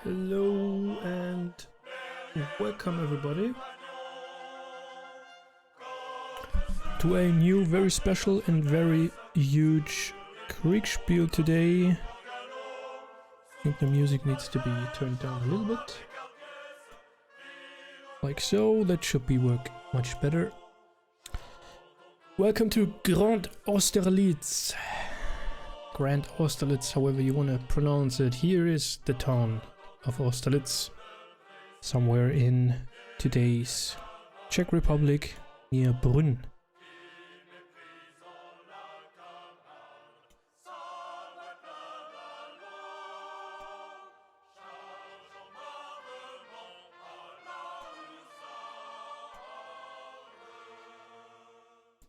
Hello and welcome everybody to a new, very special and very huge Kriegsspiel today. I think the music needs to be turned down a little bit. Like so, that should be work much better. Welcome to Grand Austerlitz. Grand Austerlitz, however you want to pronounce it. Here is the town of Austerlitz, somewhere in today's Czech Republic, near Brünn.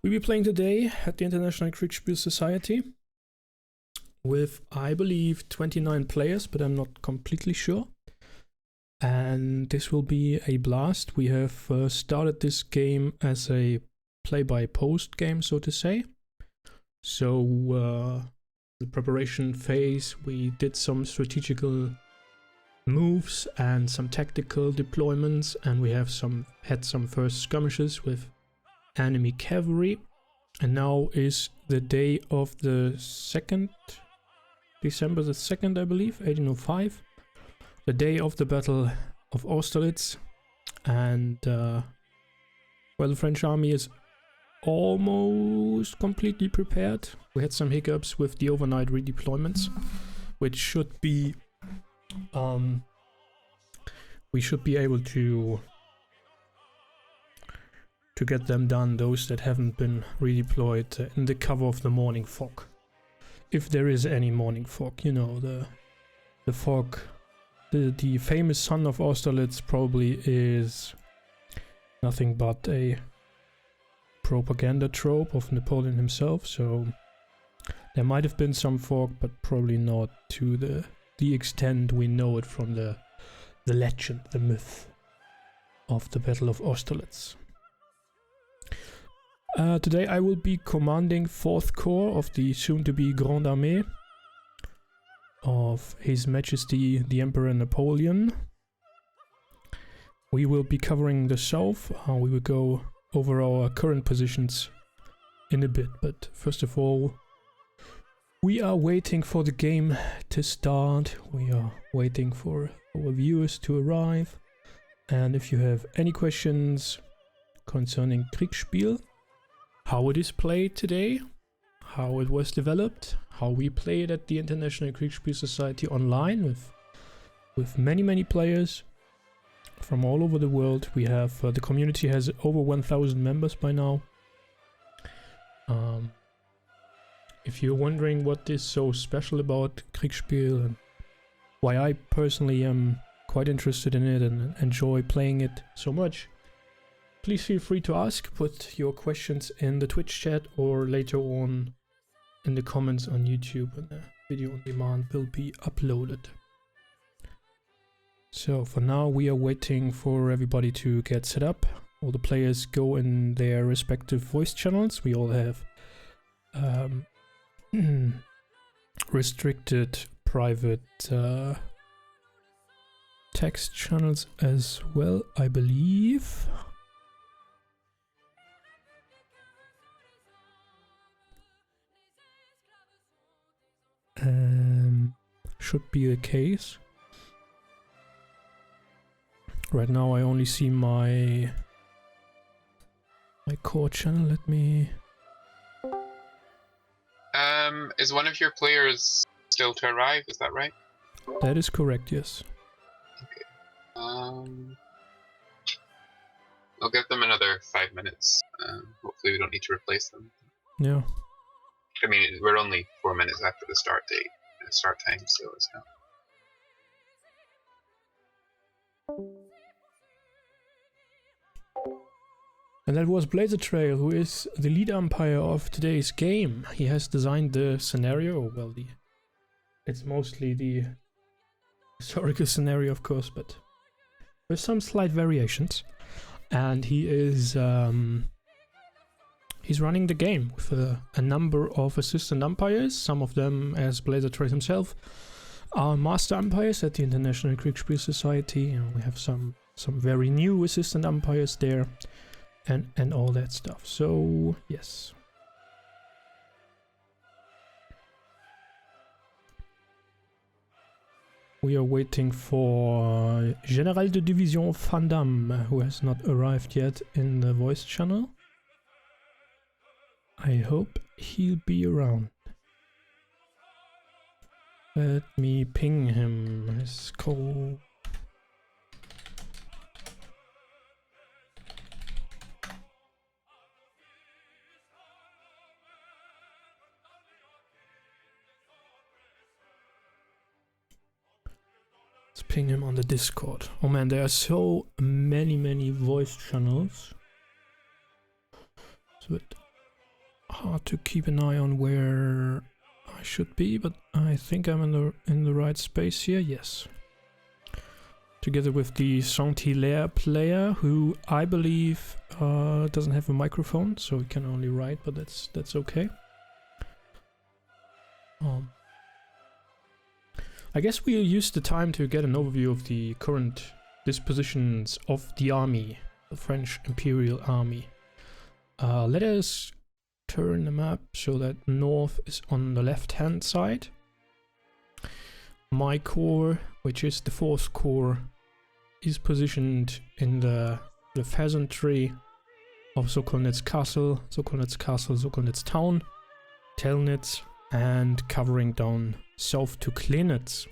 We'll be playing today at the International Kriegsspiel Society with, I believe, 29 players, but I'm not completely sure. And this will be a blast. We have started this game as a play-by-post game, so to say. So the preparation phase, we did some strategical moves and some tactical deployments, and we have had some first skirmishes with enemy cavalry. And now is the day of the 2nd, December the 2nd, I believe, 1805. The day of the Battle of Austerlitz. And, well, the French army is almost completely prepared. We had some hiccups with the overnight redeployments, which should be, we should be able to get them done, those that haven't been redeployed, in the cover of the morning fog. If there is any morning fog, you know, the fog, the famous son of Austerlitz probably is nothing but a propaganda trope of Napoleon himself, so there might have been some fog, but probably not to the extent we know it from the legend, the myth of the Battle of Austerlitz. Today I will be commanding 4th Corps of the soon-to-be Grande Armée of His Majesty the Emperor Napoleon. We will be covering the south. We will go over our current positions in a bit, but first of all, we are waiting for the game to start. We are waiting for our viewers to arrive, and if you have any questions concerning Kriegsspiel, how it is played today, how it was developed, how we play it at the International Kriegsspiel Society online with many players from all over the world. We have the community has over 1,000 members by now. If you're wondering what is so special about Kriegsspiel and why I personally am quite interested in it and enjoy playing it so much, please feel free to ask. Put your questions in the Twitch chat or later on in the comments on YouTube, and the video on demand will be uploaded. So for now we are waiting for everybody to get set up. All the players go in their respective voice channels. We all have restricted private text channels as well, I believe. Should be the case. Right now I only see my core channel. Let me... Is one of your players still to arrive? Is that right? That is correct, yes. Okay. I'll give them another 5 minutes. Hopefully we don't need to replace them. Yeah. I mean, we're only 4 minutes after the start date. Start time, so it's now. And that was Blazzertrail, who is the lead umpire of today's game. He has designed the scenario. Well, it's mostly the historical scenario, of course, but with some slight variations. And he is he's running the game with a number of assistant umpires, some of them as Blazzertrail himself, are master umpires at the International Kriegsspiel Society, and we have some very new assistant umpires there, and all that stuff. So yes. We are waiting for General de Division Van Damme, who has not arrived yet in the voice channel. I hope he'll be around. Let me ping him. His call. Let's ping him on the Discord. Oh man, there are so many voice channels. It's a bit hard to keep an eye on where I should be, but I think I'm in the right space here. Yes. Together with the Saint-Hilaire player, who I believe doesn't have a microphone, so he can only write, but that's okay. I guess we'll use the time to get an overview of the current dispositions of the army, the French Imperial Army. Let us turn the map so that north is on the left-hand side. My corps, which is the 4th Corps, is positioned in the pheasantry of Sokolnitz Castle, Sokolnitz Town, Telnitz, and covering down south to Klenitz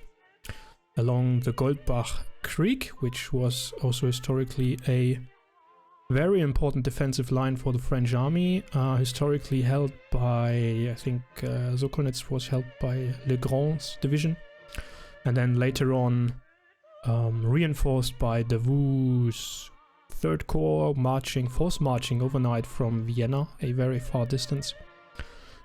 along the Goldbach Creek, which was also historically a very important defensive line for the French army, historically held by, I think, Sokolnitz was held by Legrand's division, and then later on reinforced by Davout's 3rd Corps, force marching overnight from Vienna, a very far distance.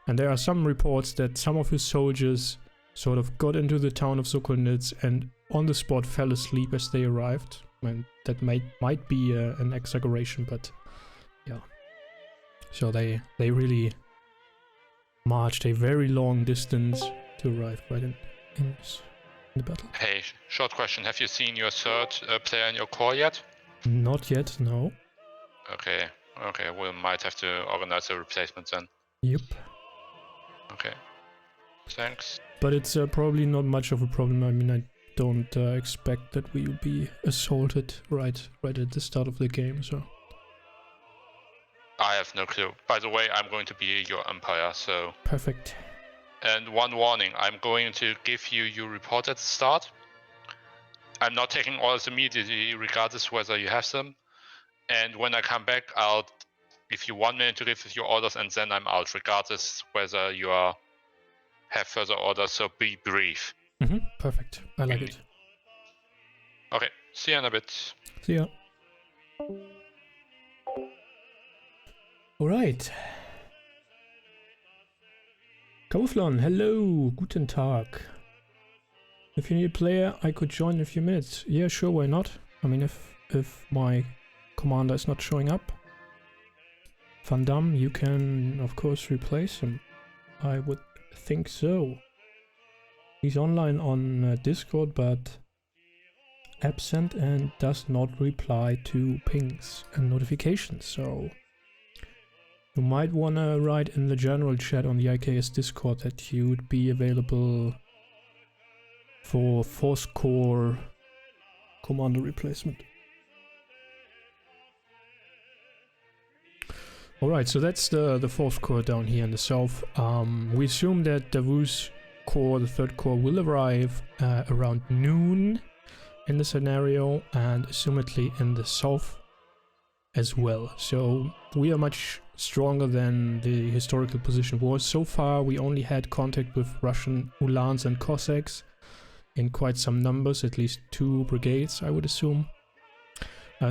And there are some reports that some of his soldiers sort of got into the town of Sokolnitz and on the spot fell asleep as they arrived. And that might be an exaggeration, but yeah. So they really marched a very long distance to arrive right in the battle. Hey, short question. Have you seen your 3rd player in your corps yet? Not yet, no. Okay, we might have to organize a replacement then. Yep. Okay, thanks. But it's probably not much of a problem. I mean, I don't expect that we will be assaulted right at the start of the game, so... I have no clue. By the way, I'm going to be your umpire, so... Perfect. And one warning, I'm going to give you your report at the start. I'm not taking orders immediately, regardless whether you have them. And when I come back, I'll give you 1 minute to give your orders, and then I'm out, regardless whether you have further orders, so be brief. Perfect. I like it. Okay, see you in a bit. See ya. Alright. Kauflon, hello, guten Tag. If you need a player, I could join in a few minutes. Yeah, sure, why not? I mean, if my commander is not showing up, Van Damme, you can, of course, replace him. I would think so. He's online on Discord, but absent and does not reply to pings and notifications, so you might want to write in the general chat on the IKS Discord that you would be available for 4th Corps commander replacement. Alright, so that's the 4th Corps down here in the south. We assume that Davout's Corps, the 3rd Corps, will arrive around noon in the scenario, and assumedly in the south as well. So we are much stronger than the historical position was. So far we only had contact with Russian Uhlans and Cossacks in quite some numbers, at least 2 brigades I would assume,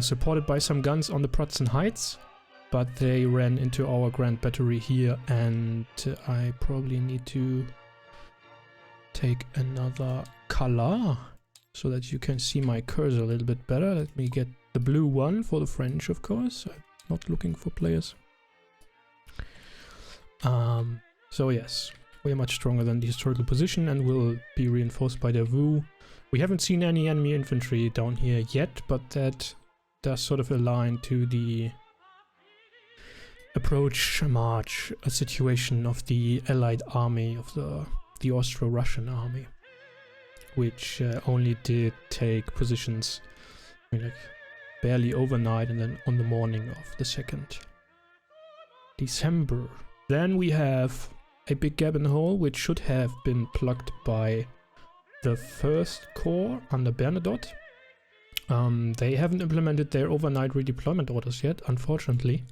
supported by some guns on the Pratzen Heights, but they ran into our Grand Battery here, and I probably need to take another color so that you can see my cursor a little bit better. Let me get the blue one for the French, of course. I'm not looking for players. So yes, way much stronger than the historical position and will be reinforced by their VU. We haven't seen any enemy infantry down here yet, but that does sort of align to the approach march a situation of the allied army, of the Austro-Russian army, which only did take positions, I mean, like barely overnight and then on the morning of the 2nd December. Then we have a big gap in the hole, which should have been plugged by the 1st Corps under Bernadotte. They haven't implemented their overnight redeployment orders yet, unfortunately,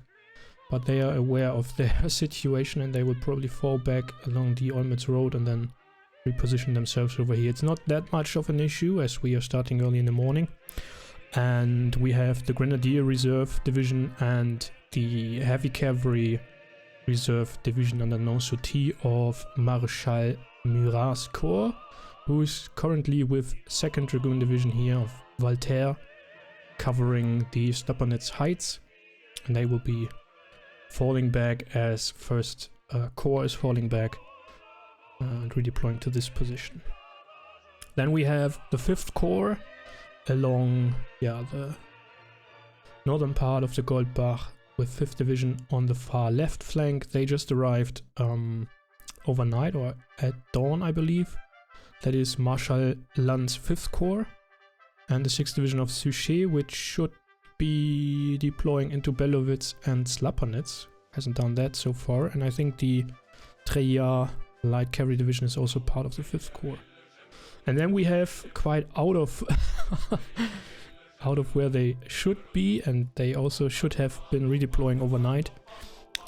but they are aware of their situation and they will probably fall back along the Olmütz road and then reposition themselves over here. It's not that much of an issue as we are starting early in the morning. And we have the Grenadier Reserve Division and the Heavy Cavalry Reserve Division under non-sauté of Marshal Murat's Corps, who is currently with 2nd Dragoon Division here of Walter, covering the Stupernitz Heights, and they will be falling back as 1st Corps is falling back and redeploying to this position. Then we have the 5th Corps along the northern part of the Goldbach with 5th Division on the far left flank. They just arrived overnight or at dawn, I believe. That is Marshal Lannes' 5th Corps and the 6th Division of Suchet, which should be deploying into Bellowitz and Slapernitz. Hasn't done that so far, and I think the Treillat Light Cavalry Division is also part of the 5th Corps. And then we have quite out of where they should be, and they also should have been redeploying overnight,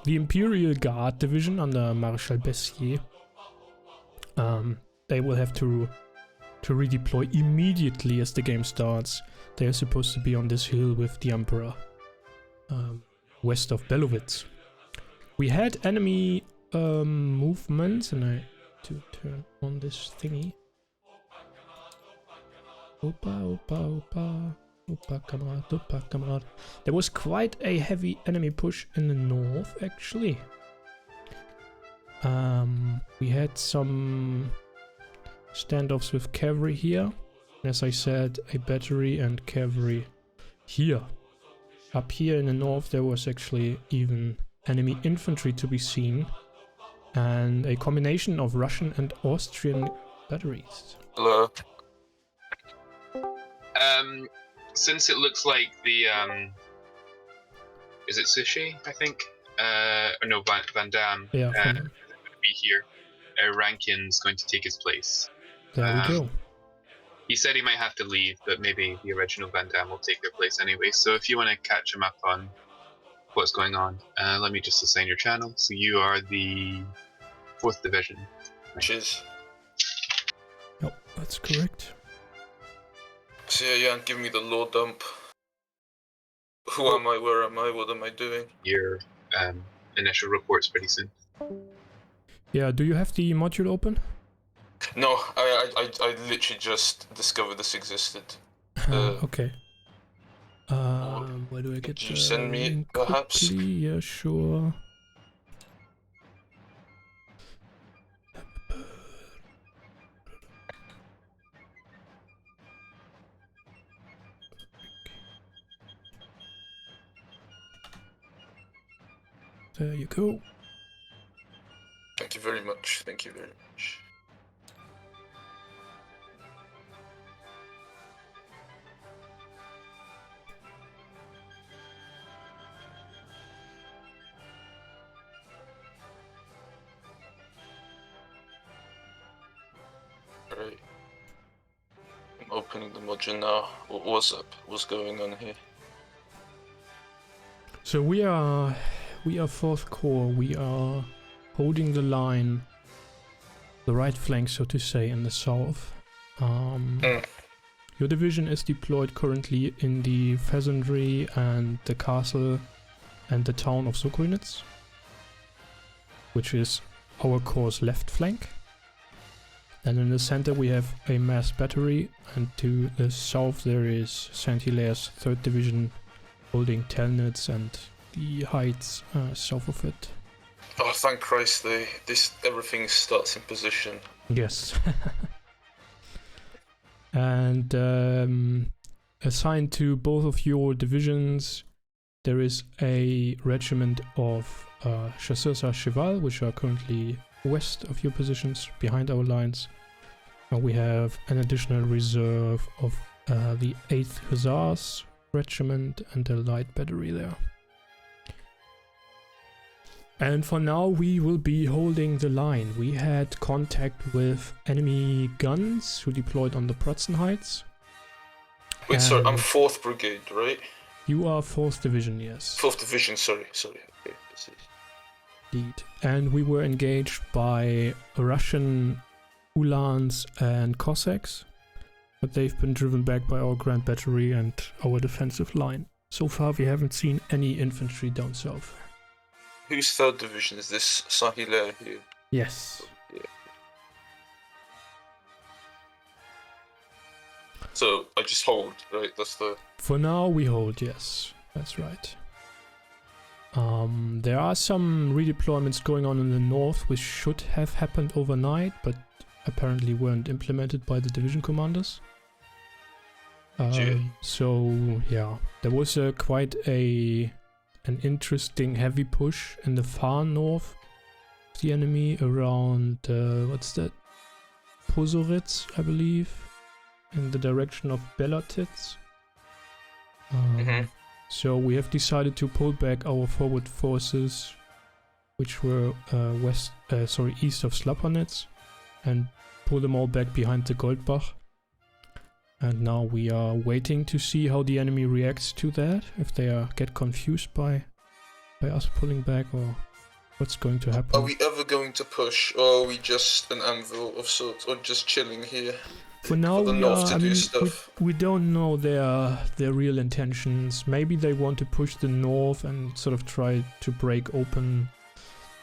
the Imperial Guard Division under Marshal Bessier. They will have to redeploy immediately as the game starts. They are supposed to be on this hill with the Emperor west of Bellowitz. We had enemy movements, and I have to turn on this thingy. Opa, opa, opa. Opa, Kamerad. There was quite a heavy enemy push in the north, actually. We had some standoffs with cavalry here. As I said, a battery and cavalry here. Up here in the north there was actually even enemy infantry to be seen. And a combination of Russian and Austrian batteries. Hello. Since it looks like the is it Sushi? I think. Or no, Van Damme. Yeah. Going to be here. Rankin's going to take his place. There we go. He said he might have to leave, but maybe the original Van Damme will take their place anyway. So if you want to catch him up on what's going on, let me just assign your channel. So you are the 4th Division. Which is. Yep, that's correct. So yeah, give me the law dump. Who am I? Where am I? What am I doing? Your initial reports pretty soon. Yeah, do you have the module open? No, I literally just discovered this existed. Okay. Where do I get Could you send me, link perhaps? quickly? Yeah, sure. There you go. Thank you very much. Thank you very much. Alright. I'm opening the module now. What's up? What's going on here? So we are 4th Corps. We are holding the line, the right flank, so to say, in the south. Your division is deployed currently in the Pheasantry and the castle and the town of Sokolnitz, which is our corps' left flank. And in the center we have a mass battery, and to the south there is Saint-Hilaire's 3rd Division holding Telnitz and the heights south of it. Oh, thank Christ! Everything starts in position. Yes. And assigned to both of your divisions, there is a regiment of chasseurs à cheval, which are currently west of your positions, behind our lines. And we have an additional reserve of the 8th Hussars regiment and a light battery there. And for now we will be holding the line. We had contact with enemy guns who deployed on the Prussian Heights. Wait, sorry, I'm 4th Brigade, right? You are 4th Division, yes. 4th Division, sorry. Okay, this is... Indeed. And we were engaged by Russian Uhlans and Cossacks, but they've been driven back by our Grand Battery and our defensive line. So far we haven't seen any infantry down south. Whose 3rd Division is this? Sahila here? Yes. Yeah. So I just hold, right? That's the... For now we hold, yes. That's right. There are some redeployments going on in the north which should have happened overnight, but apparently weren't implemented by the division commanders. So yeah, there was quite an interesting heavy push in the far north of the enemy around what's that? Pozoritz, I believe, in the direction of Belartitz. So we have decided to pull back our forward forces, which were east of Slapanitz, and pull them all back behind the Goldbach. And now we are waiting to see how the enemy reacts to that, if they get confused by us pulling back, or what's going to happen. Are we ever going to push, or are we just an anvil of sorts, or just chilling here? For now, we don't know their real intentions. Maybe they want to push the north and sort of try to break open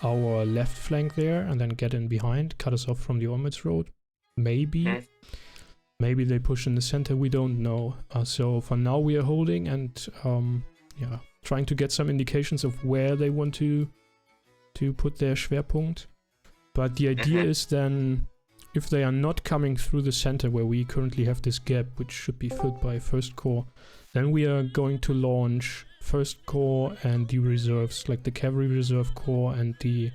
our left flank there and then get in behind, cut us off from the Ormitz Road. Maybe. Maybe they push in the center, we don't know. So for now we are holding and trying to get some indications of where they want to put their Schwerpunkt. But the idea is then, if they are not coming through the center where we currently have this gap, which should be filled by 1st Corps, then we are going to launch 1st Corps and the reserves, like the Cavalry Reserve Corps and the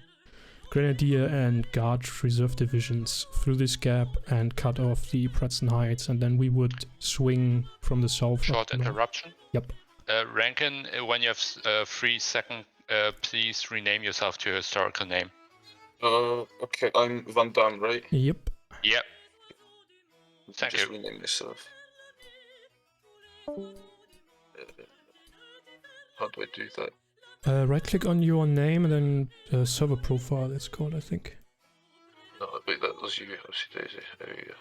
Grenadier and Guard Reserve Divisions through this gap and cut off the Prussian Heights, and then we would swing from the south. Short interruption? Yep. Rankin, when you have 3 seconds, please rename yourself to a historical name. Okay, I'm Van Damme, right? Yep. Yep. Thank Just you. rename myself. How do I do that? Right click on your name and then server profile, it's called, I think. No, wait, that was you, Housey Daisy. There we go.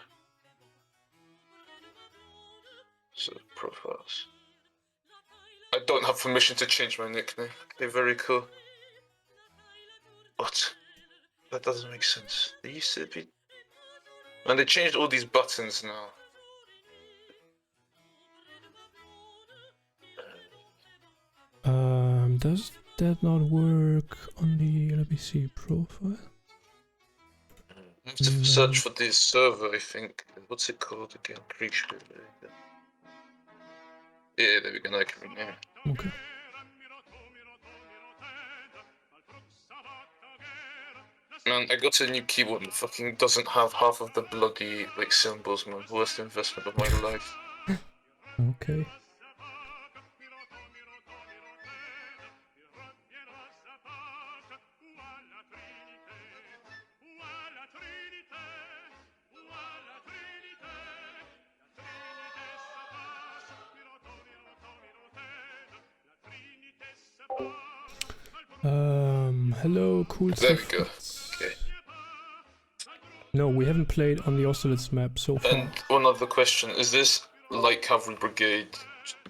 So, profiles. I don't have permission to change my nickname. Okay, very cool. What? That doesn't make sense. They used to be... And they changed all these buttons now. Does that not work on the, let me see, profile? I have to search for this server, I think. What's it called again? Kriegsspiel. Yeah, there we go, I can rename it. Okay. Man, I got a new keyboard and it fucking doesn't have half of the bloody, like, symbols, man. Worst investment of my life. Okay. Hello, cool There stuff. we go. Okay. No, we haven't played on the Austerlitz map so far. And one other question, is this light cavalry brigade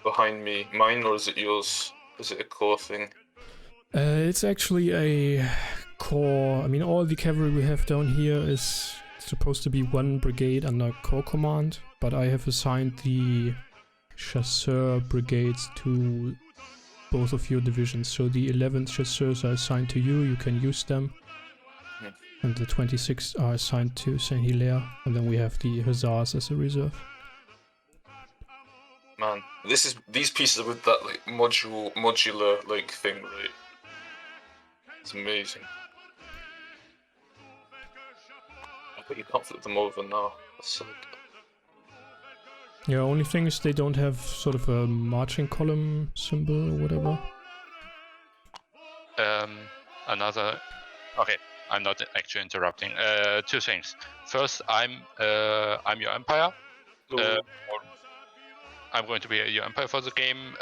behind me mine, or is it yours? Is it a core thing? It's actually a core. I mean, all the cavalry we have down here is supposed to be one brigade under corps command, but I have assigned the chasseur brigades to both of your divisions. So the 11th chasseurs are assigned to you, you can use them. And the 26th are assigned to Saint Hilaire, and then we have the hussars as a reserve. Man, these pieces are with that like modular like thing, right? It's amazing. But you can't flip them over now. That's so good. Yeah, only thing is they don't have sort of a marching column symbol or whatever. Okay, I'm not actually interrupting. Two things. First, I'm your empire. I'm going to be your empire for the game.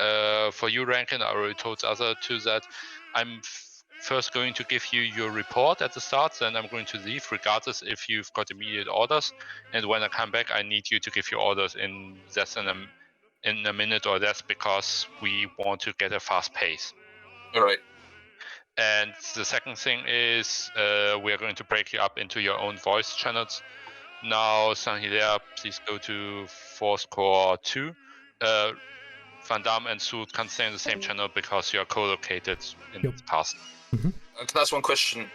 For you, Rankin, I already told the other two that I'm first going to give you your report at the start, then I'm going to leave regardless if you've got immediate orders. And when I come back, I need you to give your orders in less than in a minute or less, because we want to get a fast pace. All right. And the second thing is we are going to break you up into your own voice channels. Now, Saint Hilaire, please go to Force Corps 2. Van Damme and Sood can stay in the same channel because you are co-located in the past. Can I ask one question?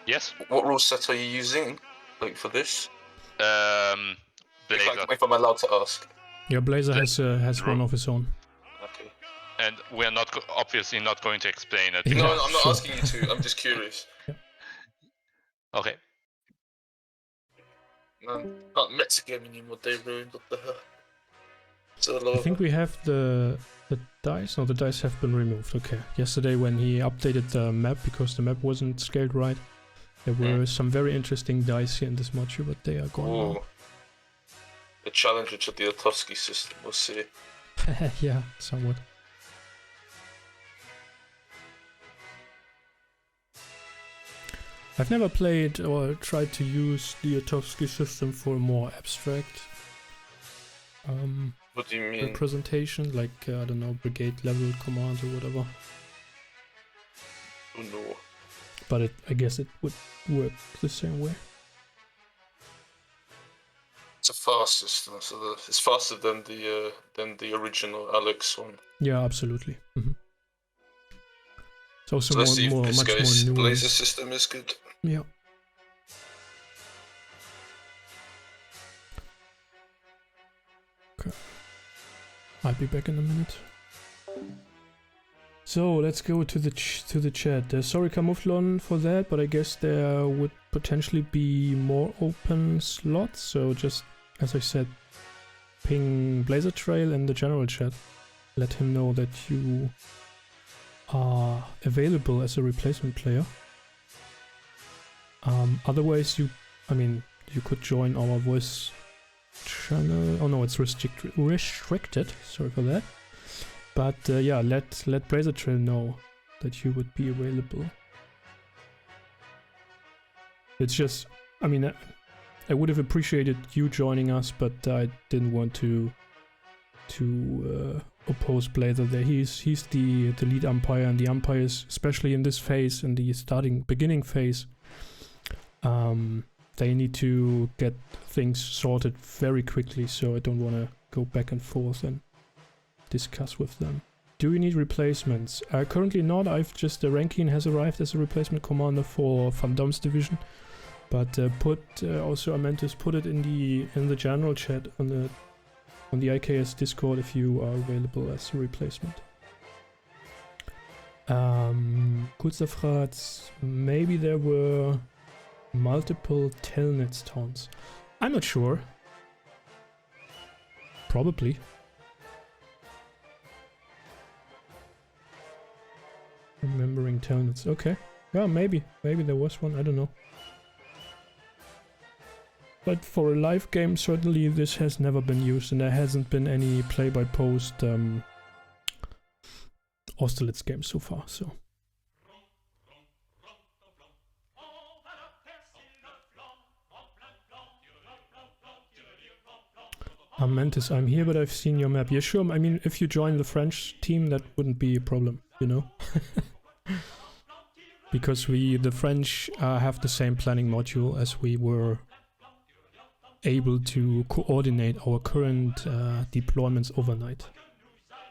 Yes? What rule set are you using, like, for this? Blazer. If I'm allowed to ask. Yeah, Blazer has one of his own. Okay. And we're obviously not going to explain it. Yeah, No, I'm not sure. asking you to. I'm just curious. Okay. Man, not metagame anymore. They ruined what the hell. I think we have the dice. No, the dice have been removed. Okay. Yesterday when he updated the map, because the map wasn't scaled right, there were some very interesting dice here in this module, but they are gone now. The challenger to the Otovsky system, we'll see. Yeah, somewhat. I've never played or tried to use the Otovsky system for more abstract What do you mean? representation, like, I don't know, brigade level commands or whatever. Oh no. But I guess it would work the same way. It's a fast system, so it's faster than the original Alex one. Yeah, absolutely. It's also So let's see if this much guy's more Blazer nuanced. system is good. Yeah. Okay. I'll be back in a minute. So let's go to the chat. Sorry, Camouflon, for that, but I guess there would potentially be more open slots. So just as I said, ping Blazzertrail in the general chat. Let him know that you are available as a replacement player. Otherwise, you could join our voice channel. Oh no, it's restricted. Sorry for that. But yeah, let Blazzertrail know that you would be available. It's just, I mean, I would have appreciated you joining us, but I didn't want to oppose Blazer there. He's the lead umpire, and the umpires, especially in this phase, in the beginning phase, they need to get things sorted very quickly, so I don't want to go back and forth and discuss with them. Do you need replacements? Currently not. The Rankin has arrived as a replacement commander for Van Damme's division, but also Amentus, put it in the general chat on the IKS Discord if you are available as a replacement. Kurzer fragt, maybe there were multiple Telnets towns. I'm not sure. Probably. Remembering Telnets. Okay. Yeah, maybe. Maybe there was one. I don't know. But for a live game, certainly this has never been used, and there hasn't been any play-by-post Austerlitz games so far, so. Mantis, I'm here, but I've seen your map. Yeah, sure. I mean, if you join the French team, that wouldn't be a problem, you know? Because the French have the same planning module as we were able to coordinate our current deployments overnight.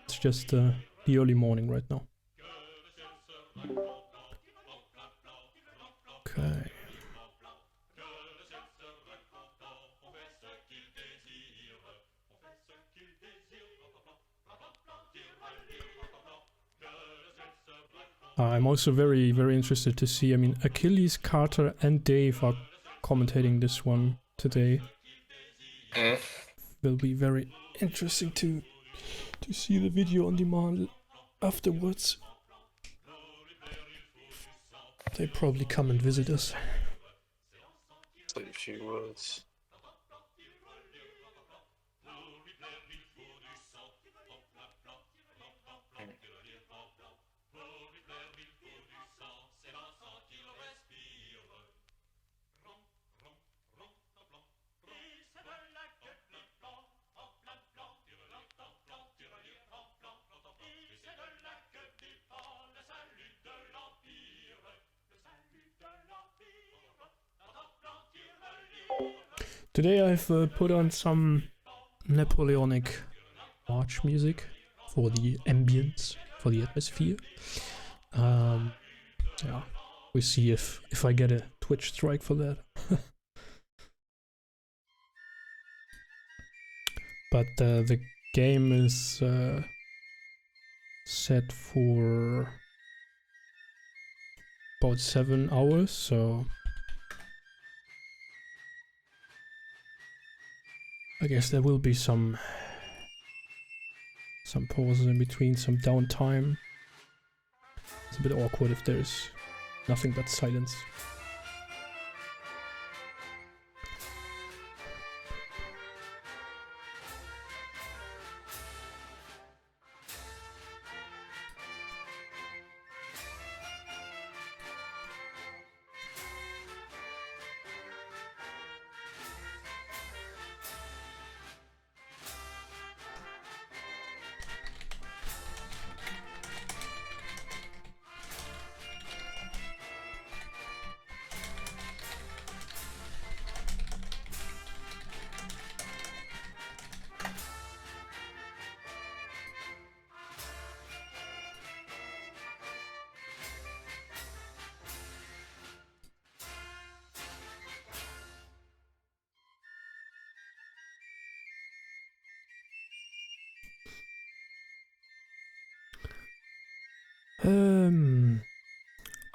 It's just the early morning right now. Okay. I'm also very, very interested to see. I mean, Achilles, Carter, and Dave are commentating this one today. Will be very interesting to see the video on demand afterwards. They probably come and visit us. Say a few words. Today I've put on some Napoleonic march music for the ambience, for the atmosphere. Yeah, we see if I get a Twitch strike for that. But the game is set for about 7 hours, so I guess there will be some pauses in between, some downtime. It's a bit awkward if there's nothing but silence.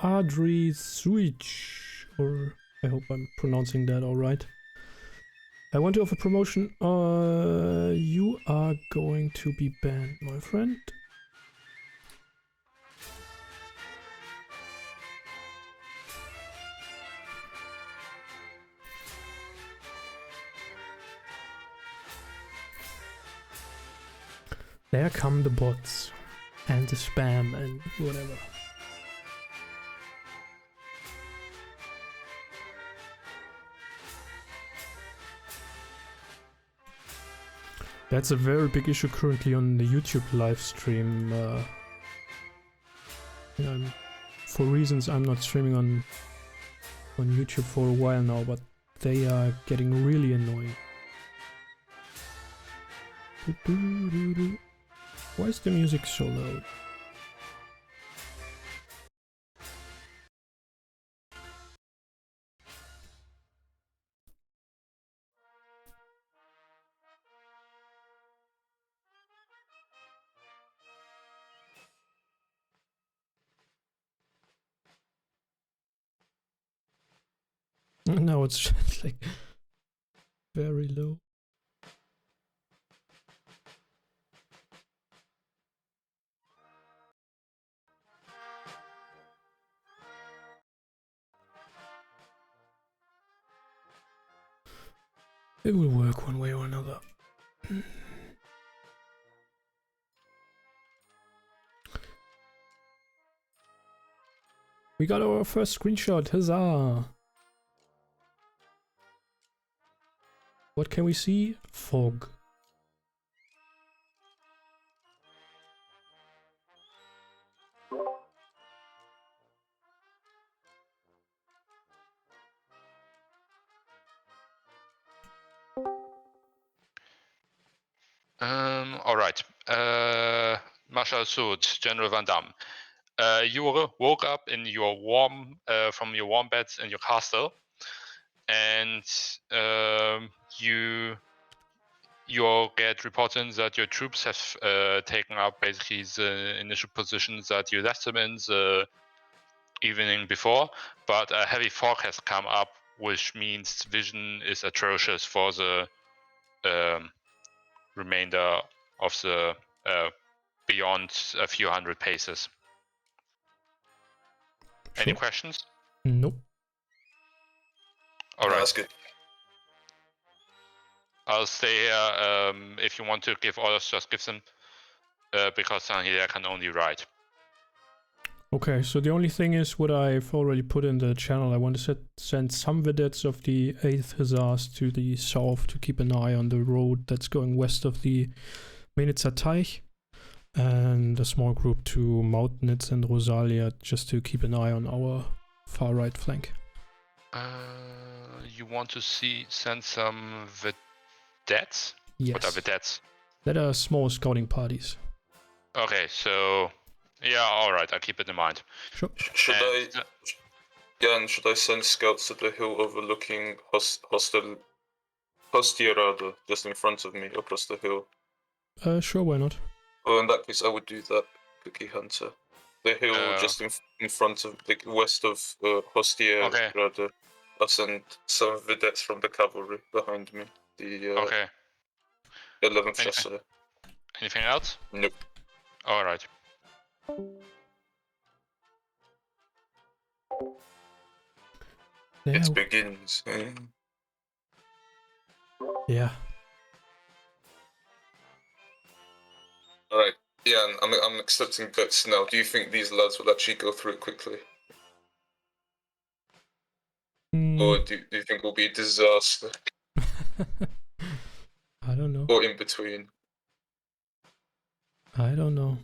Adri Switch, or I hope I'm pronouncing that alright. I want to offer promotion. You are going to be banned, my friend. There come the bots and the spam and whatever. That's a very big issue currently on the YouTube live stream. For reasons I'm not streaming on YouTube for a while now, but they are getting really annoying. Why is the music so loud? No, it's just like very low. It will work one way or another. We got our first screenshot, huzzah! What can we see? Fog. All right. Marshal Sud, General Van Damme. You woke up in your from your warm beds in your castle, and you'll get reporting that your troops have taken up basically the initial positions that you left them in the evening before, but a heavy fog has come up, which means vision is atrocious for the remainder of the beyond a few hundred paces. Any Sure. questions? Nope. All No, right. that's good. I'll stay here. If you want to give orders, just give them, because down here I can only ride. Okay, so the only thing is what I've already put in the channel. I want to send some vedettes of the 8th Hussars to the south to keep an eye on the road that's going west of the Menitzer Teich, and a small group to Mautnitz and Rosalia just to keep an eye on our far right flank. You want to send some vedettes? What are Yes, vedettes? that are small scouting parties. Okay, so yeah, all right. I'll keep it in mind. Sure. Should I send scouts to the hill overlooking Hostierada, just in front of me, across the hill? Sure, why not? Well, in that case, I would do that, Cookie Hunter. The hill just in front of, like, west of Hostierada. Okay. I'll send some vedettes from the cavalry behind me. The Okay. 11th Chasseur. Anything else? Nope. All right. Yeah. It begins. Yeah. Alright. Yeah, I'm accepting bets now. Do you think these lads will actually go through it quickly? Or do you think it will be a disaster? I don't know. Or in between? I don't know.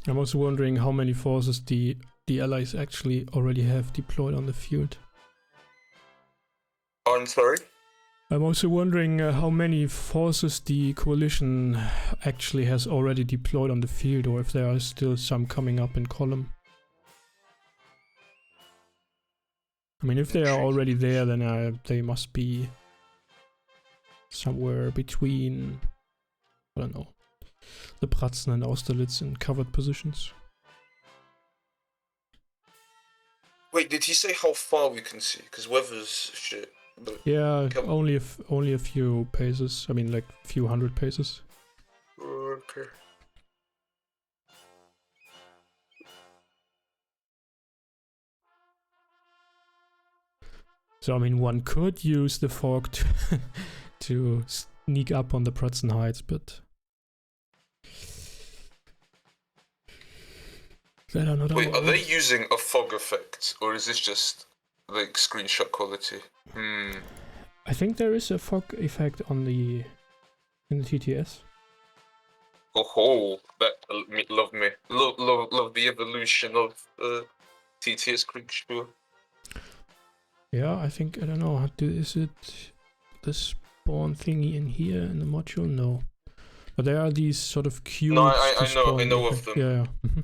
I'm also wondering how many forces the Allies actually already have deployed on the field. I'm sorry? I'm also wondering how many forces the coalition actually has already deployed on the field, or if there are still some coming up in column. I mean, if they are already there, then they must be somewhere between, I don't know, the Pratzen and Austerlitz in covered positions. Wait, did he say how far we can see? Because weather's shit. But Yeah, only a few paces. I mean, like a few hundred paces. okay. So I mean, one could use the fog to sneak up on the Pratzen Heights, but that are not. Wait, are they using a fog effect, or is this just like screenshot quality? I think there is a fog effect in the TTS. Oh, that love me. Love the evolution of TTS Kriegsspiel. Yeah, I think, I don't know, is it the spawn thingy in here in the module? No. But there are these sort of cubes. No, I know of them. Yeah. Mm-hmm.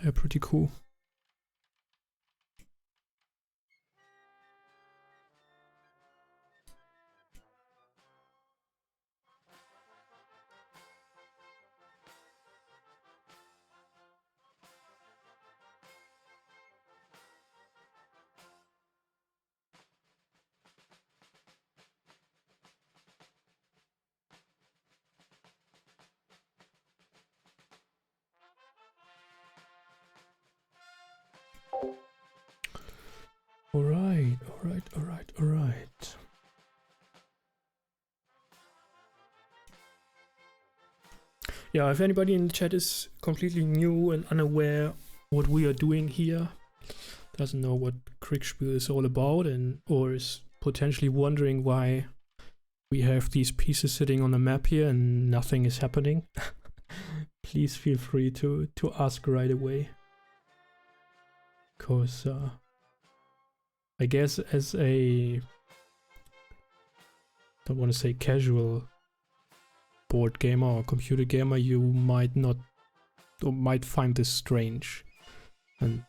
They're pretty cool. Alright. Yeah, if anybody in the chat is completely new and unaware what we are doing here, doesn't know what Kriegsspiel is all about, or is potentially wondering why we have these pieces sitting on the map here and nothing is happening, please feel free to ask right away. Because I guess as a, don't want to say casual board gamer or computer gamer, you might not, or might find this strange, and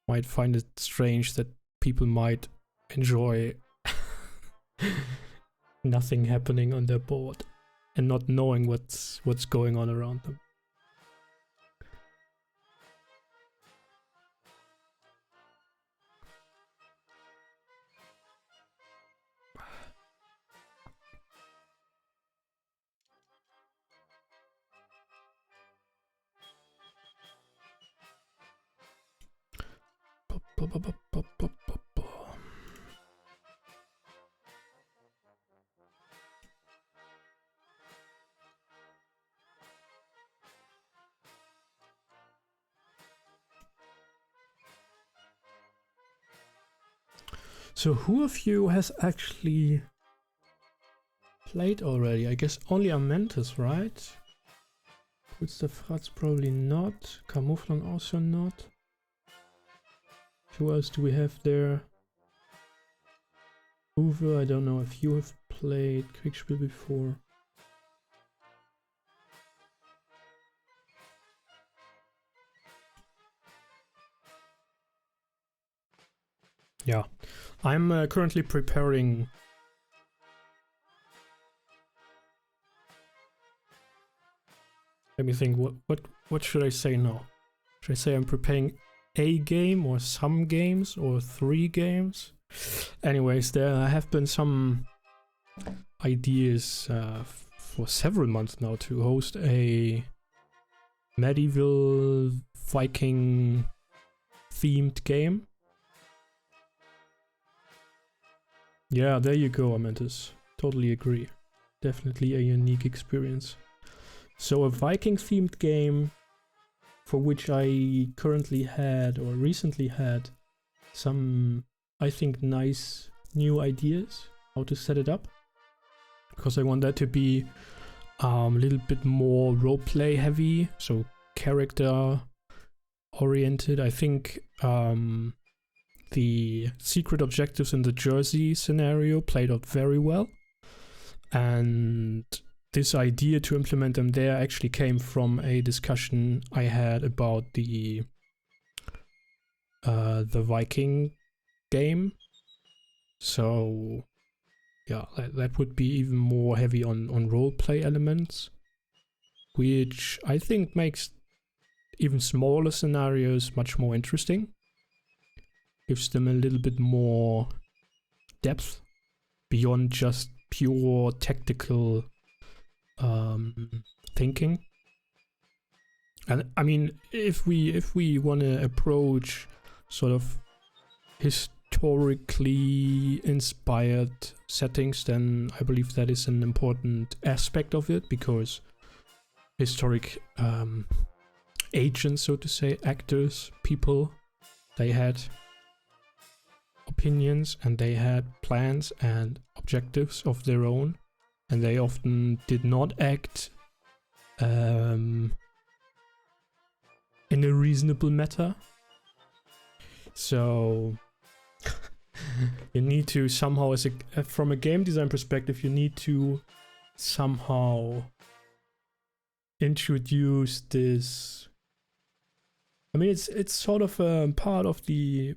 might find it strange that people might enjoy nothing happening on their board and not knowing what's going on around them. So who of you has actually played already? I guess only Amentis, right? Putz probably not. Camouflon also not. Who else do we have there? Uwe, I don't know if you have played Kriegsspiel before. Yeah, I'm currently preparing. Let me think. What should I say now? Should I say I'm preparing a game or some games or 3 games? Anyways, there have been some ideas for several months now to host a medieval Viking themed game. Yeah, there you go, Amentis. Totally agree. Definitely a unique experience. So a Viking themed game for which I currently had or recently had some, I think, nice new ideas how to set it up. Because I want that to be a little bit more roleplay heavy, so character oriented. I think the secret objectives in the Jersey scenario played out very well, and this idea to implement them there actually came from a discussion I had about the Viking game. So yeah, that would be even more heavy on roleplay elements, which I think makes even smaller scenarios much more interesting. Gives them a little bit more depth beyond just pure tactical thinking. And I mean, if we want to approach sort of historically inspired settings, then I believe that is an important aspect of it, because historic agents, so to say, actors, people, they had opinions and they had plans and objectives of their own, and they often did not act in a reasonable manner. So you need to somehow, as from a game design perspective, you need to somehow introduce this. I mean, it's sort of part of the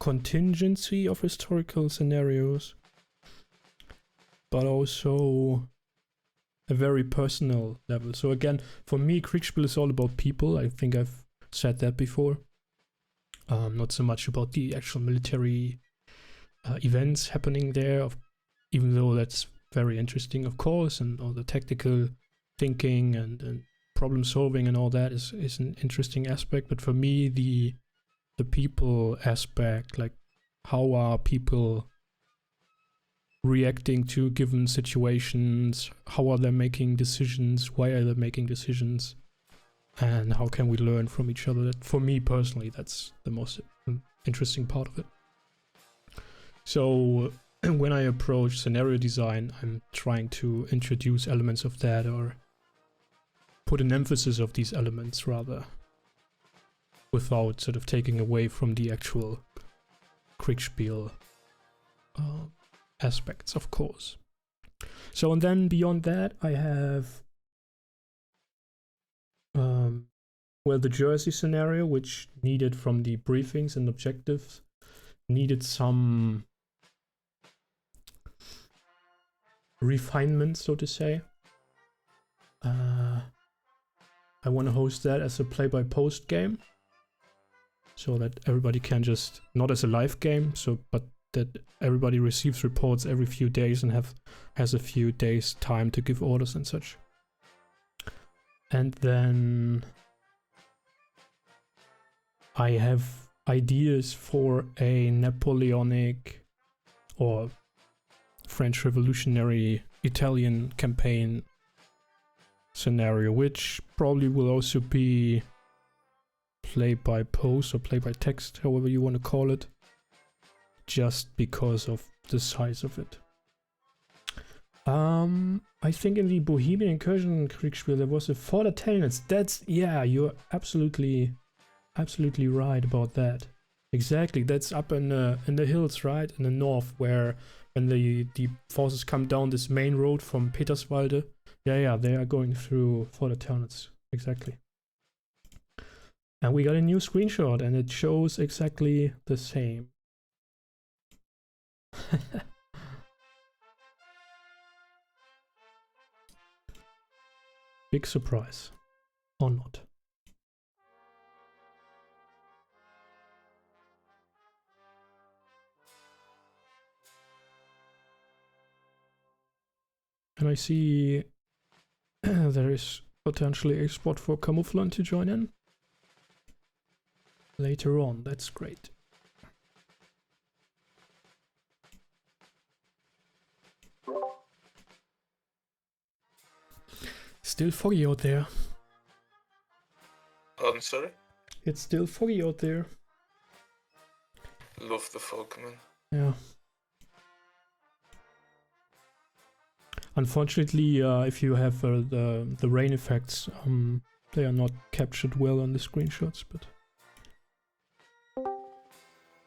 contingency of historical scenarios, but also a very personal level. So again, for me, Kriegsspiel is all about people. I think I've said that before. Not so much about the actual military events happening there, even though that's very interesting, of course, and all the tactical thinking and problem solving and all that is an interesting aspect. But for me, the people aspect, like how are people reacting to given situations, how are they making decisions, why are they making decisions, and how can we learn from each other. That, for me personally, that's the most interesting part of it. So when I approach scenario design, I'm trying to introduce elements of that or put an emphasis of these elements rather, without sort of taking away from the actual Kriegsspiel aspects, of course. So, and then beyond that, I have well, the Jersey scenario, which needed from the briefings and objectives, needed some refinement, so to say. I want to host that as a play-by-post game, so that everybody can just, not as a live game, but that everybody receives reports every few days and has a few days time to give orders and such. And then I have ideas for a Napoleonic or French Revolutionary Italian campaign scenario, which probably will also be play by post or play by text, however you want to call it, just because of the size of it. I think in the Bohemian Incursion Kriegsspiel there was a Vordertelnitz. That's, yeah, you're absolutely right about that. Exactly, that's up in the hills, right, in the north, where when the forces come down this main road from Peterswalde. Yeah, they are going through Vordertelnitz. Exactly. And we got a new screenshot, and it shows exactly the same. Big surprise. Or not. And I see there is potentially a spot for Camouflon to join in later on. That's great. Still foggy out there. I'm sorry? It's still foggy out there. Love the fog, man. Yeah. Unfortunately, if you have the rain effects, they are not captured well on the screenshots, but...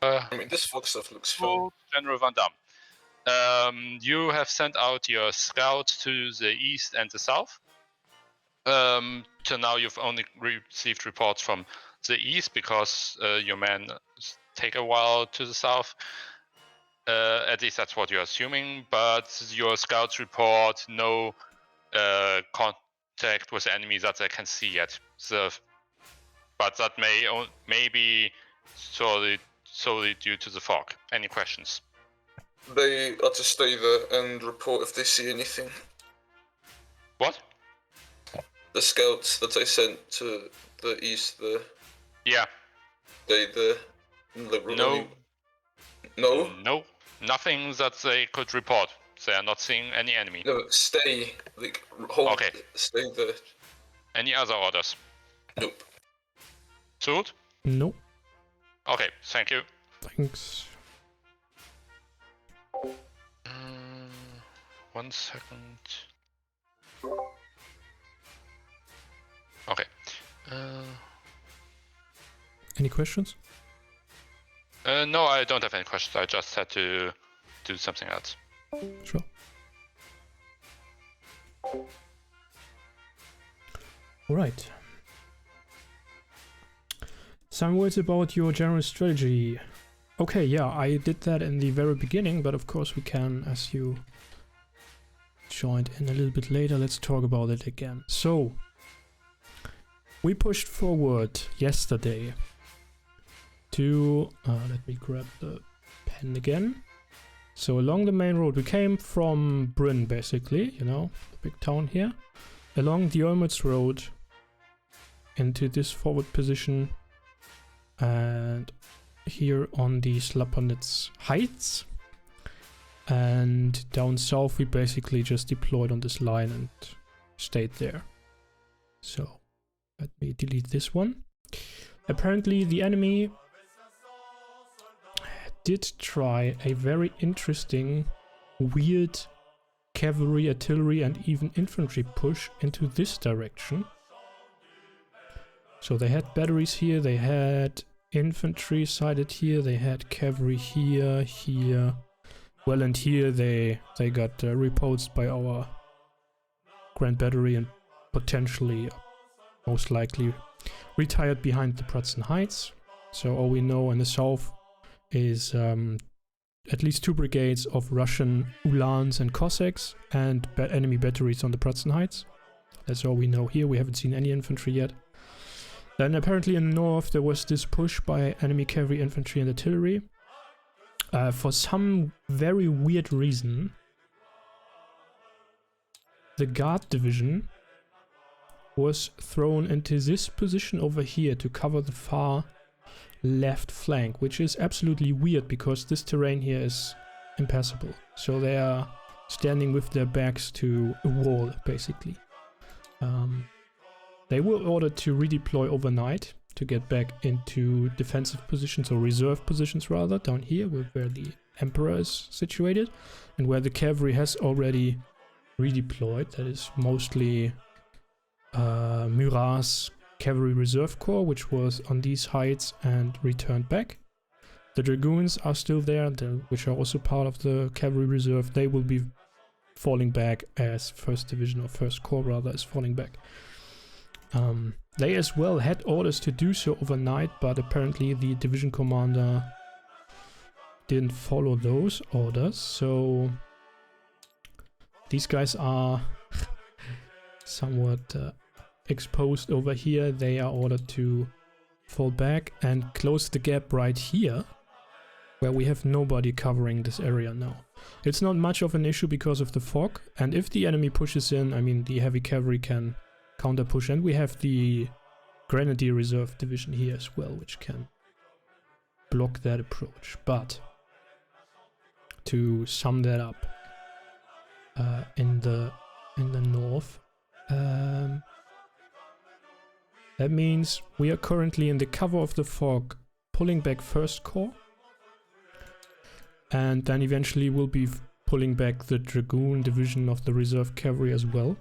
I mean, this fog stuff looks fun. General Van Damme. You have sent out your scouts to the east and the south. Till now, you've only received reports from the east because your men take a while to the south. At least that's what you're assuming. But your scouts report no contact with the enemy that they can see yet. So, but that may be solely due to the fog. Any questions? They are to stay there and report if they see anything. What? The scouts that I sent to the east, Yeah. No. No. Nothing that they could report. They are not seeing any enemy. No, stay. Like, hold. Okay. Stay there. Any other orders? Nope. Suit? Nope. Okay, thank you. Thanks. 1 second. Okay. Any questions? No, I don't have any questions. I just had to do something else. Sure. Alright. Some words about your general strategy. Okay, yeah, I did that in the very beginning, but of course we can, as you joined in a little bit later, let's talk about it again. So, we pushed forward yesterday to, let me grab the pen again. So along the main road, we came from Brünn basically, you know, the big town here, along the Olmütz road into this forward position, and here on the Slapanitz Heights, and down south we basically just deployed on this line and stayed there. So let me delete this one. Apparently the enemy did try a very interesting, weird cavalry, artillery and even infantry push into this direction. So they had batteries here, they had infantry sighted here, they had cavalry here, here. Well, and here they got repulsed by our Grand Battery and potentially, most likely, retired behind the Prussian Heights. So all we know in the south is at least 2 brigades of Russian Ulans and Cossacks and enemy batteries on the Prussian Heights. That's all we know here. We haven't seen any infantry yet. Then apparently in the north there was this push by enemy cavalry, infantry and artillery. For some very weird reason, the Guard division was thrown into this position over here to cover the far left flank, which is absolutely weird because this terrain here is impassable. So they are standing with their backs to a wall, basically. They were ordered to redeploy overnight to get back into defensive positions, or reserve positions rather, down here where the Emperor is situated and where the cavalry has already redeployed. That is mostly Murat's Cavalry Reserve Corps, which was on these heights and returned back. The Dragoons are still there, which are also part of the Cavalry Reserve. They will be falling back as 1st Division, or 1st Corps rather, is falling back. They as well had orders to do so overnight, but apparently the division commander didn't follow those orders, so these guys are somewhat exposed over here. They are ordered to fall back and close the gap right here, where we have nobody covering this area now. It's not much of an issue because of the fog, and if the enemy pushes in, I mean, the heavy cavalry can counter push, and we have the Grenadier Reserve Division here as well, which can block that approach. But to sum that up, in the north, that means we are currently in the cover of the fog, pulling back 1st Corps, and then eventually we'll be pulling back the Dragoon Division of the Reserve Cavalry as well,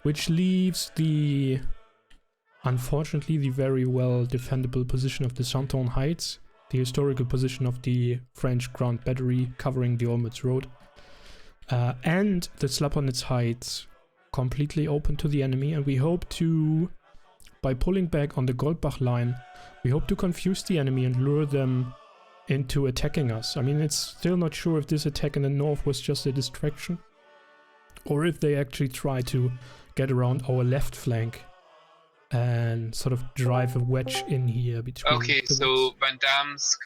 which leaves the, unfortunately, the very well defendable position of the Santon Heights, the historical position of the French Grand Battery covering the Olmütz Road, and the Slapernitz Heights completely open to the enemy. And we hope to, by pulling back on the Goldbach line, we hope to confuse the enemy and lure them into attacking us. I mean, it's still not sure if this attack in the north was just a distraction, or if they actually try to get around our left flank and sort of drive a wedge in here between. Okay, so Van Damme's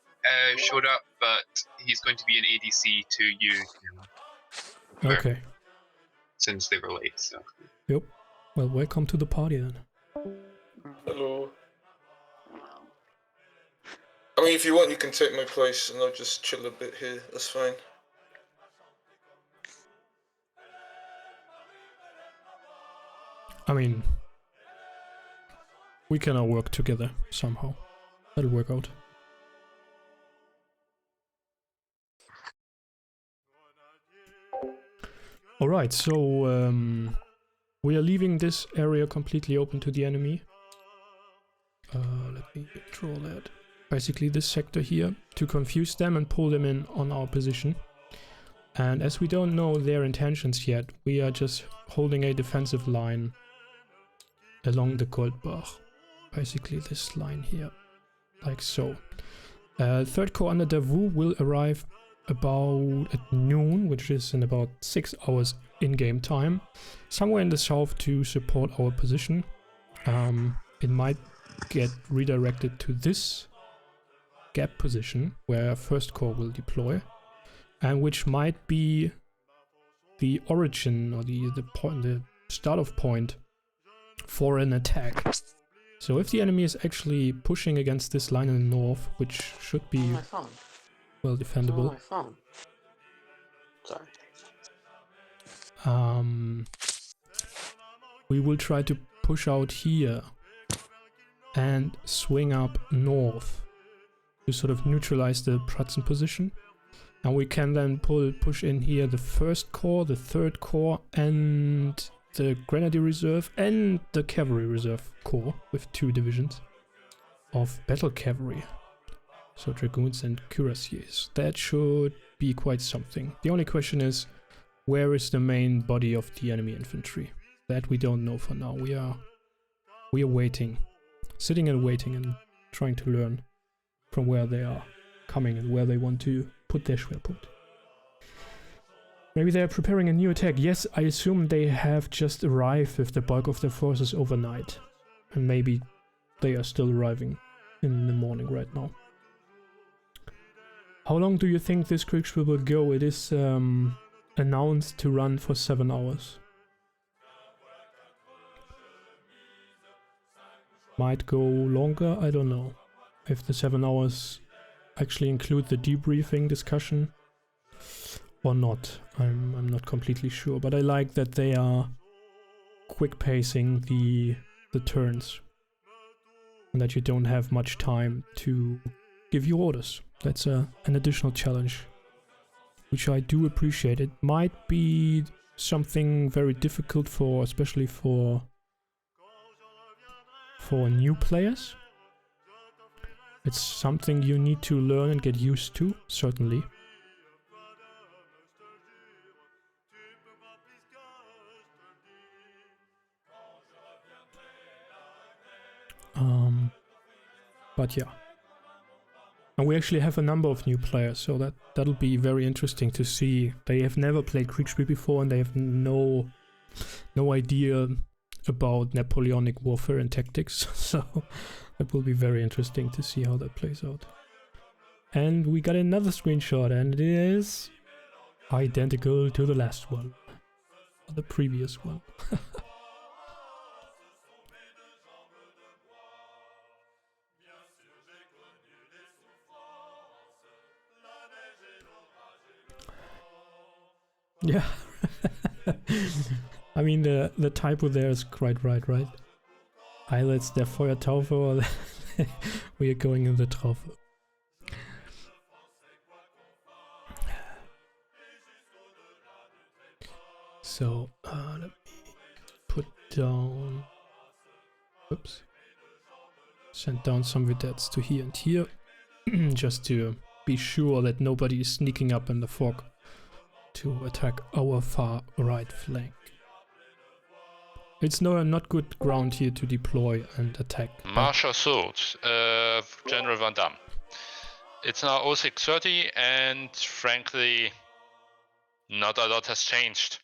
showed up, but he's going to be an ADC to you. Okay. Since they were late, so. Yep. Well, welcome to the party then. Hello. I mean, if you want, you can take my place and I'll just chill a bit here. That's fine. I mean, we can all work together somehow. That'll work out. Alright, so we are leaving this area completely open to the enemy. Let me draw that. Basically this sector here, to confuse them and pull them in on our position. And as we don't know their intentions yet, we are just holding a defensive line along the Goldbach. Basically this line here, like so. 3rd Corps under Davout will arrive about at noon, which is in about 6 hours in-game time, somewhere in the south to support our position. It might get redirected to this gap position where 1st Corps will deploy, and which might be the origin or the start-off point for an attack. So if the enemy is actually pushing against this line in the north, which should be well defendable, we will try to push out here and swing up north to sort of neutralize the Prussian position. And we can then push in here the 1st Corps, the 3rd Corps, and the Grenadier Reserve, and the Cavalry Reserve Corps, with 2 divisions of battle cavalry. So Dragoons and Cuirassiers. That should be quite something. The only question is, where is the main body of the enemy infantry? That we don't know for now. We are waiting. Sitting and waiting and trying to learn from where they are coming and where they want to put their Schwerpunkt. Maybe they are preparing a new attack. Yes, I assume they have just arrived with the bulk of their forces overnight. And maybe they are still arriving in the morning right now. How long do you think this Kriegsspiel will go? It is announced to run for 7 hours. Might go longer, I don't know. If the 7 hours actually include the debriefing discussion or not. I'm not completely sure, but I like that they are quick pacing the turns and that you don't have much time to give your orders. That's an additional challenge, which I do appreciate. It might be something very difficult for, especially for new players. It's something you need to learn and get used to, certainly. But yeah. And we actually have a number of new players, so that'll be very interesting to see. They have never played Kriegsspiel before and they have no idea about Napoleonic warfare and tactics, so it will be very interesting to see how that plays out. And we got another screenshot, and it is identical to the last one, the previous one. Yeah. I mean, the typo there is quite right? Eiletz der Feuertaufe, or we are going in the Traufe. So, let me put down... Oops. Send down some vedettes to here and here, just to be sure that nobody is sneaking up in the fog to attack our far right flank. It's not good ground here to deploy and attack. Marshal Soult, General Van Damme. It's now 06:30 and frankly, not a lot has changed.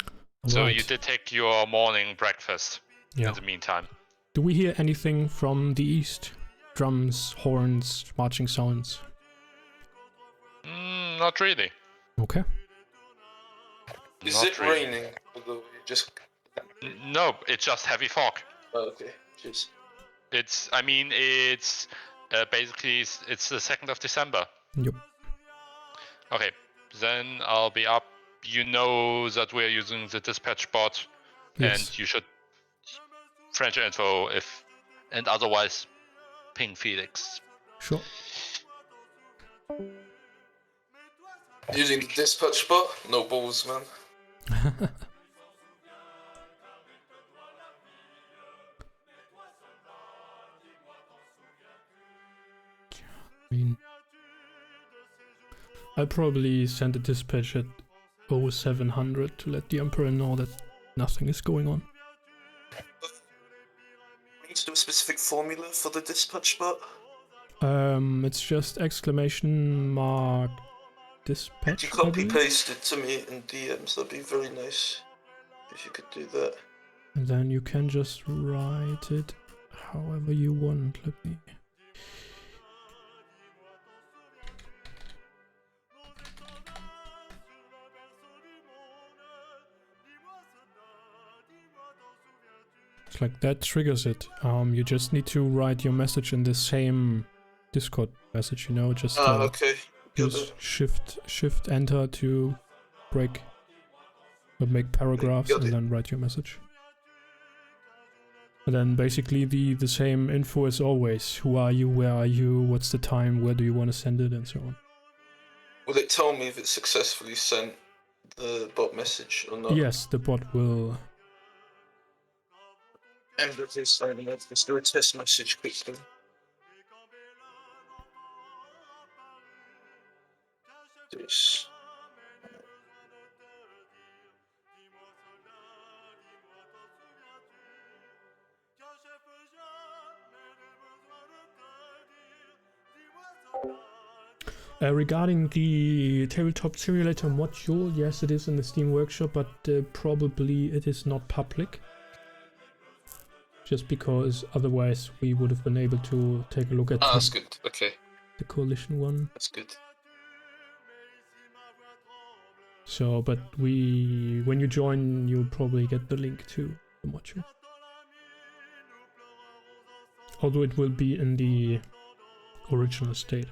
Right. So you did take your morning breakfast in the meantime. Do we hear anything from the east? Drums, horns, marching sounds? Not really. Okay. Is it raining? No, it's just heavy fog. Oh, okay. Jeez. It's basically it's the 2nd of December. Yep. Okay, then I'll be up. You know that we're using the dispatch bot, yes. And you should French info and otherwise ping Felix. Sure. Using the dispatch bot? No balls, man. I mean, I'll probably send a dispatch at 0700 to let the Emperor know that nothing is going on. We need to do a specific formula for the dispatch bot? It's just exclamation mark dispatch. Could you copy paste it to me in DMs? That'd be very nice if you could do that. And then you can just write it however you want. Let me... It's like that triggers it. You just need to write your message in the same Discord message, you know, just okay. use shift enter to break or make paragraphs and then write your message. And then basically the same info as always. Who are you? Where are you? What's the time? Where do you want to send it? And so on. Will it tell me if it successfully sent the bot message or not? Yes, the bot will. End of this signing up. Let's do a test message quickly. This. Regarding the tabletop simulator module, yes, it is in the Steam Workshop, but probably it is not public. Just because otherwise we would have been able to take a look at That's good. Okay. the Coalition one. That's good. So, but when you join, you'll probably get the link to the module. Although it will be in the original state.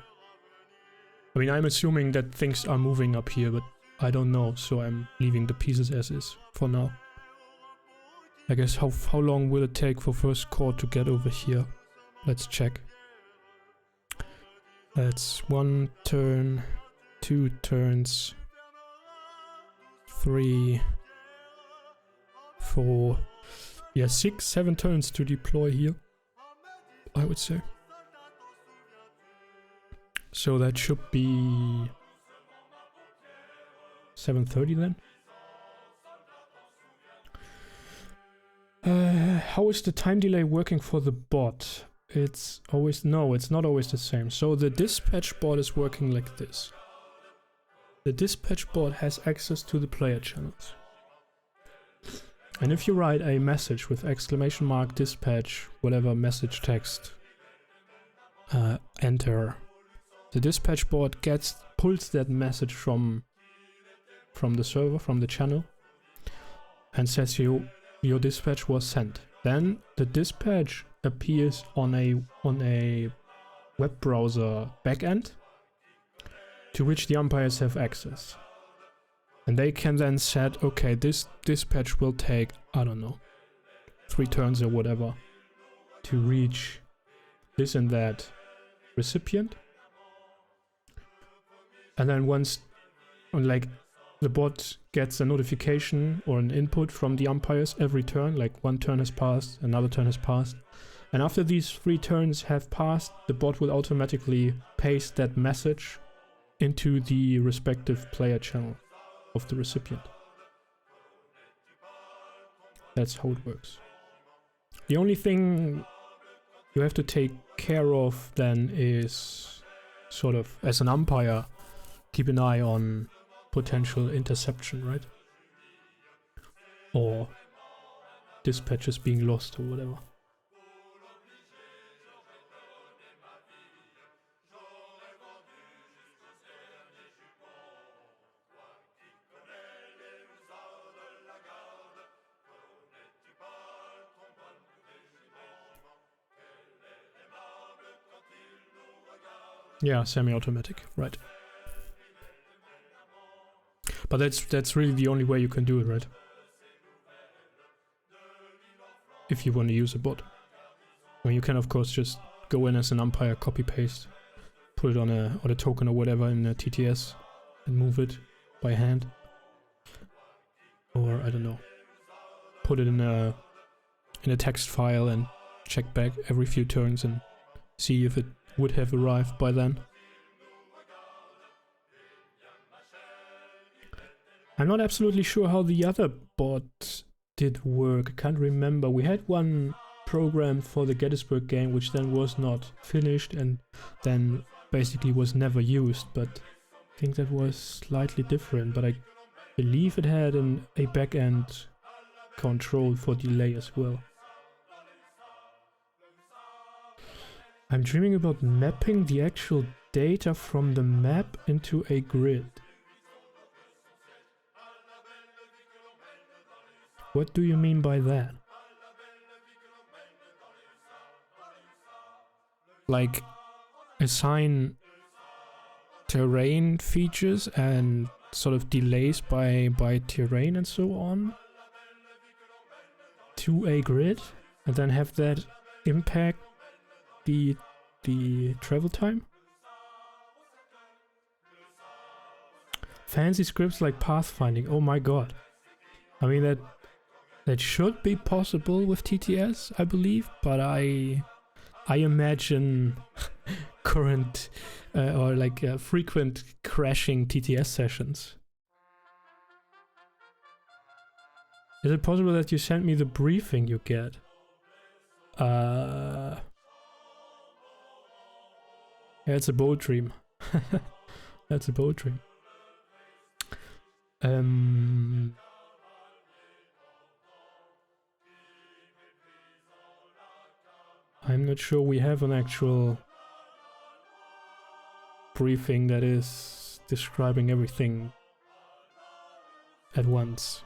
I mean, I'm assuming that things are moving up here, but I don't know, so I'm leaving the pieces as is for now. I guess how long will it take for first corps to get over here? Let's check. That's 1 turn, 2 turns, 3, 4, yeah, 6, 7 turns to deploy here, I would say. So that should be 7:30 then. How is the time delay working for the bot? It's not always the same. So the dispatch bot is working like this. The dispatch bot has access to the player channels. And if you write a message with exclamation mark dispatch, whatever message text, enter, the dispatch bot pulls that message from the server, from the channel, and says your dispatch was sent. Then the dispatch appears on a web browser backend to which the umpires have access. And they can then set, okay, this dispatch will take, I don't know, 3 turns or whatever to reach this and that recipient. And then once, like, the bot gets a notification or an input from the umpires every turn, like 1 turn has passed, another turn has passed. And after these 3 turns have passed, the bot will automatically paste that message into the respective player channel of the recipient. That's how it works. The only thing you have to take care of then is sort of, as an umpire, keep an eye on potential interception, right? Or dispatches being lost or whatever. Yeah, semi-automatic, right. But that's really the only way you can do it, right? If you want to use a bot. I mean, you can of course just go in as an umpire, copy-paste, put it on a token or whatever in a TTS and move it by hand. Or, I don't know, put it in a text file and check back every few turns and see if it would have arrived by then. I'm not absolutely sure how the other bot did work. I can't remember. We had one program for the Gettysburg game which then was not finished and then basically was never used, but I think that was slightly different. But I believe it had a back-end control for delay as well. I'm dreaming about mapping the actual data from the map into a grid. What do you mean by that? Like, assign terrain features and sort of delays by terrain and so on to a grid? and then have that impact the travel time. Fancy scripts like pathfinding. Oh my god. I mean that should be possible with TTS, I believe, but I imagine current or like frequent crashing TTS sessions. Is it possible that you sent me the briefing you get? Yeah, it's a bold dream. That's a bold dream. I'm not sure we have an actual briefing that is describing everything at once.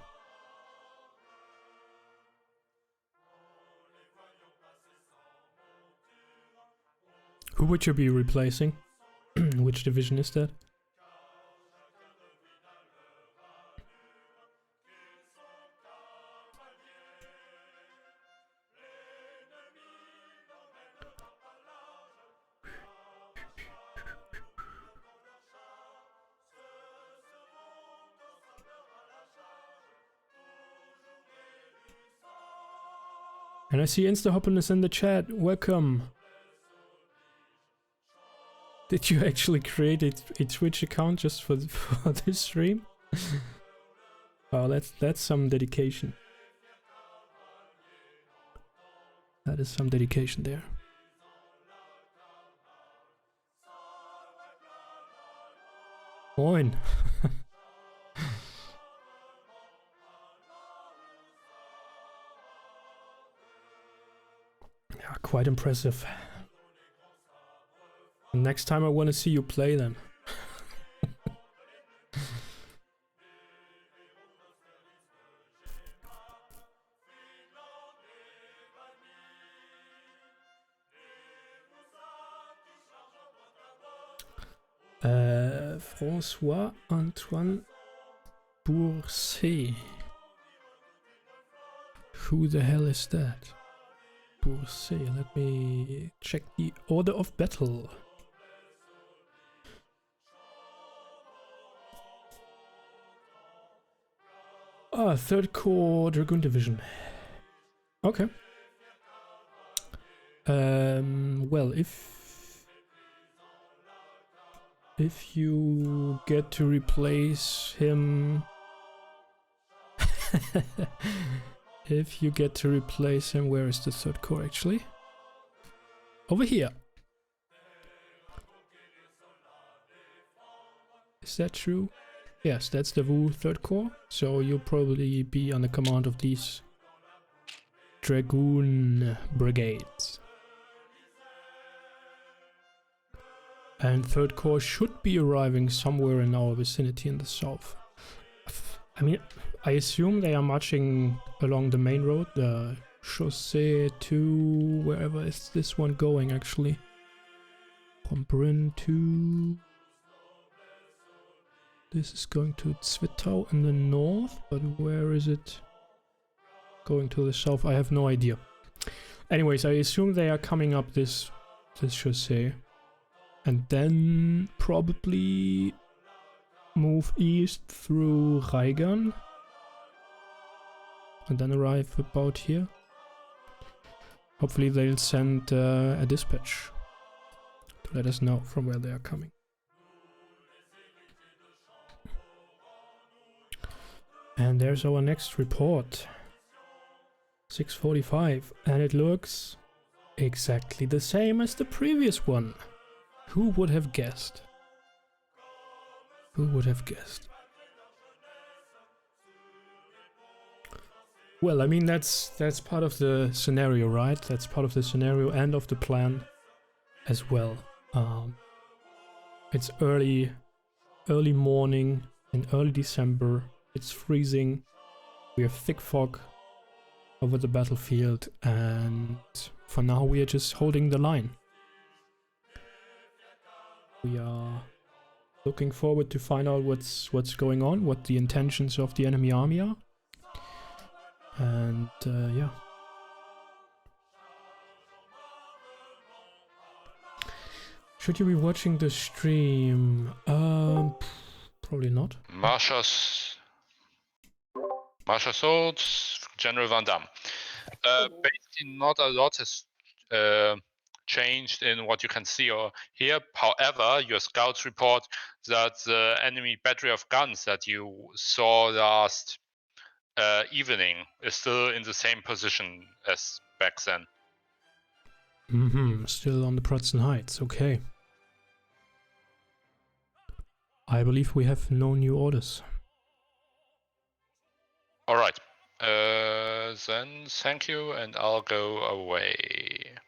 Who would you be replacing? Which division is that? And I see Instahoppin is in the chat. Welcome. Did you actually create a Twitch account just for this stream? Oh, that's some dedication. That is some dedication there. Moin. Yeah, quite impressive. Next time I want to see you play then. François Antoine Bourset. Who the hell is that? Bourset. Let me check the order of battle. Ah, 3rd Corps Dragoon Division. Okay. Well, if you get to replace him, if you get to replace him, where is the 3rd Corps actually? Over here. Is that true? Yes, that's the Wu 3rd Corps, so you'll probably be under command of these Dragoon Brigades. And 3rd Corps should be arriving somewhere in our vicinity in the south. I mean, I assume they are marching along the main road, the Chaussée to wherever is this one going actually. From Brünn to... This is going to Zwittau in the north, but where is it going to the south? I have no idea. Anyways, I assume they are coming up this chaussee. And then probably move east through Raigan. And then arrive about here. Hopefully they'll send a dispatch to let us know from where they are coming. And there's our next report. 6:45, and it looks exactly the same as the previous one. Who would have guessed? Who would have guessed? Well, I mean that's part of the scenario, right? That's part of the scenario and of the plan as well. It's early morning in early December. It's freezing. We have thick fog over the battlefield, and for now we are just holding the line. We are looking forward to find out what's going on, what the intentions of the enemy army are. And yeah. Should you be watching the stream? Probably not. Marsha Swords, General Van Damme. Basically, not a lot has changed in what you can see or hear. However, your scouts report that the enemy battery of guns that you saw last evening is still in the same position as back then. Still on the Prutzen Heights, okay. I believe we have no new orders. Alright. Then thank you, and I'll go away.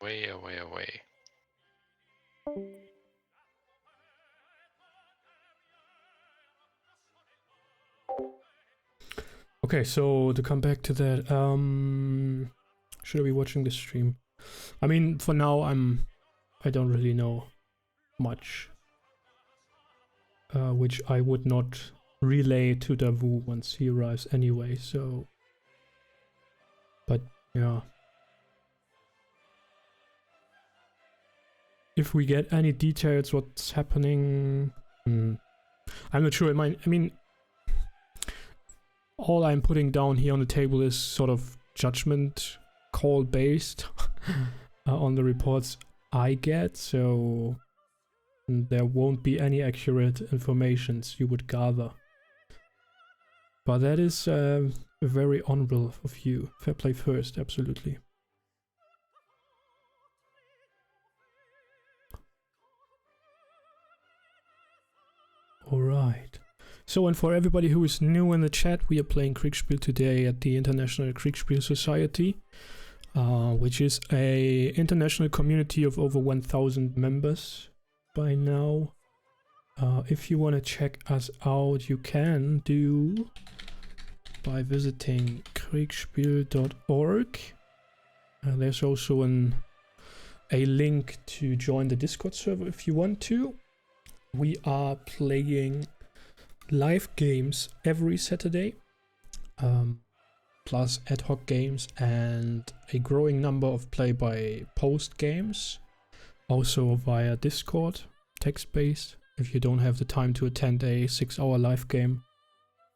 Away. Okay, so to come back to that, should I be watching the stream? I mean, for now, I don't really know much, which I would not relay to Davu once he arrives anyway, so... But, yeah. If we get any details what's happening... I'm not sure. I mean... All I'm putting down here on the table is sort of judgment call based on the reports I get, so there won't be any accurate informations you would gather. But that is very honorable of you. Fair play first, absolutely. Alright. So, and for everybody who is new in the chat, we are playing Kriegsspiel today at the International Kriegsspiel Society, which is a international community of over 1,000 members by now. If you want to check us out, you can do by visiting kriegsspiel.org. There's also a link to join the Discord server if you want to. We are playing live games every Saturday, plus ad hoc games and a growing number of play-by-post games, also via Discord, text-based. If you don't have the time to attend a 6-hour live game,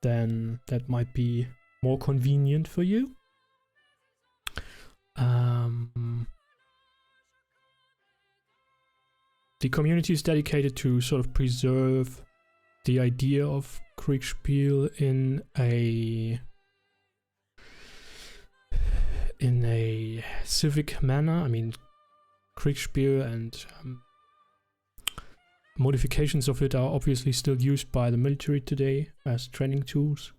then that might be more convenient for you. The community is dedicated to sort of preserve the idea of Kriegsspiel in a civic manner. I mean, Kriegsspiel and modifications of it are obviously still used by the military today as training tools.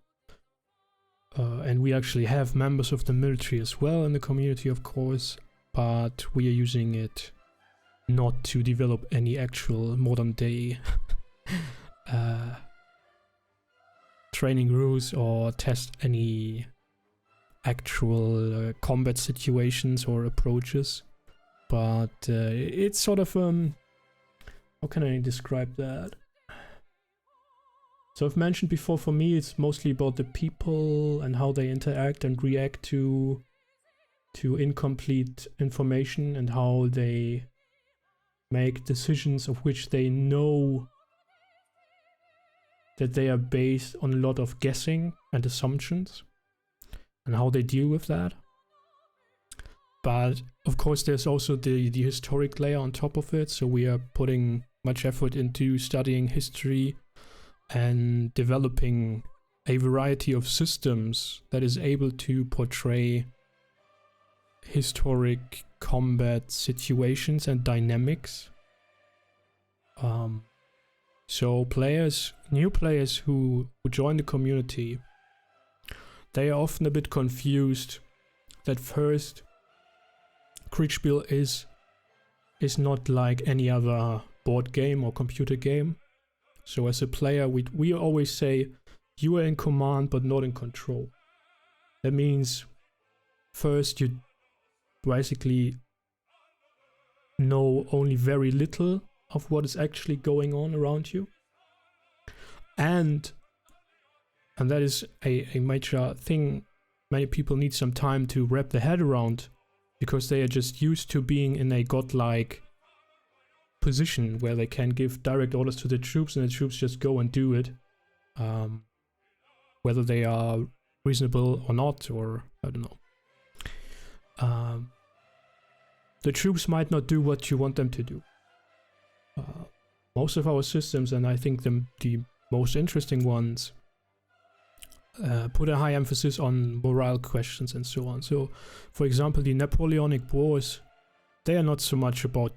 And we actually have members of the military as well in the community, of course, but we are using it not to develop any actual modern day training rules or test any actual combat situations or approaches, but it's sort of how can I describe that? So I've mentioned before, for me it's mostly about the people and how they interact and react to incomplete information, and how they make decisions of which they know that they are based on a lot of guessing and assumptions, and how they deal with that. But of course there's also the historic layer on top of it, so we are putting much effort into studying history and developing a variety of systems that is able to portray historic combat situations and dynamics. So new players who join the community, they are often a bit confused that first, Kriegsspiel is not like any other board game or computer game. So as a player, we always say, you are in command but not in control. That means first you basically know only very little of what is actually going on around you. And that is a major thing many people need some time to wrap their head around, because they are just used to being in a godlike position where they can give direct orders to the troops and the troops just go and do it. Whether they are reasonable or not, or I don't know. The troops might not do what you want them to do. Most of our systems, and I think the most interesting ones, put a high emphasis on morale questions and so on. So, for example, the Napoleonic Wars, they are not so much about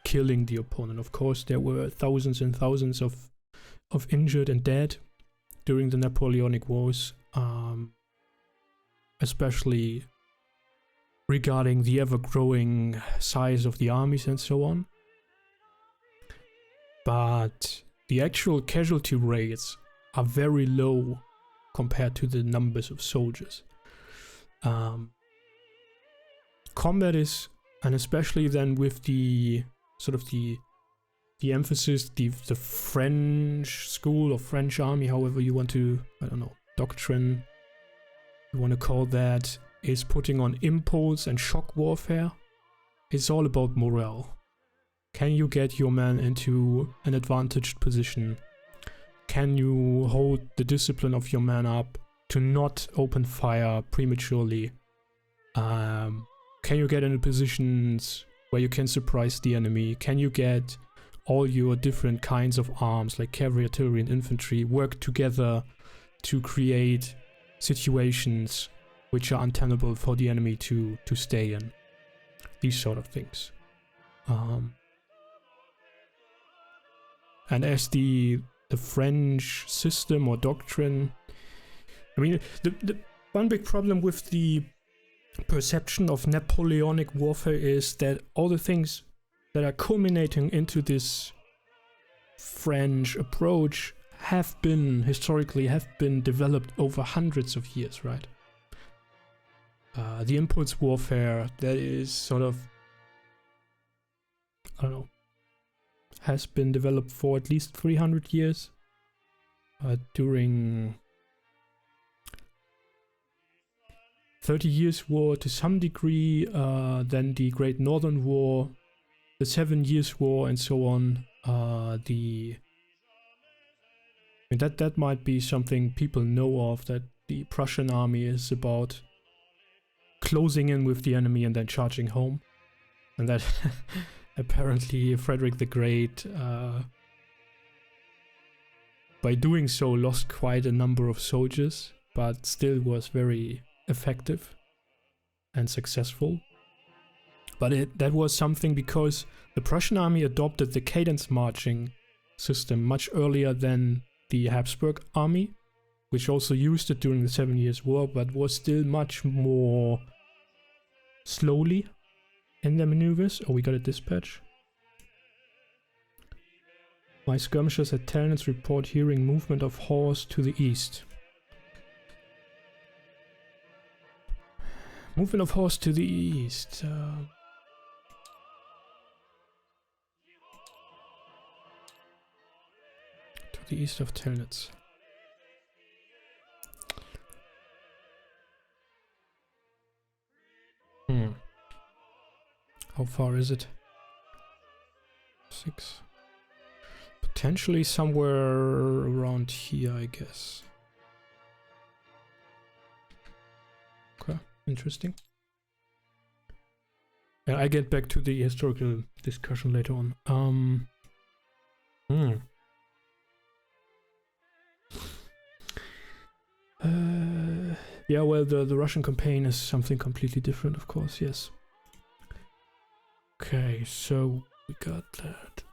killing the opponent. Of course, there were thousands and thousands of injured and dead during the Napoleonic Wars, especially regarding the ever-growing size of the armies and so on. But the actual casualty rates are very low compared to the numbers of soldiers. Combat is, and especially then with the sort of the emphasis, the French school or French army, however you want to, I don't know, doctrine you want to call that, is putting on impulse and shock warfare. It's all about morale. Can you get your men into an advantaged position? Can you hold the discipline of your men up to not open fire prematurely? Can you get into positions where you can surprise the enemy? Can you get all your different kinds of arms like cavalry, artillery and infantry work together to create situations which are untenable for the enemy to stay in? These sort of things. And as the French system or doctrine, I mean, the one big problem with the perception of Napoleonic warfare is that all the things that are culminating into this French approach have been developed over hundreds of years, right? The impulse warfare that is sort of, I don't know, has been developed for at least 300 years during 30 Years' War to some degree, then the Great Northern War, the 7 Years' War, and so on. That might be something people know of, that the Prussian army is about closing in with the enemy and then charging home, and that apparently Frederick the Great, by doing so, lost quite a number of soldiers, but still was very effective and successful. But that was something because the Prussian army adopted the cadence marching system much earlier than the Habsburg army, which also used it during the 7 Years' War, but was still much more slowly in their maneuvers. Oh, we got a dispatch. My skirmishers at Telnitz report hearing movement of horse to the east. Movement of horse to the east. To the east of Telnitz. How far is it? 6. Potentially somewhere around here, I guess. Okay, interesting. Yeah, I get back to the historical discussion later on. Yeah, well, the Russian campaign is something completely different, of course, yes. Okay, so we got that.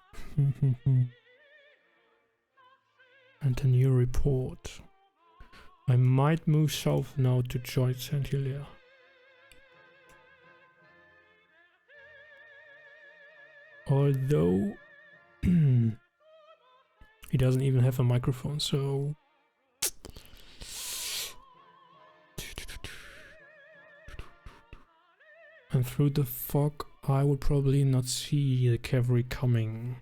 And a new report. I might move south now to join Saint Hilaire. Although he doesn't even have a microphone, so and through the fog I would probably not see the cavalry coming.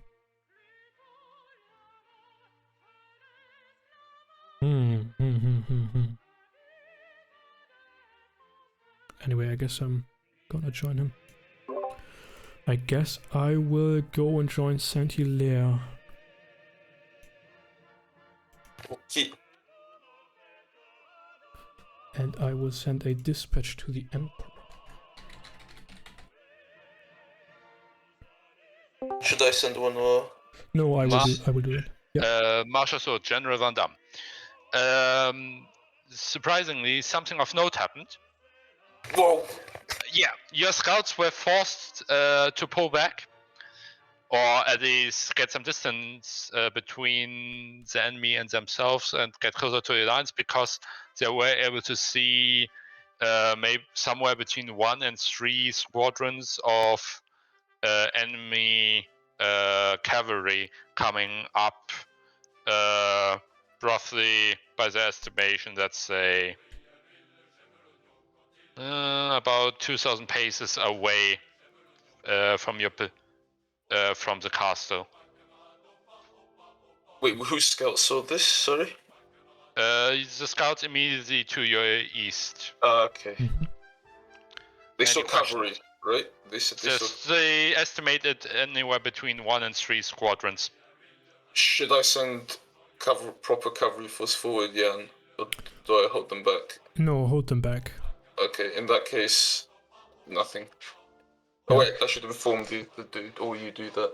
Anyway, I guess I'm gonna join him. I guess I will go and join Saint-Hilaire. Okay. And I will send a dispatch to the Emperor. Should I send one or? No, I will do it. Yeah. Marshal, so General Van Damme. Surprisingly, something of note happened. Whoa! Yeah, your scouts were forced to pull back, or at least get some distance between the enemy and themselves and get closer to the lines, because they were able to see maybe somewhere between 1 and 3 squadrons of enemy cavalry coming up, roughly by their estimation, let's say about 2,000 paces away from the castle. Wait, whose scouts saw this? Sorry? The scouts immediately to your east. Okay. Mhm. They Any saw questions? cavalry, right? They said they saw... They estimated anywhere between 1 and 3 squadrons. Should I send proper cavalry force forward, Jan? Or do I hold them back? No, hold them back. Okay, in that case, nothing. Yeah. Oh wait, I should inform the dude, or you do that.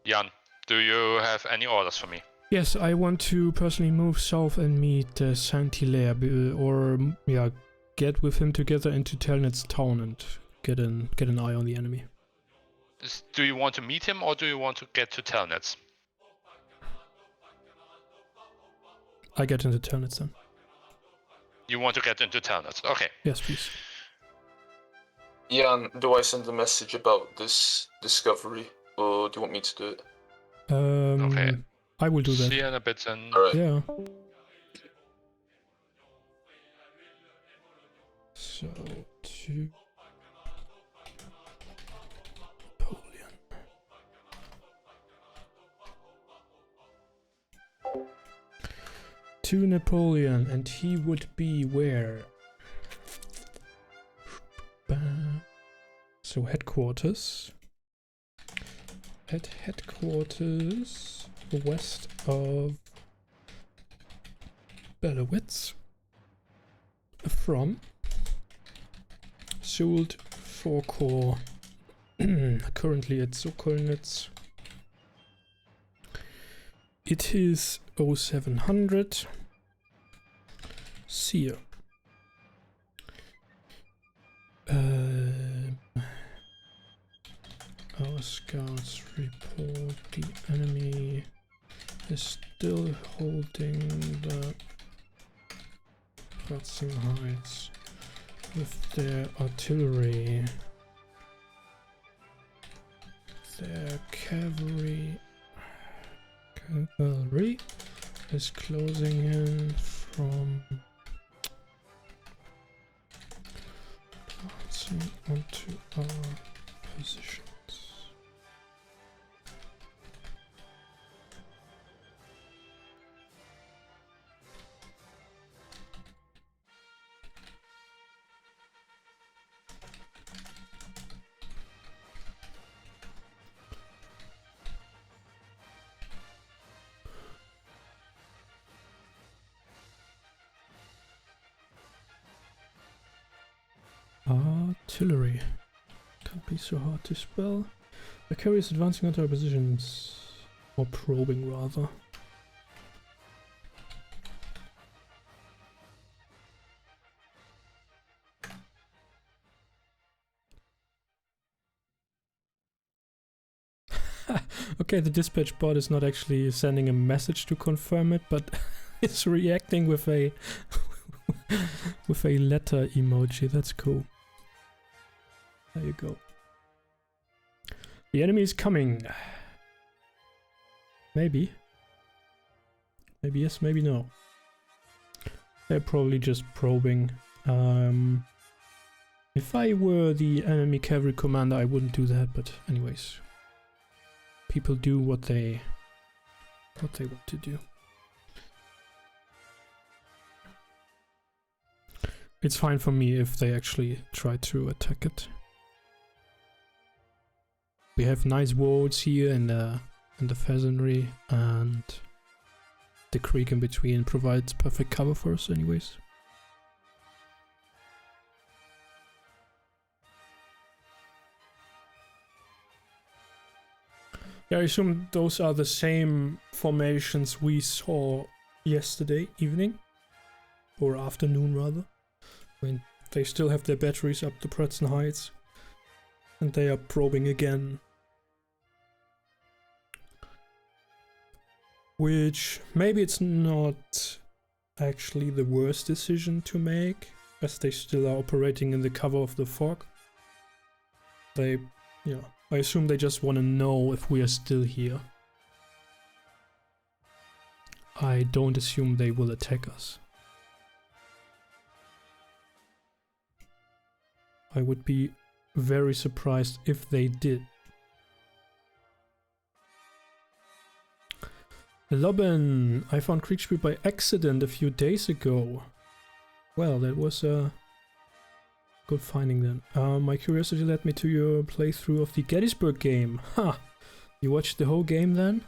Jan, do you have any orders for me? Yes, I want to personally move south and meet Saint-Hilaire, or yeah, get with him together into Telnitz town and get an eye on the enemy. Do you want to meet him, or do you want to get to Telnitz? I get into Telnitz then. You want to get into Telnitz? Okay. Yes, please. Jan, do I send a message about this discovery, or do you want me to do it? Okay. I will do that. See you in a bit then. Alright. Yeah. So, to Napoleon. To Napoleon, and he would be where? So headquarters. At headquarters west of Belowitz. From Sold 4 Corps. Currently at Sokolnitz. It is 0700. Seer. Our scouts report the enemy is still holding the Pratzen Heights with their artillery. Their cavalry is closing in from advancing onto our positions. Artillery. Can't be so hard to spell. The carrier is advancing onto our positions. Or probing, rather. Okay, the dispatch bot is not actually sending a message to confirm it, but it's reacting with a with a letter emoji. That's cool. There you go. The enemy is coming. Maybe. Maybe yes, maybe no. They're probably just probing. If I were the enemy cavalry commander, I wouldn't do that, but anyways. People do what they want to do. It's fine for me if they actually try to attack it. We have nice wards here in the pheasantry, and the creek in between provides perfect cover for us anyways. Yeah, I assume those are the same formations we saw yesterday evening, or afternoon rather. I mean, they still have their batteries up to Preston Heights, and they are probing again. Which, maybe it's not actually the worst decision to make, as they still are operating in the cover of the fog. They, yeah, I assume they just want to know if we are still here. I don't assume they will attack us. I would be very surprised if they did. Lobben, I found Kriegsspiel by accident a few days ago. Well, that was a good finding then. My curiosity led me to your playthrough of the Gettysburg game. Ha! You watched the whole game then?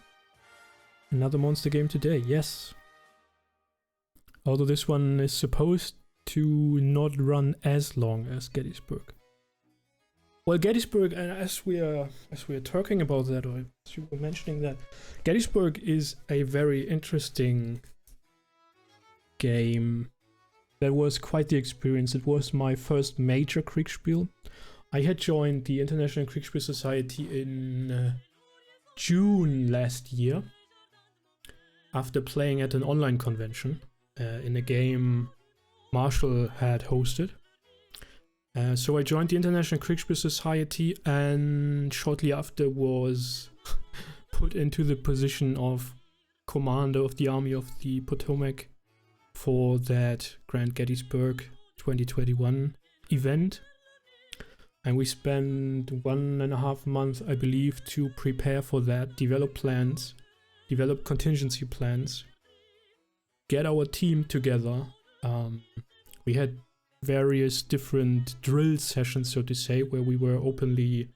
Another monster game today, yes. Although this one is supposed to not run as long as Gettysburg. Well, Gettysburg, and as we are talking about that, or as you were mentioning that, Gettysburg is a very interesting game. That was quite the experience. It was my first major Kriegsspiel. I had joined the International Kriegsspiel Society in June last year, after playing at an online convention in a game Marshall had hosted. So I joined the International Kriegsspiel Society, and shortly after was put into the position of commander of the Army of the Potomac for that Grand Gettysburg 2021 event. And we spent 1.5 months, I believe, to prepare for that, develop plans, develop contingency plans, get our team together. We had various different drill sessions, so to say, where we were openly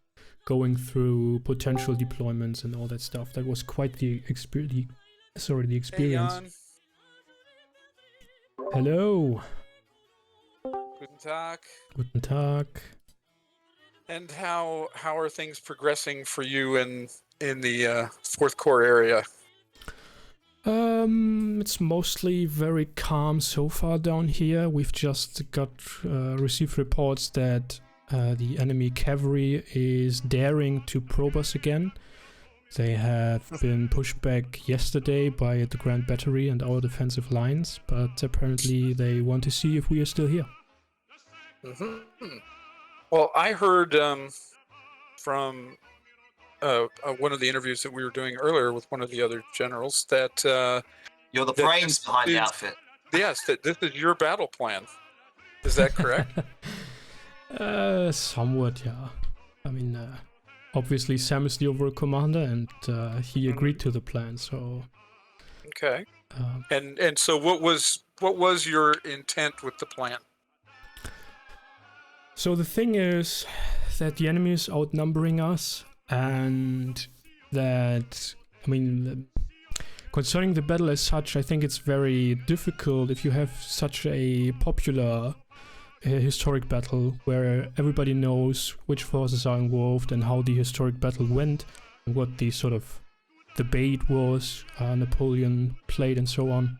going through potential deployments and all that stuff. That was quite the experience. Hey, Jan. Hello. Guten Tag. Guten Tag. And how are things progressing for you in the Fourth Corps area? It's mostly very calm so far down here. We've just received reports that the enemy cavalry is daring to probe us again. They have been pushed back yesterday by the Grand Battery and our defensive lines, but apparently they want to see if we are still here. Mm-hmm. Well, I heard from one of the interviews that we were doing earlier with one of the other generals that you're the brains behind the outfit. Yes, that this is your battle plan. Is that correct? Somewhat, yeah. I mean, obviously Sam is the overall commander, and he agreed to the plan. So. Okay. And so what was your intent with the plan? So the thing is that the enemy is outnumbering us, and that, I mean, concerning the battle as such, I think it's very difficult if you have such a popular historic battle where everybody knows which forces are involved and how the historic battle went and what the sort of debate was Napoleon played and so on.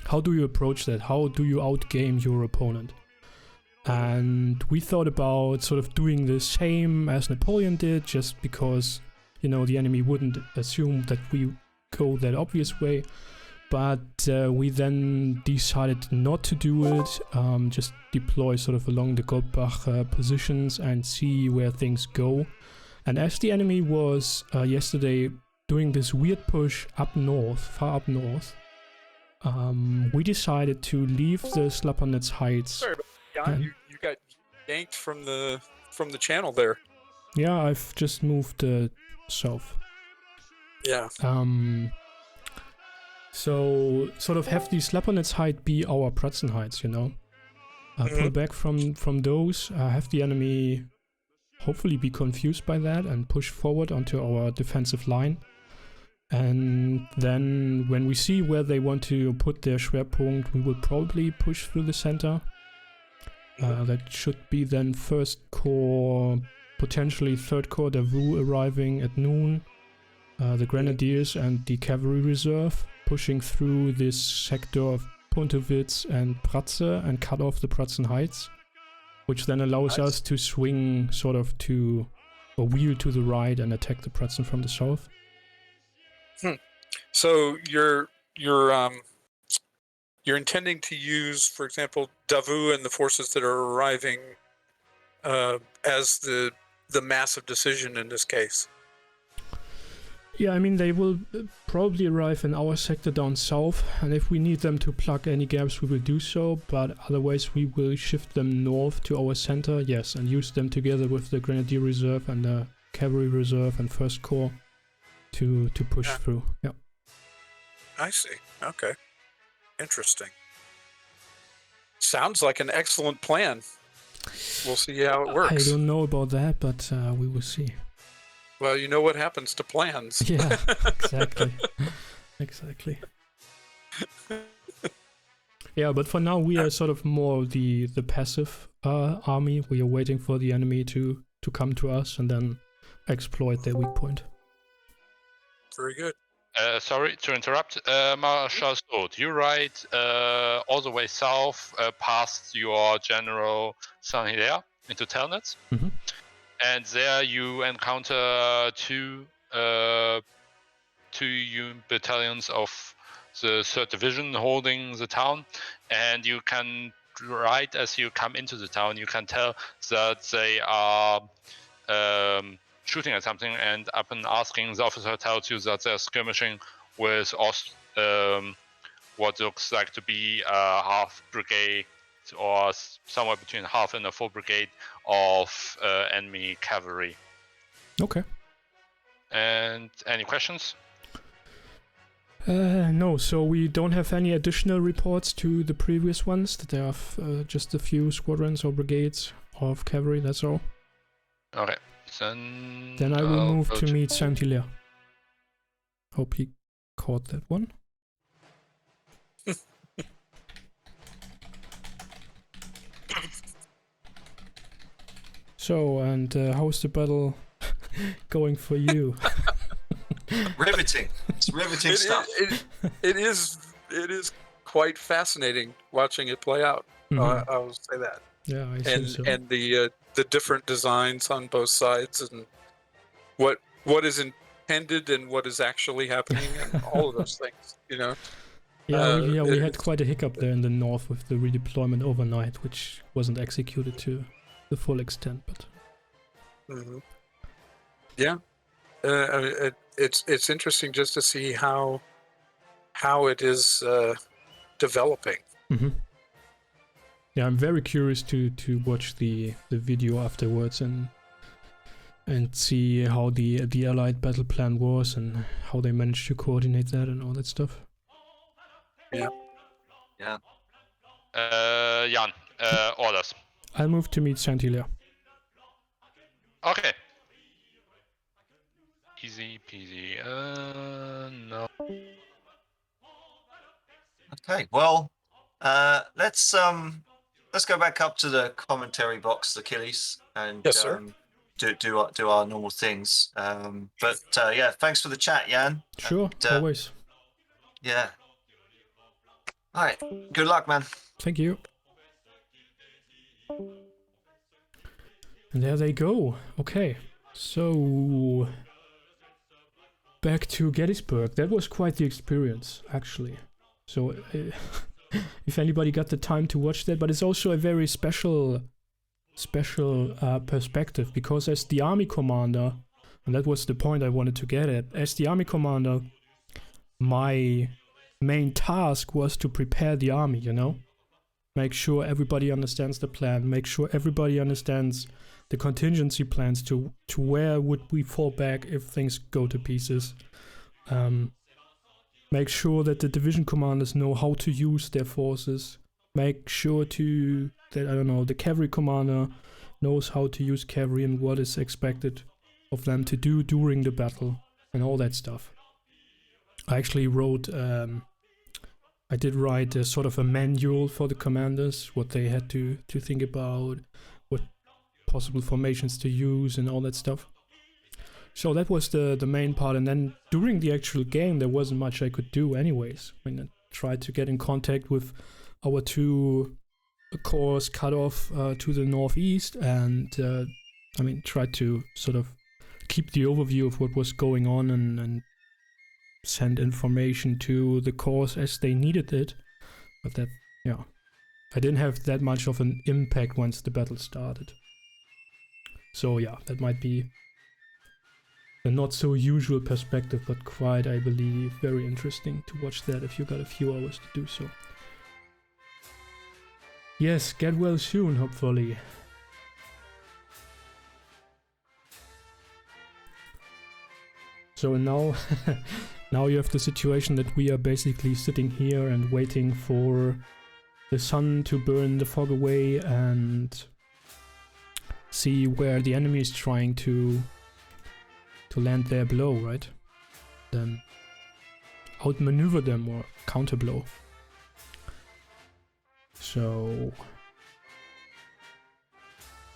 How do you approach that? How do you outgame your opponent? And we thought about sort of doing the same as Napoleon did, just because, you know, the enemy wouldn't assume that we go that obvious way. But we then decided not to do it, just deploy sort of along the Goldbach positions and see where things go. And as the enemy was yesterday doing this weird push up north, far up north, we decided to leave the Slapernetz Heights. Sorry, Jan, you got yanked from the channel there. Yeah, I've just moved south. Yeah. So sort of have the Slapernetz Heights be our Pratzen Heights, you know. Pull back from those, have the enemy hopefully be confused by that and push forward onto our defensive line. And then when we see where they want to put their Schwerpunkt, we will probably push through the center. That should be then 1st Corps, potentially 3rd Corps Davout arriving at noon. The Grenadiers and the Cavalry Reserve pushing through this sector of Pontowitz and Pratze and cut off the Pratzen Heights, which then allows us to swing sort of to, or wheel to the right and attack the Pratzen from the south. So you're intending to use, for example, Davout and the forces that are arriving as the massive decision in this case. Yeah, I mean, they will probably arrive in our sector down south, and if we need them to plug any gaps, we will do so, but otherwise we will shift them north to our center, yes, and use them together with the Grenadier Reserve and the Cavalry Reserve and 1st Corps to push through. Yeah. I see. Okay. Interesting. Sounds like an excellent plan. We'll see how it works. I don't know about that, but we will see. Well, you know what happens to plans. Yeah, exactly. Exactly. Yeah, but for now we are sort of more the passive army. We are waiting for the enemy to come to us and then exploit their weak point. Very good. Sorry to interrupt. Marshal Sod, you ride all the way south past your General Saint-Hilaire into Telnitz. Mm-hmm. And there you encounter two battalions of the 3rd Division holding the town, and you can, right as you come into the town, you can tell that they are shooting at something, and upon asking, the officer tells you that they're skirmishing with what looks like to be a half brigade or somewhere between half and a full brigade of enemy cavalry. Okay. And any questions? No, so we don't have any additional reports to the previous ones, that there are just a few squadrons or brigades of cavalry, that's all. Okay. Then I will move to meet Saint-Hilaire. Hope he caught that one. So, and how's the battle going for you? Riveting. It's riveting stuff. It is quite fascinating watching it play out. Mm-hmm. I will say that. Yeah, I think so. And the different designs on both sides, and what is intended and what is actually happening, and all of those things, you know. Yeah, we had quite a hiccup there in the north with the redeployment overnight, which wasn't executed to the full extent, but. Mm-hmm. Yeah, it's interesting just to see how it is developing. Mm-hmm. Yeah, I'm very curious to watch the video afterwards and see how the Allied battle plan was and how they managed to coordinate that and all that stuff. Yeah. Jan, orders. I'll move to meet Saint-Hilaire. Okay. Easy peasy. No. Okay, well, let's go back up to the commentary box, the Achilles, and Yes, sir. do our normal things. But yeah, thanks for the chat, Jan. Sure, And, always. Yeah. All right. Good luck, man. Thank you. And there they go. Okay, so back to Gettysburg. That was quite the experience, actually. So if anybody got the time to watch that, but it's also a very special perspective, because as the army commander, and that was the point I wanted to get at, as the army commander, my main task was to prepare the army, you know? Make sure everybody understands the plan, make sure everybody understands the contingency plans to where would we fall back if things go to pieces. Make sure that the division commanders know how to use their forces. Make sure that, I don't know, the cavalry commander knows how to use cavalry and what is expected of them to do during the battle and all that stuff. I actually wrote, I did write a sort of a manual for the commanders, what they had to think about, what possible formations to use and all that stuff. So that was the main part, and then during the actual game there wasn't much I could do anyways. I mean, I tried to get in contact with our 2 corps cut off to the northeast, and I mean, tried to sort of keep the overview of what was going on and send information to the corps as they needed it. But that, yeah, I didn't have that much of an impact once the battle started. So yeah, that might be a not so usual perspective, but quite, I believe, very interesting to watch that if you got a few hours to do so. Yes, get well soon, hopefully. So now, now you have the situation that we are basically sitting here and waiting for the sun to burn the fog away and see where the enemy is trying to land their blow, right? Then outmaneuver them or counterblow. So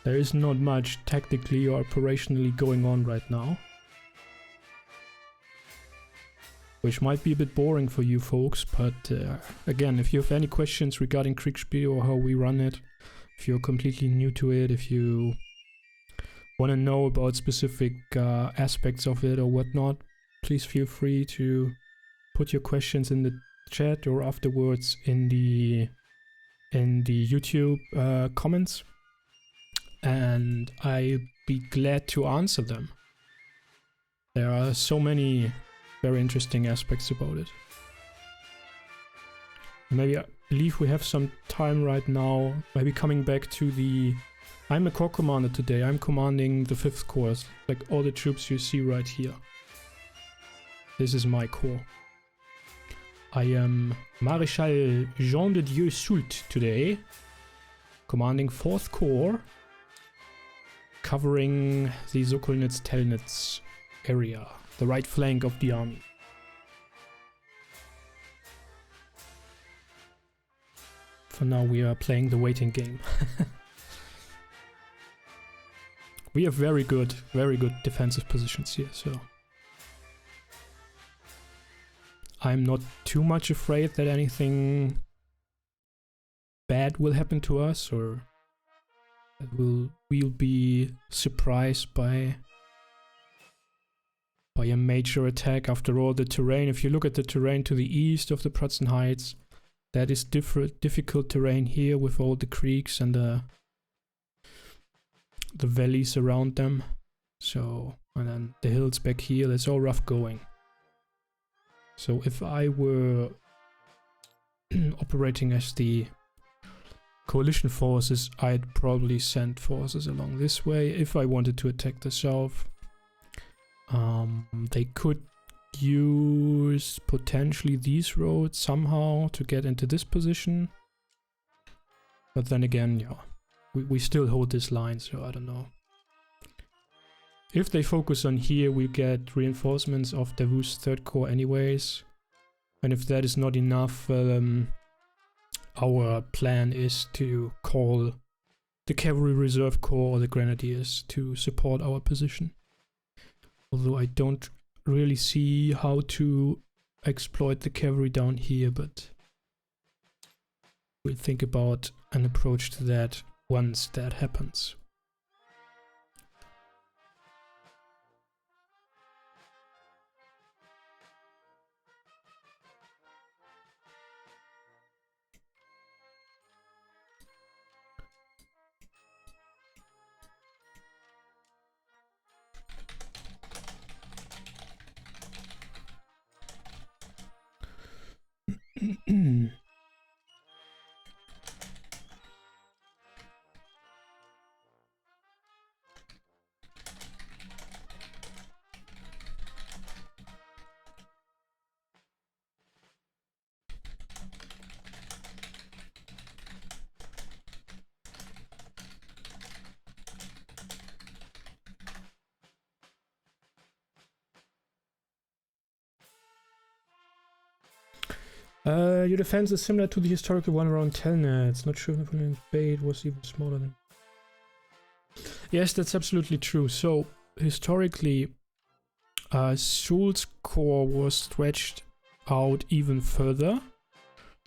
there is not much tactically or operationally going on right now, which might be a bit boring for you folks, but again, if you have any questions regarding Kriegsspiel or how we run it, if you're completely new to it, if you want to know about specific aspects of it or whatnot, please feel free to put your questions in the chat or afterwards in the YouTube comments, and I'll be glad to answer them. There are so many very interesting aspects about it. Maybe I believe we have some time right now, maybe coming back to the... I'm a corps commander today. I'm commanding the 5th Corps, like all the troops you see right here. This is my corps. I am Maréchal Jean de Dieu Soult today, commanding 4th Corps, covering the Sokolnitz-Telnitz area, the right flank of the army. For now we are playing the waiting game. We have very good defensive positions here, so I'm not too much afraid that anything bad will happen to us, or that we'll be surprised by a major attack. After all, the terrain, if you look at the terrain to the east of the Pratzen Heights, that is difficult terrain here with all the creeks and the valleys around them. So, and then the hills back here, that's all rough going. So if I were operating as the coalition forces, I'd probably send forces along this way if I wanted to attack the south. They could use potentially these roads somehow to get into this position. But then again, yeah, we still hold this line, so I don't know. If they focus on here, we get reinforcements of Davout's 3rd Corps anyways. And if that is not enough, our plan is to call the Cavalry Reserve Corps or the Grenadiers to support our position. Although I don't really see how to exploit the cavalry down here, but we'll think about an approach to that once that happens. Your defense is similar to the historical one around Telnet. Not sure if the Bay was even smaller than... Yes, that's absolutely true. So, historically, Sul's core was stretched out even further.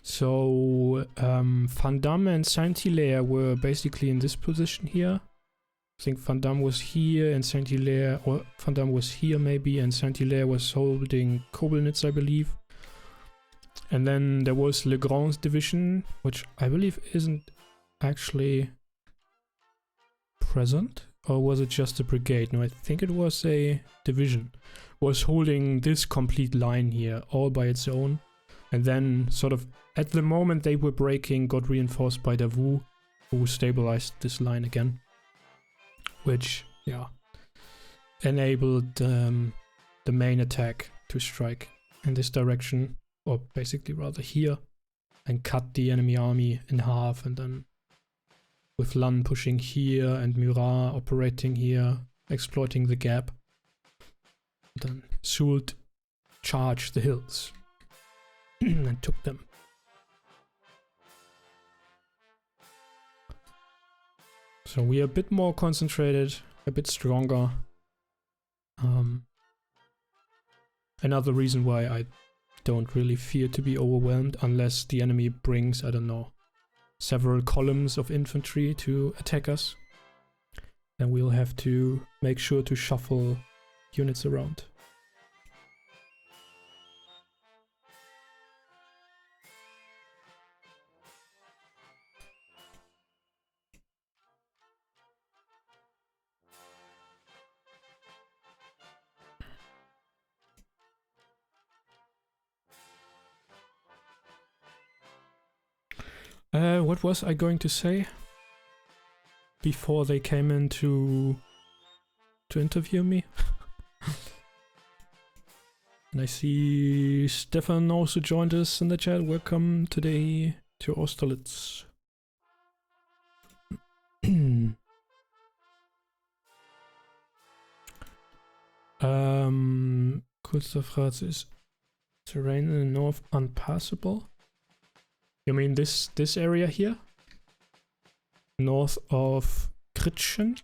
So, Van Damme and Saint-Hilaire were basically in this position here. I think Van Damme was here and Saint-Hilaire, or Van Damme was here maybe, and Saint-Hilaire was holding Koblenitz, I believe. And then there was Legrand's division, which I believe isn't actually present. Or was it just a brigade? No, I think it was a division. Was holding this complete line here, all by its own. And then, sort of, at the moment they were breaking, got reinforced by Davout, who stabilized this line again. Which, yeah, enabled the main attack to strike in this direction, or basically rather here, and cut the enemy army in half, and then with Lannes pushing here and Murat operating here, exploiting the gap. Then Soult charged the hills and took them. So we are a bit more concentrated, a bit stronger. Another reason why I don't really fear to be overwhelmed unless the enemy brings, I don't know, several columns of infantry to attack us. Then we'll have to make sure to shuffle units around. What was I going to say before they came in to interview me? And I see Stefan also joined us in the chat. Welcome today to Austerlitz. Kurzer Frage, is terrain in the north unpassable? You mean this area here? North of Kritschen?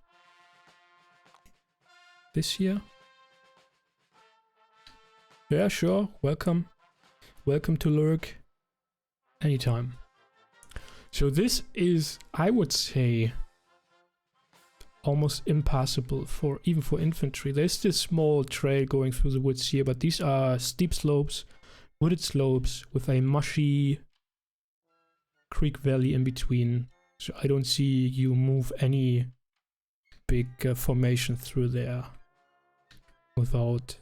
This here? Yeah, sure. Welcome. Welcome to Lurk. Anytime. So this is, I would say, almost impassable for even for infantry. There's this small trail going through the woods here, but these are steep slopes, wooded slopes with a mushy creek valley in between, so I don't see you move any big formation through there without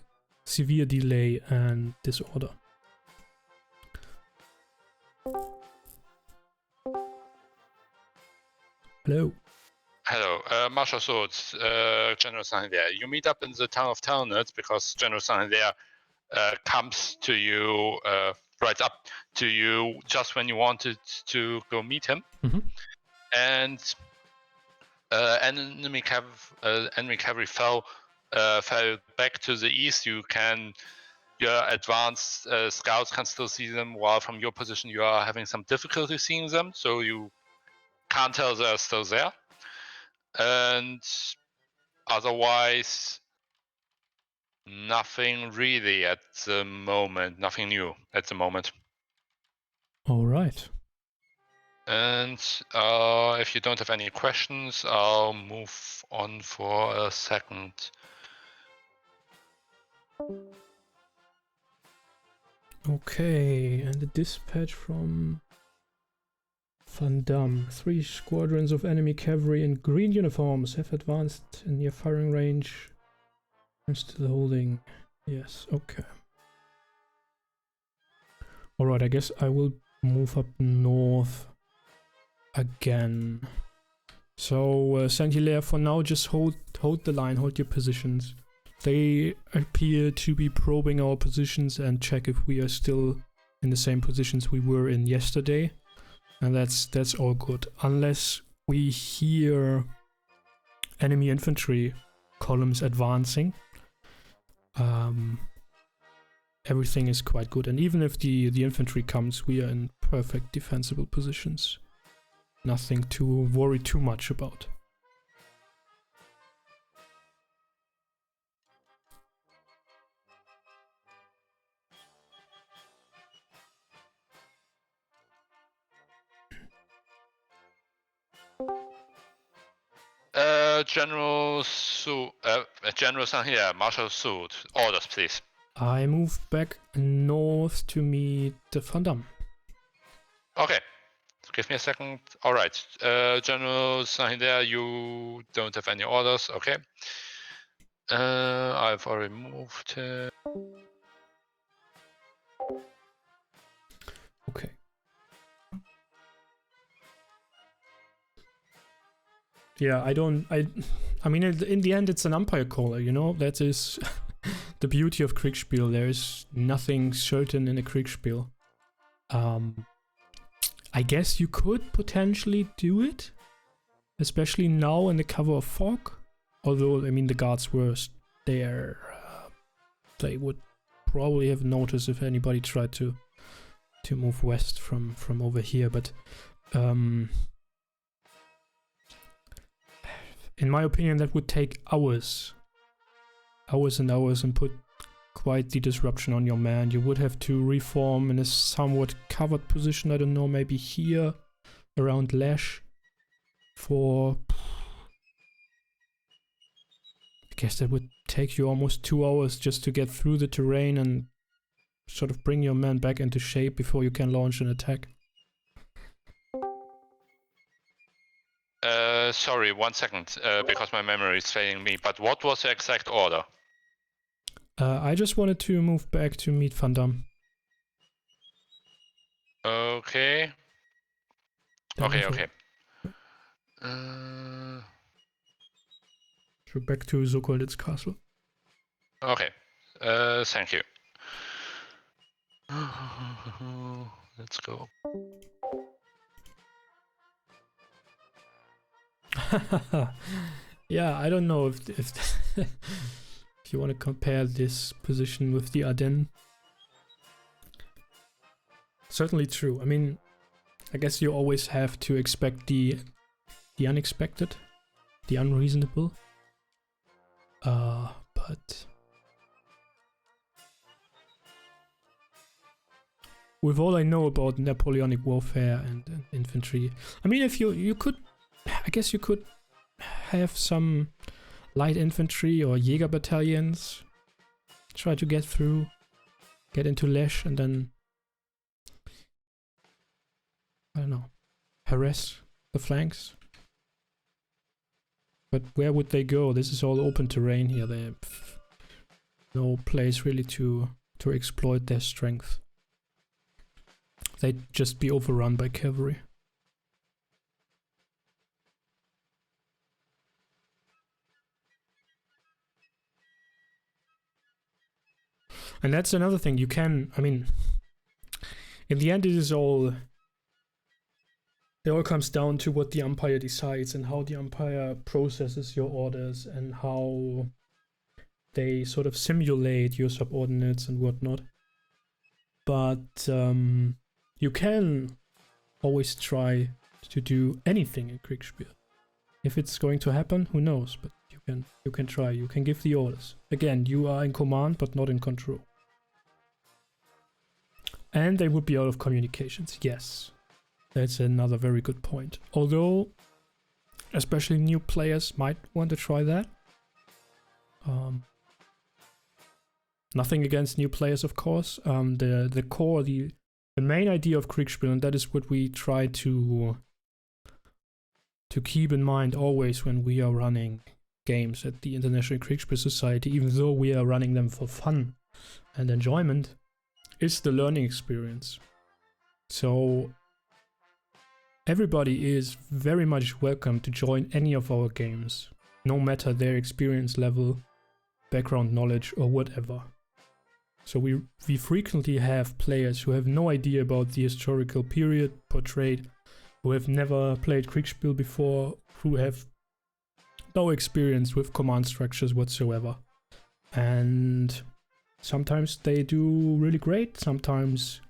severe delay and disorder. Hello. Hello, Marshal Swords, General Saint-Hilaire. You meet up in the town of Telnet because General Saint-Hilaire comes to you, right up to you just when you wanted to go meet him. Mm-hmm. And enemy cavalry fell back to the east. Your advanced scouts can still see them, while from your position you are having some difficulty seeing them, so you can't tell they're still there. And otherwise, nothing really at the moment, nothing new at the moment. All right. And if you don't have any questions, I'll move on for a second. Okay, and the dispatch from Van Damme. 3 squadrons of enemy cavalry in green uniforms have advanced in near firing range. I'm still holding. Yes, okay. Alright, I guess I will move up north again. So, Saint-Hilaire, for now, just hold the line, hold your positions. They appear to be probing our positions and check if we are still in the same positions we were in yesterday. And that's all good. Unless we hear enemy infantry columns advancing. everything is quite good. And even if the infantry comes, we are in perfect defensible positions. Nothing to worry too much about. General San here, Marshal Sood, orders please. I move back north to meet the Van Damme. Okay, give me a second. All right, General San here, you don't have any orders. Okay. I've already moved. Okay. Yeah, I mean, in the end, it's an umpire caller, you know? That is the beauty of Kriegsspiel. There is nothing certain in a Kriegsspiel. I guess you could potentially do it, especially now in the cover of fog. Although, I mean, the guards were there. They would probably have noticed if anybody tried to move west from over here, but in my opinion, that would take hours and hours, and put quite the disruption on your man. You would have to reform in a somewhat covered position, I don't know, maybe here around Lash for... I guess that would take you almost 2 hours just to get through the terrain and sort of bring your man back into shape before you can launch an attack. Sorry, 1 second, because my memory is failing me, but what was the exact order? I just wanted to move back to meet Van Damme. Okay. Okay. So back to Sokolditz Castle. Okay, thank you. Let's go. Yeah, I don't know if if you want to compare this position with the Ardennes. Certainly true. I mean, I guess you always have to expect the unexpected, the unreasonable. But with all I know about Napoleonic warfare and infantry, I mean, if you could, I guess you could have some light infantry or Jäger battalions, try to get through, get into Lesch, and then, I don't know, harass the flanks. But where would they go? This is all open terrain here. They have no place really to exploit their strength. They'd just be overrun by cavalry. And that's another thing. You can, I mean, in the end it all comes down to what the umpire decides and how the umpire processes your orders and how they sort of simulate your subordinates and whatnot. But you can always try to do anything in Kriegsspiel. If it's going to happen, who knows? But you can try. You can give the orders. Again, you are in command, but not in control. And they would be out of communications. Yes, that's another very good point. Although, especially new players might want to try that. Nothing against new players, of course. The core, the main idea of Kriegsspiel, and that is what we try to keep in mind always when we are running games at the International Kriegsspiel Society, even though we are running them for fun and enjoyment, is the learning experience. So everybody is very much welcome to join any of our games, no matter their experience level, background knowledge, or whatever. So we frequently have players who have no idea about the historical period portrayed, who have never played Kriegsspiel before, who have no experience with command structures whatsoever. And Sometimes they do really great, sometimes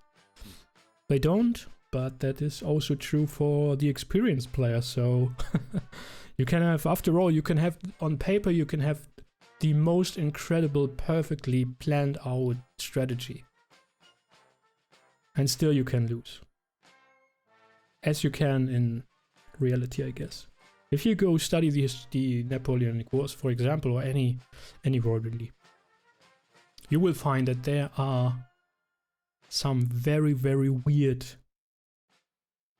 they don't, but that is also true for the experienced player. So you can have, after all, you can have on paper, you can have the most incredible, perfectly planned out strategy. And still you can lose. As you can in reality, I guess. If you go study the Napoleonic Wars, for example, or any war really, you will find that there are some very, very weird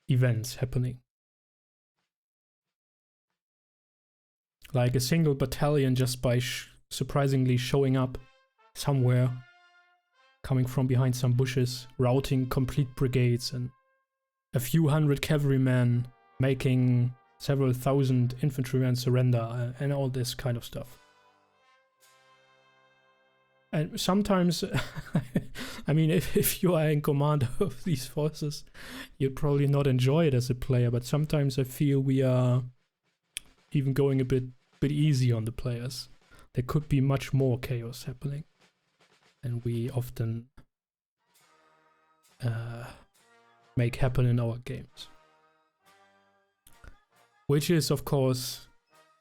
events happening. Like a single battalion just by surprisingly showing up somewhere, coming from behind some bushes, routing complete brigades, and a few hundred cavalrymen making several thousand infantrymen surrender, and all this kind of stuff. And sometimes, I mean, if you are in command of these forces, you'd probably not enjoy it as a player, but sometimes I feel we are even going a bit easy on the players. There could be much more chaos happening, and we often make happen in our games. Which is, of course,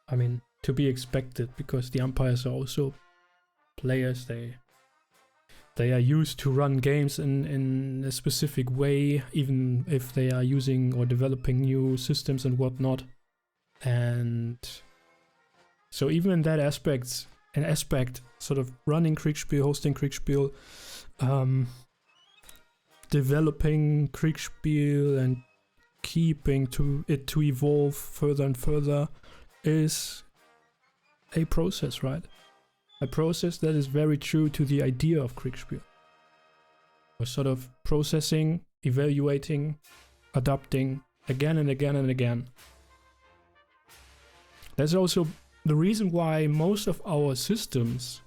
I mean, to be expected, because the umpires are also players. They are used to run games in a specific way, even if they are using or developing new systems and whatnot. And so even in that aspect, sort of running Kriegsspiel, hosting Kriegsspiel, developing Kriegsspiel and keeping it to evolve further and further is a process, right? A process that is very true to the idea of Kriegsspiel. We're sort of processing, evaluating, adapting again and again and again. There's also the reason why most of our systems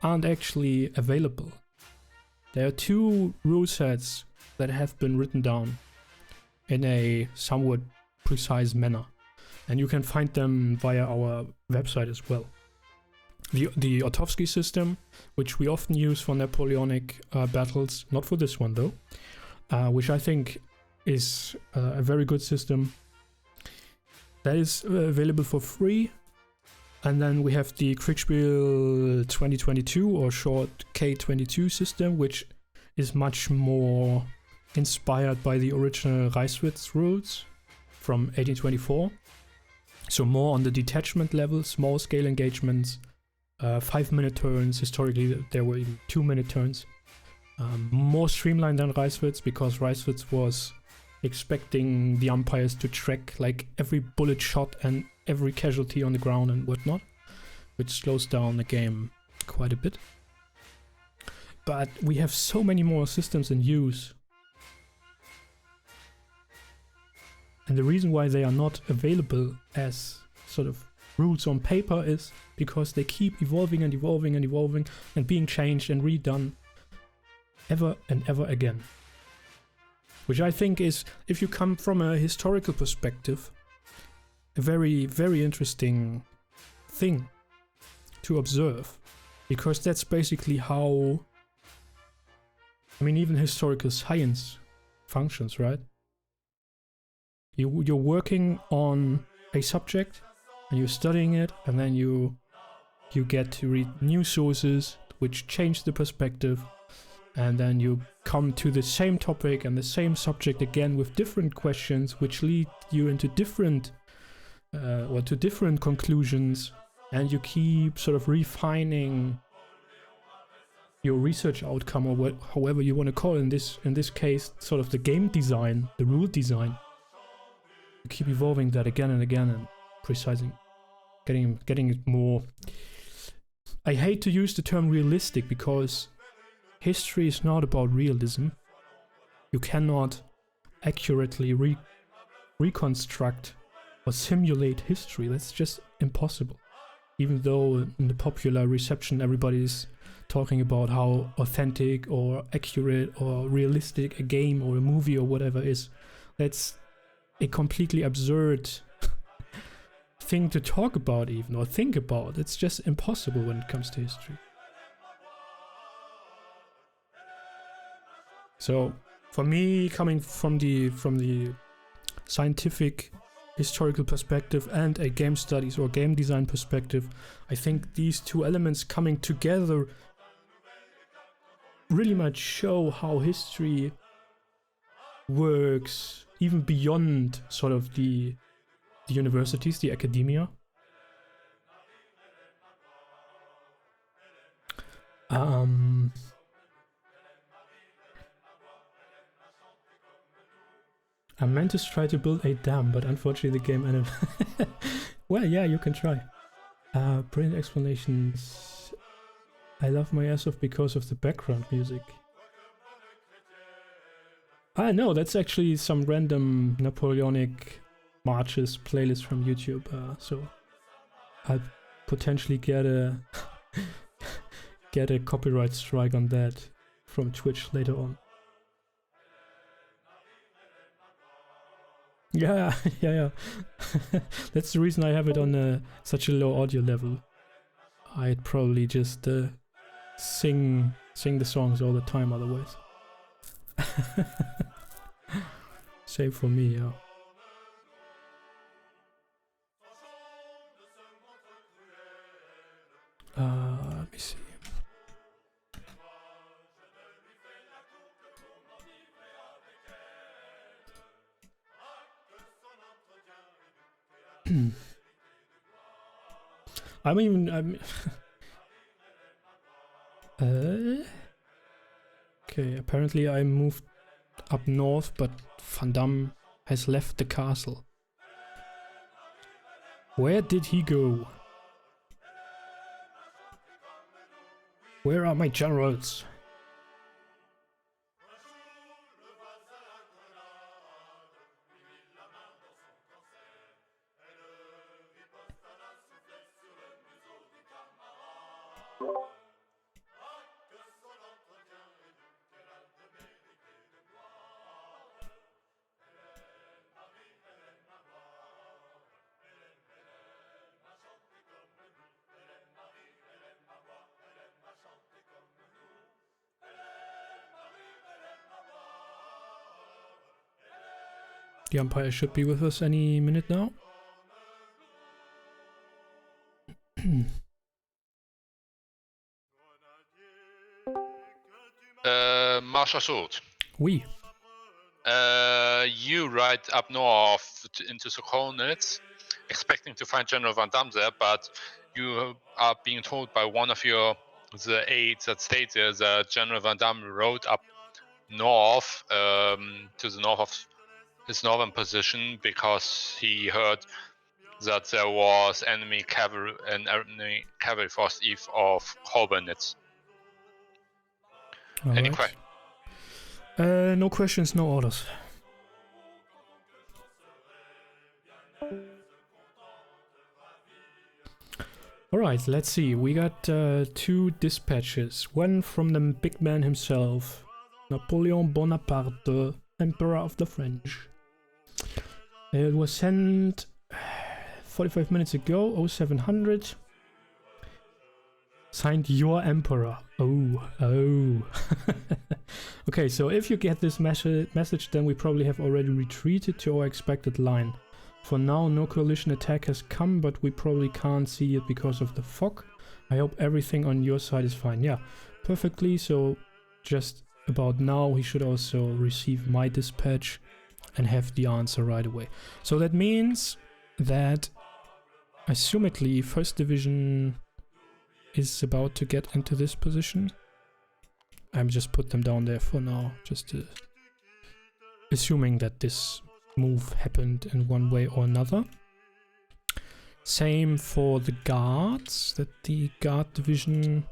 aren't actually available. There are two rule sets that have been written down in a somewhat precise manner, and you can find them via our website as well. The Otovsky system, which we often use for Napoleonic battles, not for this one though, which I think is a very good system. That is available for free. And then we have the Kriegsspiel 2022, or short K22 system, which is much more inspired by the original Reichswitz rules from 1824. So more on the detachment level, small scale engagements, 5-minute turns. Historically there were even 2-minute turns. More streamlined than Reichswitz, because Reichswitz was expecting the umpires to track like every bullet shot and every casualty on the ground and whatnot, which slows down the game quite a bit. But we have so many more systems in use, and the reason why they are not available as sort of rules on paper is because they keep evolving and evolving and evolving and being changed and redone ever and ever again. Which I think is, if you come from a historical perspective, a very, very interesting thing to observe. Because that's basically how, I mean, even historical science functions, right? You're working on a subject and you're studying it, and then you get to read new sources which change the perspective, and then you come to the same topic and the same subject again with different questions which lead you into different or to different conclusions, and you keep sort of refining your research outcome, or however you want to call it. In this case, sort of the game design, the rule design. You keep evolving that again and again and precising, getting it more. I hate to use the term realistic, because history is not about realism. You cannot accurately reconstruct or simulate history. That's just impossible. Even though in the popular reception everybody's talking about how authentic or accurate or realistic a game or a movie or whatever is, that's a completely absurd thing to talk about even, or think about. It's just impossible when it comes to history. So for me, coming from the scientific historical perspective and a game studies or game design perspective, I think these two elements coming together really much show how history works even beyond sort of the universities, the academia. I meant to try to build a dam, but unfortunately the game ended. Well, yeah, you can try. Brilliant explanations. I love my ass off because of the background music. No, that's actually some random Napoleonic marches playlist from YouTube. So I'll potentially get a get a copyright strike on that from Twitch later on. Yeah. That's the reason I have it on such a low audio level. I'd probably just sing the songs all the time otherwise. Same for me, yeah. Let me see. I'm okay, apparently I moved up north, but Van Damme has left the castle. Where did he go? Where are my generals? The Empire should be with us any minute now. Marshal Sword. Oui. You ride up north into the Cornets, expecting to find General Van Damme there, but you are being told by one of the aides that stayed there that General Van Damme rode up north, to the north of his northern position, because he heard that there was enemy cavalry force east of Corbinets. Any questions? No questions, no orders. Alright, let's see. We got 2 dispatches. One from the big man himself, Napoleon Bonaparte, Emperor of the French. It was sent 45 minutes ago, 0700. Signed your Emperor. Oh. Okay, so if you get this message, then we probably have already retreated to our expected line. For now, no coalition attack has come, but we probably can't see it because of the fog. I hope everything on your side is fine. Yeah, perfectly. So just about now, he should also receive my dispatch and have the answer right away. So that means that, assumedly, 1st Division is about to get into this position. I'm just put them down there for now, just to, assuming that this move happened in one way or another. Same for the guards, that the guard division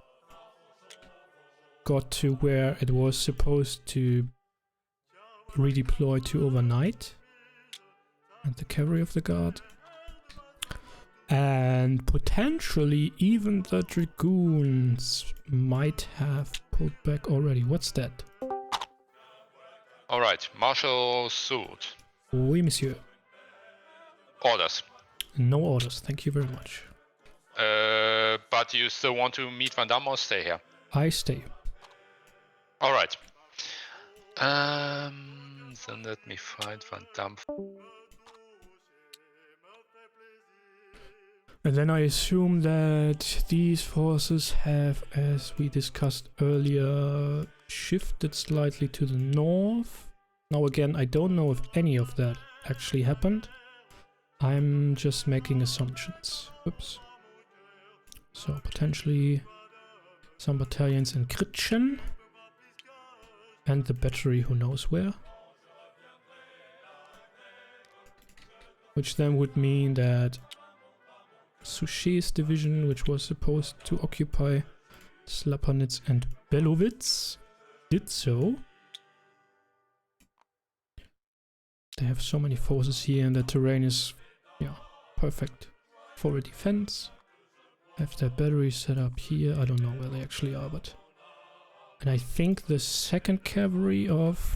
got to where it was supposed to redeploy to overnight, and the cavalry of the guard. And potentially even the dragoons might have pulled back already. What's that? Alright, Marshal Sword. Oui, monsieur. Orders. No orders, thank you very much. But you still want to meet Van Damme or stay here? I stay. Alright. Then let me find Van Damme. And then I assume that these forces have, as we discussed earlier, shifted slightly to the north. Now again, I don't know if any of that actually happened. I'm just making assumptions. Oops. So potentially some battalions in Kritchen. And the battery who knows where. Which then would mean that Suchet's division, which was supposed to occupy Slapanitz and Belowitz, did so. They have so many forces here and the terrain is, yeah, perfect for a defense. Have their batteries set up here. I don't know where they actually are, but... And I think the 2nd Cavalry of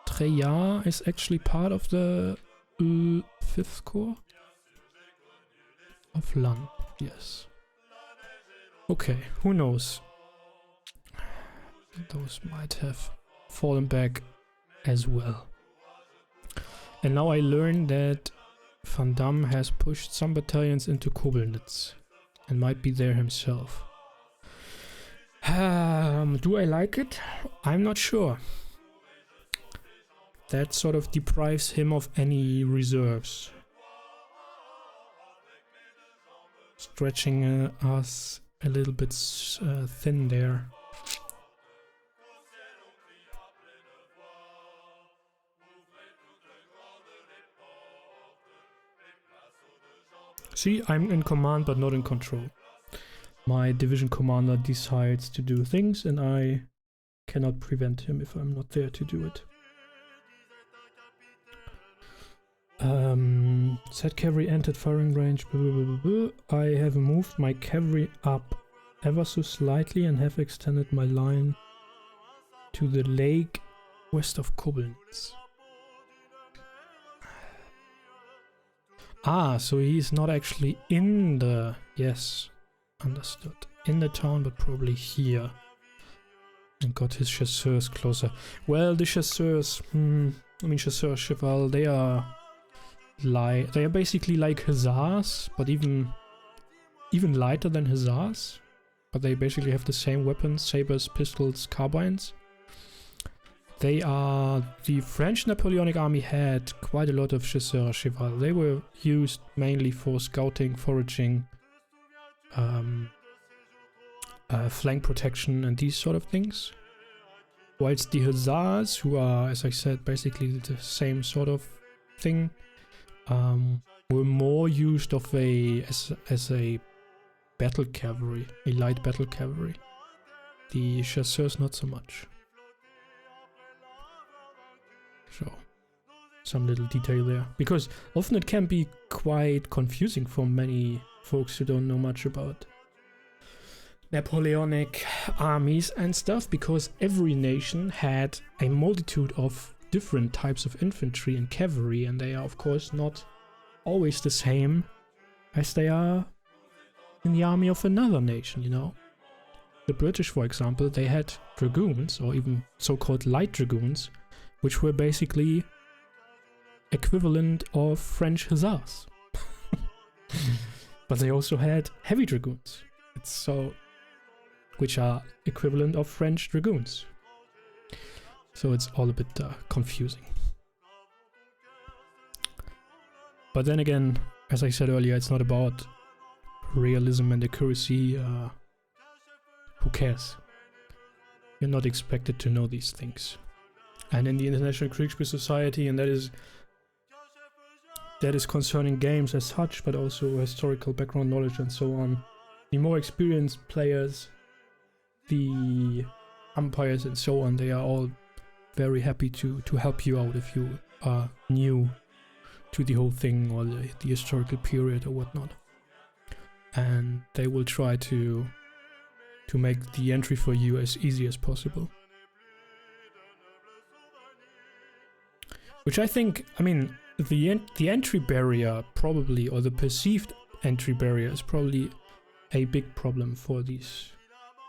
Treyard is actually part of the 5th Corps of Land, yes. Okay, who knows? Those might have fallen back as well. And now I learned that Van Damme has pushed some battalions into Kobelnitz and might be there himself. Do I like it? I'm not sure. That sort of deprives him of any reserves. Stretching us a little bit thin there. See, I'm in command but not in control. My division commander decides to do things and I cannot prevent him if I'm not there to do it. Said cavalry entered firing range. Blah, blah, blah, blah. I have moved my cavalry up ever so slightly and have extended my line to the lake west of Koblenz. Ah, so he's not actually in the... Yes, understood. In the town, but probably here. And got his chasseurs closer. Well, the chasseurs... chasseurs, cheval, they are basically like hussars, but even lighter than hussars. But they basically have the same weapons, sabers, pistols, carbines. They are... The French Napoleonic army had quite a lot of chasseurs cheval. They were used mainly for scouting, foraging, flank protection and these sort of things. Whilst the hussars, who are, as I said, basically the same sort of thing, were more used of as a battle cavalry, a light battle cavalry. The chasseurs not so much. So, some little detail there. Because often it can be quite confusing for many folks who don't know much about Napoleonic armies and stuff, because every nation had a multitude of different types of infantry and cavalry, and they are of course not always the same as they are in the army of another nation, you know. The British, for example, they had dragoons, or even so-called light dragoons, which were basically equivalent of French hussars. But they also had heavy dragoons, which are equivalent of French dragoons. So it's all a bit confusing. But then again, as I said earlier, it's not about realism and accuracy. Who cares? You're not expected to know these things. And in the International Kriegsspiel Society, and that is concerning games as such, but also historical background knowledge and so on. The more experienced players, the umpires and so on, they are all very happy to help you out if you are new to the whole thing or the historical period or whatnot. And they will try to make the entry for you as easy as possible. Which I think, I mean, the entry barrier probably, or the perceived entry barrier is probably a big problem for these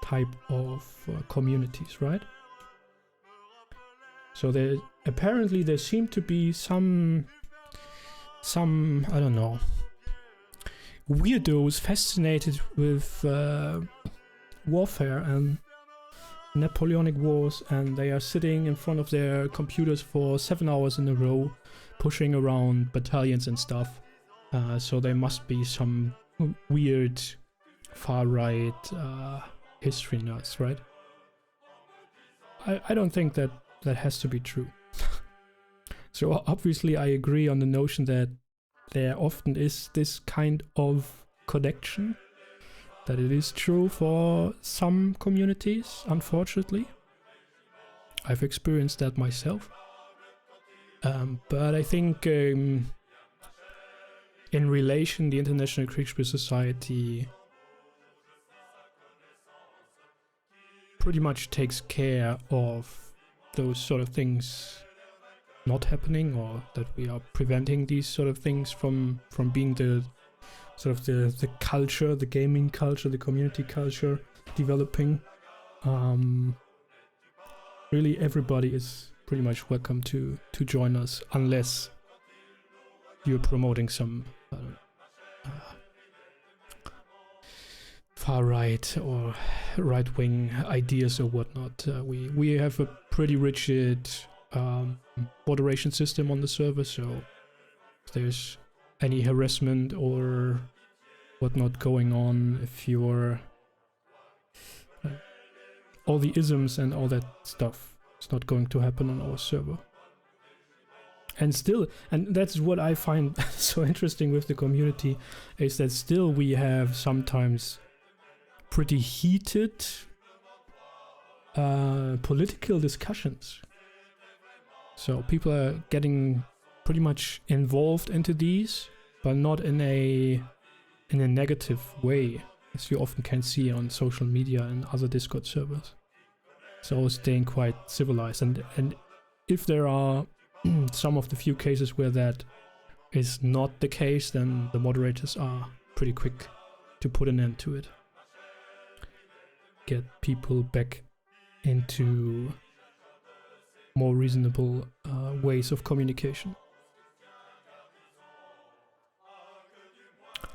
type of communities, right? So apparently there seem to be some I don't know, weirdos fascinated with warfare and Napoleonic Wars, and they are sitting in front of their computers for 7 hours in a row, pushing around battalions and stuff. So there must be some weird far-right history nerds, right? I don't think that has to be true. So obviously I agree on the notion that there often is this kind of connection, that it is true for some communities, unfortunately. I've experienced that myself. But I think in relation, the International Kriegsspiel Society pretty much takes care of those sort of things not happening, or that we are preventing these sort of things from being the sort of the culture, the gaming culture, the community culture developing. Really everybody is pretty much welcome to join us, unless you're promoting some far right or right wing ideas or whatnot. We have a pretty rigid moderation system on the server, so if there's any harassment or whatnot going on, if you're all the isms and all that stuff, it's not going to happen on our server. And still, and that's what I find so interesting with the community, is that still we have sometimes pretty heated political discussions. So people are getting pretty much involved into these, but not in a negative way, as you often can see on social media and other Discord servers. So staying quite civilized, and if there are some of the few cases where that is not the case, then the moderators are pretty quick to put an end to it. Get people back into more reasonable ways of communication.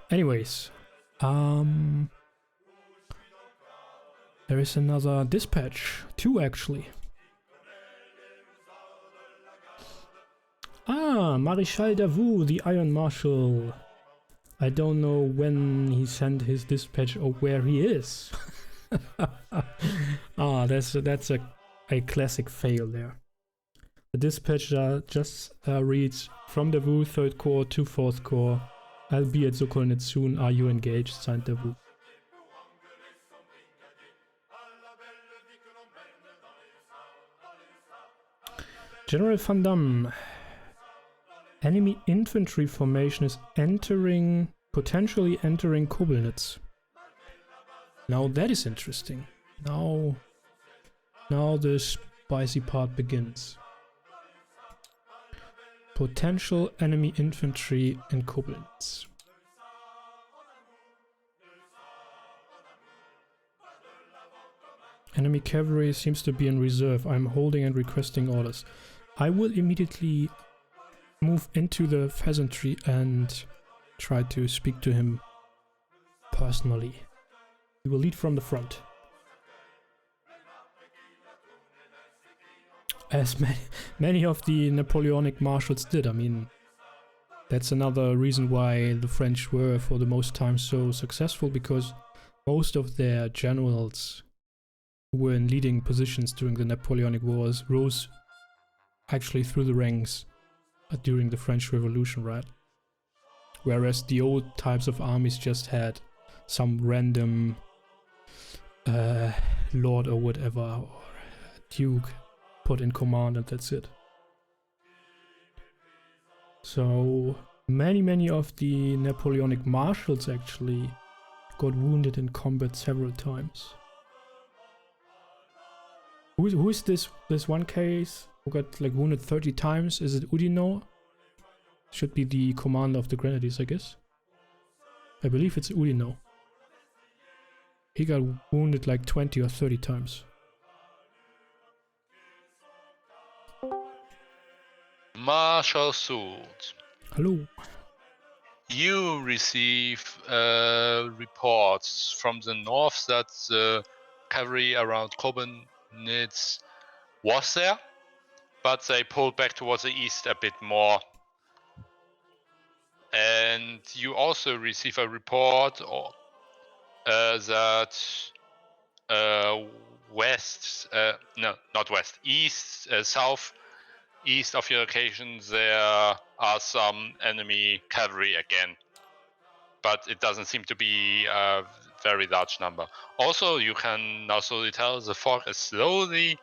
Anyways, there is another dispatch, 2 actually. Maréchal Davout, the Iron Marshal. I don't know when he sent his dispatch or where he is. That's a classic fail there. The dispatch just reads, from Davout, 3rd Corps to 4th Corps. I'll be at Sokolnitz soon. Are you engaged? Signed Davout. General Van Damme. Enemy infantry formation is potentially entering Koblenitz. Now that is interesting. Now the spicy part begins. Potential enemy infantry in Koblenz. Enemy cavalry seems to be in reserve. I'm holding and requesting orders. I will immediately move into the pheasantry and try to speak to him personally. We will lead from the front. As many of the Napoleonic marshals did. I mean, that's another reason why the French were for the most time so successful, because most of their generals who were in leading positions during the Napoleonic Wars rose actually through the ranks during the French Revolution, right? Whereas the old types of armies just had some random lord or whatever, or duke put in command, and that's it. So many of the Napoleonic marshals actually got wounded in combat several times. Who is this one case who got like wounded 30 times? Is it Oudinot? Should be the commander of the Grenadiers, I guess. I believe it's Oudinot. He got wounded like 20 or 30 times. Marshal Suit. Hello. You receive reports from the north that the cavalry around Koblenitz was there, but they pulled back towards the east a bit more. And you also receive a report that south east of your location there are some enemy cavalry again, but it doesn't seem to be a very large number. Also, you can now slowly tell the fog is slowly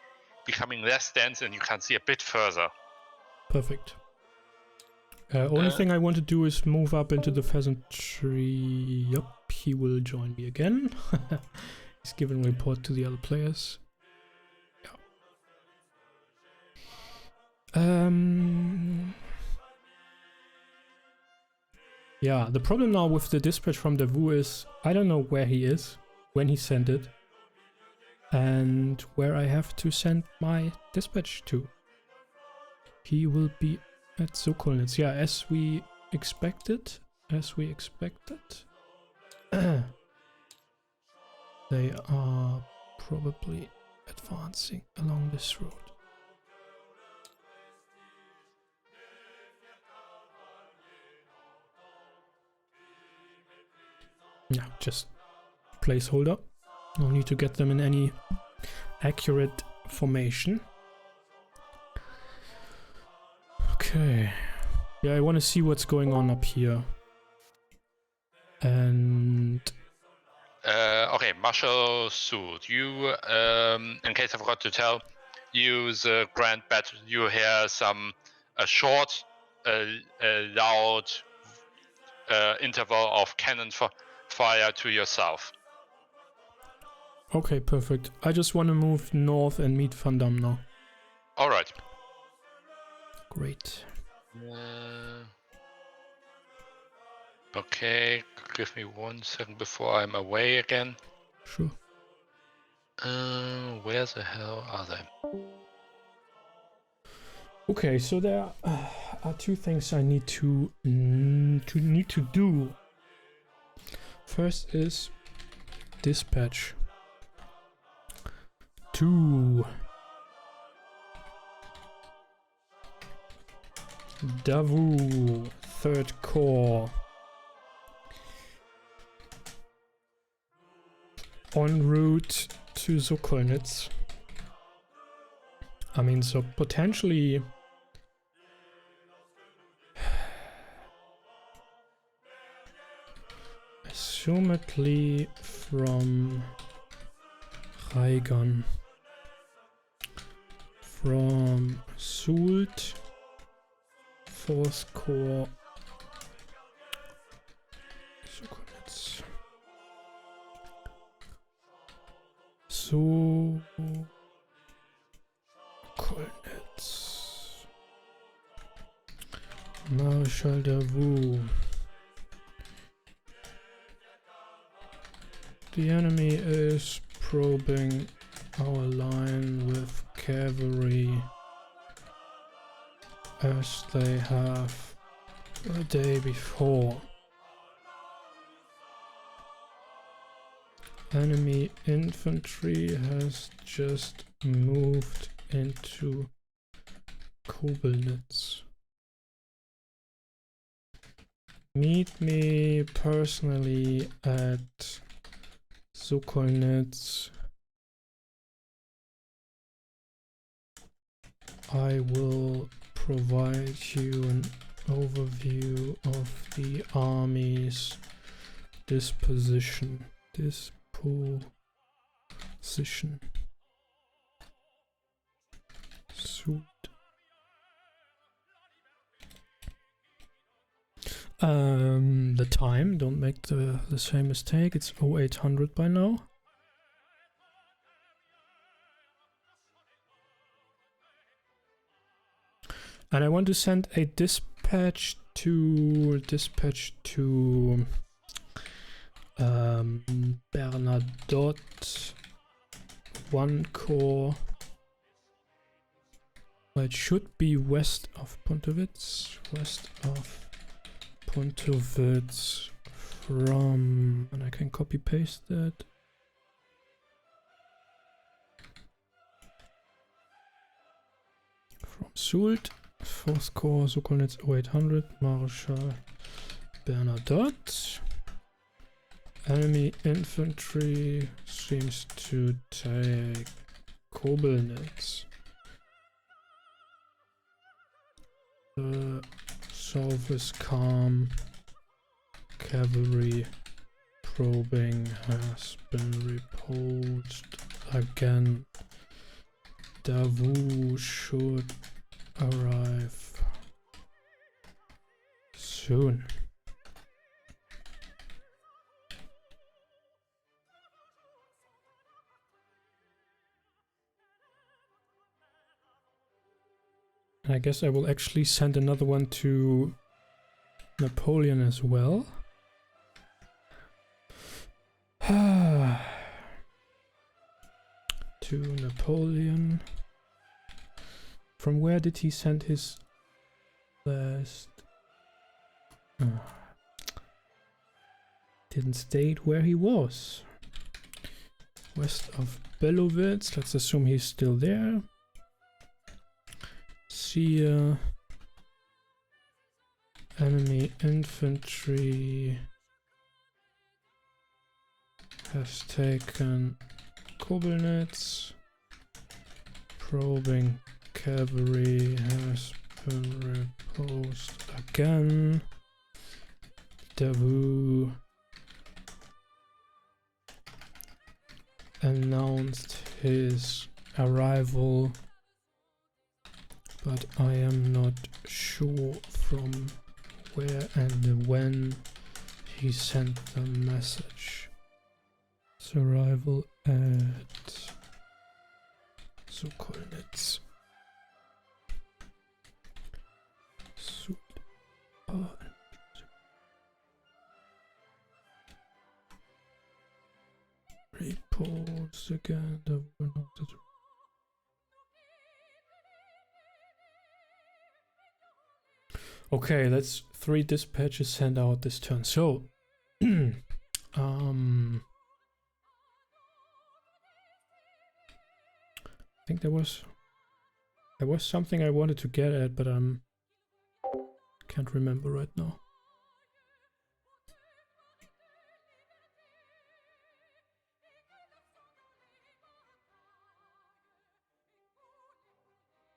becoming less dense and you can see a bit further. Perfect. Only thing I want to do is move up into the pheasantry. Yup, he will join me again. He's giving a report to the other players. Yeah. Yeah, the problem now with the dispatch from Davao is I don't know where he is, when he sent it, and where I have to send my dispatch to. He will be at Sokolnitz. Yeah, as we expected. They are probably advancing along this road. Yeah, just placeholder. No need to get them in any accurate formation. Okay. Yeah, I want to see what's going on up here. And... okay, Marshal Suit. You, in case I forgot to tell, use the Grand Battle. You hear a short, loud interval of cannon fire to your south. Okay, perfect. I just want to move north and meet Van Damme now. Alright. Great. Okay, give me 1 second before I'm away again. Sure. Where the hell are they? Okay, so there are two things I need to do. First is dispatch to Davao 3rd Corps en route to Sokolnitz. I mean, so potentially assumedly from Raigon, from Soult, 4th Corps, Sokolnitz. Sokolnitz. Marshal Davao. The enemy is probing our line with cavalry as they have the day before. Enemy infantry has just moved into Koblenitz. Meet me personally at Sokolnitz. I will provide you an overview of the army's disposition. Suit. The time, don't make the same mistake, it's 0800 by now. And I want to send a dispatch to Bernadotte, 1 Corps Well, it should be west of Pontowitz. West of Pontowitz from... And I can copy paste that. From Soult. 4th Corps, Sokolnitz 0800, Marshal Bernadotte. Enemy infantry seems to take Kobelnitz. The south is calm. Cavalry probing has been repulsed again. Davout should arrive soon. I guess I will actually send another one to Napoleon as well. To Napoleon. From where did he send his last? Didn't state where he was. West of Belowitz. Let's assume he's still there. See enemy infantry has taken Kobelnitz. Probing cavalry has been repulsed again. Davout announced his arrival, but I am not sure from where and when he sent the message. His arrival at Sokolnitz. Reports again that were not. Okay, let's 3 dispatches send out this turn. So, I think there was something I wanted to get at, but can't remember right now.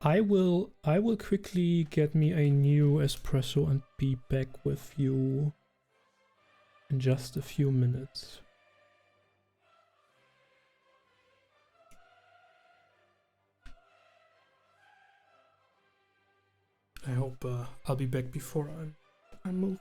I will quickly get me a new espresso and be back with you in just a few minutes. I hope I'll be back before I'm moved.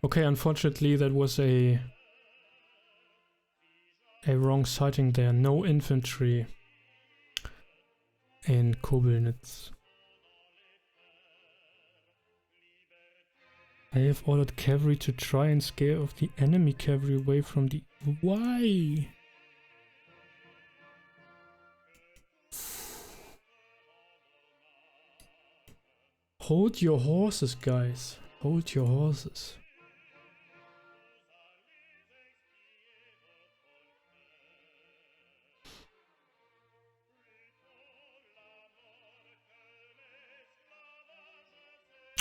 Okay, unfortunately that was a wrong sighting there. No infantry in Koblenz. I have ordered cavalry to try and scare off the enemy cavalry away from the... Why? Hold your horses, guys. Hold your horses.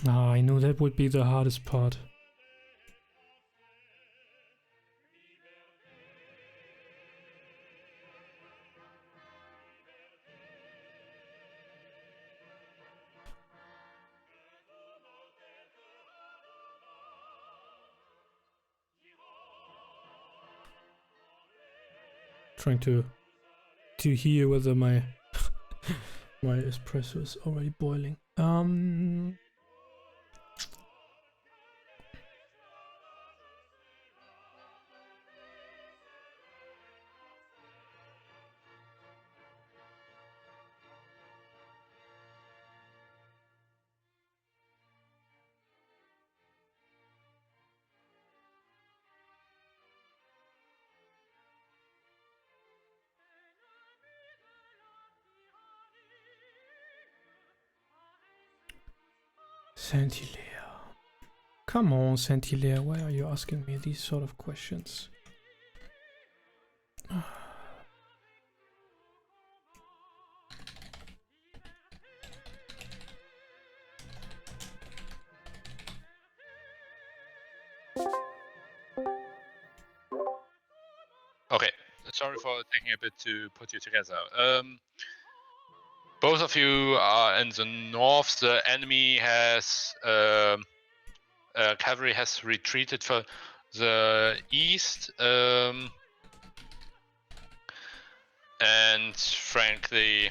Ah, I know that would be the hardest part. Trying to hear whether my my espresso is already boiling. Saint-Hilaire. Come on, Saint-Hilaire, why are you asking me these sort of questions? Okay, sorry for taking a bit to put you together. Both of you are in the north. The enemy has cavalry has retreated for the east, and frankly,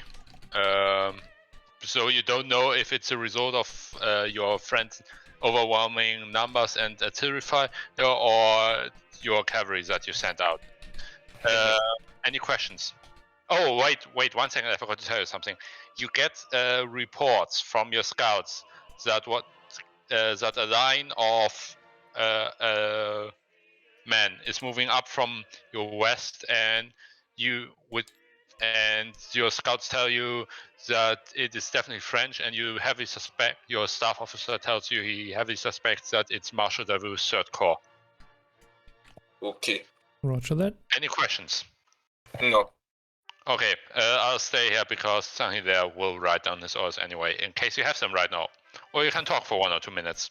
so you don't know if it's a result of your friends' overwhelming numbers and artillery fire, or your cavalry that you sent out. Any questions? Oh, wait, 1 second, I forgot to tell you something. You get reports from your scouts that that a line of men is moving up from your west, and your scouts tell you that it is definitely French, and you heavily suspect, your staff officer tells you he heavily suspects that it's Marshal Davout's Third Corps. Okay. Roger that. Any questions? No. Okay, I'll stay here because something there will write down his orders anyway, in case you have them right now. Or you can talk for 1 or 2 minutes.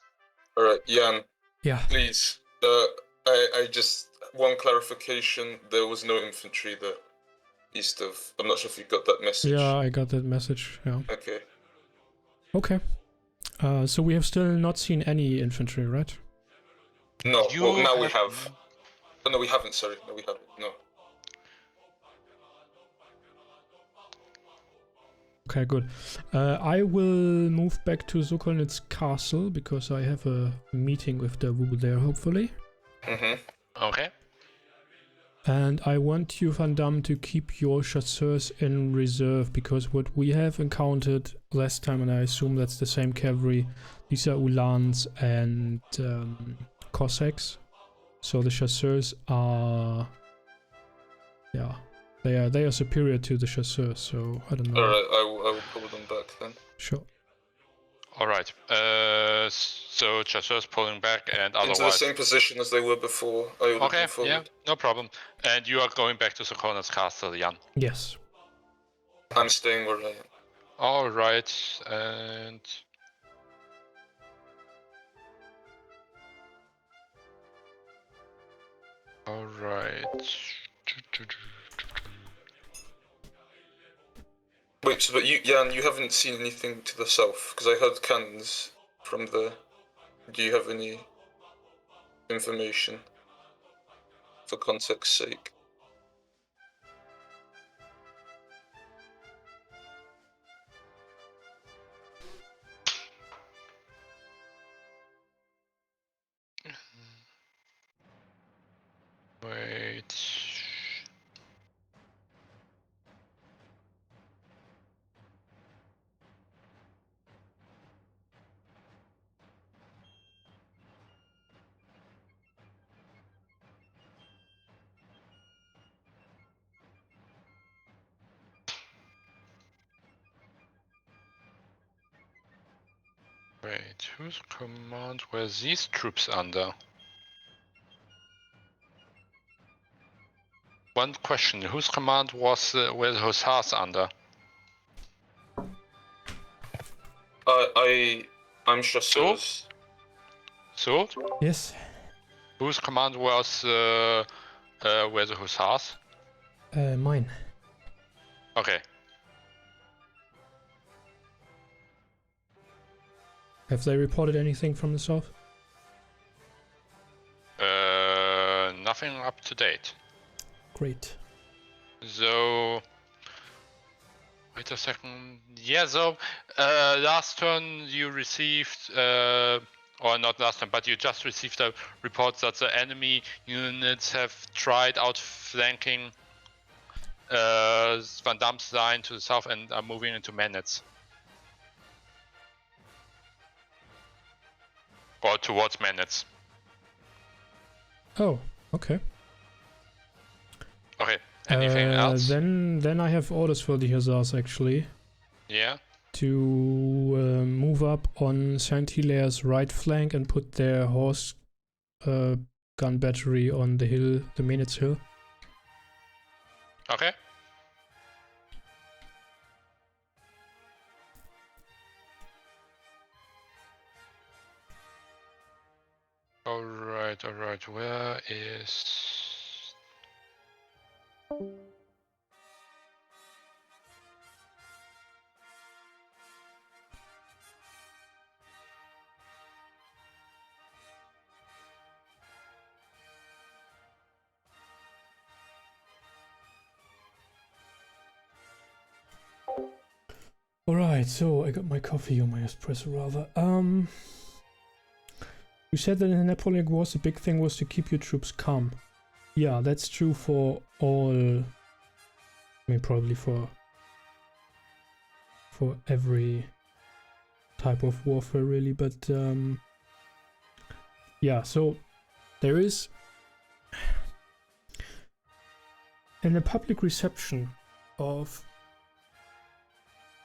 Alright, Jan, Yeah. please. I just... One clarification, there was no infantry there east of... I'm not sure if you got that message. Yeah, I got that message, yeah. Okay. Okay. So we have still not seen any infantry, right? No, You well, now we have- have. Oh, no, we haven't, sorry. No, we haven't, no. Okay, good. I will move back to Sokolnitz Castle because I have a meeting with the Wu there, hopefully. Mm-hmm. Okay. And I want you, Van Damme, to keep your chasseurs in reserve because what we have encountered last time, and I assume that's the same cavalry, these are Ulans and Cossacks. So the chasseurs are... Yeah. They are superior to the chasseurs, so I don't know. Alright, I will pull them back then. Sure. All right. So Chasseurs pulling back and Into the otherwise. same position as they were before. I would Okay, move forward. yeah, no problem. And you are going back to Sokona's castle, Jan. Yes. I'm staying where I am. All right, and all right. Wait, so but you, Jan, you haven't seen anything to the south? Because I heard cannons from the... Do you have any information? For context's sake. Wait. Wait, whose command were these troops under? One question, whose command were the Hussars under? I'm Chasseurs. Sword? Yes. Whose command was were the Hussars? Mine. Okay. Have they reported anything from the south? Nothing up to date. Great. So, wait a second. Yeah, so last turn you received, or not last turn, but you just received a report that the enemy units have tried outflanking Van Damme's line to the south and are moving into Manitz. Or towards Manitz. Oh, okay. Okay, anything else? Then I have orders for the Hussars actually Yeah. to move up on Saint-Hilaire's right flank and put their horse gun battery on the hill, the Manitz hill. Okay. Alright, where is... Alright, so I got my coffee, or my espresso rather. You said that in the Napoleonic Wars the big thing was to keep your troops calm. Yeah, that's true for all... I mean, probably for every type of warfare really, but yeah, so there is... in the public reception of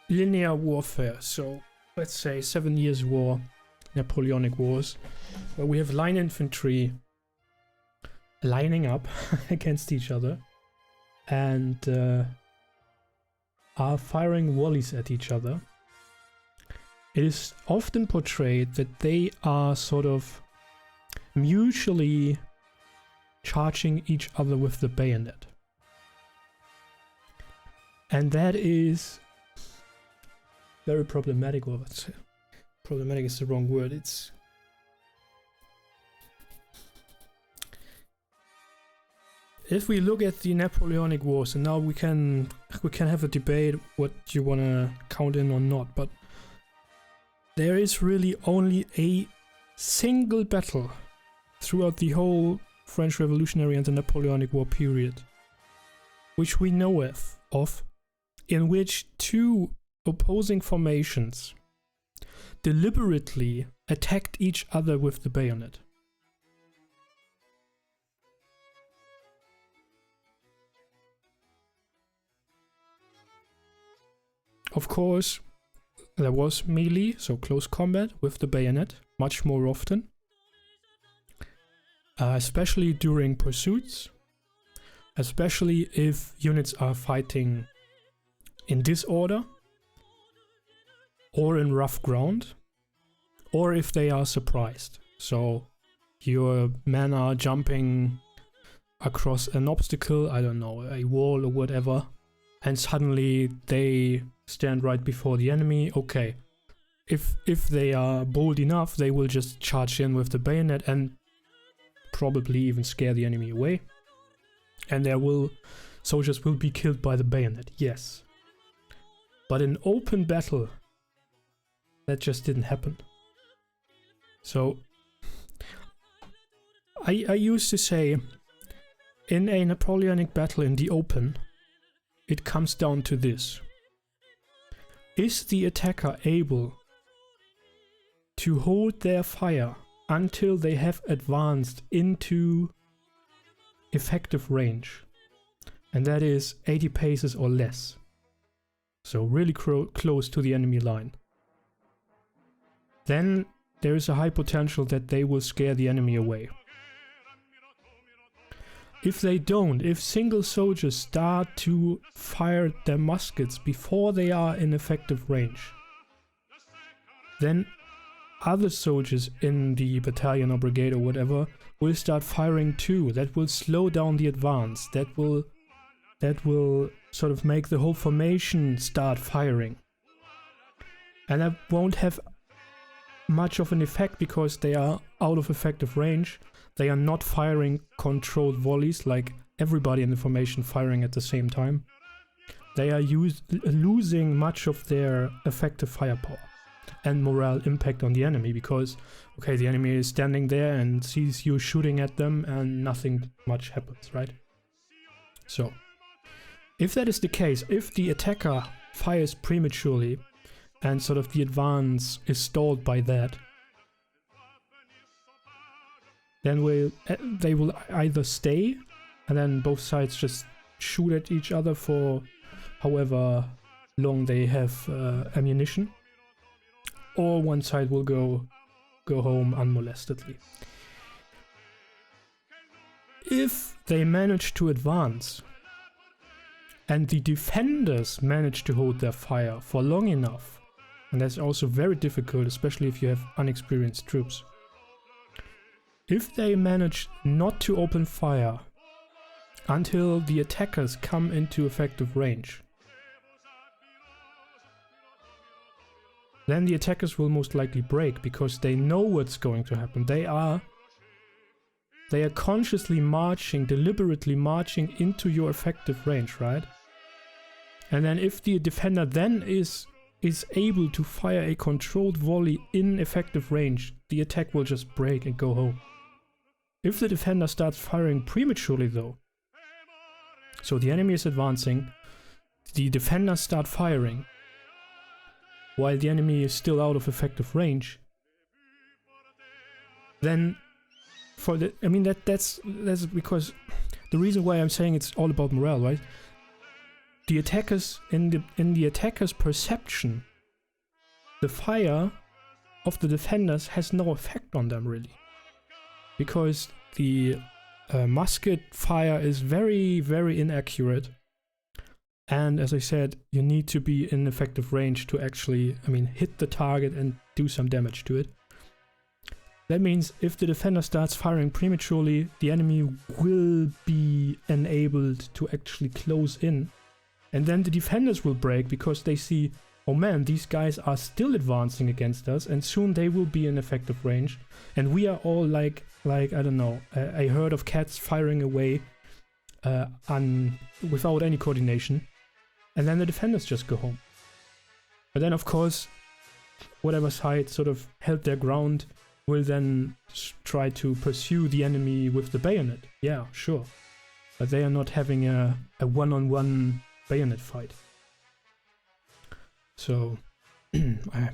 linear warfare, so let's say 7 Years' War, Napoleonic Wars, where we have line infantry lining up against each other and are firing volleys at each other. It is often portrayed that they are sort of mutually charging each other with the bayonet. And that is very problematic, or let's say, problematic is the wrong word. It's if we look at the Napoleonic Wars, and now we can have a debate what you wanna count in or not, but there is really only a single battle throughout the whole French Revolutionary and the Napoleonic War period, which we know of, in which two opposing formations deliberately attacked each other with the bayonet. Of course, there was melee, so close combat with the bayonet, much more often. Especially during pursuits. Especially if units are fighting in disorder. Or in rough ground. Or if they are surprised. So your men are jumping across an obstacle, I don't know, a wall or whatever, and suddenly they stand right before the enemy. Okay, if they are bold enough, they will just charge in with the bayonet and probably even scare the enemy away. And soldiers will be killed by the bayonet, yes. But in open battle, that just didn't happen. So I used to say, in a Napoleonic battle in the open, it comes down to this. Is the attacker able to hold their fire until they have advanced into effective range? And that is 80 paces or less. So really close to the enemy line. Then there is a high potential that they will scare the enemy away. If they don't, if single soldiers start to fire their muskets before they are in effective range, then other soldiers in the battalion or brigade or whatever will start firing too. That will slow down the advance. That will sort of make the whole formation start firing. And that won't have much of an effect because they are out of effective range. They are not firing controlled volleys like everybody in the formation firing at the same time. They are losing much of their effective firepower and morale impact on the enemy because, okay, the enemy is standing there and sees you shooting at them and nothing much happens, right? So, if that is the case, if the attacker fires prematurely and sort of the advance is stalled by that, then they will either stay and then both sides just shoot at each other for however long they have ammunition, or one side will go home unmolestedly. If they manage to advance and the defenders manage to hold their fire for long enough, and that's also very difficult, especially if you have unexperienced troops. If they manage not to open fire until the attackers come into effective range, then the attackers will most likely break because they know what's going to happen. They are consciously marching, deliberately marching into your effective range, right? And then if the defender then is able to fire a controlled volley in effective range, the attack will just break and go home. If the defender starts firing prematurely though, so the enemy is advancing, the defenders start firing, while the enemy is still out of effective range, then that's because the reason why I'm saying it's all about morale, right? The attackers, in the attackers' perception, the fire of the defenders has no effect on them really. Because the musket fire is very, very inaccurate. And as I said, you need to be in effective range to actually, hit the target and do some damage to it. That means if the defender starts firing prematurely, the enemy will be enabled to actually close in. And then the defenders will break because they see, oh man, these guys are still advancing against us and soon they will be in effective range. And we are all like I don't know, a herd of cats firing away without any coordination. And then the defenders just go home. But then of course, whatever side sort of held their ground will then try to pursue the enemy with the bayonet. Yeah, sure. But they are not having a one-on-one bayonet fight. So, I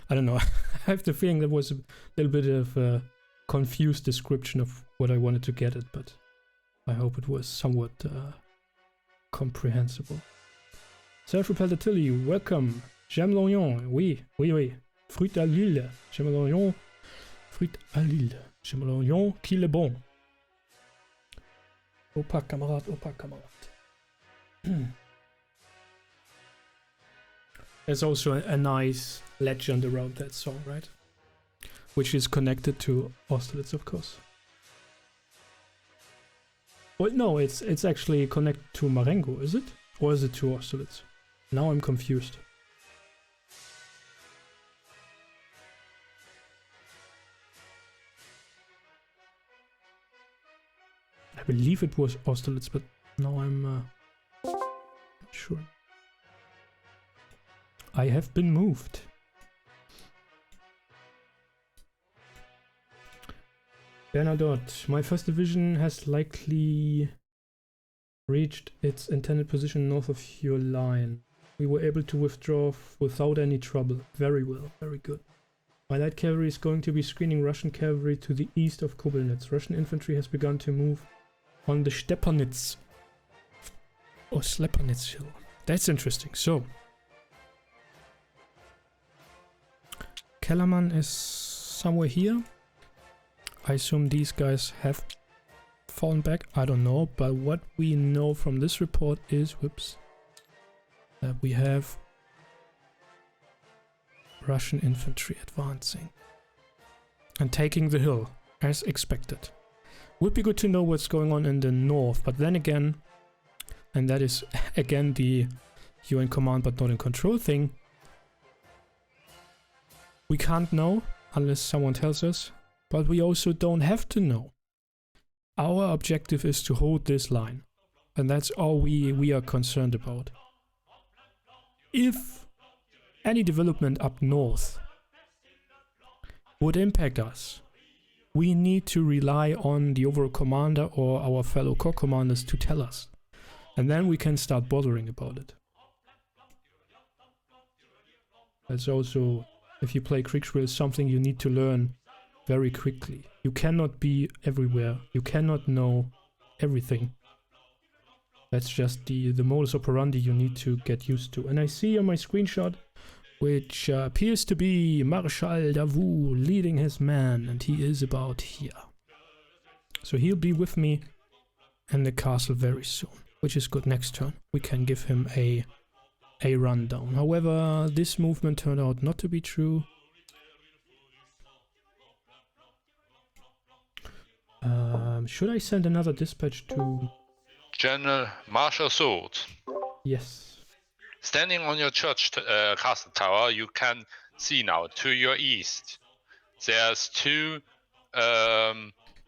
don't know. I have the feeling that was a little bit of a confused description of what I wanted to get at, but I hope it was somewhat comprehensible. Self-repelled artillery, welcome. J'aime l'oignon, oui, oui, oui. Fruit à l'huile. J'aime l'oignon. Fruit à l'huile. J'aime l'oignon qu'il est bon. Opa, camarade, opa, camarade. There's also a nice legend around that song, right? Which is connected to Austerlitz, of course. Well, no, it's actually connected to Marengo, is it? Or is it to Austerlitz? Now I'm confused. I believe it was Austerlitz, but now I'm not sure. I have been moved. Bernadotte, my first division has likely reached its intended position north of your line. We were able to withdraw without any trouble. Very well, very good. My light cavalry is going to be screening Russian cavalry to the east of Kobelnitz. Russian infantry has begun to move on the Stepanitz or Slepanitz hill. That's interesting. So, Kellerman is somewhere here. I assume these guys have fallen back. I don't know, but what we know from this report is, whoops, that we have Russian infantry advancing and taking the hill as expected. Would be good to know what's going on in the north, but then again, and that is again the you're in command but not in control thing, we can't know unless someone tells us, but we also don't have to know. Our objective is to hold this line, and that's all we are concerned about. If any development up north would impact us, we need to rely on the overall commander or our fellow corps commanders to tell us. And then we can start bothering about it. That's also, if you play Kriegsspiel, something you need to learn very quickly. You cannot be everywhere. You cannot know everything. That's just the modus operandi you need to get used to. And I see on my screenshot, which appears to be Marshal Davout leading his men, and he is about here. So he'll be with me in the castle very soon, which is good. Next turn we can give him a rundown. However, this movement turned out not to be true. Should I send another dispatch to General Marshal Sword? Yes. Standing on your church castle tower, you can see now to your east. There's two,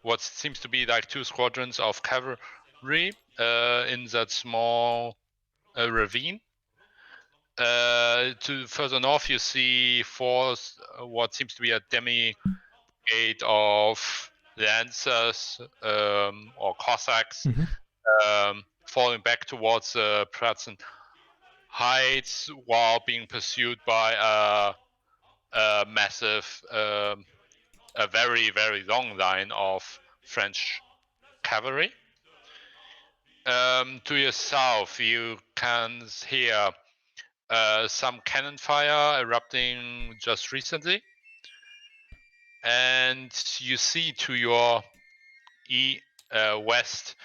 what seems to be like two squadrons of cavalry in that small ravine. To further north, you see four, what seems to be a demi-brigade of lancers or Cossacks, falling back towards Pratzen Heights while being pursued by a massive, a very, very long line of French cavalry. To your south, you can hear some cannon fire erupting just recently. And you see to your west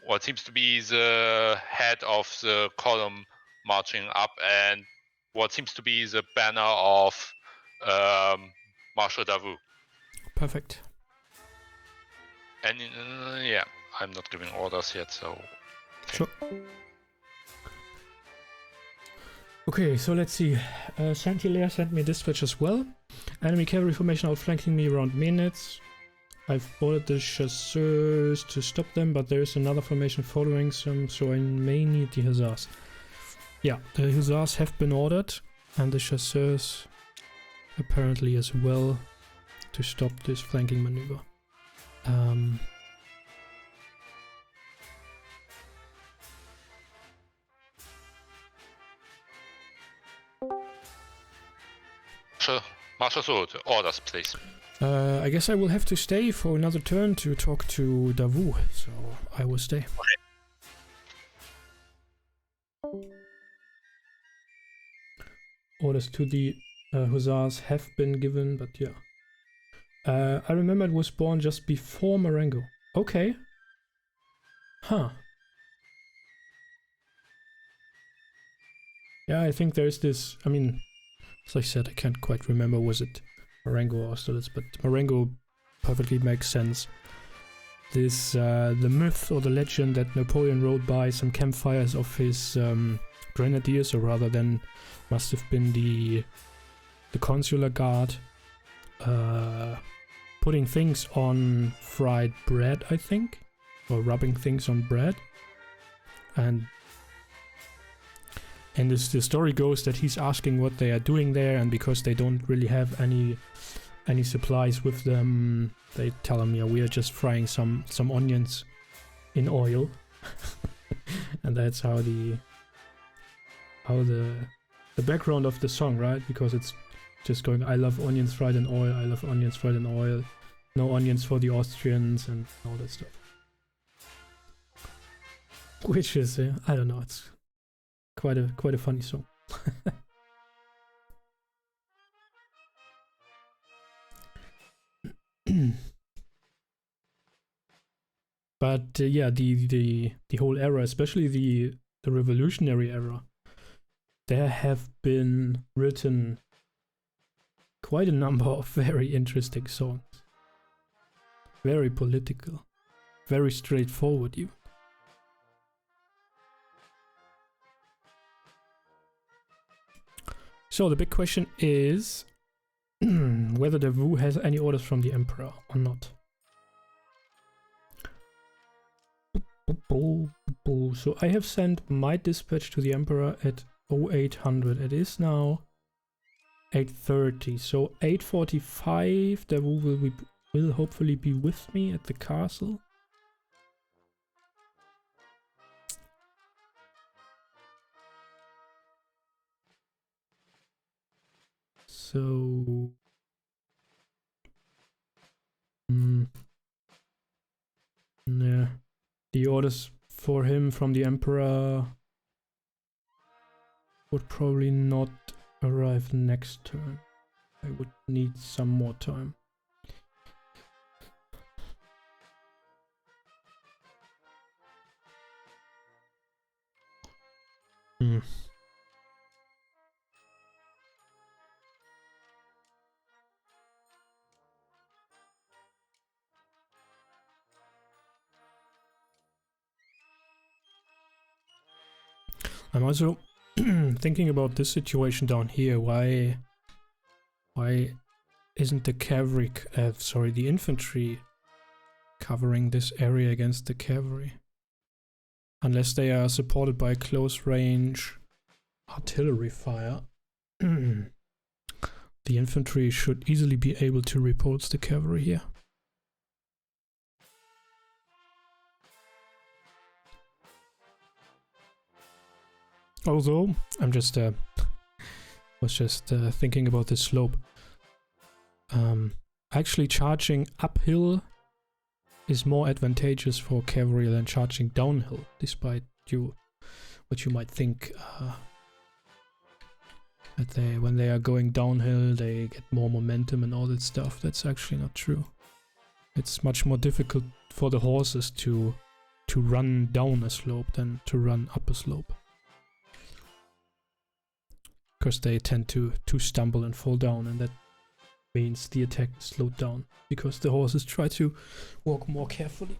what seems to be the head of the column marching up, and what seems to be the banner of Marshal Davout. Perfect. And yeah, I'm not giving orders yet, so. Okay. Sure. Okay, so let's see. Saint-Hilaire sent me a dispatch as well. Enemy cavalry formation outflanking me around Menitz. I've ordered the chasseurs to stop them, but there is another formation following them, so I may need the hussars. Yeah, the hussars have been ordered, and the chasseurs apparently as well, to stop this flanking maneuver. Marshal Sword, orders, please. I guess I will have to stay for another turn to talk to Davout, so I will stay. Okay. orders to the hussars have been given, but yeah. I remember it was born just before Marengo. Okay. Huh. Yeah, I think there's this, I mean, as I said, I can't quite remember, was it Marengo or Austerlitz, but Marengo perfectly makes sense. This, the myth or the legend that Napoleon rode by some campfires of his grenadiers, or rather than must have been the consular guard, putting things on fried bread, I think, or rubbing things on bread, and the story goes that he's asking what they are doing there, and because they don't really have any supplies with them, they tell him, yeah, we are just frying some onions in oil. And that's how the background of the song, right? Because it's just going, I love onions fried in oil, I love onions fried in oil, no onions for the Austrians, and all that stuff. Which is, I don't know, it's quite a funny song. But yeah, the whole era, especially the revolutionary era, there have been written quite a number of very interesting songs. Very political, very straightforward even. So the big question is whether the Wu has any orders from the Emperor or not. So I have sent my dispatch to the Emperor at 0800. It is now 8:30. So 8:45 the Wu will hopefully be with me at the castle. So yeah, the orders for him from the Emperor would probably not arrive next turn. I would need some more time. I'm also thinking about this situation down here. Why isn't the cavalry, the infantry covering this area against the cavalry? Unless they are supported by close range artillery fire. The infantry should easily be able to repulse the cavalry here. Although, I'm just was just thinking about this slope. Actually charging uphill is more advantageous for cavalry than charging downhill, despite what you might think that when they are going downhill they get more momentum and all that stuff. That's actually not true. It's much more difficult for the horses to run down a slope than to run up a slope. Because they tend to stumble and fall down, and that means the attack is slowed down, because the horses try to walk more carefully.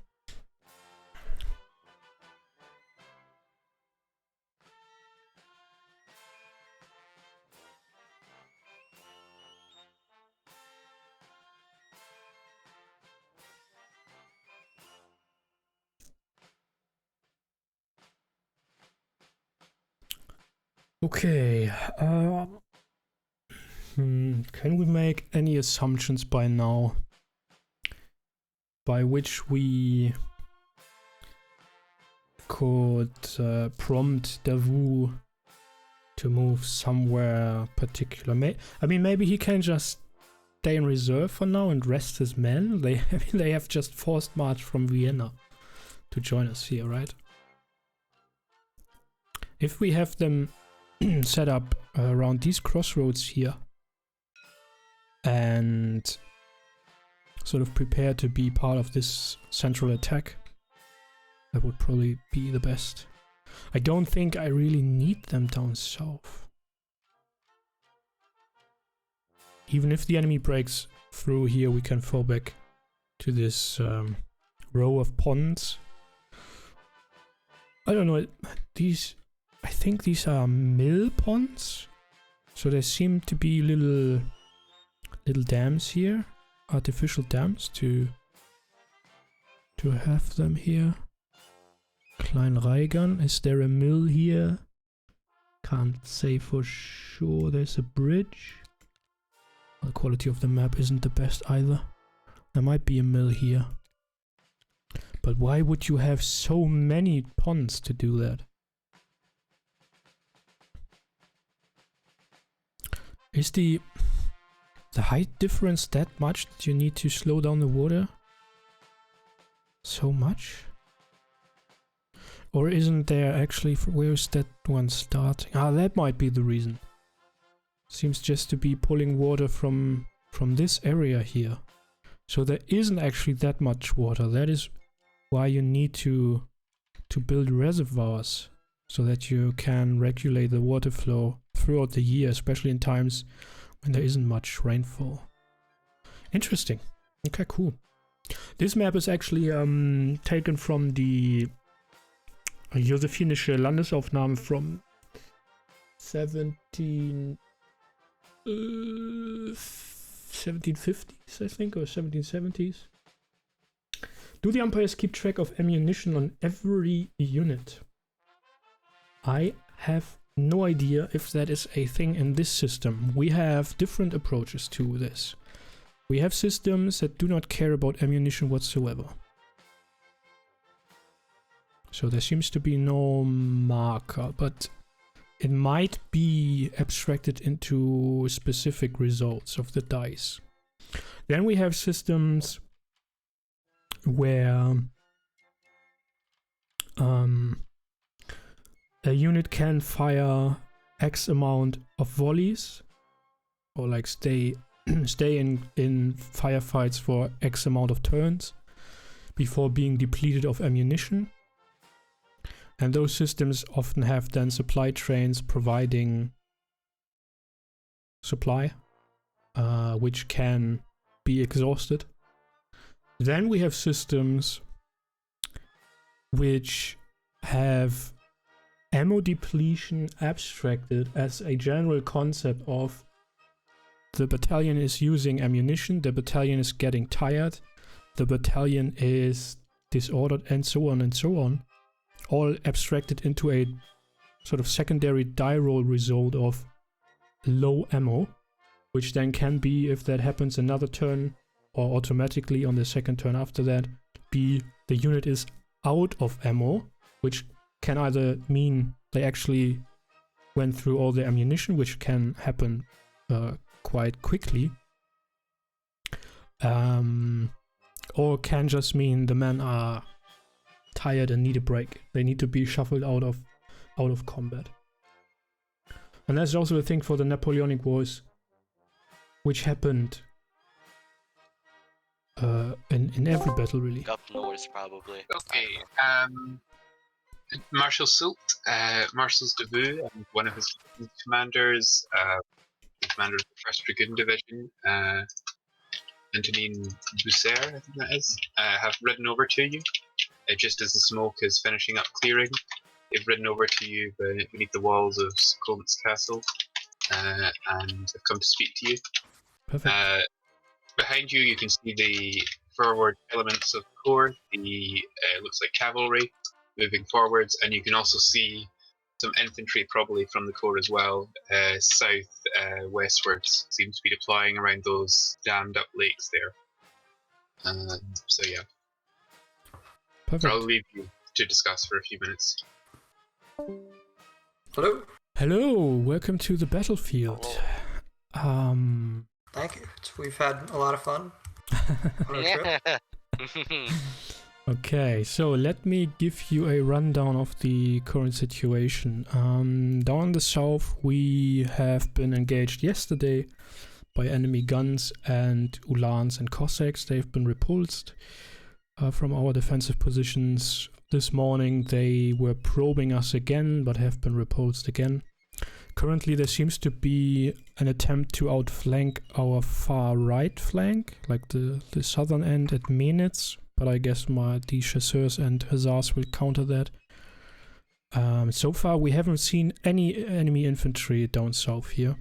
Okay, can we make any assumptions by now by which we could prompt Davout to move somewhere particular? I mean, maybe he can just stay in reserve for now and rest his men. They have just forced march from Vienna to join us here, right? If we have them set up around these crossroads here and sort of prepare to be part of this central attack. That would probably be the best. I don't think I really need them down south. Even if the enemy breaks through here, we can fall back to this row of ponds. I don't know, I think these are mill ponds. So there seem to be little dams here, artificial dams to have them here. Kleinreigern, is there a mill here? Can't say for sure. There's a bridge. The quality of the map isn't the best either. There might be a mill here. But why would you have so many ponds to do that? Is the height difference that much that you need to slow down the water? So much? Or isn't there actually... Where is that one starting? Ah, that might be the reason. Seems just to be pulling water from this area here. So there isn't actually that much water. That is why you need to build reservoirs, so that you can regulate the water flow throughout the year, especially in times when there isn't much rainfall. Interesting. Okay, cool. This map is actually taken from the Josephinische Landesaufnahme from 1750s, I think, or 1770s. Do the umpires keep track of ammunition on every unit? I have no idea if that is a thing in this system. We have different approaches to this. We have systems that do not care about ammunition whatsoever. So there seems to be no marker, but it might be abstracted into specific results of the dice. Then we have systems where a unit can fire X amount of volleys, or like stay in firefights for X amount of turns before being depleted of ammunition. And those systems often have then supply trains providing supply, which can be exhausted. Then we have systems which have ammo depletion abstracted as a general concept of the battalion is using ammunition, the battalion is getting tired, the battalion is disordered, and so on and so on. All abstracted into a sort of secondary die roll result of low ammo, which then can be, if that happens another turn, or automatically on the second turn after that, be the unit is out of ammo, which can either mean they actually went through all the ammunition, which can happen quite quickly, or can just mean the men are tired and need a break. They need to be shuffled out of combat. And that's also a thing for the Napoleonic Wars, which happened in every battle, really. Up north, probably. Okay, Marshal Soult, Marshals de Vue, and one of his commanders, the commander of the 1st Dragoon Division, Antonin Bousser, I think that is, have ridden over to you. Just as the smoke is finishing up clearing, they've ridden over to you beneath the walls of Colmans Castle, and have come to speak to you. Perfect. Behind you, you can see the forward elements of the corps, the looks like cavalry moving forwards, and you can also see some infantry probably from the corps as well, south westwards, seems to be deploying around those dammed up lakes there. So yeah. Perfect. I'll leave you to discuss for a few minutes. Hello. Hello, welcome to the battlefield. Thank you. We've had a lot of fun on our trip. Okay, so let me give you a rundown of the current situation. Down in the south, we have been engaged yesterday by enemy guns and Ulans and Cossacks. They've been repulsed from our defensive positions. This morning they were probing us again, but have been repulsed again. Currently there seems to be an attempt to outflank our far right flank, like the southern end at Menitz, but I guess the chasseurs and hussars will counter that. So far we haven't seen any enemy infantry down south here.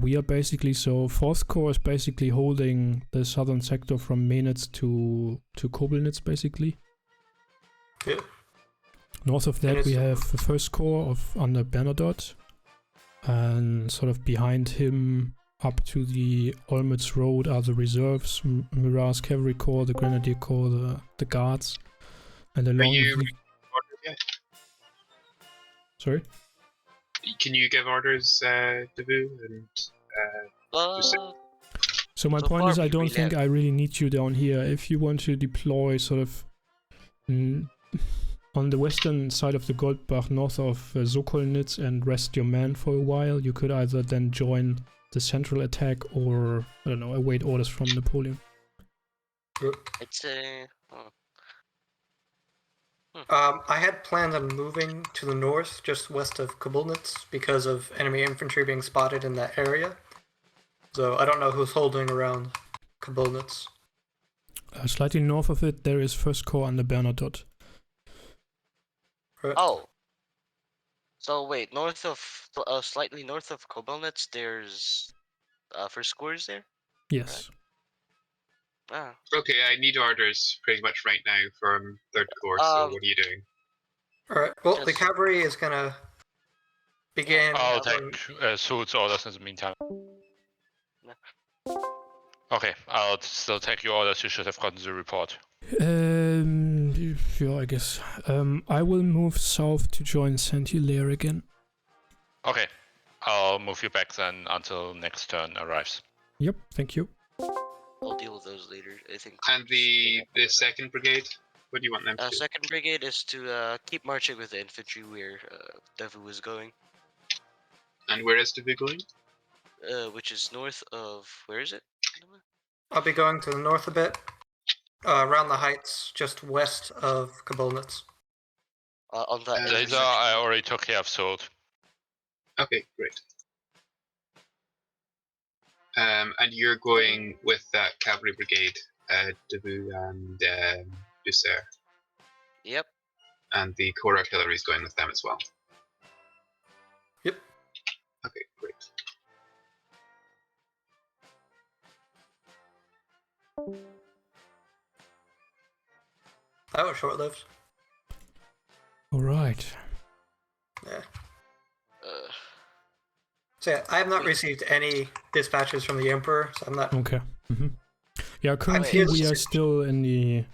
We are basically, so 4th Corps is basically holding the southern sector from Menitz to Koblenitz basically. Yeah. North of that we have the 1st Corps under Bernadotte, and sort of behind him up to the Olmütz Road are the reserves, Murat's Cavalry Corps, the Grenadier Corps, the Guards, and along you the... yet? Sorry? Can you give orders, Davu? And So my So point far is, I we don't really think have- I really need you down here. If you want to deploy sort of on the western side of the Goldbach, north of Sokolnitz, and rest your men for a while, you could either then join the central attack or, I don't know, await orders from Napoleon. It's a. I had planned on moving to the north, just west of Koblenitz, because of enemy infantry being spotted in that area. So I don't know who's holding around Koblenitz. Slightly north of it, there is 1st Corps under Bernadotte. Right. Oh. So wait, slightly north of Koblenitz, there's 1st Corps there. Yes. Ah. okay, I need orders pretty much right now from 3rd Corps, so what are you doing? Alright, well, the Just- cavalry is gonna begin... I'll take Suit's orders in the meantime. Okay, I'll still take your orders. You should have gotten the report. Yeah, I guess. I will move south to join Saint-Hilaire again. Okay, I'll move you back then until next turn arrives. Yep, thank you. We'll deal with those later, I think. And the 2nd Brigade? What do you want them to do? 2nd Brigade is to keep marching with the infantry where Devu is going, And where is Davu going? which is north of, where is it? I'll be going to the north a bit, around the heights, just west of Koblenitz. On that. Laser, I already took care of Suit. Okay, great. And you're going with that cavalry brigade, Davu and Bucer, Yep. and the Corps Artillery is going with them as well. Yep. Okay, great. That was short-lived. Alright. Yeah. Uh, So yeah, I have not received any dispatches from the Emperor, so I'm not... Okay. Yeah, currently is- we are still in the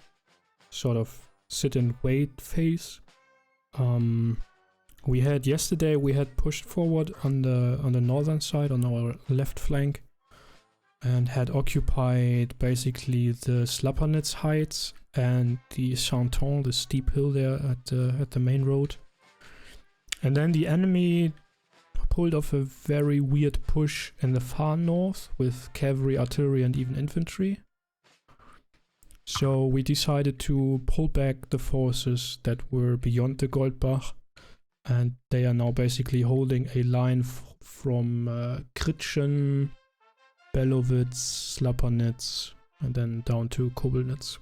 sort of sit and wait phase. Yesterday we had pushed forward on the northern side, on our left flank, and had occupied basically the Slapernitz Heights and the Chanton, the steep hill there at the main road. And then the enemy pulled off a very weird push in the far north with cavalry, artillery, and even infantry. So we decided to pull back the forces that were beyond the Goldbach, and they are now basically holding a line from Kritschen, Belowitz, Slapernitz, and then down to Koblenitz.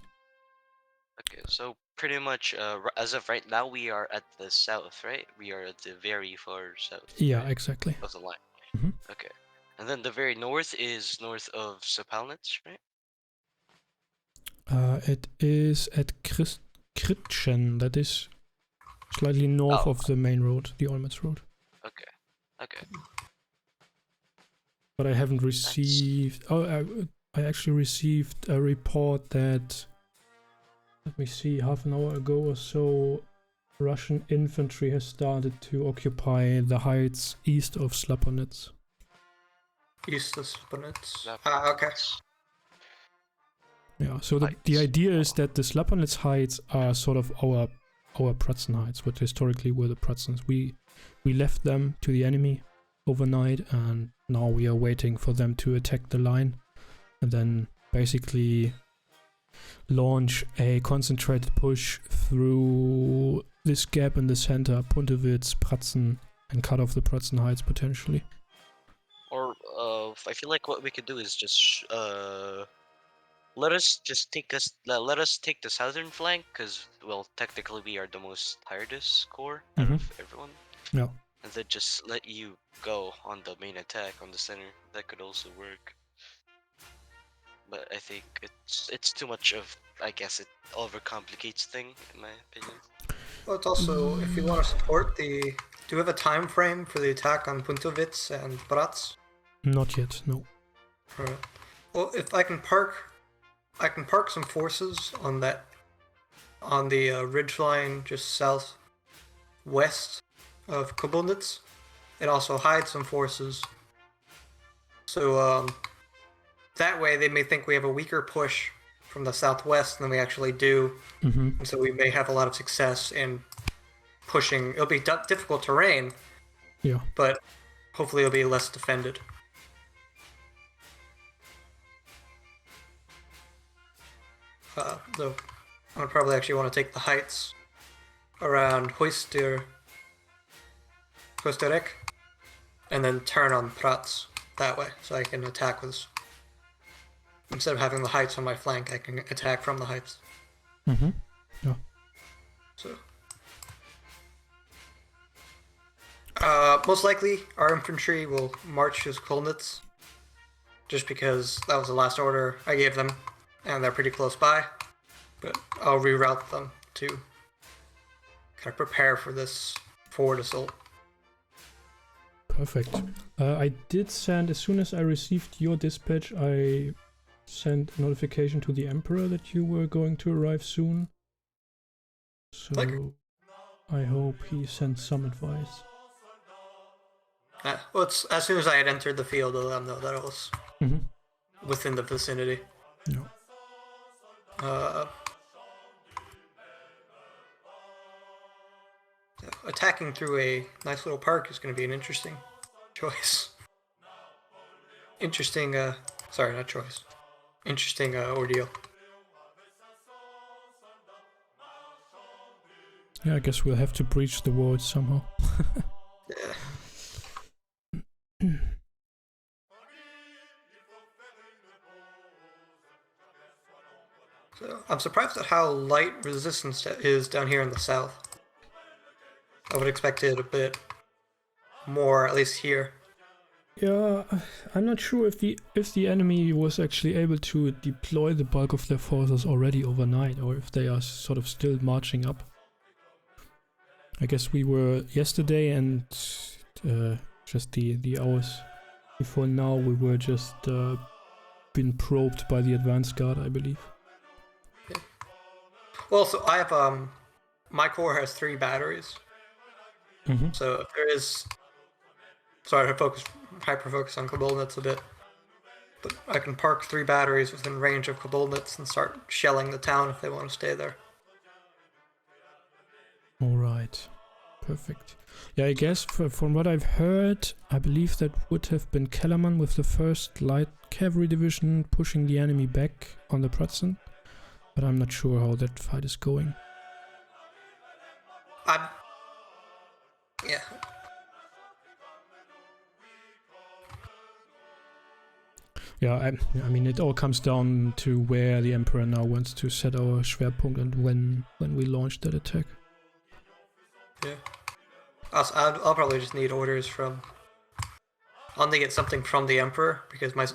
okay, so pretty much as of right now, we are at the south, right? We are at the very far south. Yeah, right, exactly. of the line. Mhm. Okay. And then the very north is north of Sapalnitz, right? It is at Kritschen, that is slightly north Oh. of the main road, the Olmütz Road. Okay. Okay. But I haven't received... Oh, I actually received a report that... Let me see, half an hour ago or so, Russian infantry has started to occupy the heights east of Slapernitz. East of Slapernitz. Yep. Okay. Yeah, so the Heights. idea is that the Slapernitz Heights are sort of our Prutzen Heights, what historically were the Prutzens. We left them to the enemy overnight, and now we are waiting for them to attack the line, and then basically launch a concentrated push through this gap in the center, Puntewitz, Pratzen, and cut off the Prutzen Heights potentially. Or I feel like what we could do is just let us take the southern flank, because well, technically we are the most tiredest corps out of everyone. Yeah. And then just let you go on the main attack on the center. That could also work. But I think it's too much of, I guess it overcomplicates thing in my opinion. Well, it's also, if you want to support the... Do you have a time frame for the attack on Puntewitz and Bratz? Not yet, no. Alright. Well, if I can park some forces on that, on the ridgeline just southwest of Kobelnitz. It also hide some forces. So that way they may think we have a weaker push from the southwest than we actually do. And so we may have a lot of success in pushing. It'll be difficult terrain, Yeah. but hopefully it'll be less defended. Though I would probably actually want to take the heights around Hoisterek and then turn on Pratz that way, so I can attack with... Instead of having the heights on my flank, I can attack from the heights. Yeah. So... most likely, our infantry will march to Kolnitz, just because that was the last order I gave them, and they're pretty close by. But I'll reroute them to kind of prepare for this forward assault. Perfect. I did send, as soon as I received your dispatch, I sent a notification to the Emperor that you were going to arrive soon. So I hope he sent some advice. Well, it's, as soon as I had entered the field, I'll let them know that I was within the vicinity. No. Attacking through a nice little park is going to be an interesting choice. Interesting, sorry, not choice. Interesting ordeal. Yeah, I guess we'll have to breach the walls somehow. Yeah. So, I'm surprised at how light resistance is down here in the south. I would expect it a bit more, at least here. Yeah, I'm not sure if the enemy was actually able to deploy the bulk of their forces already overnight, or if they are sort of still marching up. I guess we were yesterday, and just the hours before now, we were just been probed by the advance guard, I believe. Okay. Well, so I have my corps has 3 batteries. So if there is, sorry to hyper focus on Kobelnitz a bit, but I can park 3 batteries within range of Kobelnitz and start shelling the town if they want to stay there. Alright, perfect. Yeah, I guess from what I've heard, I believe that would have been Kellerman with the 1st Light Cavalry Division pushing the enemy back on the Prutzen, but I'm not sure how that fight is going. Yeah. Yeah, I mean, it all comes down to where the Emperor now wants to set our Schwerpunkt and when we launch that attack. Yeah. I'll probably just need orders from... I'll need to get something from the Emperor, because my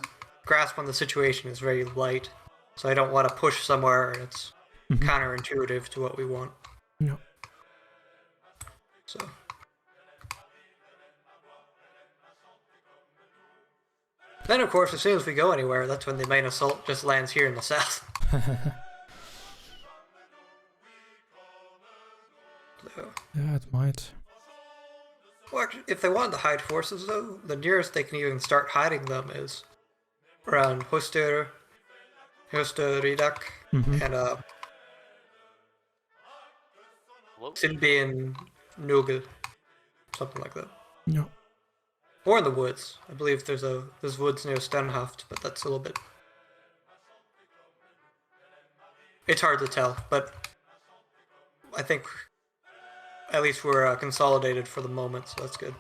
grasp on the situation is very light. So I don't want to push somewhere and it's counterintuitive to what we want. No. So... Then, of course, as soon as we go anywhere, that's when the main assault just lands here in the south. So, yeah, it might. Well, actually, if they wanted to hide forces, though, the nearest they can even start hiding them is around Hoster, AUSTERLITZ Mm-hmm. and What? Silby and Nogel, something like that. Yeah. Or in the woods. I believe there's woods near Stenhaft, but that's a little bit. It's hard to tell, but I think at least we're consolidated for the moment, so that's good.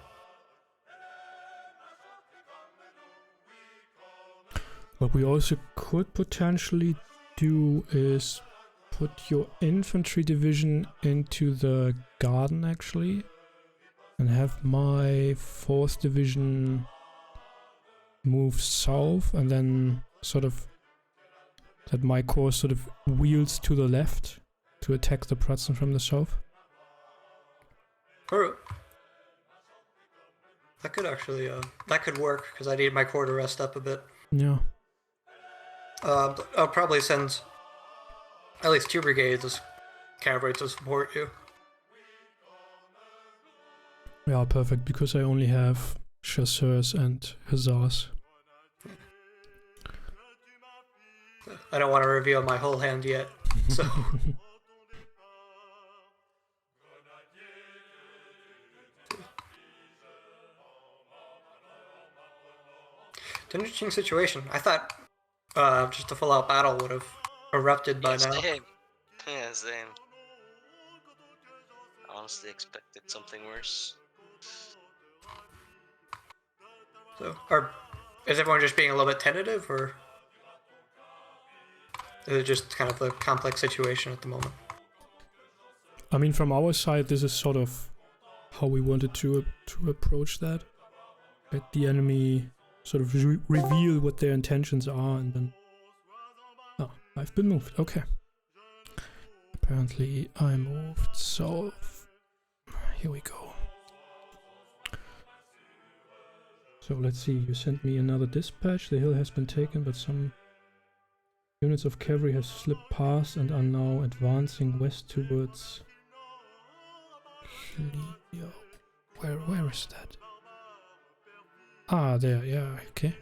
What we also could potentially do is put your infantry division into the garden, actually, and have my 4th division move south, and then sort of that my corps sort of wheels to the left to attack the Prussians from the south. Alright. That could actually, that could work, because I need my corps to rest up a bit. Yeah. I'll probably send at least 2 brigades as cavalry to support you. Yeah, perfect, because I only have chasseurs and hussars. I don't want to reveal my whole hand yet, so... It's an interesting situation. I thought just a full-out battle would have erupted by now. Same. Yeah, same. I honestly expected something worse. So, is everyone just being a little bit tentative, or is it just kind of a complex situation at the moment? I mean, from our side, this is sort of how we wanted to approach that. Let the enemy sort of reveal what their intentions are, and then... Oh, I've been moved. Okay. Apparently, I moved south. Here we go. So let's see, you sent me another dispatch. The hill has been taken, but some units of cavalry have slipped past and are now advancing west towards... Where is that? Ah, there, yeah, okay.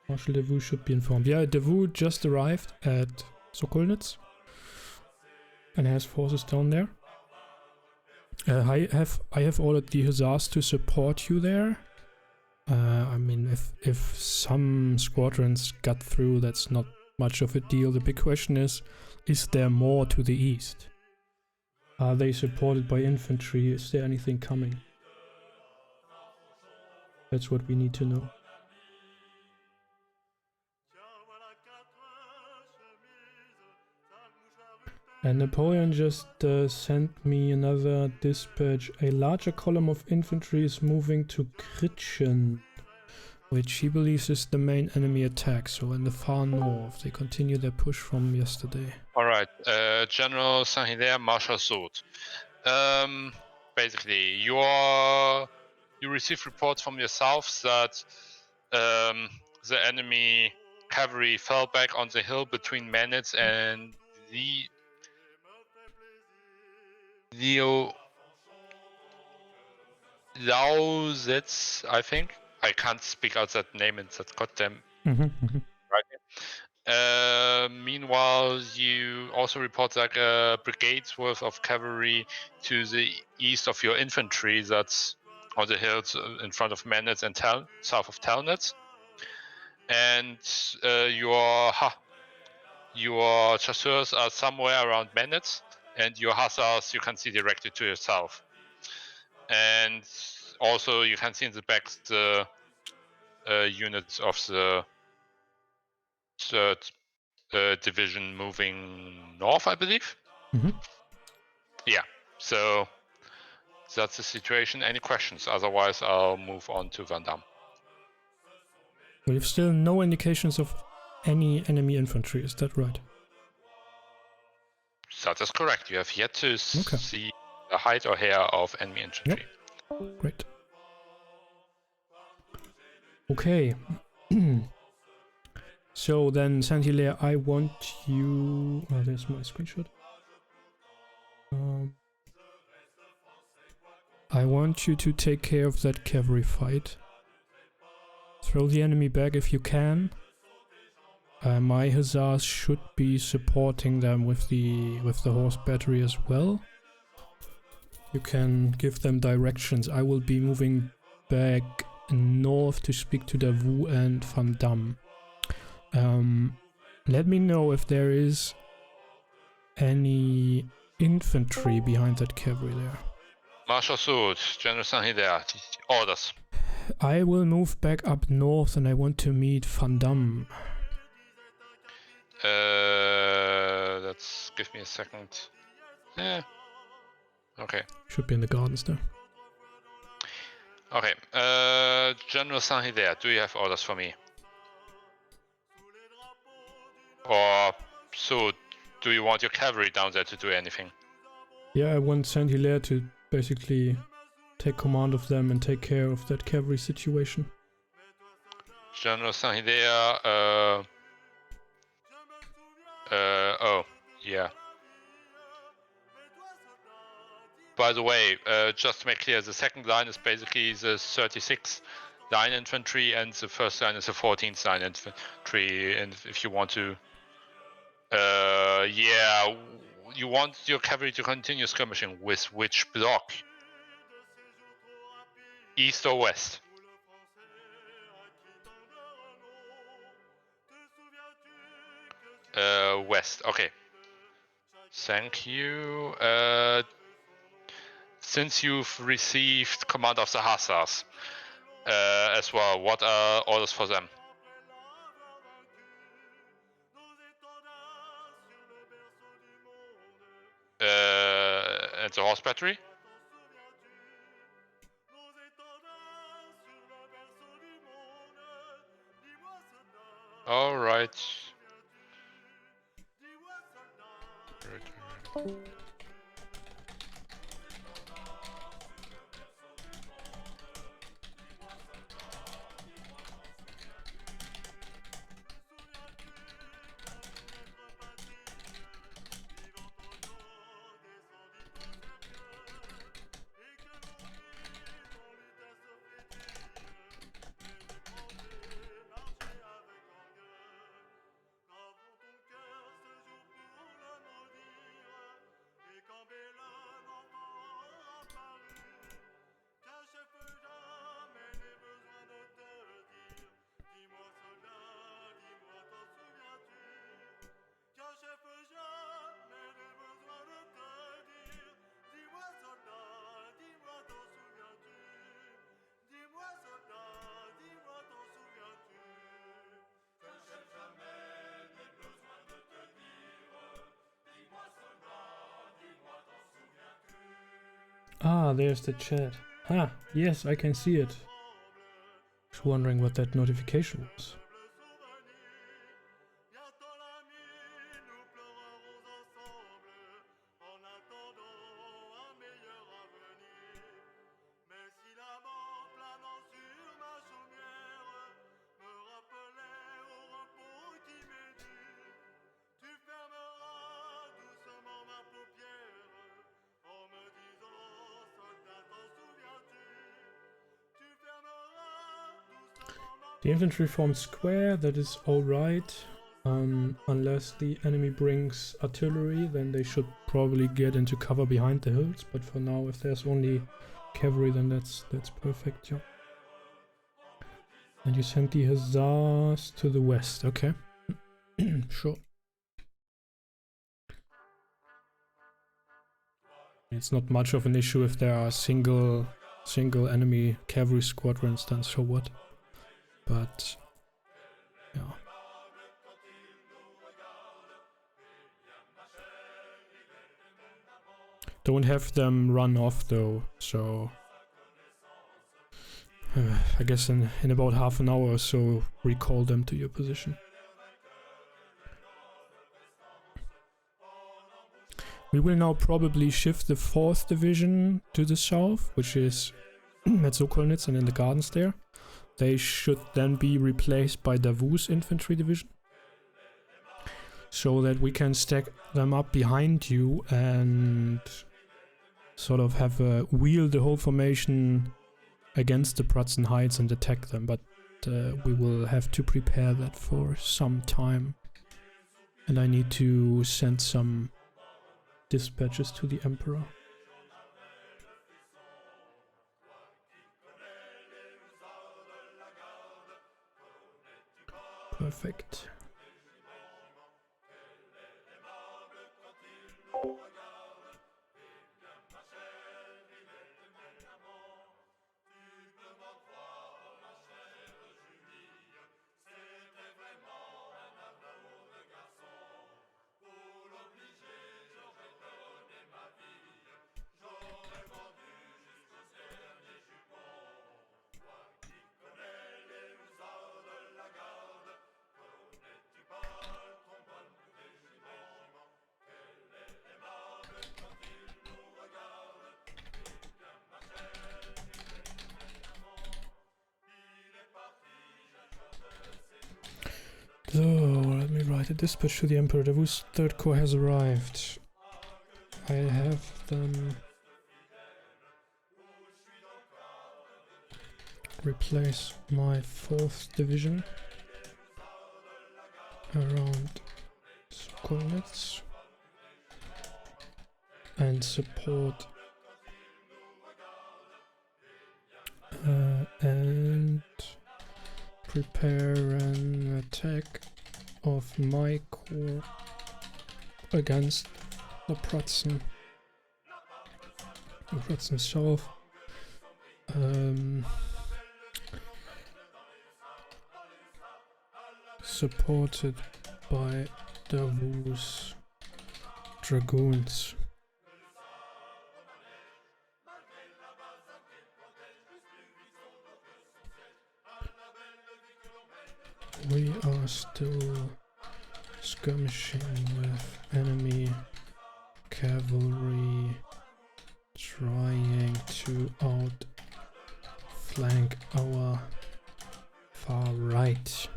Marshal Davout should be informed. Yeah, Davout just arrived at Sokolnitz and has forces down there. I have ordered the hussars to support you there. I mean, if some squadrons got through, that's not much of a deal. The big question is there more to the east? Are they supported by infantry? Is there anything coming? That's what we need to know. And Napoleon just sent me another dispatch. A larger column of infantry is moving to Kritchen, which he believes is the main enemy attack. So in the far north, they continue their push from yesterday. All right, General Saint-Hilaire, Marshal Soult. Basically, you receive reports from your south that the enemy cavalry fell back on the hill between Manitz and the Lausitz, I think. I can't speak out that name, it's that goddamn right. Meanwhile, you also report like a brigade's worth of cavalry to the east of your infantry that's on the hills in front of Manitz and south of Talnitz. And your chasseurs are somewhere around Manitz, and your hussars you can see directly to your south. And also you can see in the back the units of the 3rd division moving north, I believe. Yeah, so that's the situation. Any questions? Otherwise, I'll move on to Van Damme. We have still no indications of any enemy infantry, is that right? That is correct. You have yet to see the height or hair of enemy infantry. Yep. Great. Okay. So then, Saint-Hilaire, I want you... Oh, there's my screenshot. I want you to take care of that cavalry fight. Throw the enemy back if you can. My hussars should be supporting them with the horse battery as well. You can give them directions. I will be moving back north to speak to Davout and Van Damme. Let me know if there is any infantry behind that cavalry there. Marshal Sood, General Saint there. Orders. I will move back up north and I want to meet Van Damme. Let's give me a second. Yeah. Okay. Should be in the gardens there. Okay. General Saint there. Do you have orders for me? Or so? Do you want your cavalry down there to do anything? Yeah, I want Saint-Hilaire to basically take command of them and take care of that cavalry situation. General Saint-Hilaire, oh, yeah. By the way, just to make clear, the second line is basically the 36th line infantry and the first line is the 14th line infantry, and if you want to... yeah, you want your cavalry to continue skirmishing with which block? East or west? West, okay. Thank you. Since you've received command of the Hussars as well, what are orders for them? And the horse battery? All right. Ah, there's the chat. Ah, yes, I can see it. Just wondering what that notification was. The infantry formed square, that is alright. Unless the enemy brings artillery, then they should probably get into cover behind the hills. But for now, if there's only cavalry, then that's perfect, yeah. And you sent the hussars to the west, okay. Sure. It's not much of an issue if there are single enemy cavalry squadrons, then so what? But yeah. Don't have them run off though, so I guess in about half an hour or so recall them to your position. We will now probably shift the 4th division to the south, which is at Sokolnitz and in the gardens there. They should then be replaced by Davout's infantry division, so that we can stack them up behind you and sort of have wheel the whole formation against the Pratzen Heights and attack them. But we will have to prepare that for some time. And I need to send some dispatches to the Emperor. Perfect. So, let me write a dispatch to the Emperor. The Wus 3rd Corps has arrived. I have them replace my 4th Division around Sokolnitz and support and prepare an attack of my corps against the Prussian South. Supported by the Wus Dragoons. We are still skirmishing with enemy cavalry, trying to outflank our far right.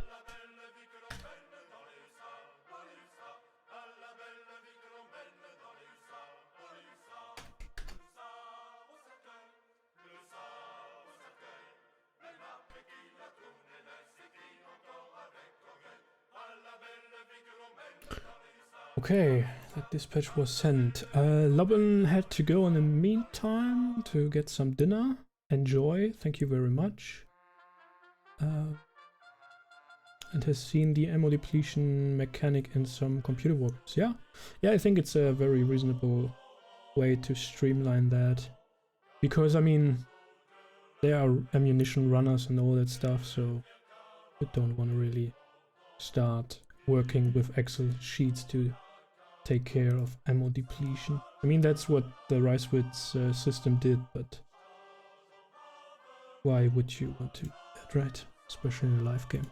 Okay, that dispatch was sent. Lobben had to go in the meantime to get some dinner. Enjoy, thank you very much. And has seen the ammo depletion mechanic in some computer wargames. Yeah, I think it's a very reasonable way to streamline that. Because, I mean, there are ammunition runners and all that stuff, so you don't want to really start working with Excel sheets to take care of ammo depletion. I mean, that's what the Reiswitz system did, but why would you want to do that, right? Especially in a live game.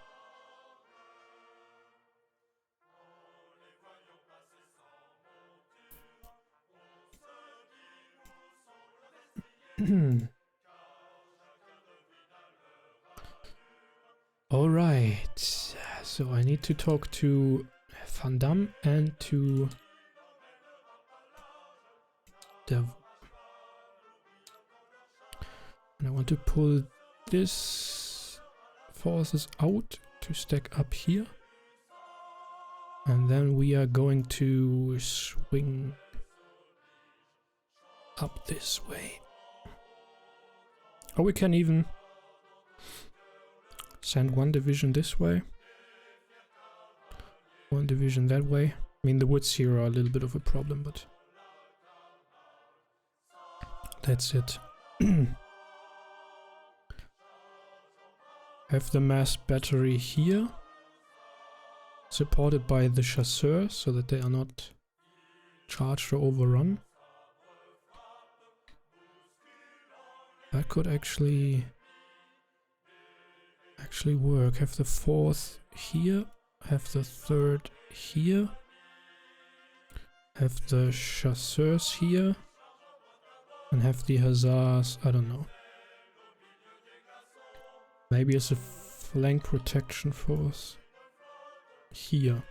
Alright, so I need to talk to Van Damme and to Dev. And I want to pull this forces out to stack up here. And then we are going to swing up this way. Or we can even send one division this way, one division that way. I mean, the woods here are a little bit of a problem, but that's it. Have the mass battery here, supported by the chasseurs, so that they are not charged or overrun. That could actually work. Have the 4th here, have the 3rd here, have the chasseurs here, and have the hussars, I don't know. Maybe as a flank protection force here.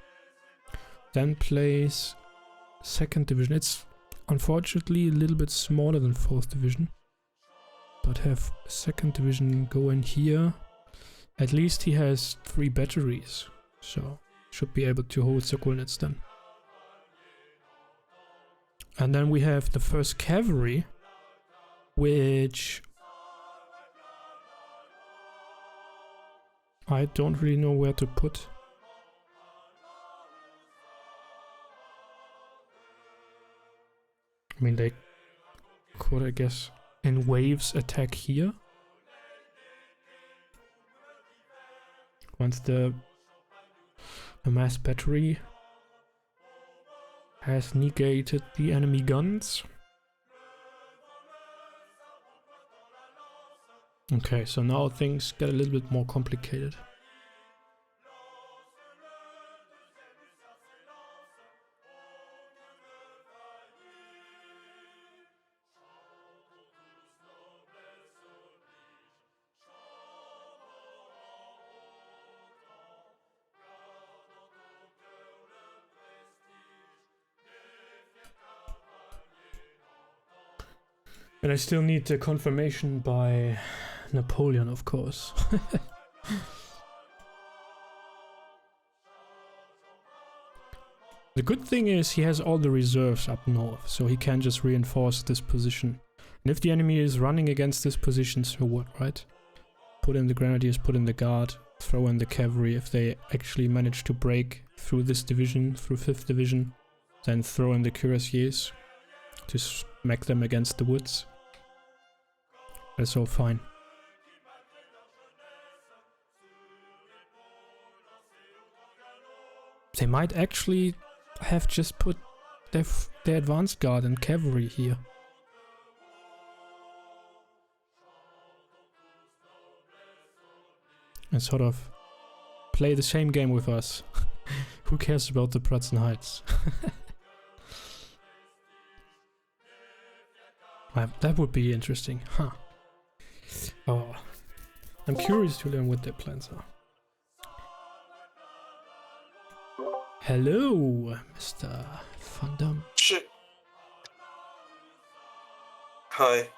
Then place 2nd division. It's unfortunately a little bit smaller than 4th division. But have 2nd division go in here At least he has 3 batteries, so should be able to hold Sokolnitz then. And then we have the first cavalry, which I don't really know where to put. I mean, they could, I guess, in waves attack here. Once the mass battery has negated the enemy guns. Okay, so now things get a little bit more complicated. And I still need the confirmation by Napoleon, of course. The good thing is he has all the reserves up north, so he can just reinforce this position. And if the enemy is running against this position, so what, right? Put in the grenadiers, put in the guard, throw in the cavalry. If they actually manage to break through this division, through 5th division, then throw in the cuirassiers to smack them against the woods. That's all fine. They might actually have just put their advanced guard and cavalry here. And sort of play the same game with us. Who cares about the Pratzen Heights? That would be interesting, huh? Oh, I'm curious to learn what their plans are. Hello, Mr. Van Dam. Shit. Hi.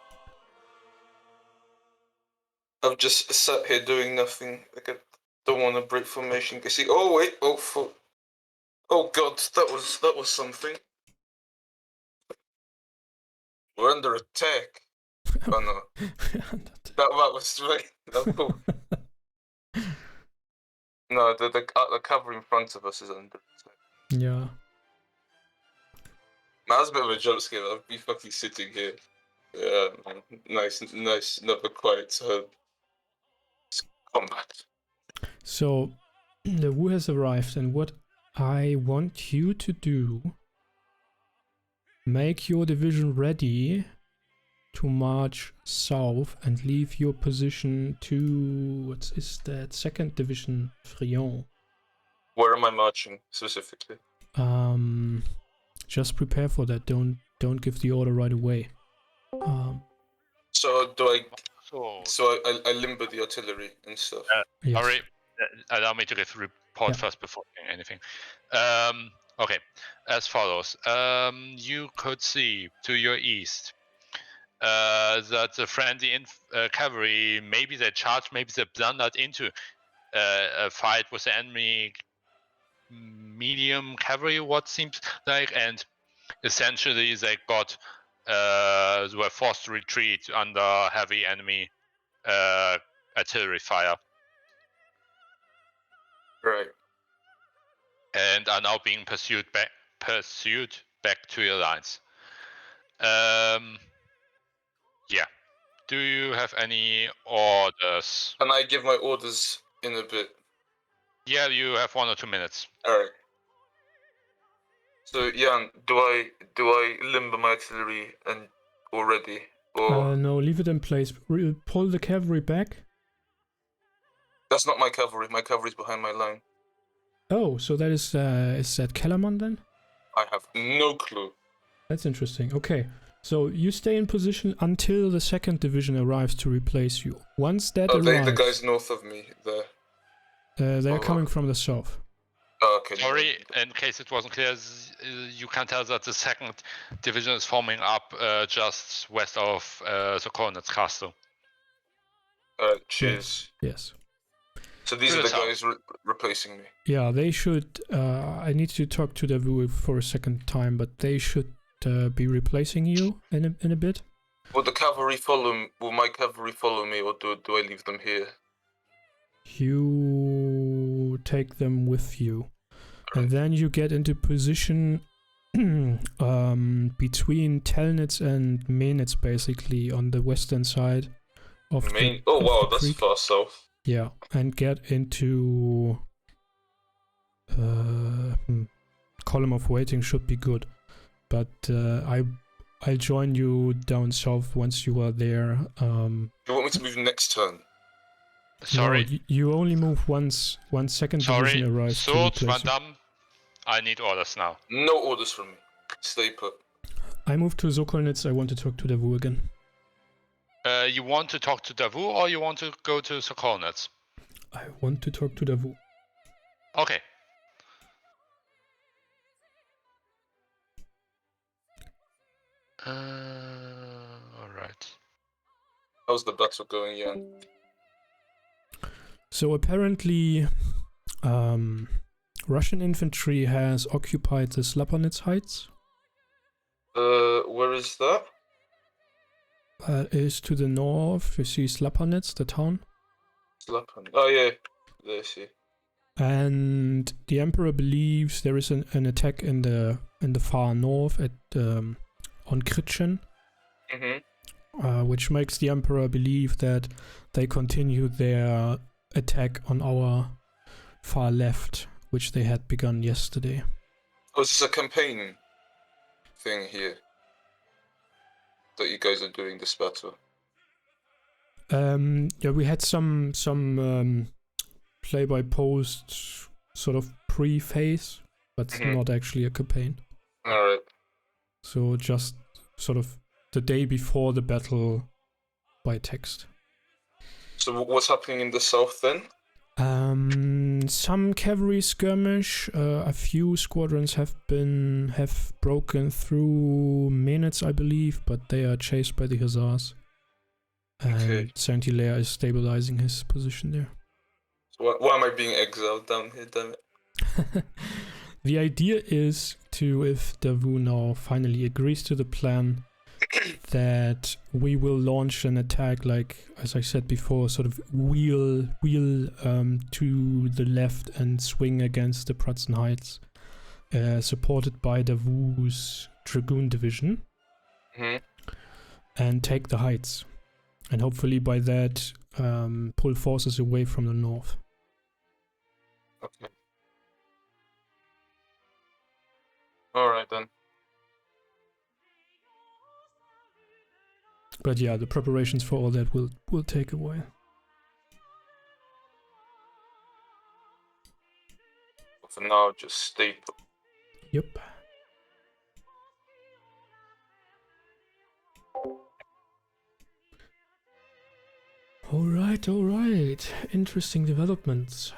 I've just sat here doing nothing. Like I don't want to break formation. You see? Oh wait. Oh fuck. Oh god. That was something. We're under attack. Oh no. that was right. No. No, the cover in front of us is under attack. Yeah. That's a bit of a jump scare. I'll be fucking sitting here. Yeah, man. Nice, never quiet combat. So, the Wu has arrived, and what I want you to do, make your division ready to march south and leave your position to, what is that, 2nd Division, Friant. Where am I marching specifically? Just prepare for that. Don't give the order right away. So do I? So, So I limber the artillery and stuff. Yes. Sorry, allow me to give a report first before doing anything. Okay, as follows. You could see to your east that the friendly cavalry, maybe they charged, maybe they blundered into a fight with the enemy medium cavalry, what seems like, and essentially they were forced to retreat under heavy enemy artillery fire. Right. And are now being pursued back to your lines. Yeah. Do you have any orders? Can I give my orders in a bit? Yeah, you have 1 or 2 minutes. Alright. So Jan, do I limber my artillery and already? Or No, leave it in place. Pull the cavalry back. that's not my cavalry. My cavalry's behind my line. Oh, so that is that Kellerman then? I have no clue. That's interesting. Okay, so you stay in position until the 2nd Division arrives to replace you. Once that arrives... the guys north of me, there. They're coming from the south. Oh, okay. Sorry, in case it wasn't clear, you can tell that the 2nd Division is forming up just west of the Cornets Castle. Cheers. Yes. So these To are the the guys replacing me. Yeah, they should. I need to talk to Davu for a second time, but they should be replacing you in a bit. Will the cavalry follow? Will my cavalry follow me, or do I leave them here? You take them with you, and then you get into position between Telnitz and Menitz, basically on the western side of the. Oh of wow, the that's creek. far south. Yeah, and get into column of waiting should be good, but I'll join you down south once you are there. You want me to move next turn? Sorry. No, you only move once. One second division Sorry. arrives to Swords, replace Van you. Damme. I need orders now. No orders from me. Stay put. I move to Sokolnitz. I want to talk to Davu again. You want to talk to Davu or you want to go to Sokolnitz? I want to talk to Davu. Okay. Alright. How's the battle going, Jan? So apparently, Russian infantry has occupied the Slapanitz Heights. Where is that? Is to the north. You see Slapanitz, the town. Slapan. Oh yeah, there I see. And the Emperor believes there is an attack in the far north at on Kritchen, which makes the Emperor believe that they continue their attack on our far left, which they had begun yesterday. Oh, is this a campaign thing here that you guys are doing this battle? Yeah, we had some play by post sort of pre-phase, but not actually a campaign. Alright. So just sort of the day before the battle by text. So what's happening in the south then? Some cavalry skirmish. A few squadrons have broken through Menitz, I believe, but they are chased by the Hussars. And Saint-Hilaire is stabilizing his position there. So why am I being exiled down here, damn it? The idea is to, if Davu now finally agrees to the plan, that we will launch an attack, like, as I said before, sort of wheel to the left and swing against the Prussian Heights, supported by Davu's Dragoon Division, and take the heights. And hopefully by that, pull forces away from the north. Okay. Alright then. But yeah, the preparations for all that will take a while. For now, just stay put. Yep. Alright, alright. Interesting developments.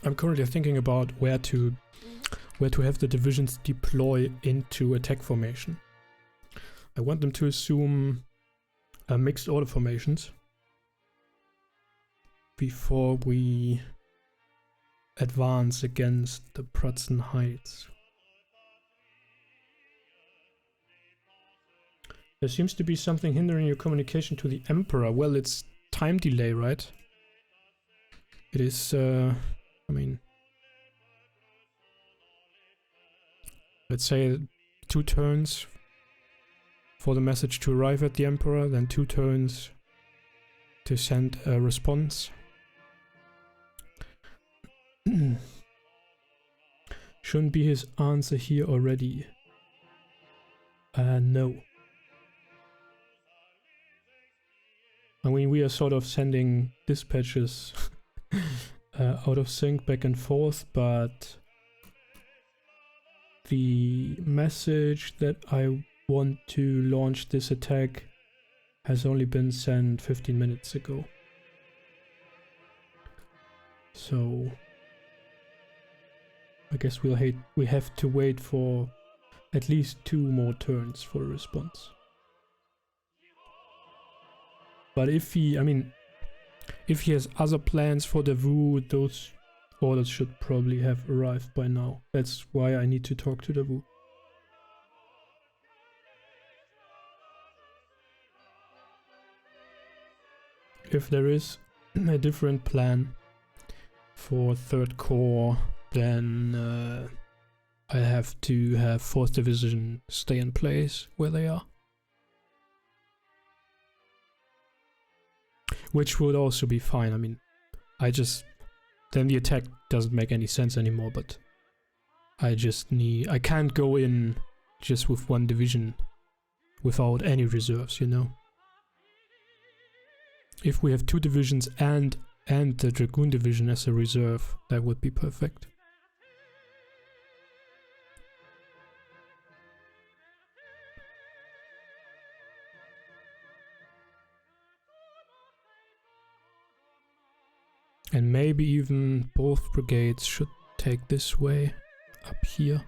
I'm currently thinking about where to have the divisions deploy into attack formation. I want them to assume mixed order formations before we advance against the Prussian Heights. There seems to be something hindering your communication to the Emperor. Well, it's time delay, right? It is, I mean, let's say 2 turns for the message to arrive at the Emperor, then 2 turns to send a response. Shouldn't be his answer here already. No. I mean, we are sort of sending dispatches out of sync back and forth, but the message that I want to launch this attack has only been sent 15 minutes ago. So I guess we have to wait for at least 2 more turns for a response. But if he, I mean, if he has other plans for Davao, those orders should probably have arrived by now. That's why I need to talk to Davao. If there is a different plan for 3rd Corps, then I have to have 4th Division stay in place where they are. Which would also be fine. I mean, then the attack doesn't make any sense anymore, but I can't go in just with 1 division without any reserves, you know? If we have 2 divisions and the Dragoon division as a reserve, that would be perfect. And maybe even both brigades should take this way, up here.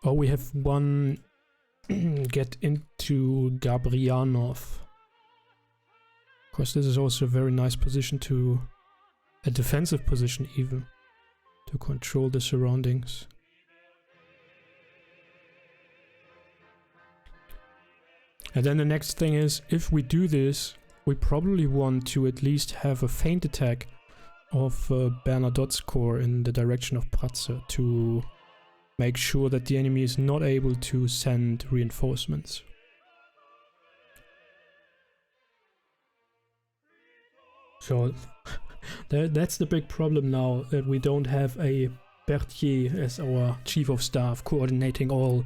Oh, we have 1 get into Gabrianov. Of course, this is also a very nice position a defensive position even, to control the surroundings. And then the next thing is, if we do this, we probably want to at least have a feint attack of Bernadotte's corps in the direction of Pratze to make sure that the enemy is not able to send reinforcements. So that's the big problem now, that we don't have a Berthier as our chief of staff coordinating all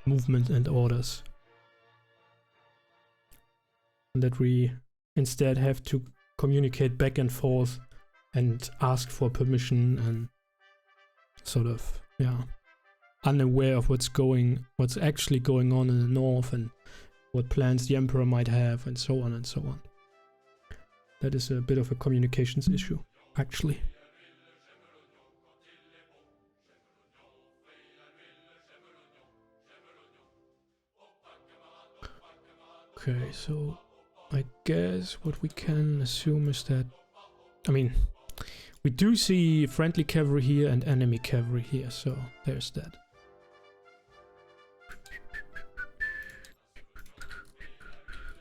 movement and orders. And that we instead have to communicate back and forth and ask for permission and sort of, yeah, unaware of what's actually going on in the north and what plans the Emperor might have and so on and so on. That is a bit of a communications issue, actually. Okay, so I guess what we can assume is that, I mean, we do see friendly cavalry here and enemy cavalry here, so there's that.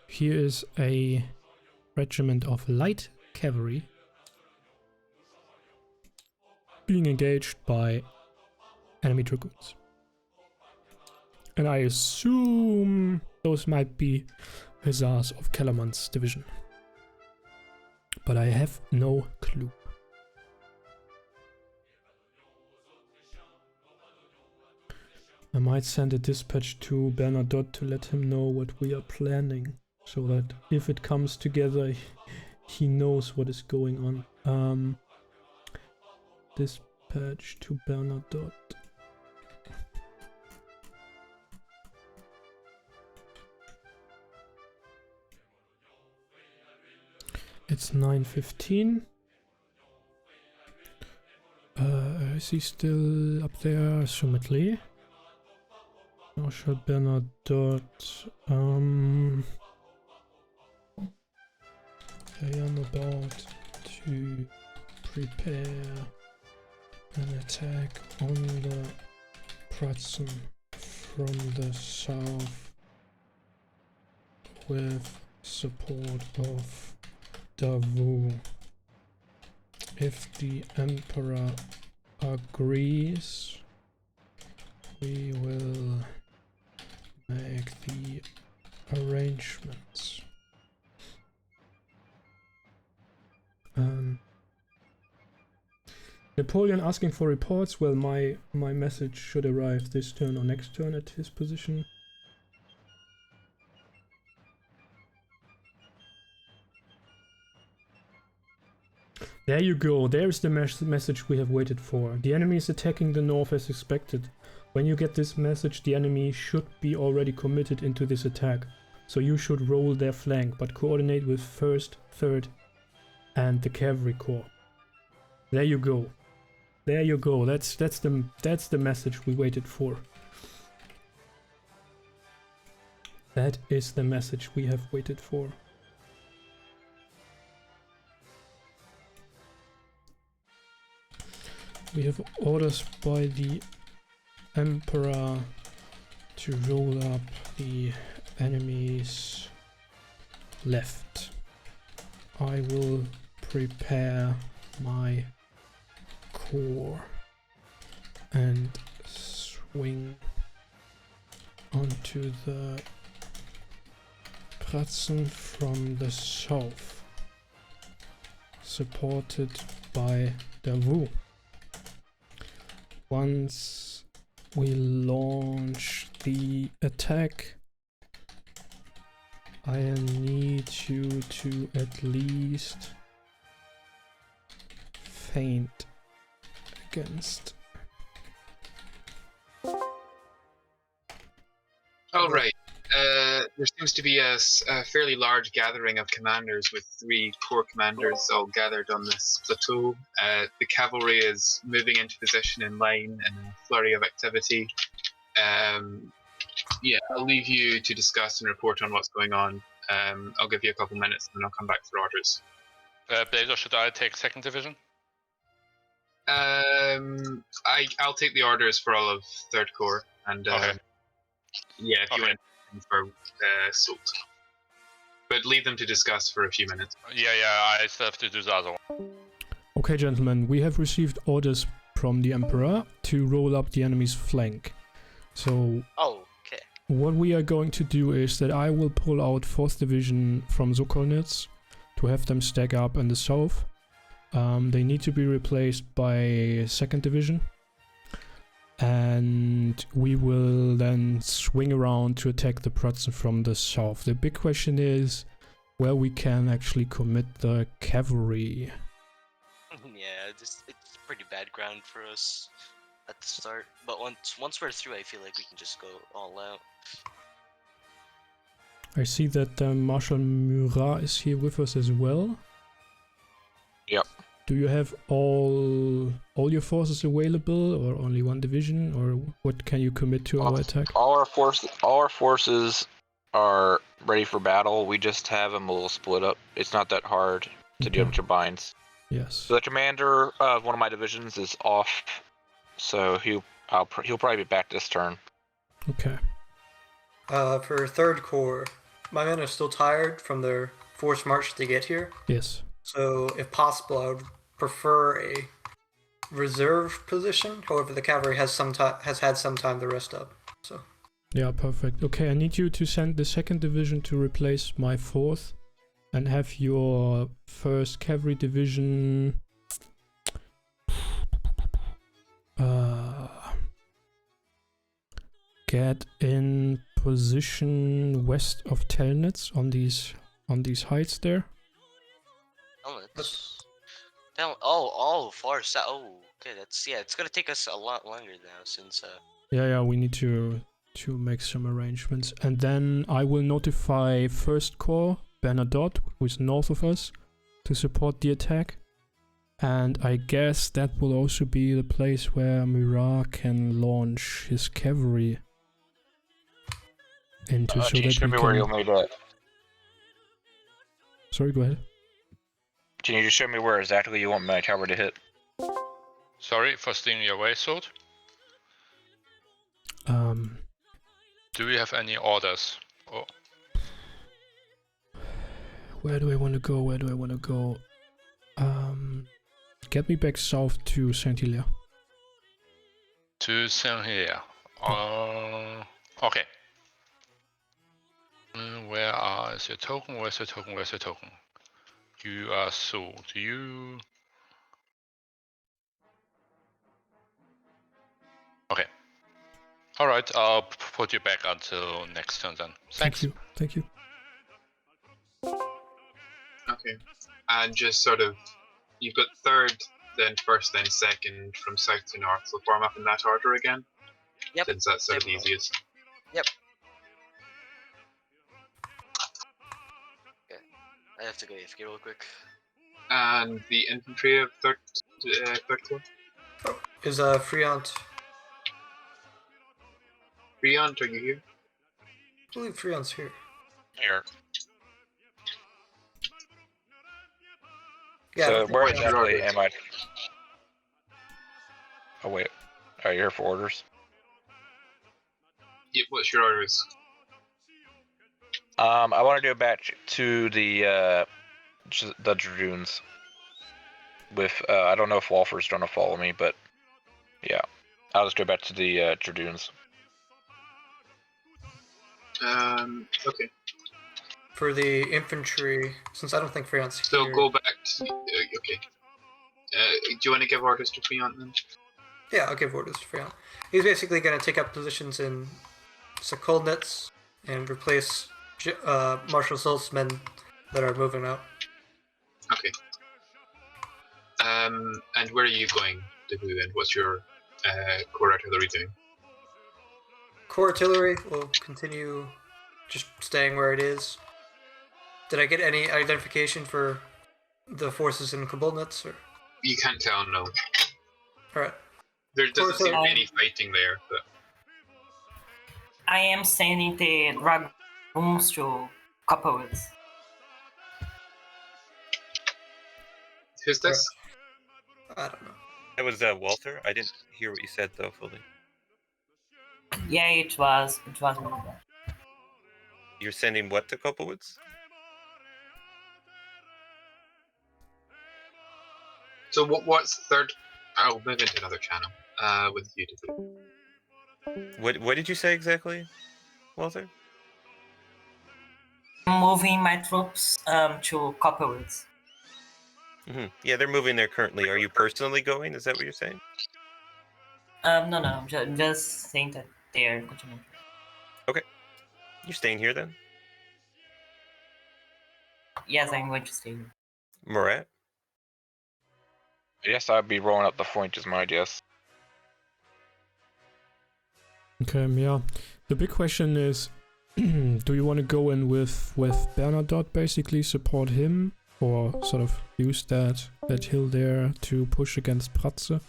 Here is a regiment of light cavalry being engaged by enemy dragoons. And I assume those might be hussars of Kellermann's division. But I have no clue. I might send a dispatch to Bernadotte to let him know what we are planning, so that if it comes together, he knows what is going on. Dispatch to Bernadotte. It's 9:15. Is he still up there? Assumedly. Marshal Bernadotte. I am about to prepare an attack on the Pratzen from the south with support of Davout. If the Emperor agrees, we will make the arrangements. Napoleon asking for reports. Well, my message should arrive this turn or next turn at his position. There you go, there's the message we have waited for. The enemy is attacking the north as expected. When you get this message, the enemy should be already committed into this attack. So you should roll their flank, but coordinate with 1st, 3rd and the cavalry corps. There you go. There you go, that's the message we waited for. That is the message we have waited for. We have orders by the Emperor to roll up the enemy's left. I will prepare my corps and swing onto the Pratzen from the south, supported by Davout. Once we launch the attack, I need you to at least feint against. All right. There seems to be a fairly large gathering of commanders with 3 corps commanders all gathered on this plateau. The cavalry is moving into position in line in a flurry of activity. Yeah, I'll leave you to discuss and report on what's going on. I'll give you a couple minutes and then I'll come back for orders. Blazer, should I take 2nd Division? I'll take the orders for all of 3rd Corps and Okay. yeah, if you Okay. want for Salt. But leave them to discuss for a few minutes. Yeah, I still have to do the other one. Okay, gentlemen, we have received orders from the Emperor to roll up the enemy's flank. So Oh, okay. what we are going to do is that I will pull out 4th Division from Sokolnitz to have them stack up in the south. They need to be replaced by 2nd Division. And we will then swing around to attack the Pratzen from the south. The big question is where we can actually commit the cavalry. Yeah, it's pretty bad ground for us at the start. But once we're through, I feel like we can just go all out. I see that Marshal Murat is here with us as well. Yep. Do you have all your forces available, or only 1 division, or what can you commit to our attack? All our forces are ready for battle. We just have them a little split up. It's not that hard to do them to binds. Yes. So the commander of one of my divisions is off, so he'll probably be back this turn. Okay. For 3rd Corps, my men are still tired from their forced march to get here. Yes. So, if possible, I would prefer a reserve position. However, the cavalry has had some time to rest up. So. Yeah, perfect. Okay, I need you to send the 2nd Division to replace my 4th, and have your 1st Cavalry Division get in position west of Telnitz on these heights there. Far south. Oh, okay. It's gonna take us a lot longer now since. Yeah, we need to make some arrangements, and then I will notify 1st Corps Bernadotte, who is north of us, to support the attack. And I guess that will also be the place where Murat can launch his cavalry into, so Can you that show we me where can... you'll need it? Sorry, go ahead. Can you just show me where exactly you want my cavalry to hit? Sorry for stealing your way, Sword. Do we have any orders? Oh. where do I want to go? Where do I want to go? Get me back south to Saint-Hilaire. To Saint-Hilaire. Okay. Where is your token? Where's your token? Where's your token? You are sold. You... Okay. Alright, I'll put you back until next turn then. Thanks. Thank you. Okay. And just sort of, you've got third, then first, then second, from south to north. So form up in that order again. Yep. Since that's sort of the easiest. Yep. Okay. I have to go AFK real quick. And the infantry of third floor? Is Friant? Friant, are you here? I believe Friant's here. Here. Yeah. So where Friant's exactly here. am I? Oh wait, are you here for orders? Yep, what's your orders? I want to go back to the Dragoons. With I don't know if Walfer's gonna follow me, but yeah, I'll just go back to the Dragoons. Okay. For the infantry, since I don't think Friant's So here. go back to, okay. Do you want to give orders to Friant then? Yeah, I'll give orders to Friant. He's basically going to take up positions in Sokolnitz and replace Marshal Zolt's men that are moving out. Okay. And where are you going to do then? What's your core artillery doing? Core artillery will continue just staying where it is. Did I get any identification for the forces in Kobulnitz? Or? You can't tell, no. Alright. There doesn't seem to be any fighting there, but... I am sending the dragoons to Copperwoods. Who's this? I don't know. That was Walter. I didn't hear what you said though fully. Yeah, it was me. You're sending what to Copperwoods? So what's third... I'll move into another channel with you to do. What did you say exactly, Walter? I'm moving my troops to Copperwoods. Yeah, they're moving there currently. Are you personally going? Is that what you're saying? No, I'm just saying that they're continuing. Okay. You're staying here then? Yes, I'm going to stay here. Murat? Yes, I'd be rolling up the flank is my guess. Okay, yeah. The big question is, do you want to go in with Bernadotte, basically support him, or sort of use that hill there to push against Pratze?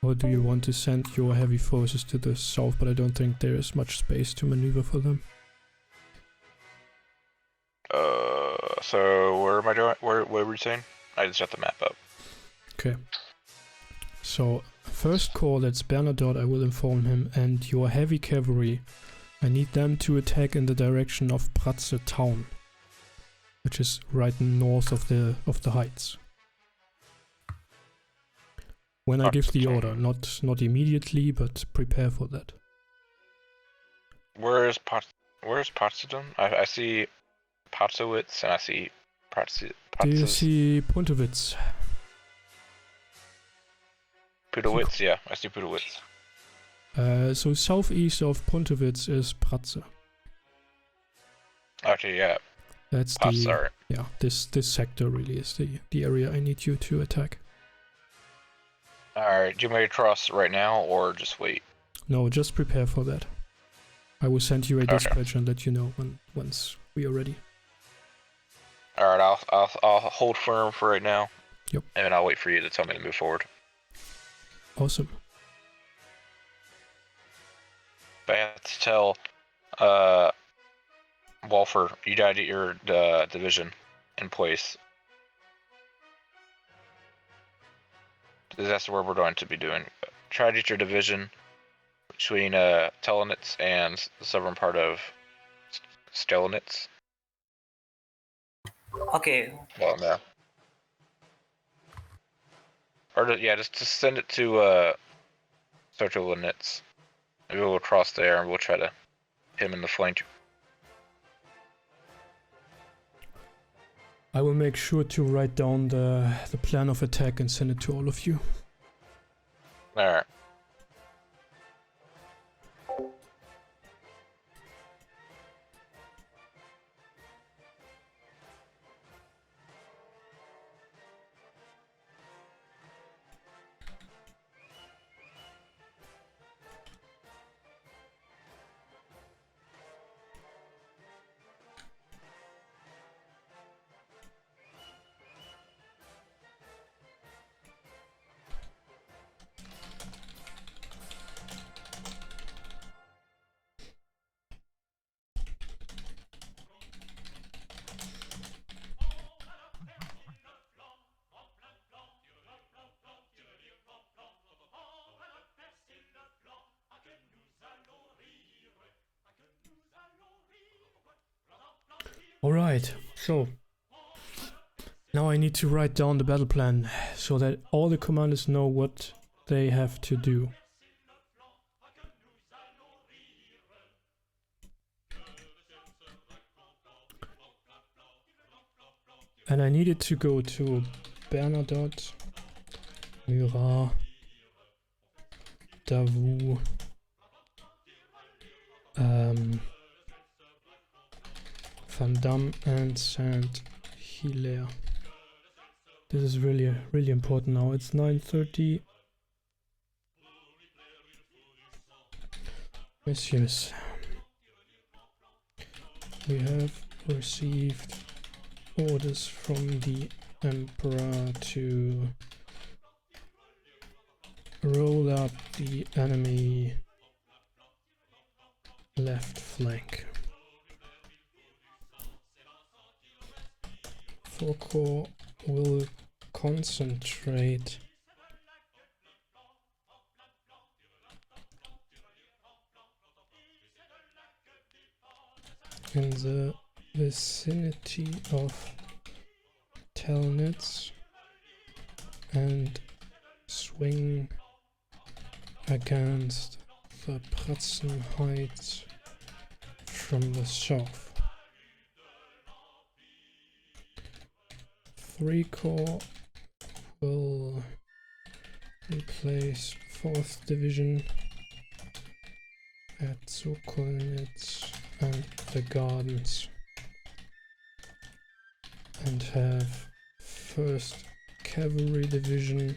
Or do you want to send your heavy forces to the south, but I don't think there is much space to maneuver for them. So where am I going? Where were we saying? I just set the map up. Okay. So, first corps, that's Bernadotte, I will inform him, and your heavy cavalry, I need them to attack in the direction of Pratze town, which is right north of the heights. When I give the order, not immediately, but prepare for that. Where's Potsdam? I see Potsdowitz and I see Pratze. Do you see Puntowitz? Pudowitz, yeah, I see Pudowitz. So southeast of Puntowitz is Pratze. Okay, yeah. That's yeah. This sector really is the area I need you to attack. All right, do you want me to cross right now or just wait? No, just prepare for that. I will send you a dispatch and let you know once we are ready. All right, I'll hold firm for right now. Yep. And I'll wait for you to tell me to move forward. Awesome. But I have to tell Walfer, you gotta get your division in place. That's where we're going to be doing. Try to get your division between Telenitz and the southern part of Stelinitz. Okay. Well, no. Or yeah, just send it to Sertolinitz. Maybe we'll cross there and we'll try to hit him in the flank. I will make sure to write down the plan of attack and send it to all of you. Alright. Alright, so now I need to write down the battle plan so that all the commanders know what they have to do. And I needed to go to Bernadotte, Murat, Davout, Van Damme and Saint-Hilaire. This is really important now. It's 9:30. Messieurs, we have received orders from the Emperor to roll up the enemy left flank. Foucault will concentrate in the vicinity of Telnitz and swing against the Pratzen Heights from the south. 3 Corps will replace 4th Division at Sokolnitz and the Gardens and have 1st Cavalry Division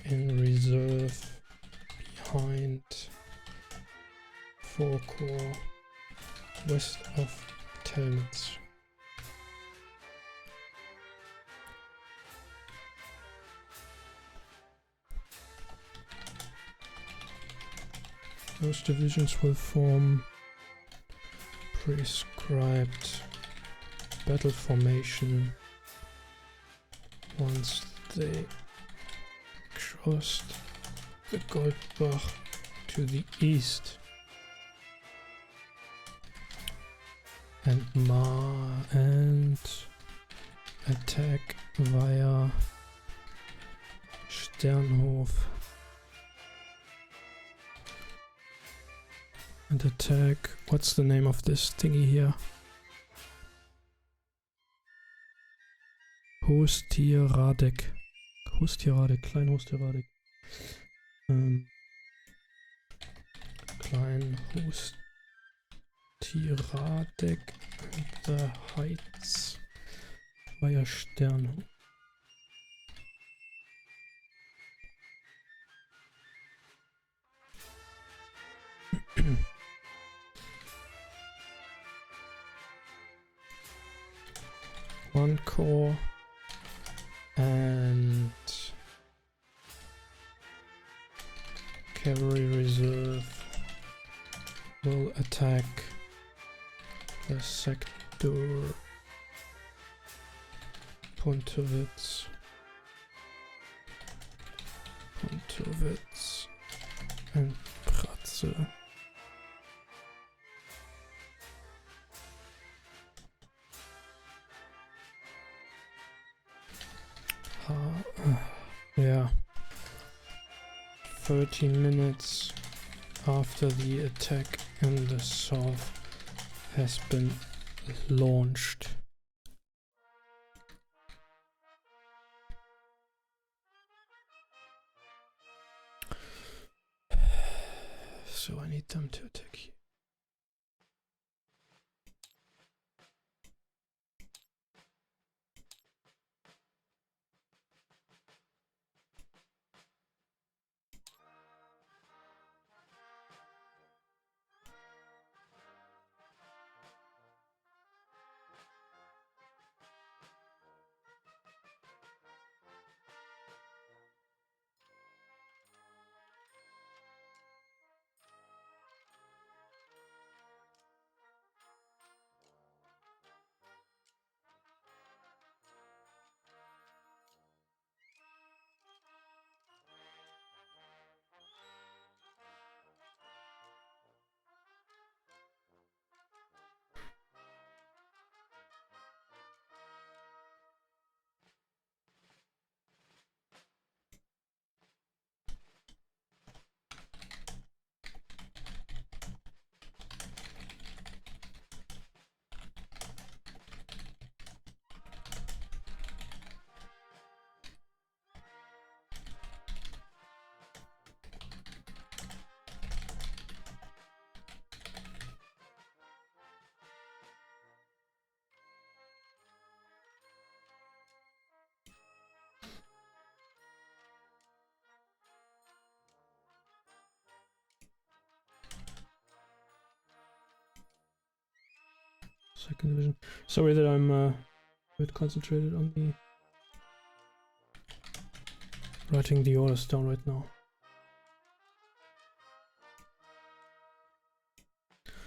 in reserve behind 4 Corps west of Telnitz. Those divisions will form prescribed battle formation once they crossed the Goldbach to the east and attack via Sternhof and attack, what's the name of this thingy here? Hostieradek. Hostieradek, Klein Hostieradek. Klein Hostieradek and the Heights via Sternhof. One Corps and Cavalry Reserve will attack the sector Pontowitz and Pratze. Yeah. 13 minutes after the attack in the south has been launched. So I need them to attack here. Second division. Sorry that I'm a bit concentrated on the writing the orders down right now.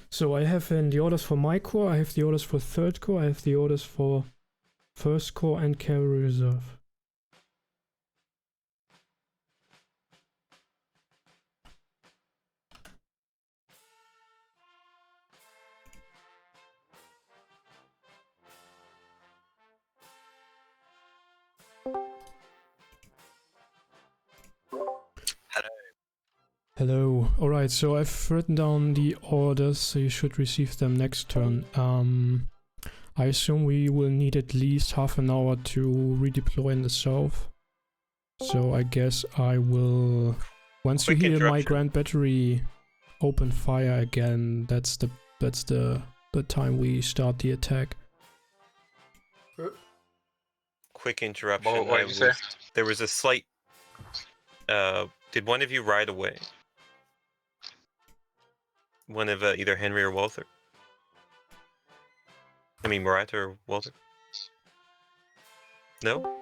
So I have in the orders for my corps, I have the orders for 3rd Corps, I have the orders for 1st Corps and Cavalry Reserve. Hello. Alright, so I've written down the orders, so you should receive them next turn. I assume we will need at least half an hour to redeploy in the south. So I guess I will... Once you hear my Grand Battery open fire again, that's the time we start the attack. Quick interruption. What did you say? There was a slight... did one of you ride away? One of either Henry or Walter? I mean, Murat or Walter? No?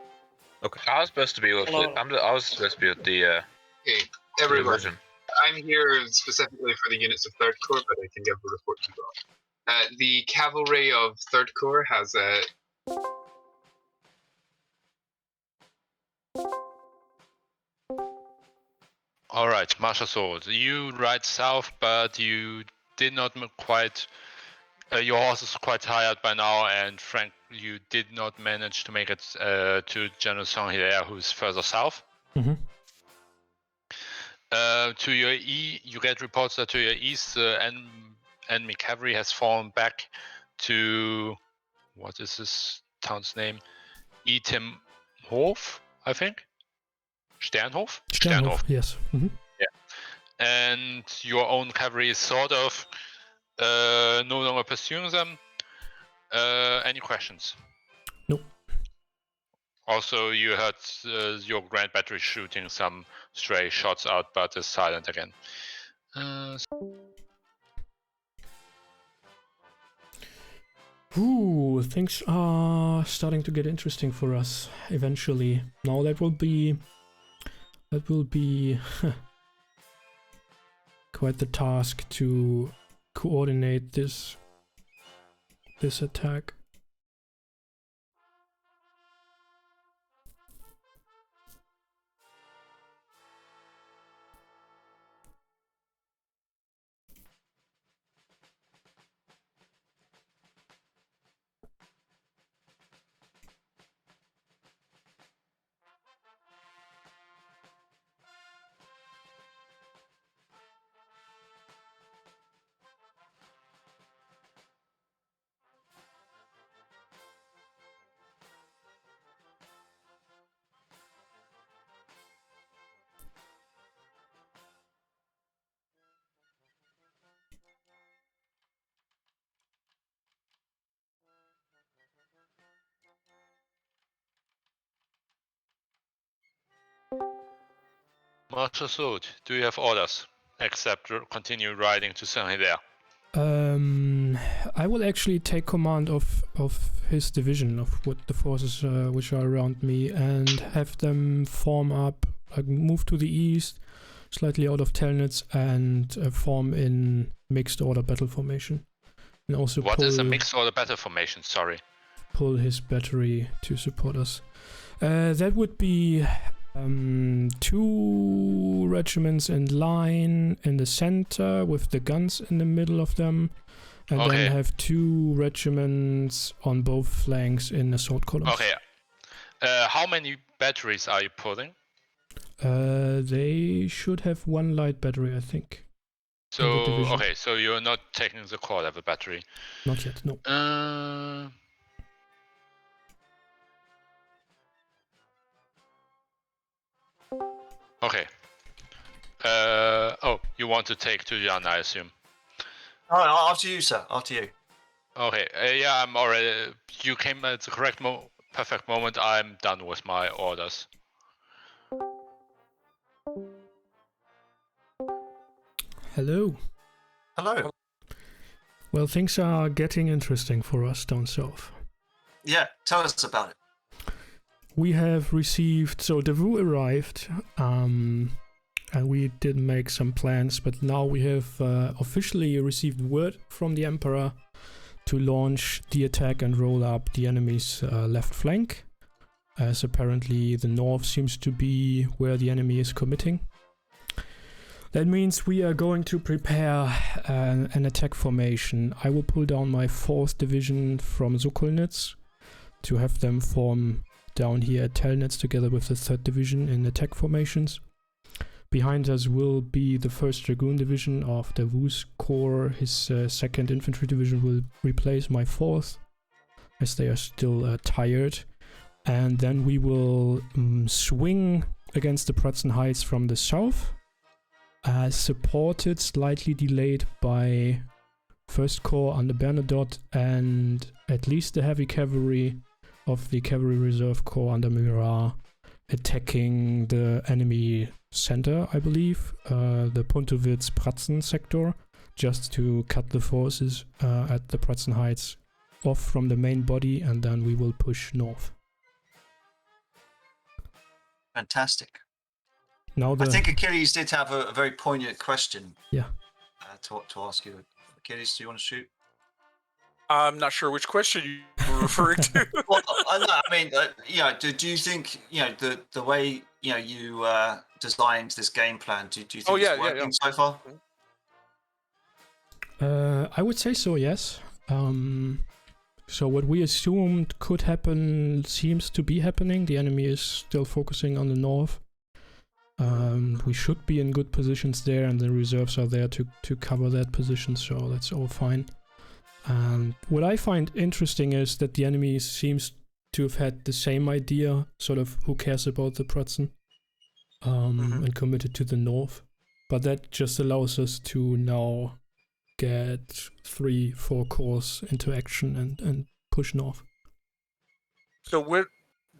Okay. I was supposed to be with it. I was supposed to be with the Okay, everyone. division. I'm here specifically for the units of 3rd Corps, but I can give a report to you. The cavalry of 3rd Corps has a... Alright, Marshal Sword. You ride south, but you did not quite... your horse is quite tired by now, and Frank, you did not manage to make it to General Saint-Hilaire, who's further south. Mm-hmm. To your you get reports that to your east, enemy cavalry has fallen back to... What is this town's name? Etemhof, I think? Sternhof? Sternhof, yes. Mm-hmm. Yeah. And your own cavalry is sort of no longer pursuing them. Any questions? Nope. Also, you heard your Grand Battery shooting some stray shots out, but is silent again. Ooh, things are starting to get interesting for us eventually. Now that will be quite the task to coordinate this attack. Marshal Sword, do you have orders? Except continue riding to Saint-Hilaire. I will actually take command of his division, of what the forces which are around me, and have them form up, like move to the east, slightly out of Telnitz, and form in mixed order battle formation. And also What is a mixed order battle formation? Sorry. Pull his battery to support us. That would be 2 regiments in line in the center with the guns in the middle of them, and then have 2 regiments on both flanks in assault columns. Okay. How many batteries are you pulling? They should have 1 light battery, I think. So okay, so you're not taking the core level battery. Not yet, no. Okay. You want to take to Jan, I assume. Oh, after you, sir. After you. Okay. Yeah, I'm already. You came at the correct perfect moment. I'm done with my orders. Hello. Hello. Well, things are getting interesting for us down south. Yeah, tell us about it. We have received, so Davu arrived, and we did make some plans, but now we have officially received word from the Emperor to launch the attack and roll up the enemy's left flank, as apparently the north seems to be where the enemy is committing. That means we are going to prepare an attack formation. I will pull down my 4th division from Sokolnitz to have them form down here at Telnitz together with the 3rd division in attack formations. Behind us will be the 1st Dragoon division of Davu's corps. His 2nd infantry division will replace my 4th, as they are still tired. And then we will swing against the Pratzen Heights from the south, supported, slightly delayed by 1st Corps under Bernadotte and at least the heavy cavalry of the Cavalry Reserve Corps under Murat, attacking the enemy center, I believe, the Pontowitz-Pratzen sector, just to cut the forces at the Pratzen Heights off from the main body, and then we will push north. Fantastic. Now I think Achilles did have a very poignant question. Yeah. To ask you. Achilles, do you want to shoot? I'm not sure which question you were referring to. Well, I mean, do you think, the way, you designed this game plan, do you think it's working so far? I would say so, yes. So what we assumed could happen seems to be happening. The enemy is still focusing on the north. We should be in good positions there, and the reserves are there to cover that position, so that's all fine. And what I find interesting is that the enemy seems to have had the same idea, sort of who cares about the Pratzen, and committed to the north. But that just allows us to now get 3-4 corps into action and push north. So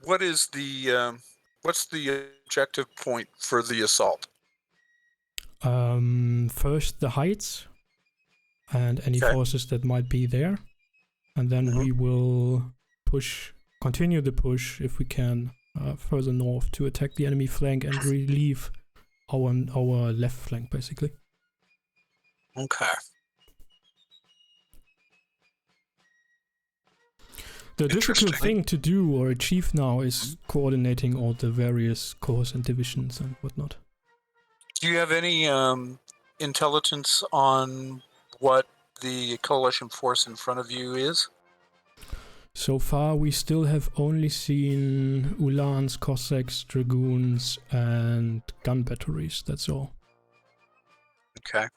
what is the what's the objective point for the assault? First the heights and any forces that might be there, and then we will continue the push if we can further north to attack the enemy flank and relieve our left flank, basically. Okay. The difficult thing to do or achieve now is coordinating all the various corps and divisions and whatnot. Do you have any intelligence on what the coalition force in front of you is? So far, we still have only seen Ulans, Cossacks, Dragoons, and gun batteries. That's all. Okay.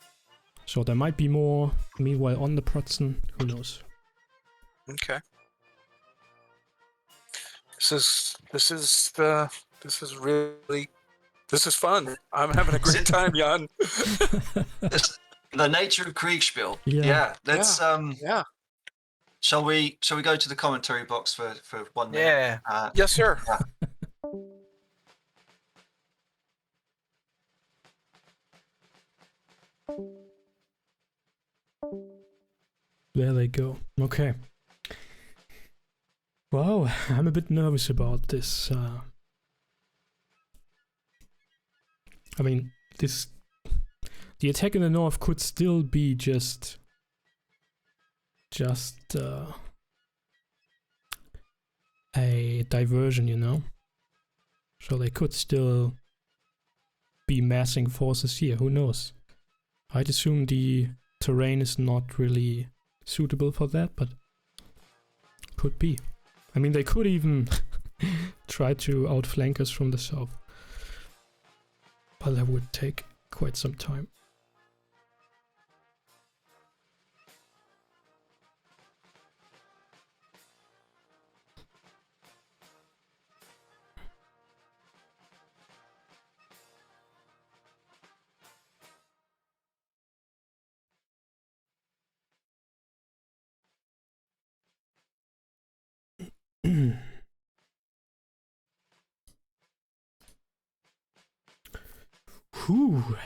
So there might be more. Meanwhile, on the Pratzen, who knows? Okay. This is fun. I'm having a great time, Jan. The nature of Kriegsspiel. Yeah. Let's Shall we go to the commentary box for 1 minute? Yes, sir. There they go. Okay. Wow, I'm a bit nervous about this. I mean, the attack in the north could still be just a diversion, you know? So they could still be massing forces here, who knows? I'd assume the terrain is not really suitable for that, but could be. I mean, they could even try to outflank us from the south. But that would take quite some time. Whew.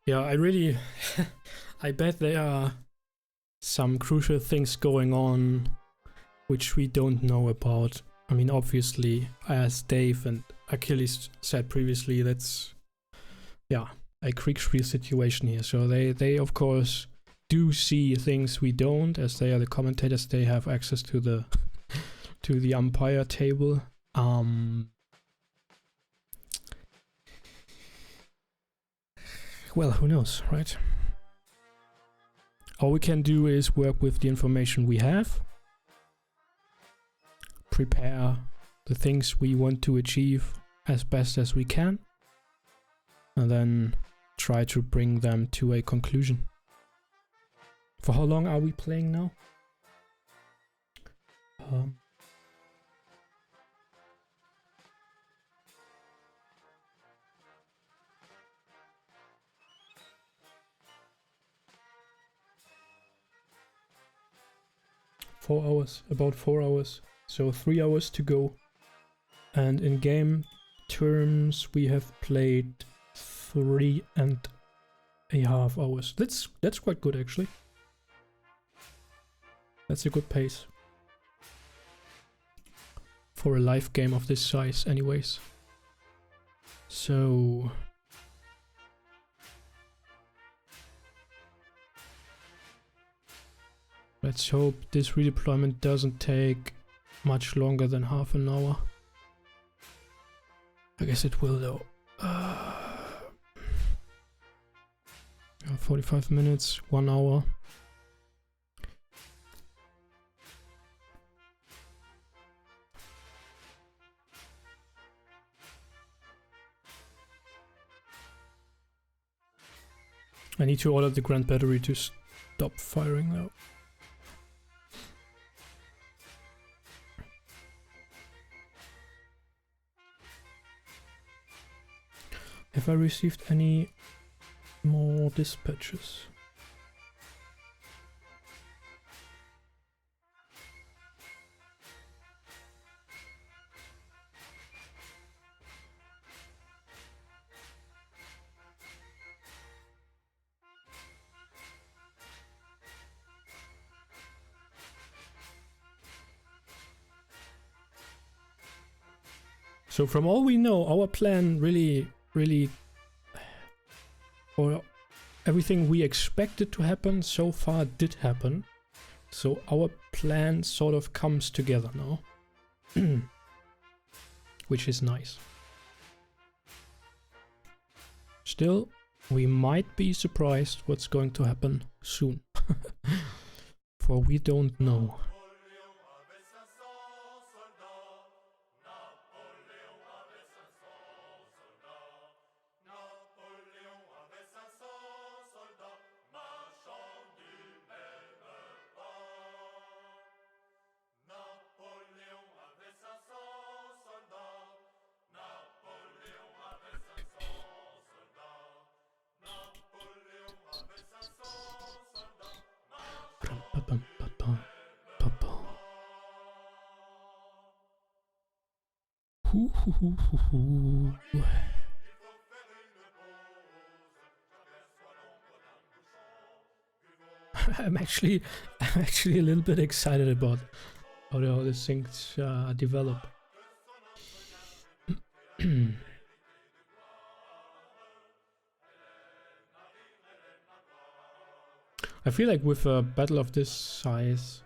Yeah, I bet there are some crucial things going on which we don't know about. I mean, obviously, as Dave and Achilles said previously, that's, yeah, a Kriegsspiel situation here. So they of course do see things we don't, as they are the commentators. They have access to the umpire table. Well, who knows, right? All we can do is work with the information we have, prepare the things we want to achieve as best as we can, and then try to bring them to a conclusion. For how long are we playing now? 4 hours, about 4 hours, so 3 hours to go. And in game terms, we have played 3.5 hours. That's quite good, actually. That's a good pace for a live game of this size, anyways. So let's hope this redeployment doesn't take much longer than half an hour. I guess it will, though. 45 minutes, 1 hour. I need to order the Grand Battery to stop firing now. Have I received any more dispatches? So from all we know, our plan really, or everything we expected to happen so far did happen. So our plan sort of comes together now, which is nice. Still, we might be surprised what's going to happen soon, for we don't know. I'm actually a little bit excited about how these things develop. I feel like with a battle of this size,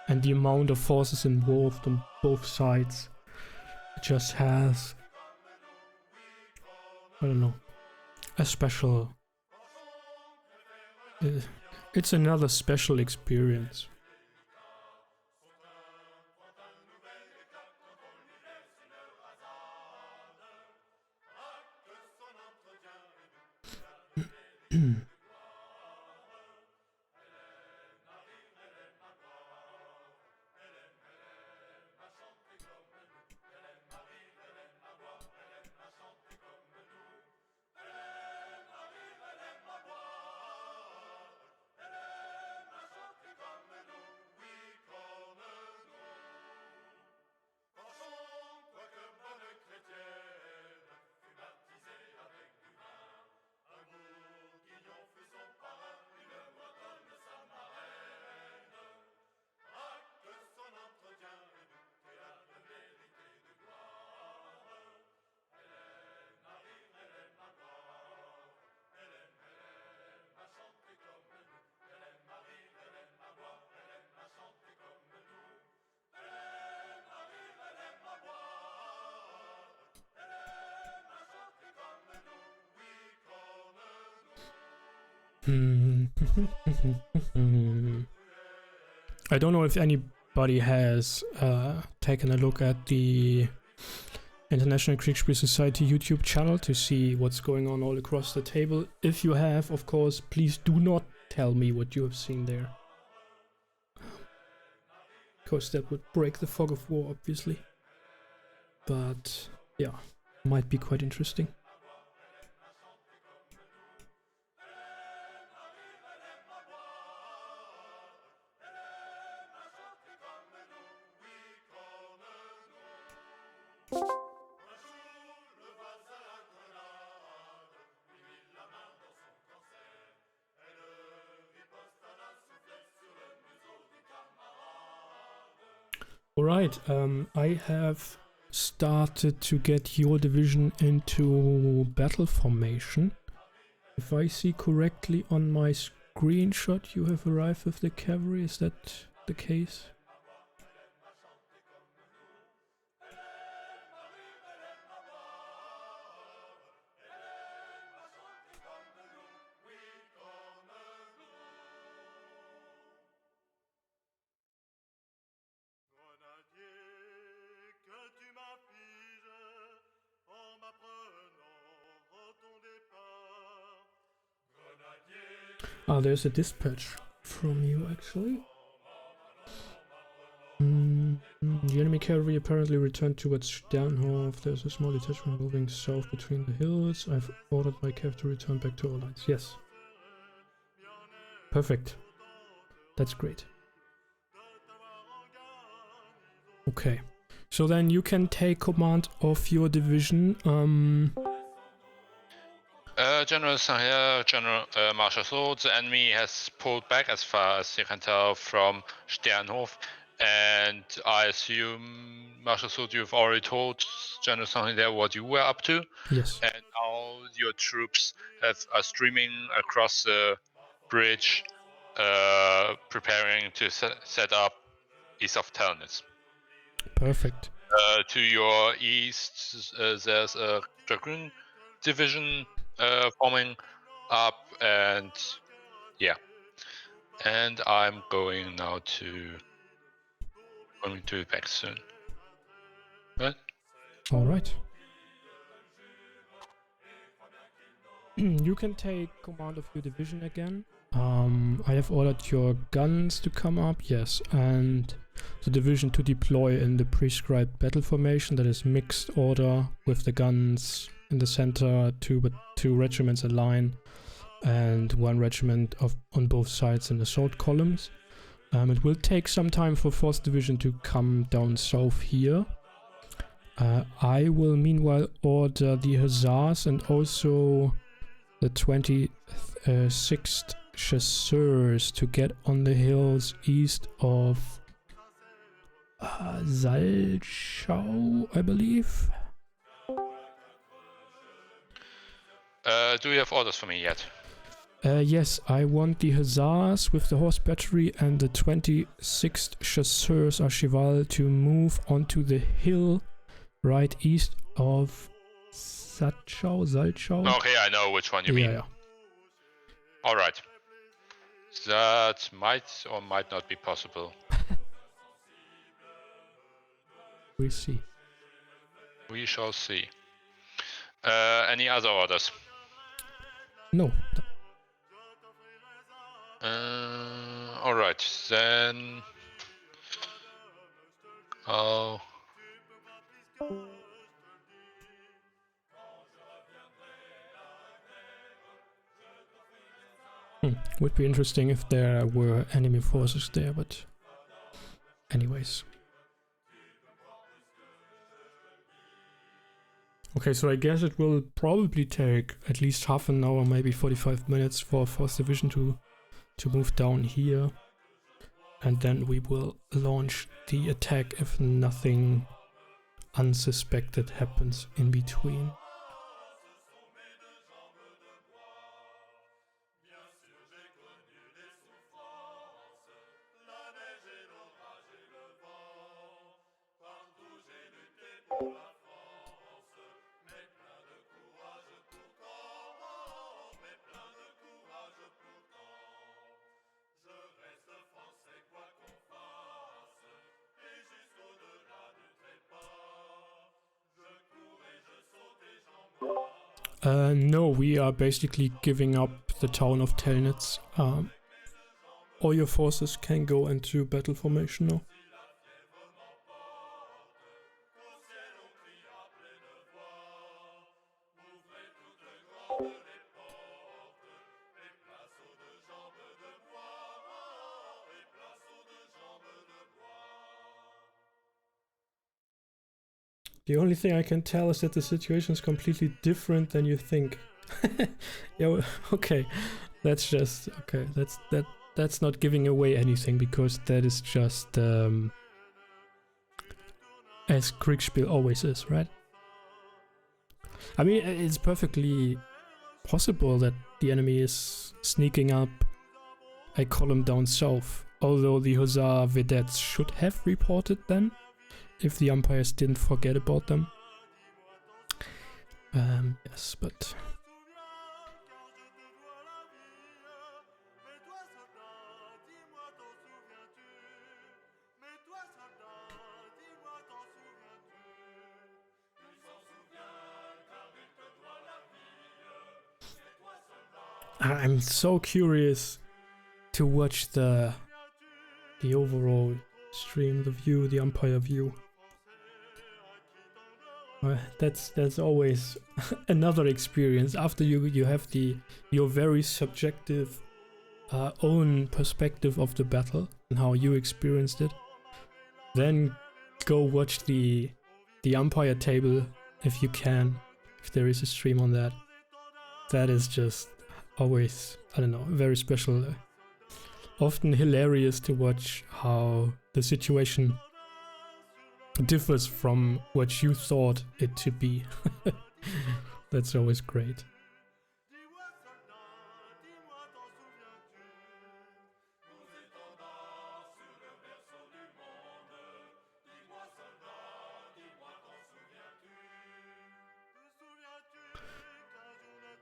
and the amount of forces involved on both sides, it just has, I don't know, a special, it's another special experience. I don't know if anybody has taken a look at the International Kriegsspiel Society YouTube channel to see what's going on all across the table. If you have, of course, please do not tell me what you have seen there, because that would break the fog of war, obviously. But yeah, might be quite interesting. Alright, I have started to get your division into battle formation. If I see correctly on my screenshot, you have arrived with the cavalry. Is that the case? Ah, there's a dispatch from you, actually. The enemy cavalry apparently returned towards Sternhof. There's a small detachment moving south between the hills. I've ordered my cav to return back to our lines. Yes. Perfect. That's great. Okay. So then you can take command of your division. General Sahel, General Marshal Soult, the enemy has pulled back as far as you can tell from Sternhof, and I assume, Marshal Soult, you've already told General Sahel what you were up to. Yes. And now your troops are streaming across the bridge, preparing to set up east of Telnitz. Perfect. To your east, there's a Dragoon division forming up, and yeah. And I'm going now to back soon. Right? All right. You can take command of your division again. I have ordered your guns to come up, yes, and the division to deploy in the prescribed battle formation, that is mixed order with the guns in the center, two regiments in line, and one regiment on both sides in assault columns. It will take some time for 4th Division to come down south here. I will meanwhile order the Hussars and also the 26th Chasseurs to get on the hills east of Salchau, I believe. Do you have orders for me yet? Yes, I want the Hussars with the horse battery and the 26th Chasseurs Archival to move onto the hill right east of Salchau. Okay, I know which one you mean. Yeah. Alright. That might or might not be possible. We see. We shall see. Any other orders? No. Alright, then I'll... Would be interesting if there were enemy forces there, but anyways. Okay, so I guess it will probably take at least half an hour, maybe 45 minutes for 4th Division to move down here. And then we will launch the attack if nothing unsuspected happens in between. No, we are basically giving up the town of Telnitz. All your forces can go into battle formation now. The only thing I can tell is that the situation is completely different than you think. Yeah, okay. That's just okay. That's not giving away anything, because that is just as Kriegsspiel always is, right? I mean, it's perfectly possible that the enemy is sneaking up a column down south, although the Hussar vedettes should have reported then, if the umpires didn't forget about them. Yes, but... I'm so curious to watch the overall stream, the view, the umpire view. That's always another experience after you have your very subjective own perspective of the battle and how you experienced it. Then go watch the umpire table if you can, if there is a stream on that. That is just always, I don't know, very special. Often hilarious to watch how the situation differs from what you thought it to be. That's always great.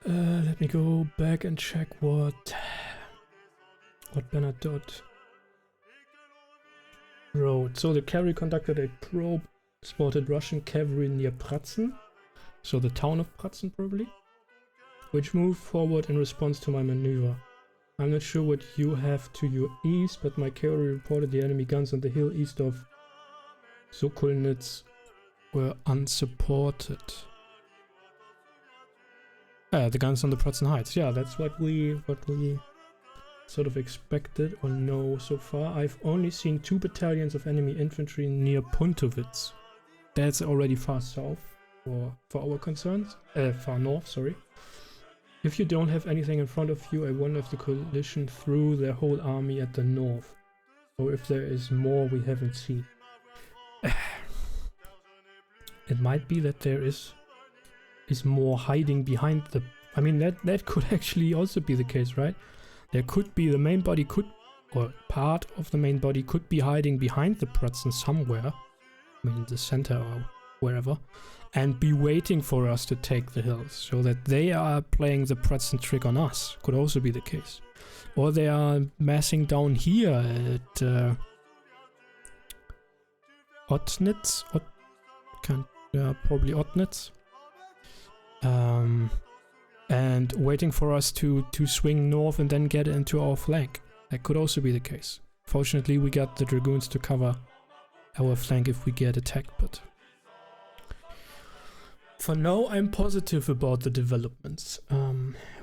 Let me go back and check what Bernadotte wrote. So the cavalry conducted a probe, spotted Russian cavalry near Pratzen, so the town of Pratzen probably, which moved forward in response to my maneuver. I'm not sure what you have to your east, but my cavalry reported the enemy guns on the hill east of Sokolnitz were unsupported. The guns on the Pratzen Heights. Yeah, that's what we sort of expected or know so far. I've only seen 2 battalions of enemy infantry near Puntowitz. That's already far south for our concerns. Far north, sorry. If you don't have anything in front of you, I wonder if the coalition threw their whole army at the north. Or if there is more we haven't seen. It might be that there is more hiding behind the... I mean, that could actually also be the case, right? There could be the main body or part of the main body could be hiding behind the Pratzen somewhere. I mean, the center or wherever. And be waiting for us to take the hills. So that they are playing the Pratzen trick on us. Could also be the case. Or they are massing down here at... Ottnitz? Probably Ottnitz. And waiting for us to swing north and then get into our flank. That could also be the case. Fortunately, we got the dragoons to cover our flank if we get attacked, but... For now, I'm positive about the developments.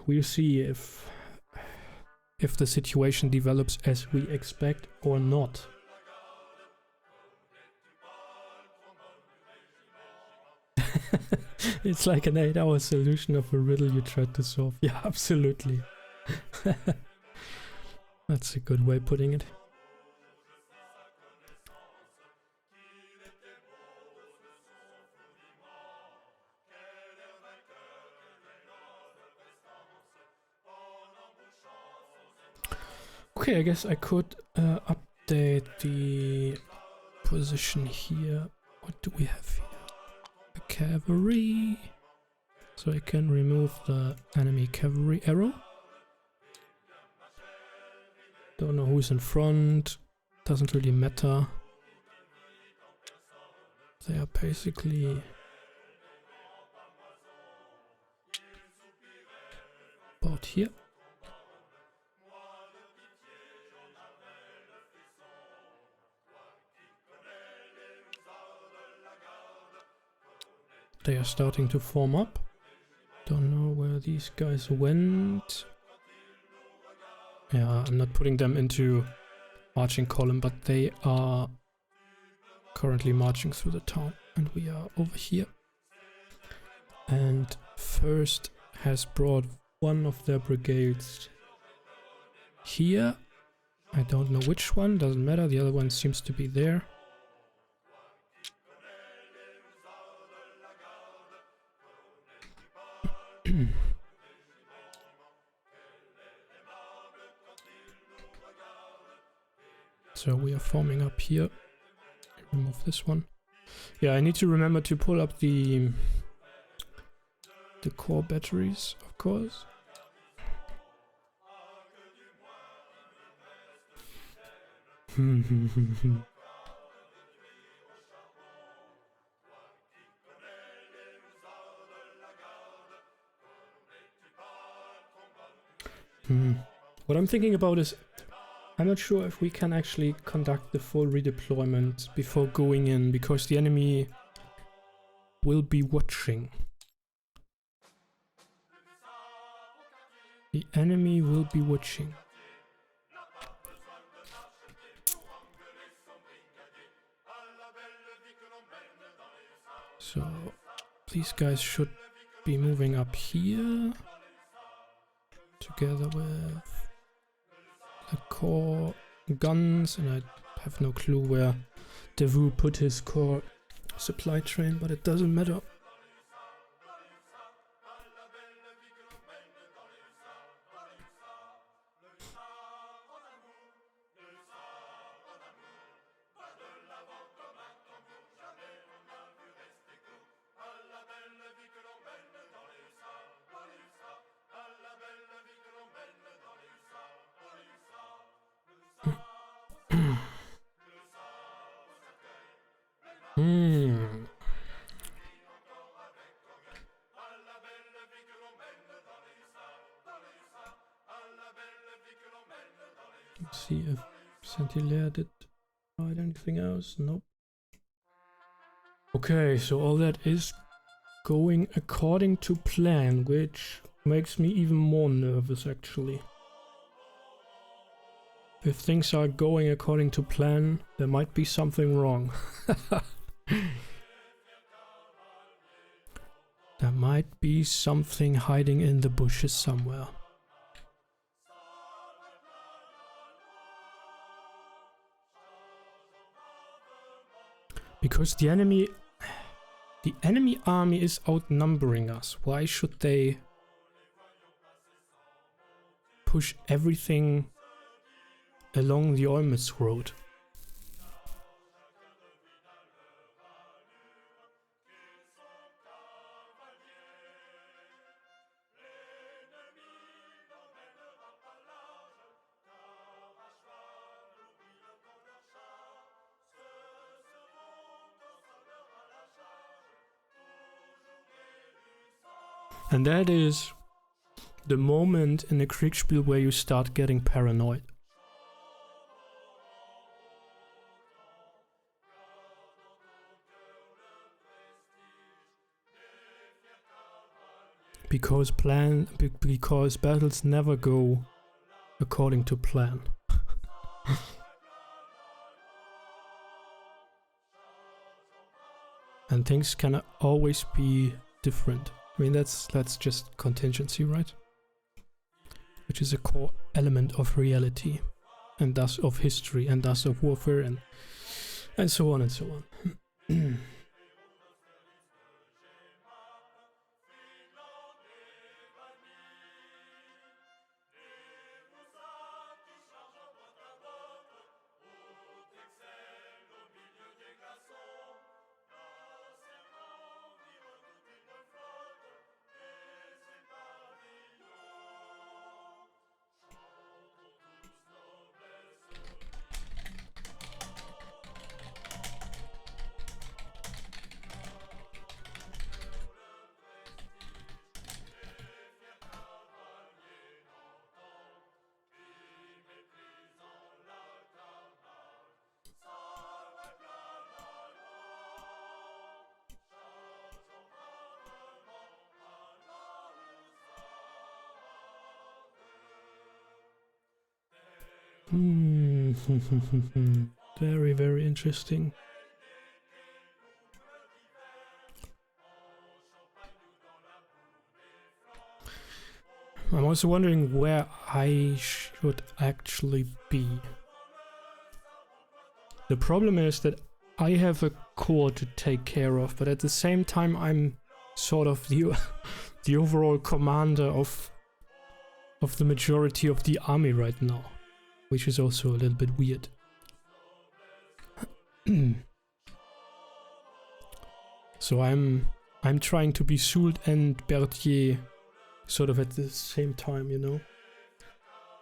We'll see if the situation develops as we expect or not. It's like an 8-hour solution of a riddle you tried to solve. Yeah, absolutely. That's a good way of putting it. Okay, I guess I could update the position here. What do we have here? Cavalry, so I can remove the enemy cavalry arrow. Don't know who's in front, doesn't really matter. They are basically about here. They are starting to form up. Don't know where these guys went. Yeah, I'm not putting them into marching column, but they are currently marching through the town. And we are over here. And First has brought one of their brigades here. I don't know which one, doesn't matter. The other one seems to be there. So we are forming up here. Remove this one. Yeah, I need to remember to pull up the core batteries, of course. What I'm thinking about is, I'm not sure if we can actually conduct the full redeployment before going in, because the enemy will be watching. The enemy will be watching. So these guys should be moving up here. together with the core guns, and I have no clue where Devu put his core supply train, but it doesn't matter. Let's see if Saint-Hilaire did write anything else. Nope. Okay, so all that is going according to plan, which makes me even more nervous actually. If things are going according to plan, there might be something wrong. There might be something hiding in the bushes somewhere. Because the enemy army is outnumbering us. Why should they push everything along the Olmütz road? And that is the moment in the Kriegsspiel where you start getting paranoid. Because battles never go according to plan. And things can always be different. I mean, that's just contingency, right? Which is a core element of reality, and thus of history, and thus of warfare, and so on and so on. Very, very interesting. I'm also wondering where I should actually be. The problem is that I have a core to take care of, but at the same time I'm sort of the overall commander of the majority of the army right now, which is also a little bit weird. So I'm trying to be Soult and Berthier sort of at the same time, you know?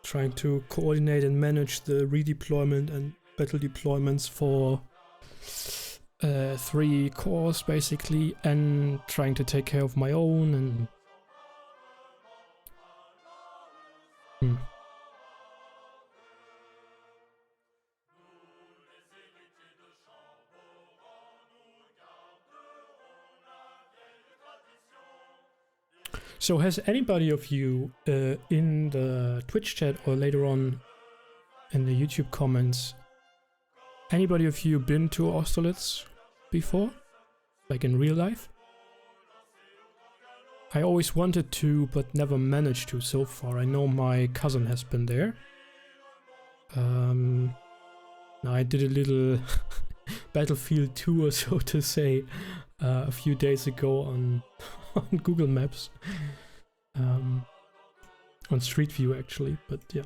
Trying to coordinate and manage the redeployment and battle deployments for 3 corps basically, and trying to take care of my own and So has anybody of you in the Twitch chat or later on in the YouTube comments, anybody of you been to Austerlitz before? Like in real life? I always wanted to, but never managed to so far. I know my cousin has been there. I did a little battlefield tour, so to say, a few days ago on Google Maps. On Street View, actually, but yeah.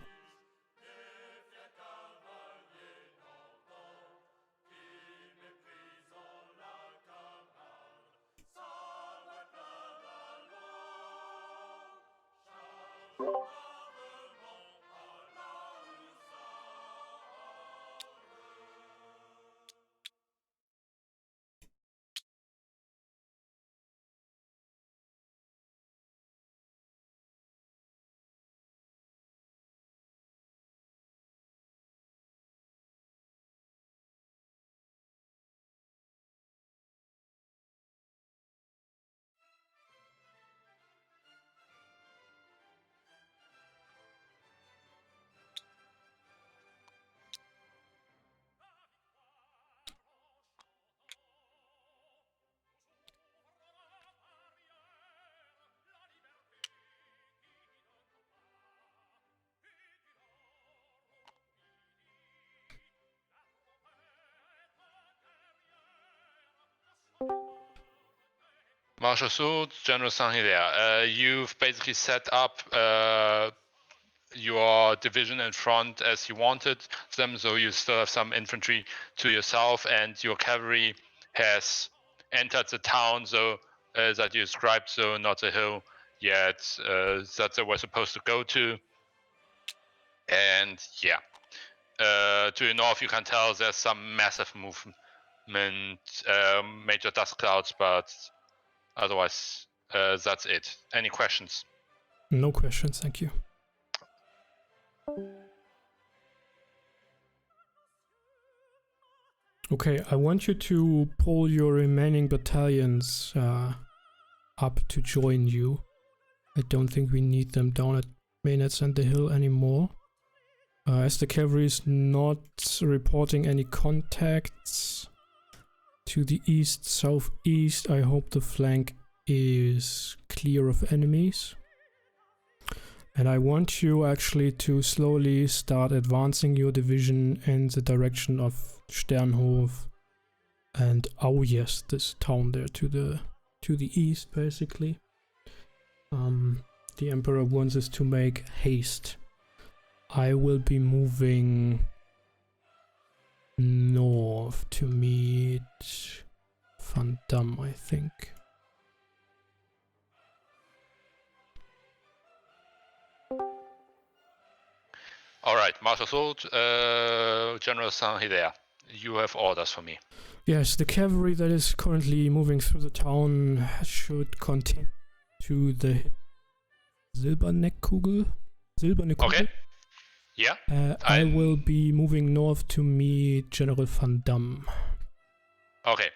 Marshal Sud, General Sanghilea, you've basically set up your division in front as you wanted them, so you still have some infantry to yourself, and your cavalry has entered the town, so that you described, so not a hill yet that they were supposed to go to. And yeah, to the north you can tell there's some massive movement, major dust clouds, but otherwise that's it. Any questions? No questions, thank you. Okay, I want you to pull your remaining battalions up to join you. I don't think we need them down at Maynets and the hill anymore. As the cavalry is not reporting any contacts to the east, southeast, I hope the flank is clear of enemies. And I want you actually to slowly start advancing your division in the direction of Sternhof and Aujes, this town there to the east, basically. The Emperor wants us to make haste. I will be moving north to meet Van Damme, I think. All right, Marshal Sud, General Sanghilea, you have orders for me. Yes, the cavalry that is currently moving through the town should continue to the Silberne Kugel. Okay. Yeah. I will be moving north to meet General Van Damme. Okay.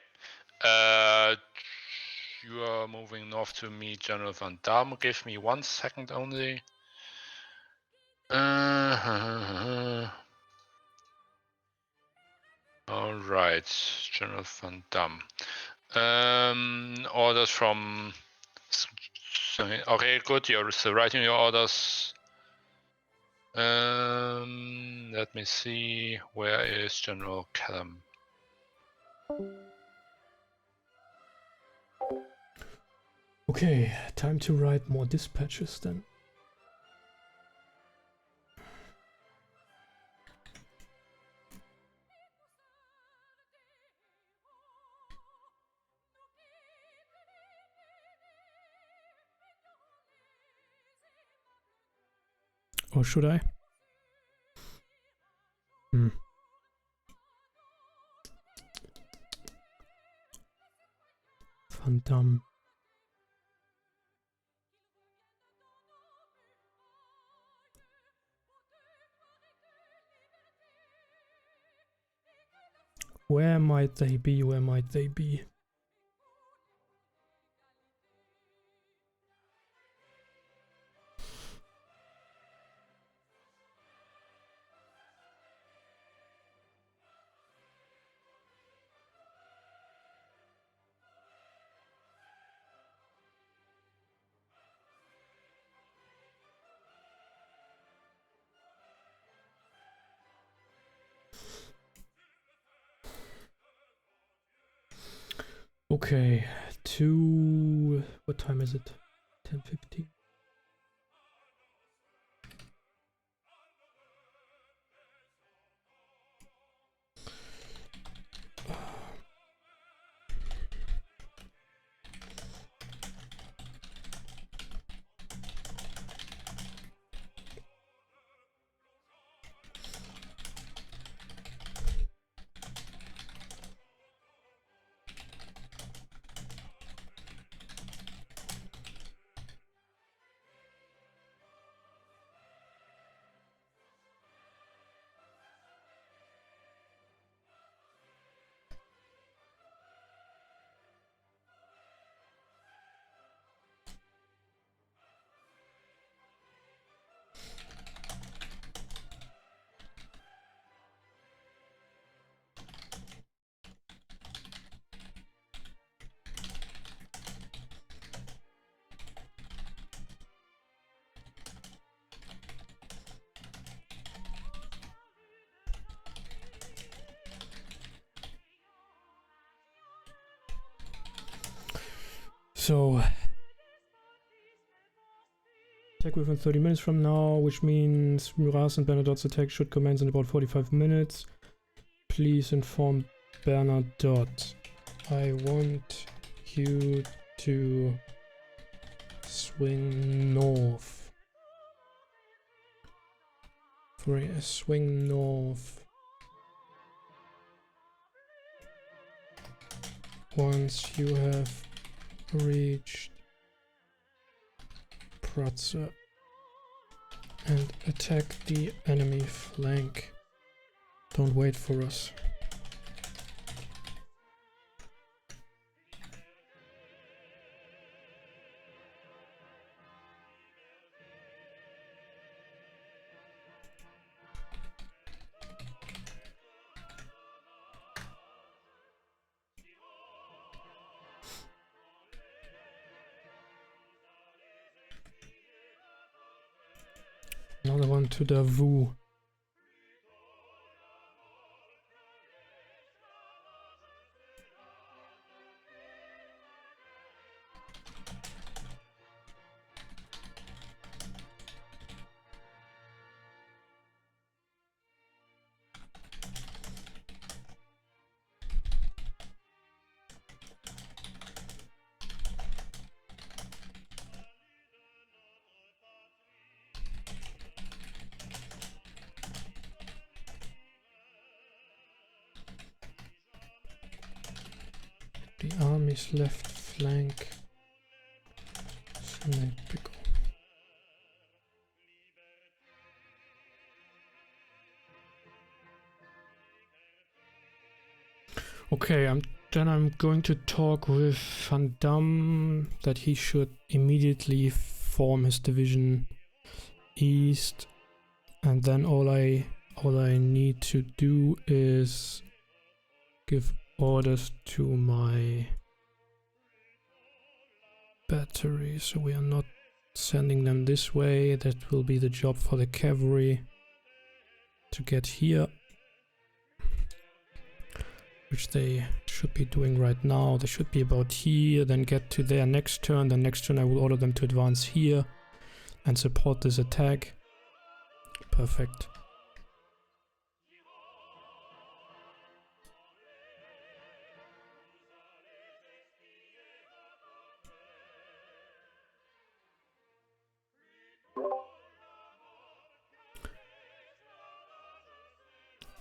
You are moving north to meet General Van Damme. Give me 1 second only. All right, General Van Damme. Orders from. Okay, good. You're still writing your orders. Let me see. Where is General Callum? Okay, time to write more dispatches then. Or should I? Van Damme. Where might they be? Where might they be? Okay, what time is it? 10:50. So, attack within 30 minutes from now, which means Murat's and Bernadotte's attack should commence in about 45 minutes. Please inform Bernadotte. I want you to swing north. Swing north. Once you have reached Pratzer and attack the enemy flank. Don't wait for us. Another one to Davos. The army's left flank. Okay, I'm going to talk with Van Damme that he should immediately form his division east, and then all I need to do is give orders to my battery, so we are not sending them this way. That will be the job for the cavalry to get here, which they should be doing right now. They should be about here, then get to their next turn. The next turn I will order them to advance here and support this attack. Perfect.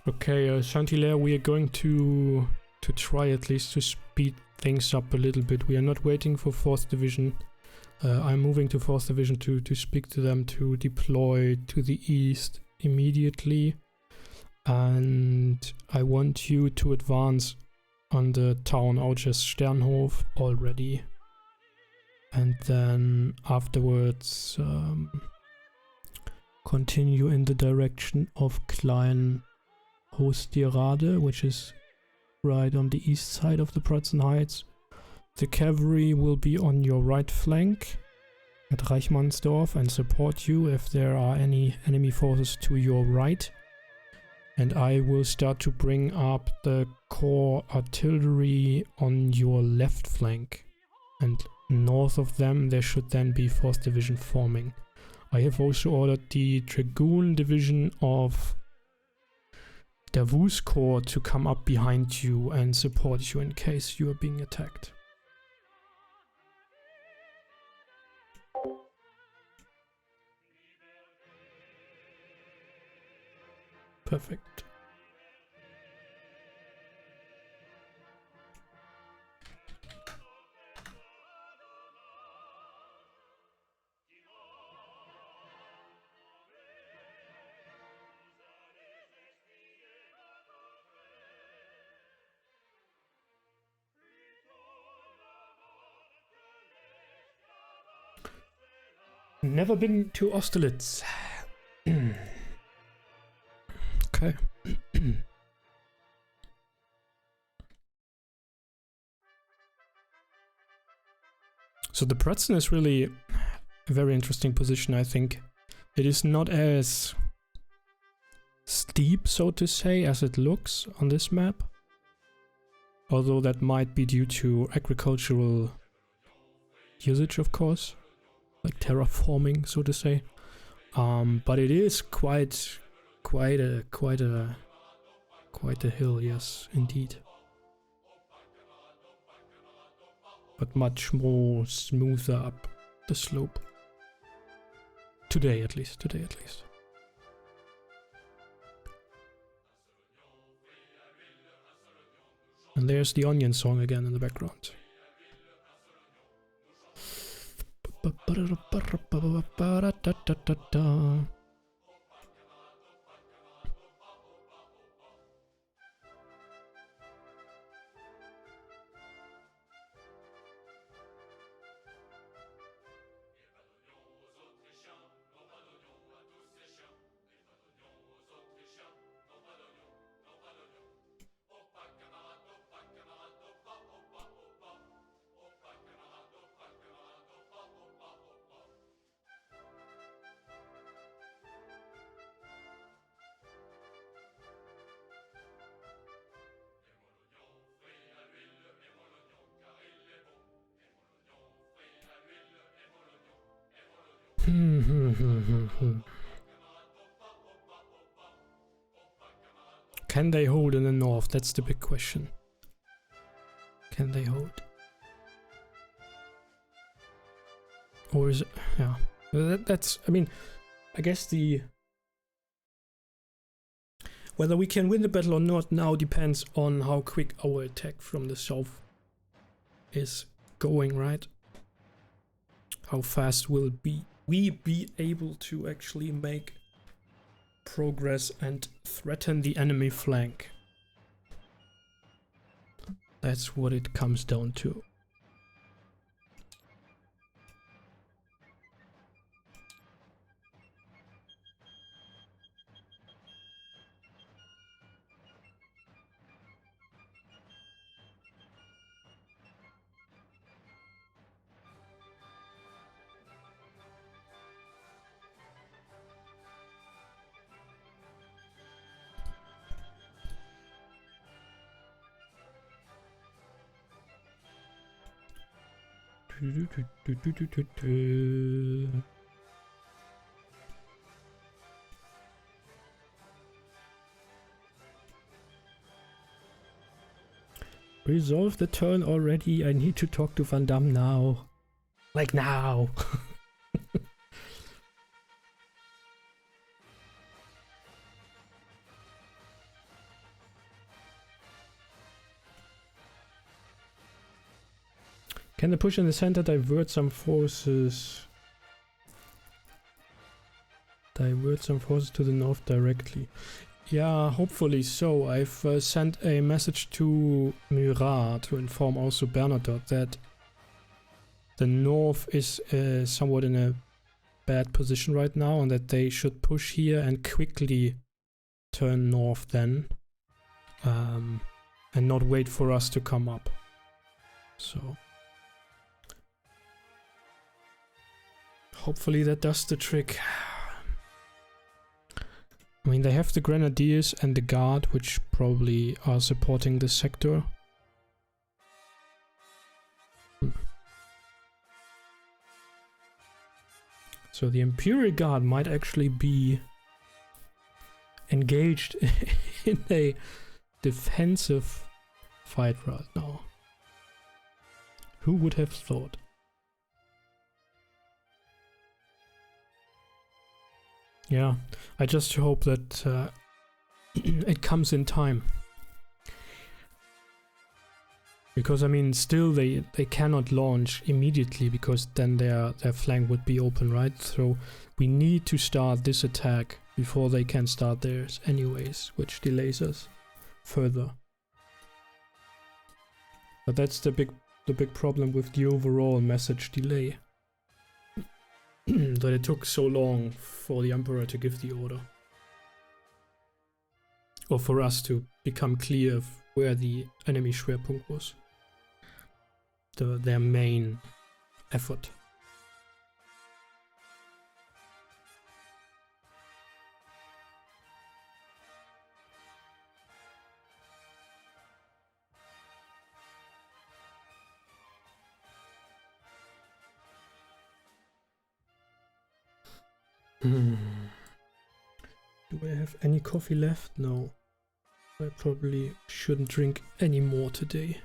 Okay, Saint-Hilaire, we are going to try at least to speed things up a little bit. We are not waiting for 4th Division. I'm moving to 4th Division to speak to them to deploy to the east immediately. And I want you to advance on the town Auges Sternhof already. And then afterwards continue in the direction of Klein Hostierade, which is right on the east side of the Pratzen Heights. The cavalry will be on your right flank at Reichmannsdorf and support you if there are any enemy forces to your right. And I will start to bring up the core artillery on your left flank. And north of them there should then be 4th Division forming. I have also ordered the Dragoon Division of Davos Corps to come up behind you and support you in case you are being attacked. Perfect. Never been to Austerlitz. Okay. So the Preston is really a very interesting position, I think. It is not as steep, so to say, as it looks on this map. Although that might be due to agricultural usage, of course. Like terraforming, so to say. But it is quite a hill, yes, indeed. But much more smoother up the slope. Today at least. And there's the Onion song again in the background. Can they hold in the north? That's the big question. Can they hold? Or is it... yeah. That's... I mean, I guess the... whether we can win the battle or not now depends on how quick our attack from the south is going, right? How fast will we be able to actually make progress and threaten the enemy flank? That's what it comes down to. Resolve the turn already. I need to talk to Van Damme now. Like now. Can the push in the center divert some forces? Divert some forces to the north directly. Yeah, hopefully so. I've sent a message to Murat to inform also Bernadotte that the north is somewhat in a bad position right now and that they should push here and quickly turn north then. And not wait for us to come up. So... hopefully that does the trick. I mean, they have the Grenadiers and the Guard, which probably are supporting this sector. So the Imperial Guard might actually be engaged in a defensive fight right now. Who would have thought? Yeah, I just hope that it comes in time. Because, I mean, still they cannot launch immediately, because then their flank would be open, right? So we need to start this attack before they can start theirs anyways, which delays us further. But that's the big problem with the overall message delay. That it took so long for the Emperor to give the order. Or for us to become clear of where the enemy Schwerpunkt was. Their main effort. Do I have any coffee left? No. I probably shouldn't drink any more today.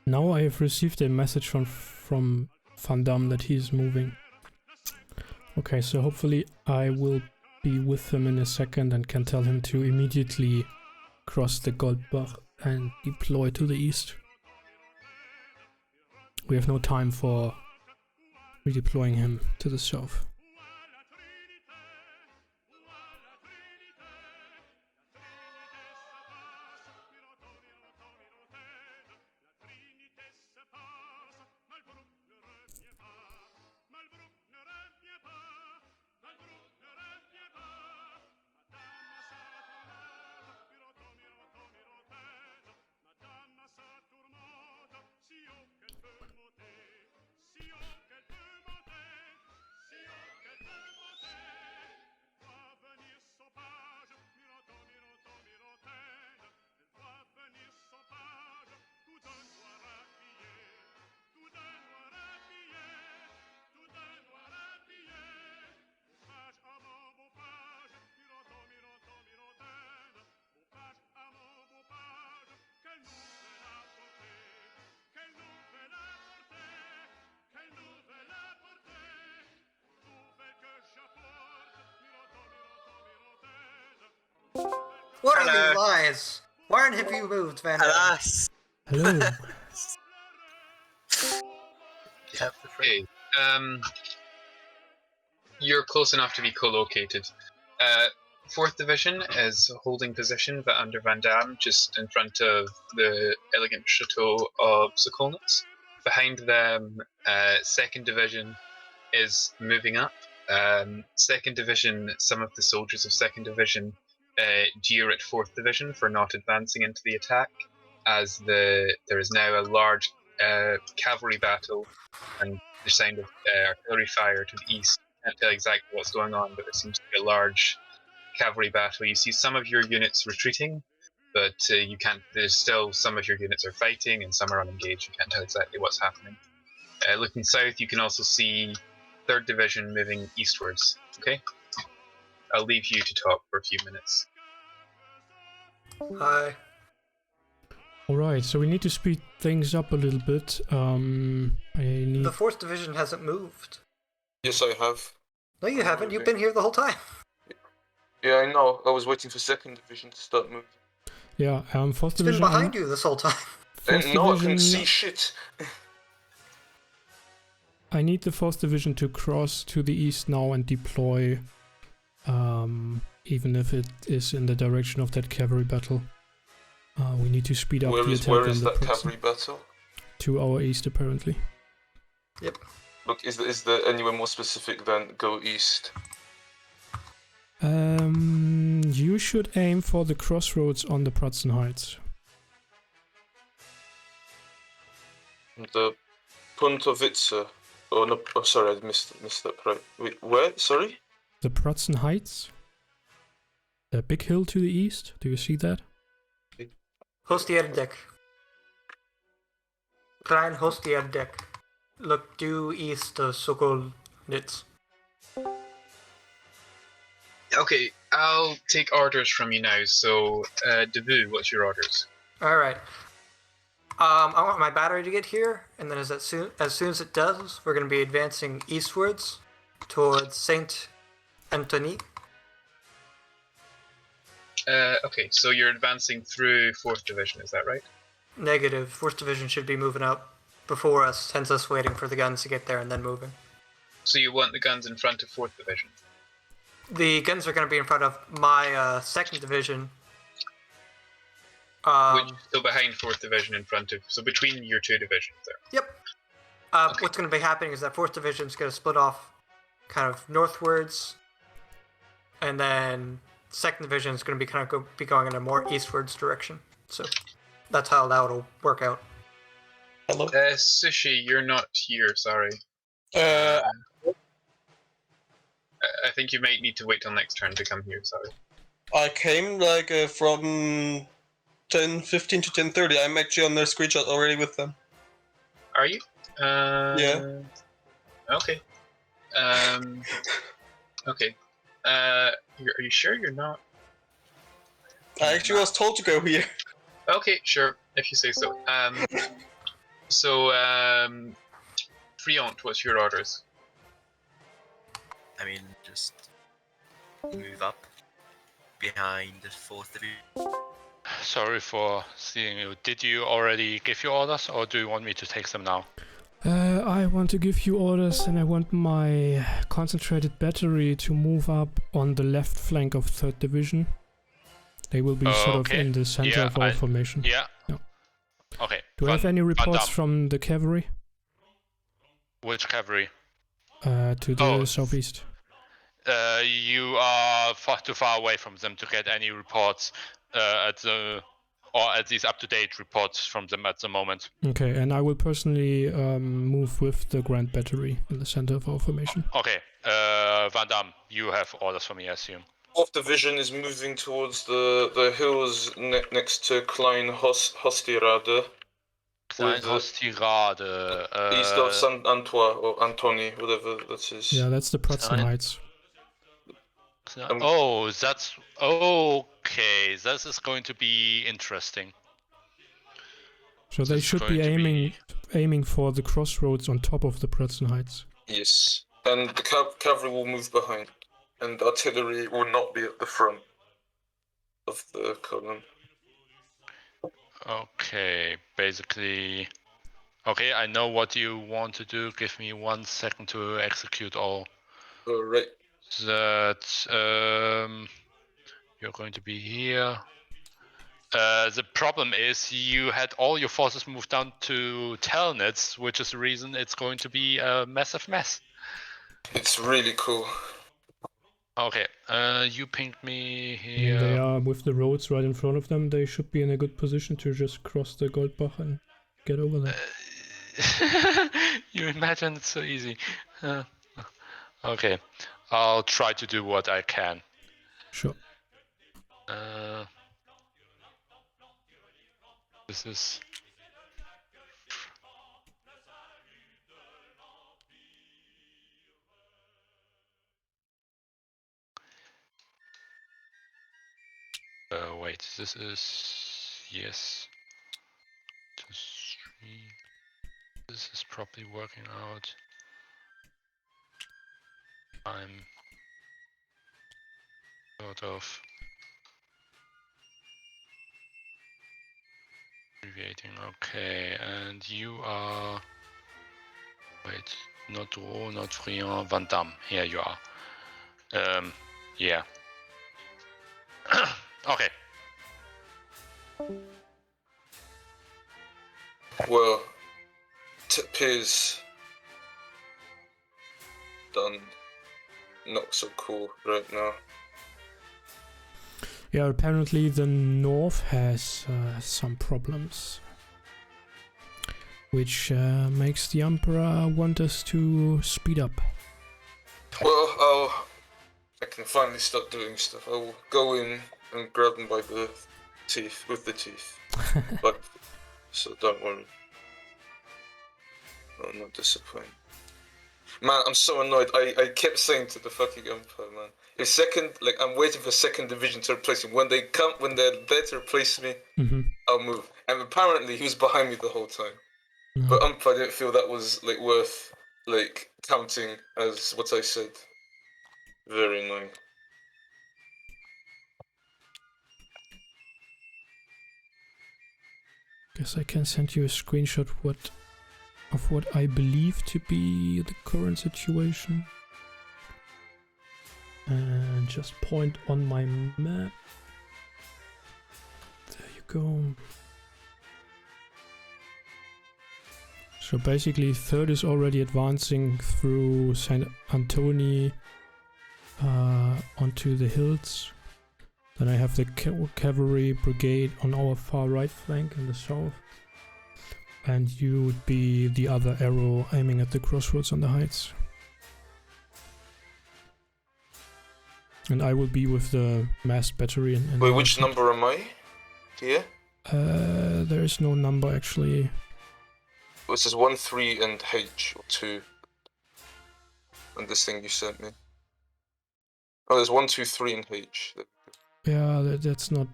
Now I have received a message from Van Damme that he is moving. Okay, so hopefully I will be with him in a second and can tell him to immediately cross the Goldbach and deploy to the east. We have no time for redeploying him to the south. What are these lies? Why aren't you moved, Van Damme? Alas! Hello. Okay. You're close enough to be co-located. 4th Division is holding position under Van Damme, just in front of the elegant chateau of Sokolnitz. Behind them, 2nd Division is moving up. 2nd Division, some of the soldiers of 2nd Division jeer at 4th Division for not advancing into the attack, as there is now a large cavalry battle and the sound of artillery fire to the east. I can't tell exactly what's going on, but there seems to be a large cavalry battle. You see some of your units retreating, but you can't. There's still some of your units are fighting and some are unengaged. You can't tell exactly what's happening. Looking south, you can also see 3rd Division moving eastwards. Okay, I'll leave you to talk for a few minutes. Hi. Alright, so we need to speed things up a little bit. The 4th Division hasn't moved. Yes, I have. No, you haven't. You've been here the whole time. Yeah, I know. I was waiting for 2nd Division to start moving. Yeah, 4th It's Division. been behind you this whole time. No, I couldn't see shit. I need the 4th Division to cross to the east now and deploy, even if it is in the direction of that cavalry battle. We need to speed up the attack. Where is that cavalry battle? To our east, apparently. Yep. Look, is there anywhere more specific than go east? You should aim for the crossroads on the Prutzen Heights. The Puntovitze. Oh no! Oh, sorry, I missed that. Right. Wait, where? Sorry. The Prutzen Heights. The big hill to the east. Do you see that? Hostierdek. Klein Hostierdek. Look due east of Sokolnitz. Okay, I'll take orders from you now. So, Debu, what's your orders? All right. I want my battery to get here, and then as soon as it does, we're going to be advancing eastwards towards Saint Anthony. Okay, so you're advancing through 4th Division, is that right? Negative. 4th Division should be moving up before us, hence us waiting for the guns to get there and then moving. So you want the guns in front of 4th Division? The guns are going to be in front of my 2nd Division. So behind 4th Division in front of... So between your 2 divisions there? Yep. Okay. What's going to be happening is that 4th Division is going to split off kind of northwards, and then 2nd Division is going to be be going in a more eastwards direction. So that's how that will work out. Hello? Sushi, you're not here, sorry. I think you might need to wait till next turn to come here, sorry. I came from 10:15 to 10:30. I'm actually on their screenshot already with them. Are you? Yeah. Okay. Okay. Are you sure you're not? I actually was told to go here. Okay, sure, if you say so. Friant, what's your orders? I mean, just move up behind the 4th Division. Sorry for seeing you. Did you already give your orders, or do you want me to take them now? I want to give you orders, and I want my concentrated battery to move up on the left flank of 3rd Division. They will be sort of in the center of our formation. Yeah. No. Okay. Do I have any reports from the cavalry? Which cavalry? To the southeast. You are far too far away from them to get any reports at least up-to-date reports from them at the moment. Okay, and I will personally move with the Grand Battery in the center of our formation. Okay, Van Damme, you have orders for me, I assume. 4th Division is moving towards the hills next to Klein Hostirade. Klein Hostirade. East of Saint Antoine, or Antony, whatever that is. Yeah, that's the Prutzen Heights. Oh, that's... Okay, this is going to be interesting. So they should be aiming for the crossroads on top of the Prutzen Heights. Yes, and the cavalry will move behind, and artillery will not be at the front of the column. Okay, basically. Okay, I know what you want to do. Give me 1 second to execute all. Alright. That you're going to be here. The problem is you had all your forces moved down to Telnitz, which is the reason it's going to be a massive mess. It's really cool. Okay, you pinged me here. I mean, they are with the roads right in front of them. They should be in a good position to just cross the Goldbach and get over there. You imagine it's so easy. Okay, I'll try to do what I can. Sure. This is... wait, this is... Yes. 2, 3... This is probably working out. I'm sort of abbreviating. Okay, and you are... Wait, not Dro, not Friand, Van Damme. Here you are. Yeah. Okay. Well, tip is done. Not so cool right now. Yeah, apparently the north has some problems, which makes the Emperor want us to speed up. Well, I can finally start doing stuff. I will go in and grab them by the teeth, with the teeth. But, so don't worry. I'm not disappointed. Man, I'm so annoyed. I kept saying to the fucking Emperor, man, if second, like, I'm waiting for second division to replace me. When they're there to replace me, I'll move. And apparently he was behind me the whole time. But Emperor didn't feel that was, like, worth, like, counting as what I said. Very annoying. Guess I can send you a screenshot of what I believe to be the current situation. And just point on my map. There you go. So basically, third is already advancing through St. Antoni onto the hills. Then I have the cavalry brigade on our far right flank in the south. And you would be the other arrow aiming at the crossroads on the heights. And I will be with the massed battery. Wait, which number am I? Here? There is no number actually. It says 1, 3, and H, or 2. And this thing you sent me. Oh, there's 1, 2, 3, and H. Yeah, that's not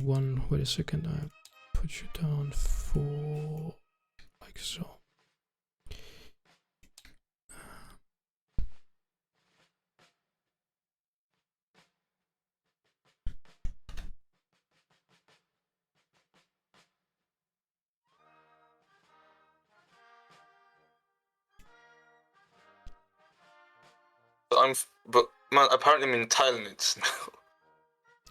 one. Wait a second, I put you down for like so. But man, apparently I'm in Telnitz now.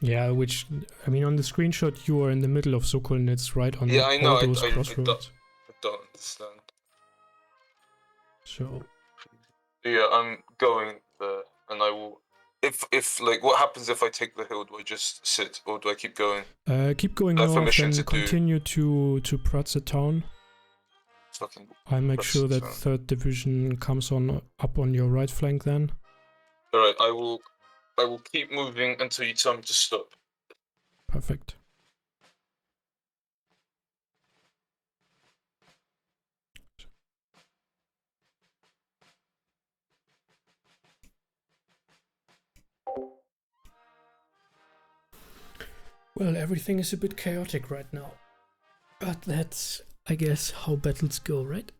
Yeah, which, I mean, on the screenshot you are in the middle of Sokolnitz, right on yeah, I know, all those crossroads. I don't understand. So... Yeah, I'm going there, and I will... If like, what happens if I take the hill? Do I just sit, or do I keep going? Keep going north and continue to Pratze town. I'll make sure that 3rd Division comes up on your right flank then. Alright, I will keep moving until you tell me to stop. Perfect. Well, everything is a bit chaotic right now. But that's, I guess, how battles go, right?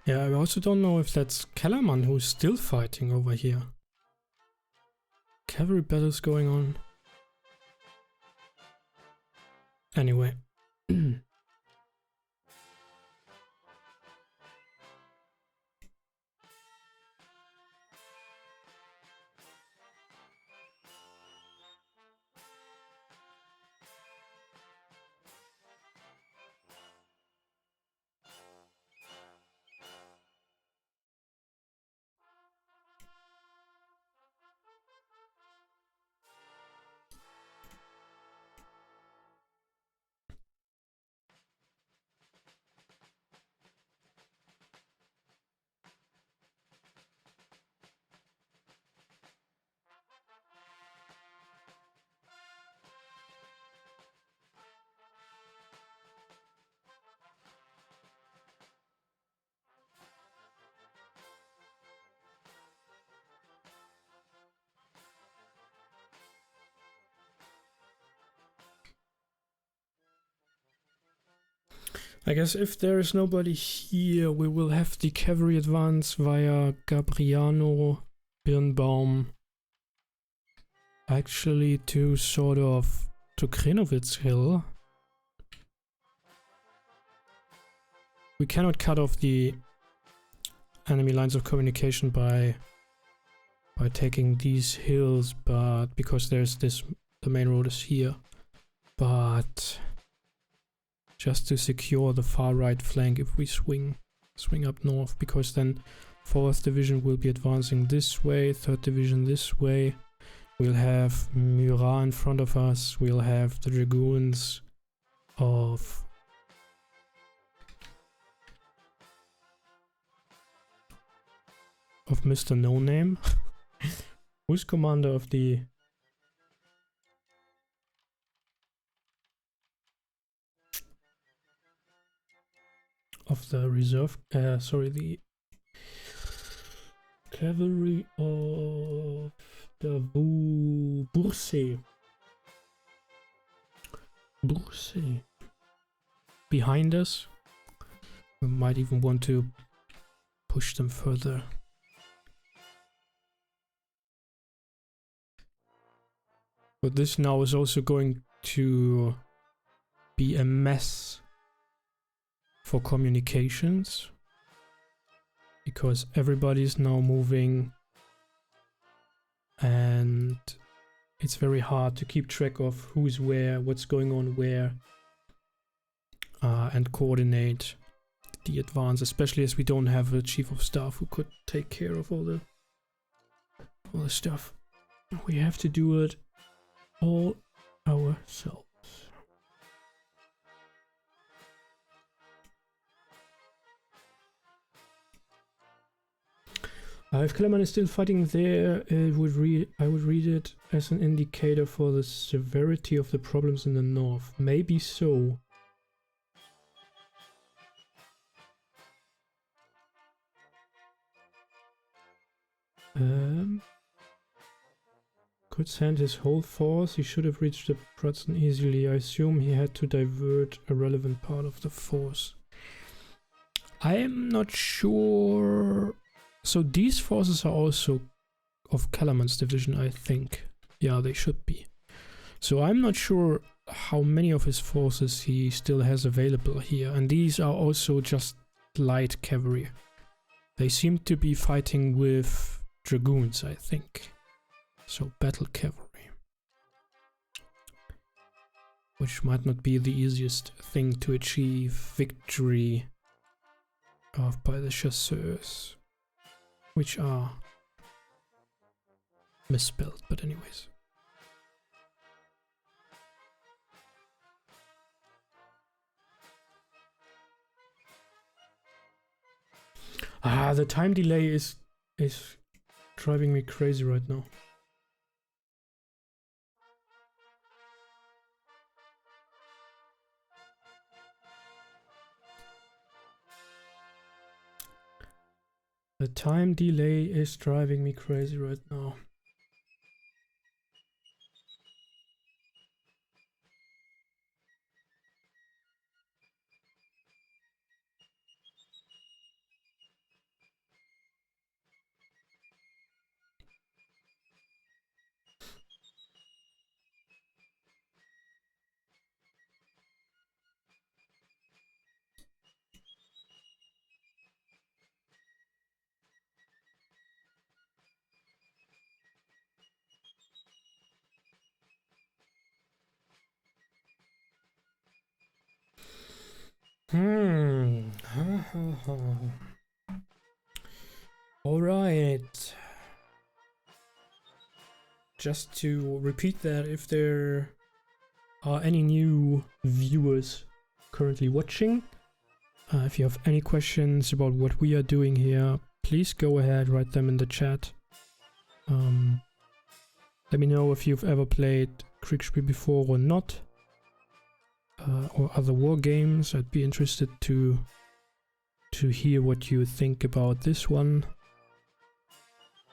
Yeah, I also don't know if that's Kellerman who's still fighting over here. Cavalry battles going on. Anyway. I guess if there is nobody here, we will have the cavalry advance via Gabriano, Birnbaum, actually to sort of to Krenowitz Hill. We cannot cut off the enemy lines of communication by taking these hills, but because there's this, the main road is here, but just to secure the far right flank if we swing up north, because then 4th Division will be advancing this way, 3rd Division this way. We'll have Murat in front of us, we'll have the Dragoons of Mr. No Name. Who's commander of the reserve, the cavalry of the Bourse. Behind us. We might even want to push them further. But this now is also going to be a mess for communications, because everybody is now moving and it's very hard to keep track of who's where, what's going on where, and coordinate the advance, especially as we don't have a chief of staff who could take care of all the stuff. We have to do it all ourselves. If Kellerman is still fighting there, I would read it as an indicator for the severity of the problems in the north. Maybe so. Could send his whole force. He should have reached the Pratzen easily. I assume he had to divert a relevant part of the force. I am not sure. So these forces are also of Kellerman's division, I think. Yeah, they should be. So I'm not sure how many of his forces he still has available here. And these are also just light cavalry. They seem to be fighting with dragoons, I think. So battle cavalry. Which might not be the easiest thing to achieve victory off by the chasseurs, which are misspelled, but anyways. The time delay is driving me crazy right now. The time delay is driving me crazy right now. All right. Just to repeat that, if there are any new viewers currently watching, if you have any questions about what we are doing here, please go ahead, write them in the chat. Let me know if you've ever played Kriegsspiel before or not. Or other war games. I'd be interested to hear what you think about this one,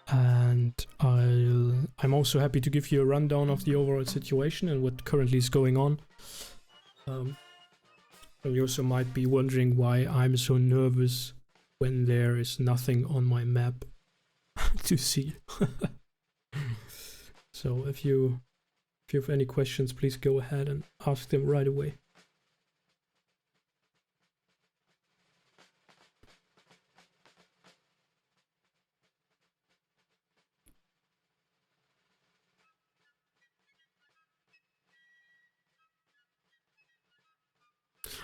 and I'm also happy to give you a rundown of the overall situation and what currently is going on. You also might be wondering why I'm so nervous when there is nothing on my map to see. So if you have any questions, please go ahead and ask them right away.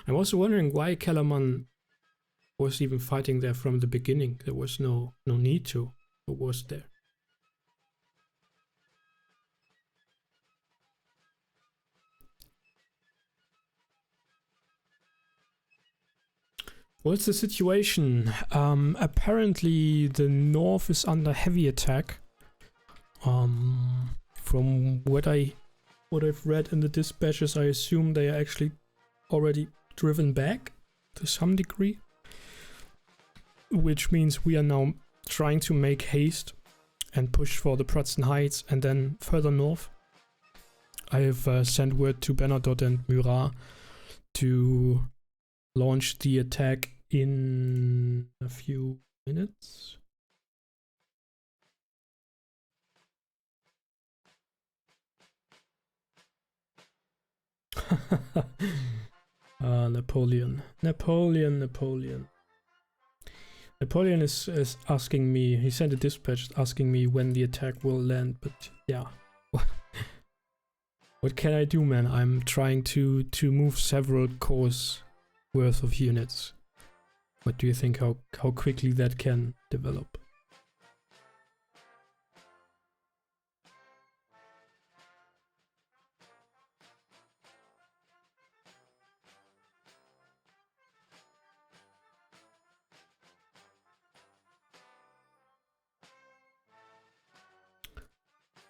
I'm also wondering why Kellerman was even fighting there from the beginning. There was no need to, or was there? What's the situation? Apparently the north is under heavy attack. From what I've read in the dispatches, I assume they are actually already driven back to some degree, which means we are now trying to make haste and push for the Prussian Heights and then further north. I have sent word to Bernadotte and Murat to launch the attack in a few minutes. Napoleon is asking me, he sent a dispatch asking me when the attack will land, but yeah. What can I do, man? I'm trying to move several corps worth of units. What do you think how quickly that can develop?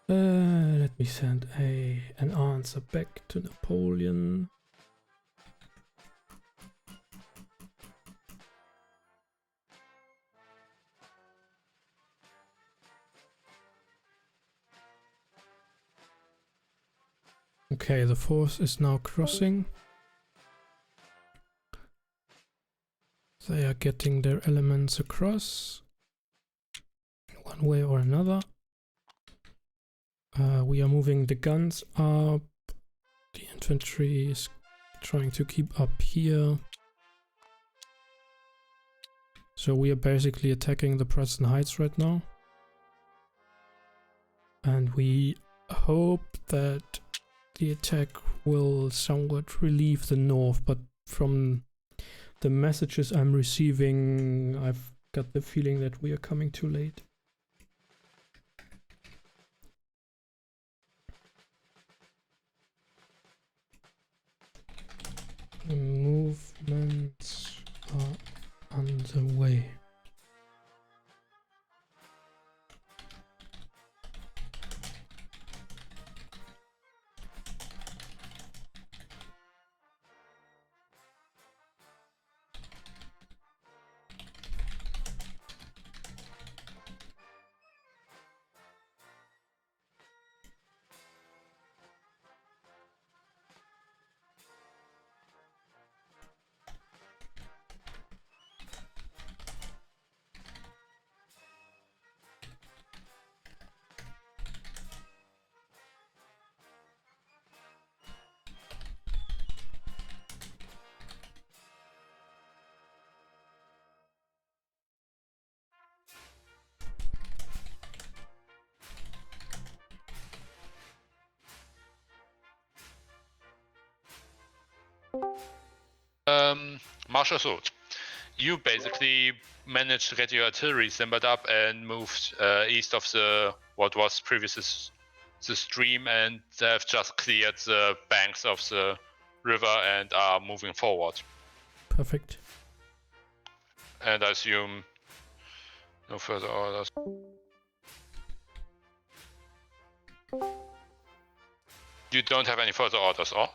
Let me send an answer back to Napoleon. Okay, the force is now crossing. They are getting their elements across in one way or another. We are moving the guns up. The infantry is trying to keep up here. So we are basically attacking the Prussian Heights right now. And we hope that the attack will somewhat relieve the north, but from the messages I'm receiving, I've got the feeling that we are coming too late. The movements are on the way. Marshal Sword, you basically managed to get your artillery simmered up and moved east of the what was previously the stream, and they have just cleared the banks of the river and are moving forward. Perfect. And I assume no further orders. You don't have any further orders, or?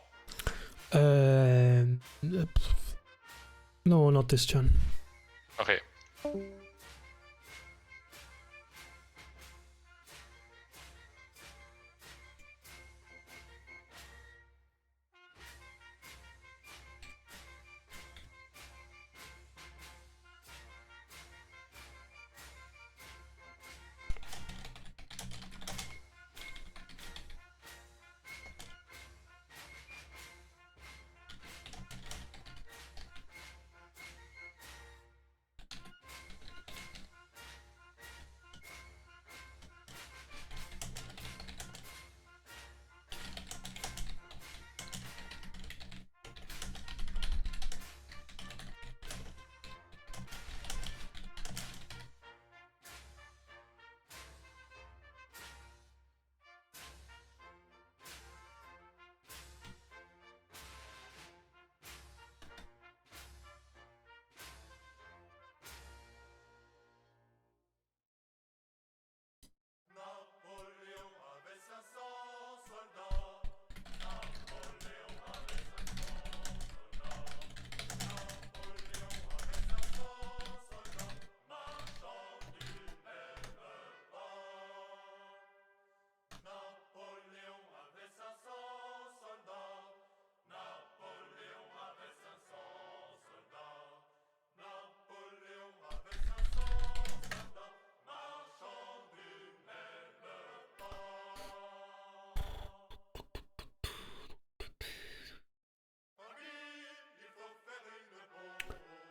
No, not this turn. Okay.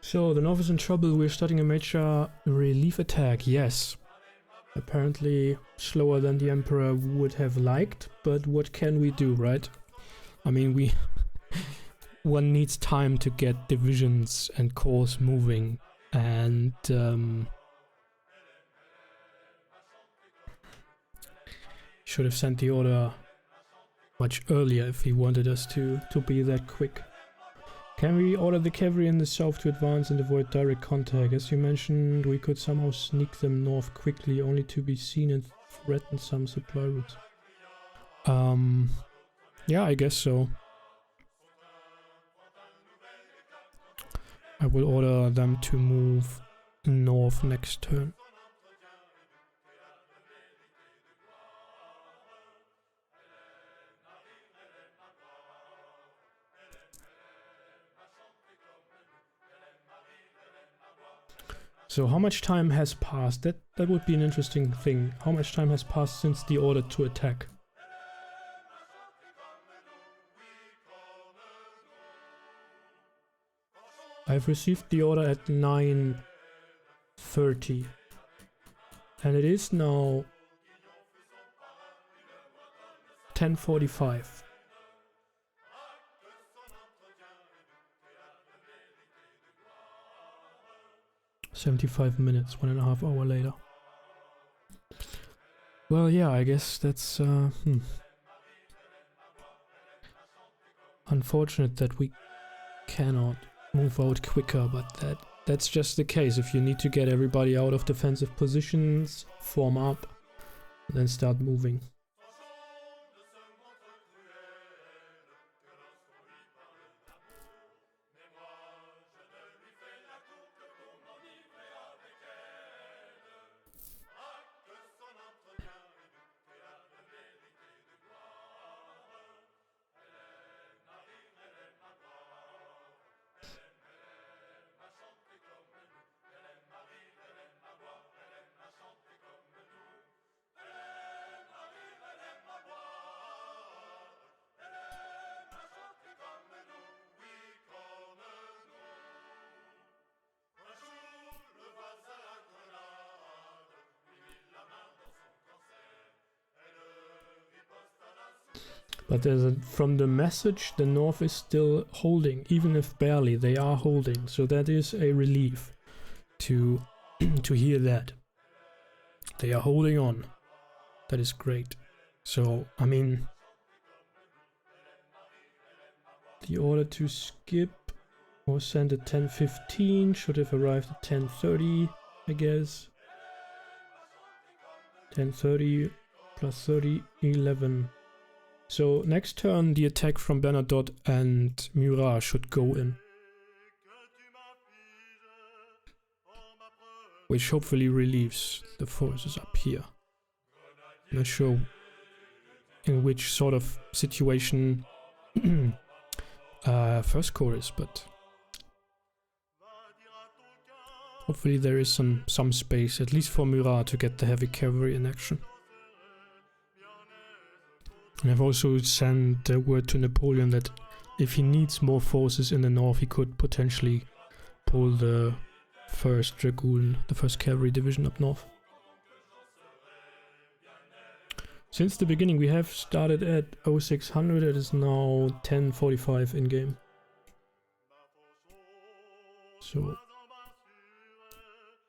So, the North is in trouble, we're starting a major relief attack, yes. Apparently slower than the Emperor would have liked, but what can we do, right? I mean, one needs time to get divisions and corps moving, and should have sent the order much earlier if he wanted us to be that quick. Can we order the cavalry in the south to advance and avoid direct contact? As you mentioned, we could somehow sneak them north quickly, only to be seen and threaten some supply routes. Yeah, I guess so. I will order them to move north next turn. So how much time has passed? That would be an interesting thing. How much time has passed since the order to attack? I've received the order at 9:30. And it is now 10:45. 75 minutes, 1.5 hours later. Well, yeah, I guess that's unfortunate that we cannot move out quicker, but that's just the case. If you need to get everybody out of defensive positions, form up, and then start moving. But from the message, the North is still holding, even if barely, they are holding. So that is a relief to to hear that. They are holding on. That is great. So, I mean, the order to skip was sent at 10:15, should have arrived at 10:30, I guess. 10:30 plus 30, 11. So next turn the attack from Bernadotte and Murat should go in. Which hopefully relieves the forces up here. Not sure in which sort of situation First Corps is, but hopefully there is some space, at least for Murat, to get the heavy cavalry in action. And I've also sent word to Napoleon that if he needs more forces in the north, he could potentially pull the 1st Dragoon, the 1st Cavalry Division up north. Since the beginning we have started at 0600, it is now 10:45 in game. So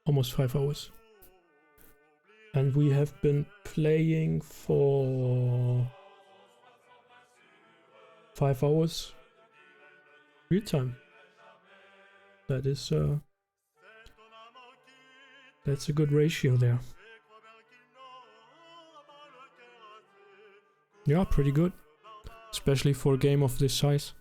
almost 5 hours. And we have been playing for 5 hours real time. That is that's a good ratio there. Yeah, pretty good, especially for a game of this size.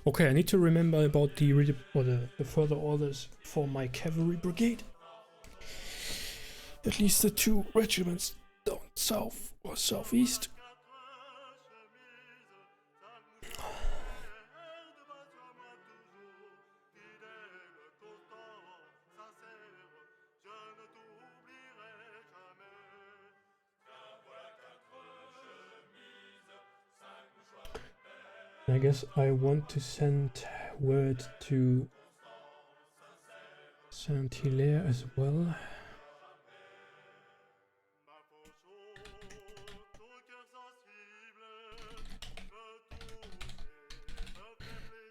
Okay, I need to remember about the further orders for my cavalry brigade. At least the 2 regiments down south or southeast. I guess I want to send word to Saint-Hilaire as well.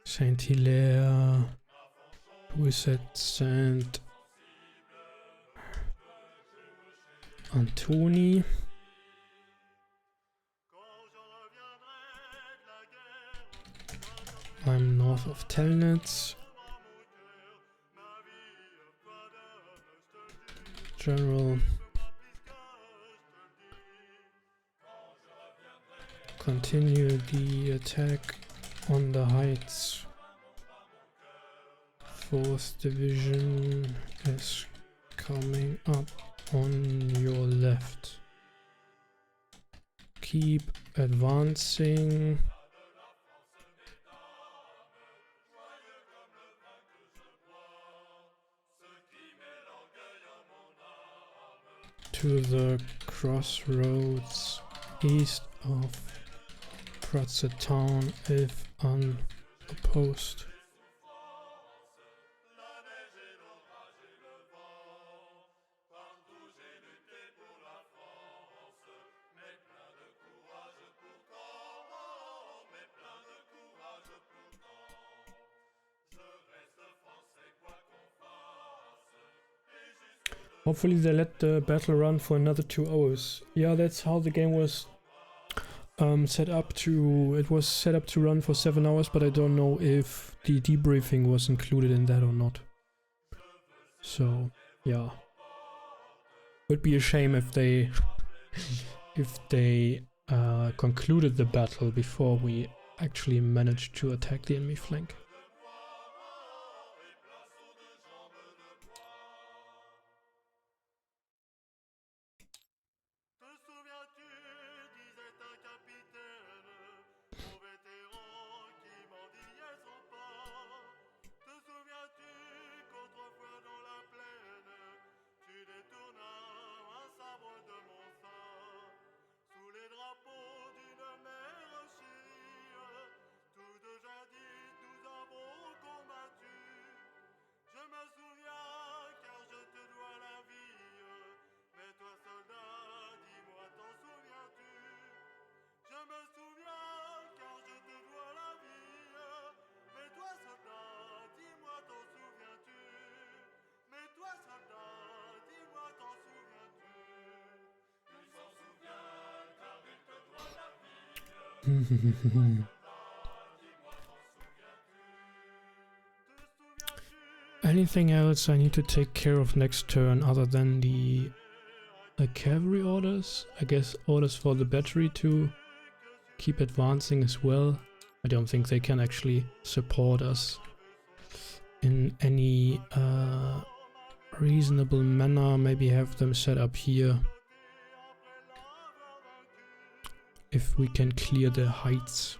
Saint-Hilaire, who is at Saint Antony. I'm north of Telnitz. General, continue the attack on the heights. 4th Division is coming up on your left. Keep advancing. To the crossroads east of Pratzer town if unopposed. Hopefully they let the battle run for another 2 hours. Yeah, that's how the game was set up to. It was set up to run for 7 hours, but I don't know if the debriefing was included in that or not. So yeah, would be a shame if they concluded the battle before we actually managed to attack the enemy flank. Anything else I need to take care of next turn other than the cavalry orders? I guess orders for the battery to keep advancing as well. I don't think they can actually support us in any reasonable manner. Maybe have them set up here if we can clear the heights.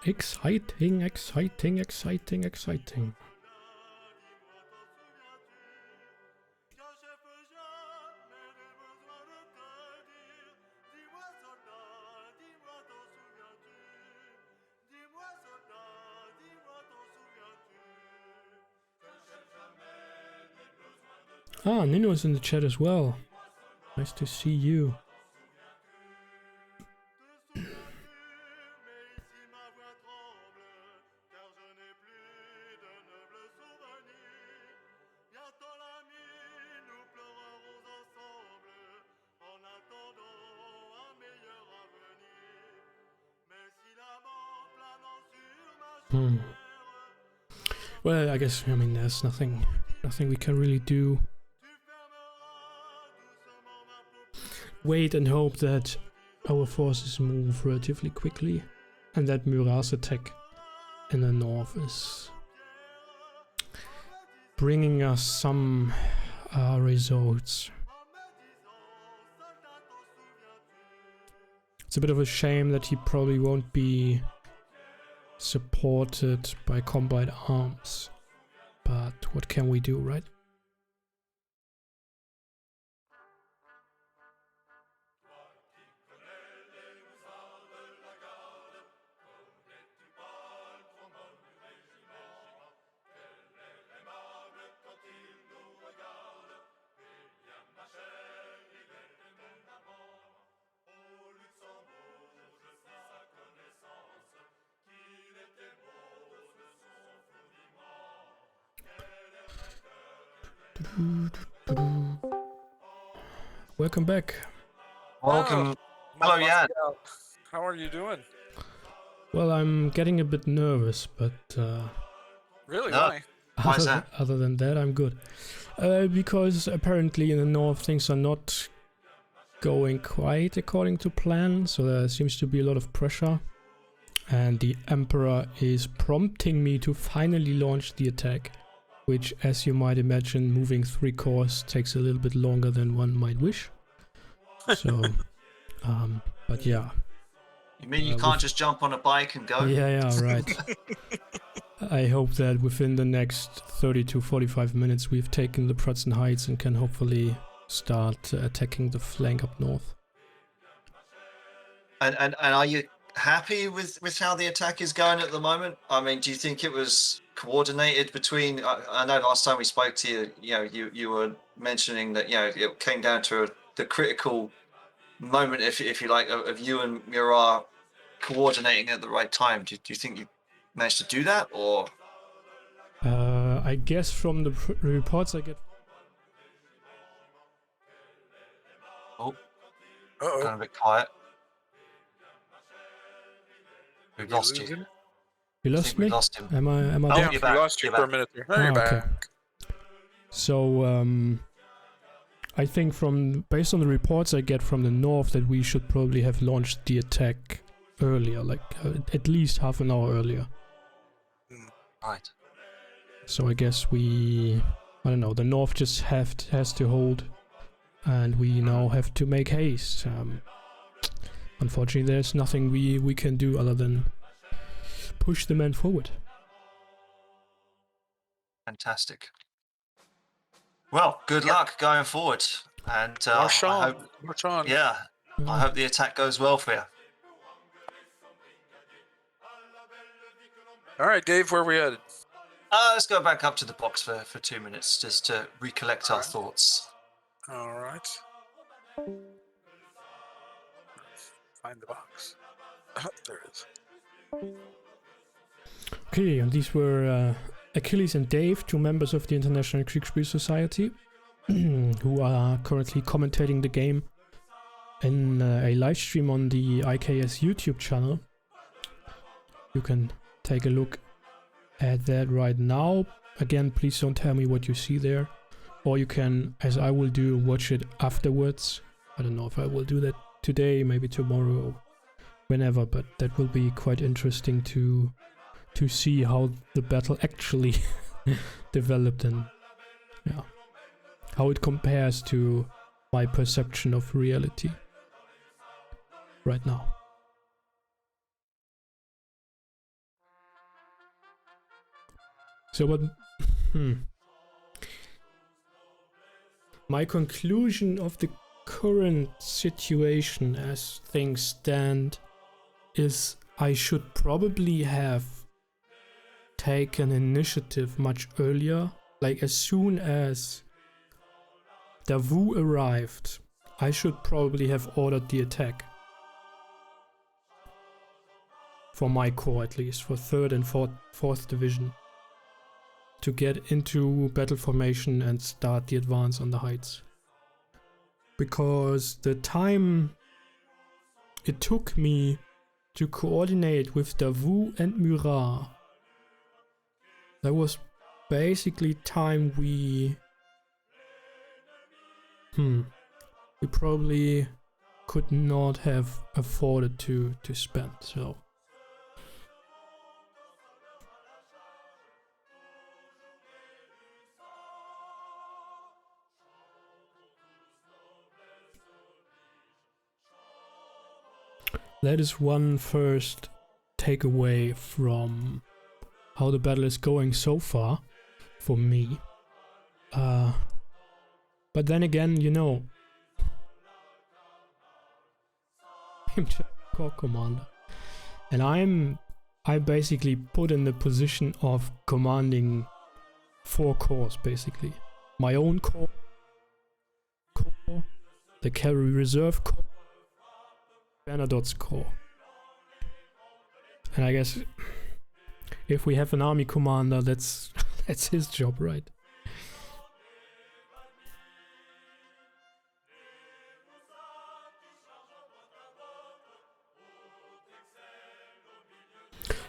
Exciting, exciting, exciting, exciting. Ah, Nino is in the chat as well. Nice to see you. Well, I guess, I mean, there's nothing we can really do. Wait and hope that our forces move relatively quickly and that Murat's attack in the north is bringing us some results. It's a bit of a shame that he probably won't be supported by combined arms, but what can we do, right? Welcome back. Welcome. Hello, Jan. How are you doing? Well, I'm getting a bit nervous, but really, why? Why is that? Other than that, I'm good. Because apparently in the north things are not going quite according to plan, so there seems to be a lot of pressure. And the Emperor is prompting me to finally launch the attack, which, as you might imagine, moving 3 cores takes a little bit longer than one might wish. So, but yeah. You mean you can't just jump on a bike and go? Yeah, right. I hope that within the next 30 to 45 minutes we've taken the Prussian Heights and can hopefully start attacking the flank up north. And are you happy with how the attack is going at the moment? I mean, do you think it was coordinated between? I know last time we spoke to you, you were mentioning that it came down to the critical moment, if you like, of you and Murat coordinating at the right time. Do you think you managed to do that, or? I guess from the reports I get. Oh, kind of a bit quiet. We've lost you. You lost me? We lost him. Am I Yeah, back? we lost you for a minute there. Now you're back. Okay. So, I think based on the reports I get from the north that we should probably have launched the attack earlier, like at least half an hour earlier. Right. So I guess I don't know, the north just has to hold, and we now have to make haste. Unfortunately, there's nothing we can do other than push the men forward. Fantastic. Well, good luck going forward, and March on. I hope, March on. yeah, I hope the attack goes well for you. All right, Dave, where are we headed? Let's go back up to the box for 2 minutes just to recollect our thoughts. All right. Find the box. There it is. Okay, and these were Achilles and Dave, 2 members of the International Kriegsspiel Society, who are currently commentating the game in a live stream on the IKS YouTube channel. You can take a look at that right now. Again, please don't tell me what you see there. Or you can, as I will do, watch it afterwards. I don't know if I will do that today, maybe tomorrow, whenever, but that will be quite interesting to see how the battle actually developed and how it compares to my perception of reality right now. So what my conclusion of the current situation as things stand is I should probably have taken initiative much earlier. Like as soon as Davout arrived, I should probably have ordered the attack. For my corps at least, for 3rd and 4th Division. To get into battle formation and start the advance on the heights. Because the time it took me to coordinate with Davout and Murat, that was basically time we probably could not have afforded to spend, so. That is one first takeaway from how the battle is going so far for me. But then again, you know, I'm just corps commander, and I'm basically put in the position of commanding 4 corps basically. My own corps, the cavalry reserve corps, Bernadotte's corps. And I guess if we have an army commander, that's his job, right?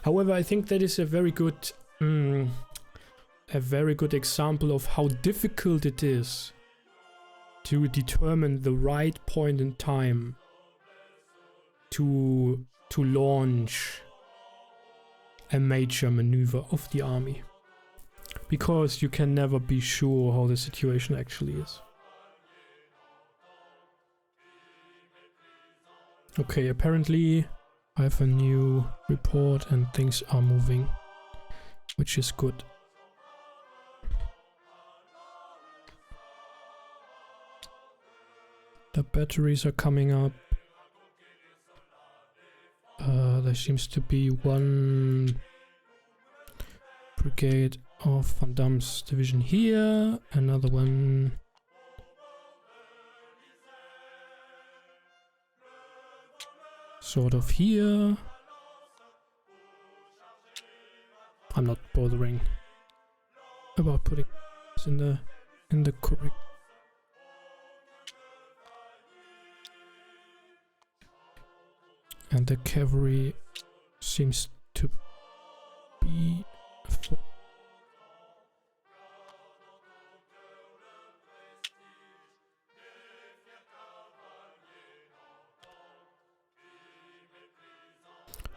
However, I think that is a very good example of how difficult it is to determine the right point in time to launch a major maneuver of the army, because you can never be sure how the situation actually is. Okay, apparently I have a new report and things are moving, which is good. The batteries are coming up. There seems to be one brigade of Van Damme's division here, another one sort of here. I'm not bothering about putting this in the correct. And the cavalry seems to be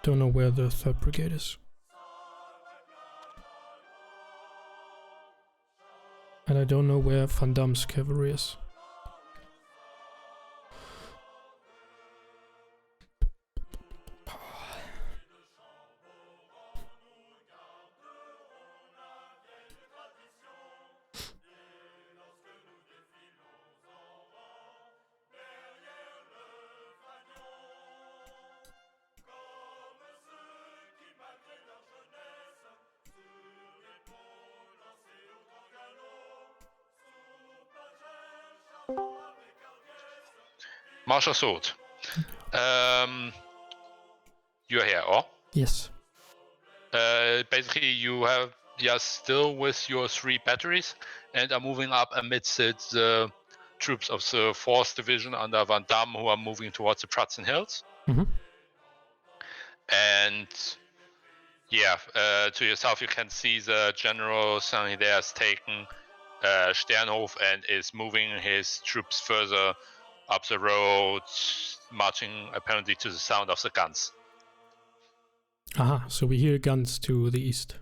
don't know where the 3rd brigade is. And I don't know where Van Damme's cavalry is. Marshal Sword. You're here, or? Yes. Basically, you are still with your 3 batteries and are moving up amidst the troops of the 4th Division under Van Damme, who are moving towards the Pratzen Hills. Mm-hmm. And yeah, to your south, you can see the General Saint-Hilaire has taken Sternhof and is moving his troops further up the road, marching apparently to the sound of the guns. Aha, so we hear guns to the east.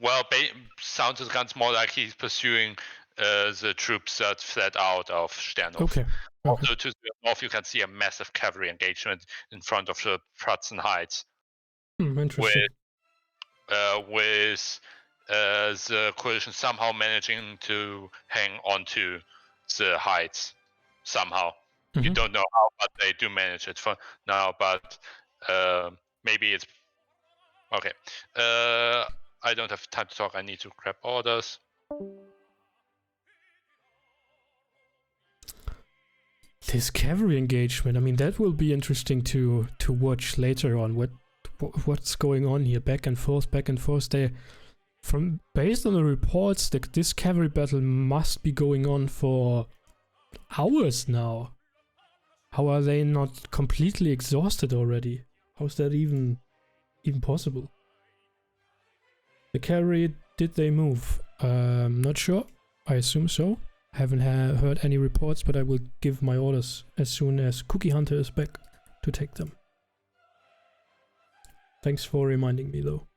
Well, sound of the guns more like he's pursuing the troops that fled out of Sternhof. Okay. Also to the north, you can see a massive cavalry engagement in front of the Pratzen Heights. Interesting. With the coalition somehow managing to hang on to the heights somehow. Mm-hmm. You don't know how, but they do manage it for now. But maybe it's okay. I don't have time to talk. I need to grab orders. This cavalry engagement, I mean, that will be interesting to watch later on. What's going on here? Back and forth. They, based on the reports, this cavalry battle must be going on for hours now. How are they not completely exhausted already? How's that even possible? The cavalry, did they move? Not sure. I assume so. Haven't heard any reports, but I will give my orders as soon as Cookie Hunter is back to take them. Thanks for reminding me, though.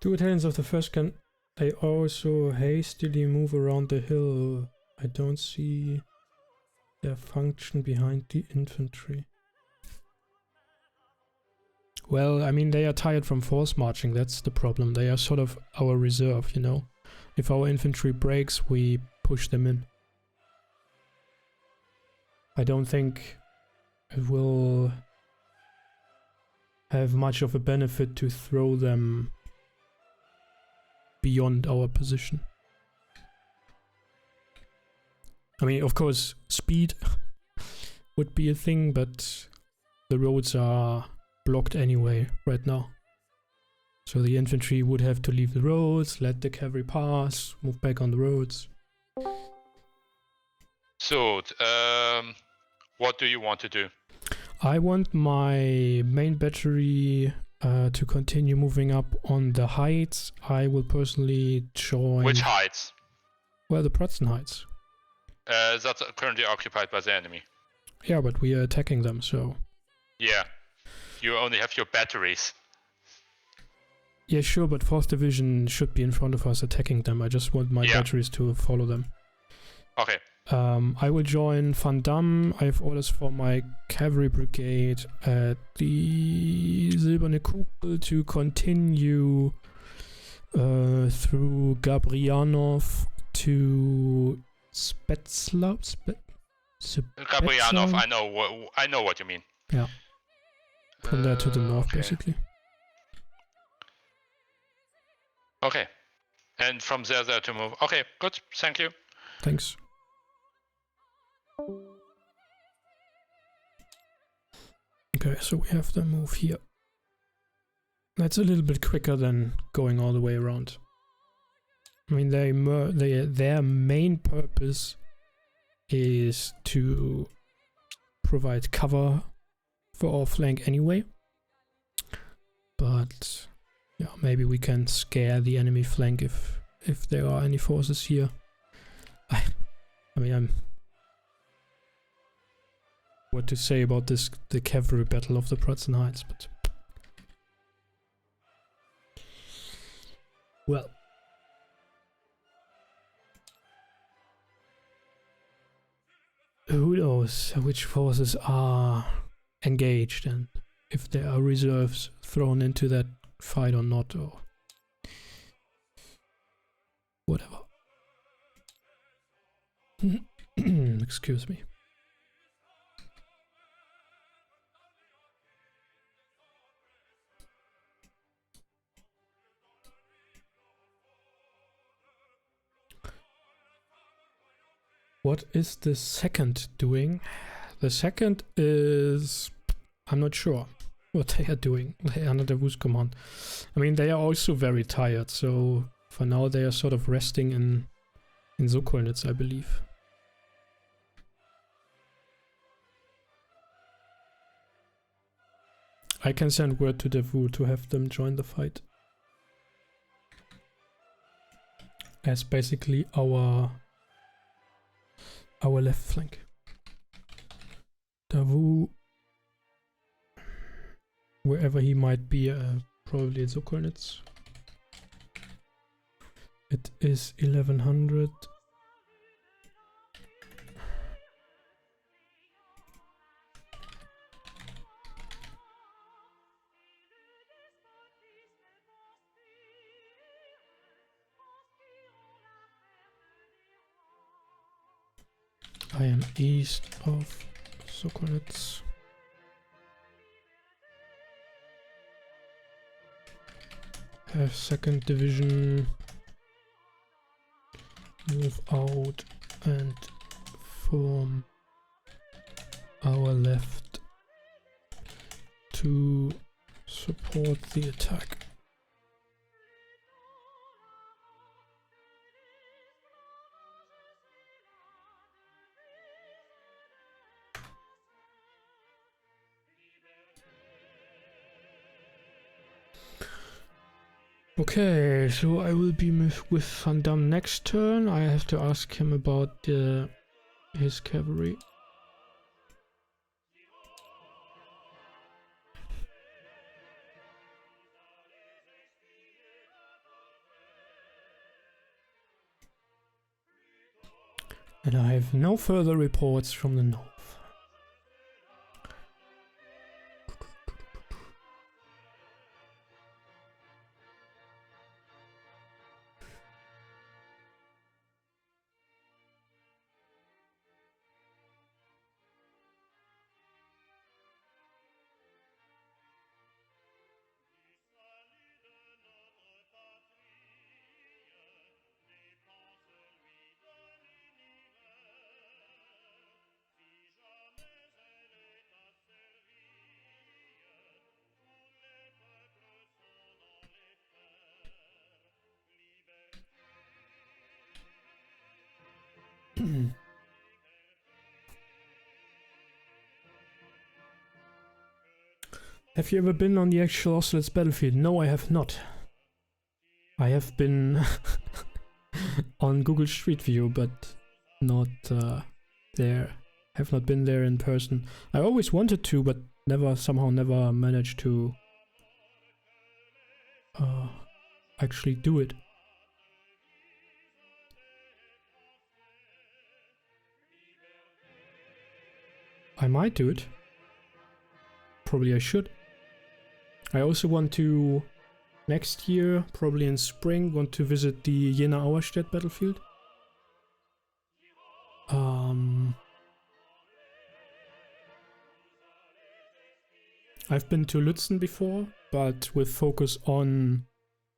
Two battalions of the first gun. They also hastily move around the hill. I don't see their function behind the infantry. Well, I mean, they are tired from force marching, that's the problem. They are sort of our reserve, you know. If our infantry breaks, we push them in. I don't think it will have much of a benefit to throw them beyond our position. I mean, of course, speed would be a thing, but the roads are blocked anyway right now. So the infantry would have to leave the roads, let the cavalry pass, move back on the roads. So, what do you want to do? I want my main battery to continue moving up on the heights. I will personally join... Which heights? Well, the Prussian heights. That's currently occupied by the enemy. Yeah, but we are attacking them, so... Yeah. You only have your batteries. Yeah, sure, but 4th Division should be in front of us attacking them. I just want my batteries to follow them. Okay. I will join Van Damme. I have orders for my cavalry brigade at the Silberne Kugel to continue through Gabrianov to Spetslav. Gabrianov, I know what you mean. Yeah. From there to the north, basically. Okay. And from there to move. Okay, good. Thank you. Thanks. Okay, so we have them move here. That's a little bit quicker than going all the way around. I mean, their main purpose is to provide cover for our flank anyway. But yeah, maybe we can scare the enemy flank if there are any forces here. I mean, what to say about this, the cavalry battle of the Prussian Heights, but well, who knows which forces are engaged and if there are reserves thrown into that fight or not, or whatever. Excuse me. What is the second doing? The second is... I'm not sure what they are doing. They are under Wus command. I mean, they are also very tired, so for now they are sort of resting in Sokolnitz, I believe. I can send word to Devu to have them join the fight. As basically our left flank. Davu, wherever he might be, probably at Sokolnitz. It is 1100. I am east of Sokolnitz. Have 2nd Division move out and form our left to support the attack. Okay, so I will be with Van Damme next turn. I have to ask him about his cavalry. And I have no further reports from the north. Have you ever been on the actual Austerlitz battlefield? No, I have not. I have been on Google Street View, but not there. Have not been there in person. I always wanted to, but somehow never managed to actually do it. I might do it. Probably I should. I also want to, next year, probably in spring, want to visit the Jena Auerstedt battlefield. I've been to Lützen before, but with focus on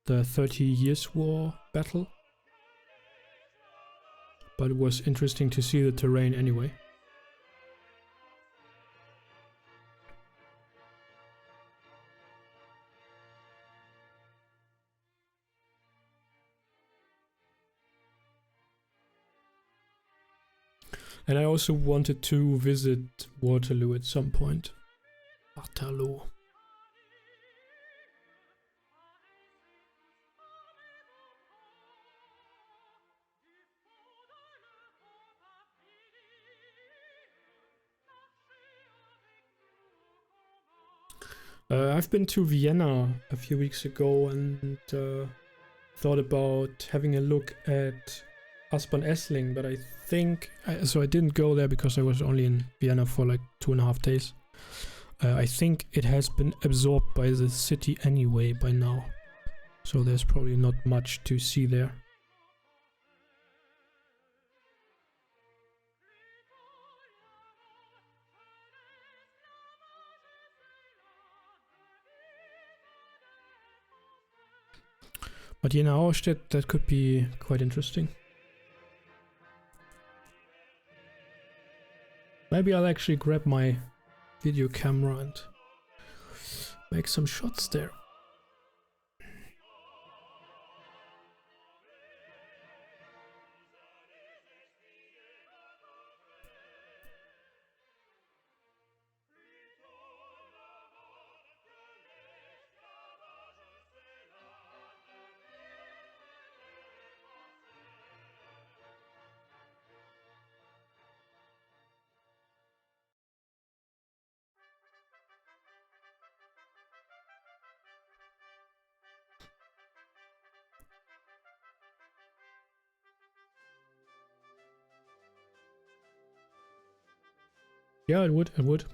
the 30 Years' War battle. But it was interesting to see the terrain anyway. And I also wanted to visit Waterloo at some point. Waterloo. I've been to Vienna a few weeks ago and thought about having a look at Aspern-Essling, but I think... so I didn't go there because I was only in Vienna for like 2.5 days. I think it has been absorbed by the city anyway by now. So there's probably not much to see there. But Jena Auerstedt, that could be quite interesting. Maybe I'll actually grab my video camera and make some shots there. Yeah, it would.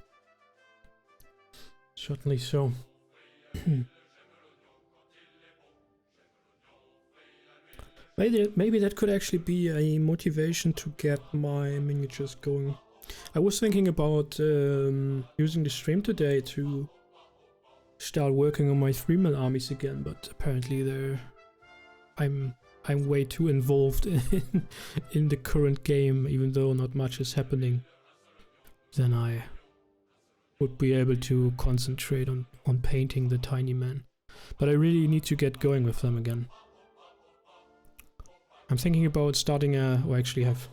Certainly so. Maybe that could actually be a motivation to get my miniatures going. I was thinking about using the stream today to start working on my 3mm armies again, but apparently I'm way too involved in the current game, even though not much is happening. Then I would be able to concentrate on painting the tiny men. But I really need to get going with them again. I'm thinking about starting or actually have...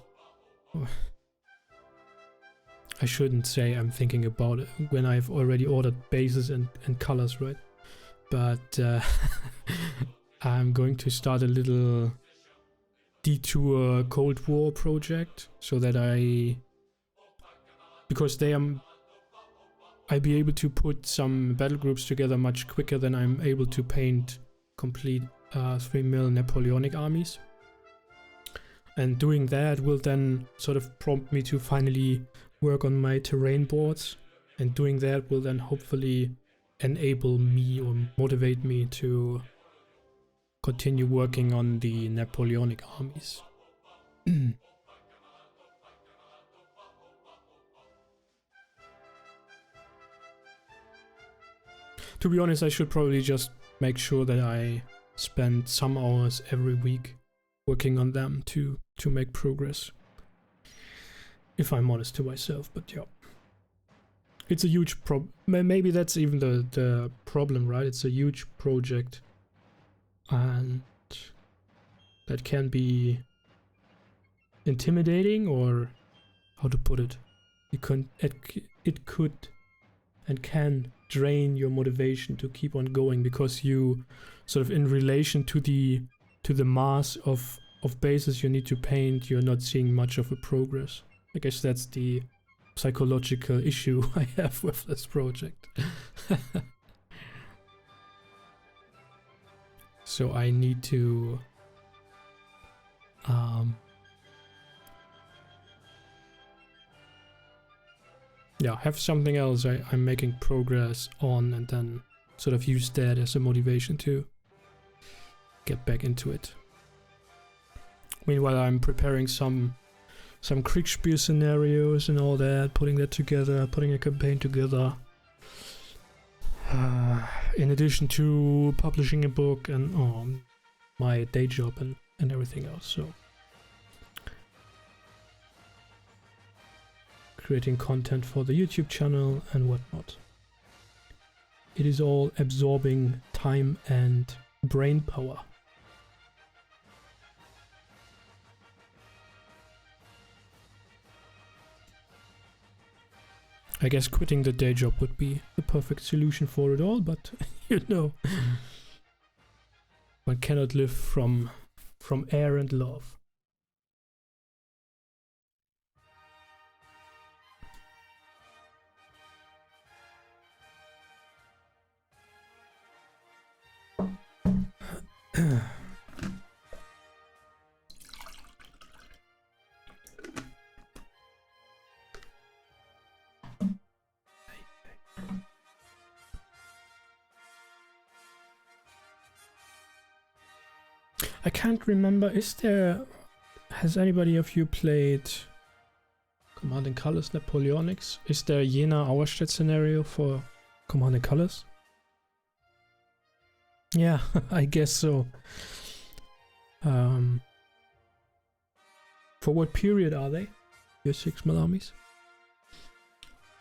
I shouldn't say I'm thinking about it when I've already ordered bases and colors, right? But I'm going to start a little detour Cold War project so that because I'll be able to put some battle groups together much quicker than I'm able to paint complete 3mm Napoleonic armies. And doing that will then sort of prompt me to finally work on my terrain boards. And doing that will then hopefully enable me or motivate me to continue working on the Napoleonic armies. To be honest, I should probably just make sure that I spend some hours every week working on them to make progress. If I'm honest to myself, but yeah. It's a huge maybe that's even the problem, right? It's a huge project. And that can be intimidating, or how to put it. It could and can drain your motivation to keep on going, because you sort of, in relation to the mass of bases you need to paint, you're not seeing much of a progress. I guess that's the psychological issue I have with this project. So I need to yeah, have something else I'm making progress on, and then sort of use that as a motivation to get back into it. Meanwhile, I'm preparing some Kriegsspiel scenarios and all that, putting that together, putting a campaign together. In addition to publishing a book and my day job and everything else. So creating content for the YouTube channel and whatnot. It is all absorbing time and brain power. I guess quitting the day job would be the perfect solution for it all, but you know, one cannot live from air and love. I can't remember, has anybody of you played Command and Colors Napoleonics? Is there a Jena-Auerstedt scenario for Command and Colors? Yeah, I guess so. For what period are they? Your 6 armies?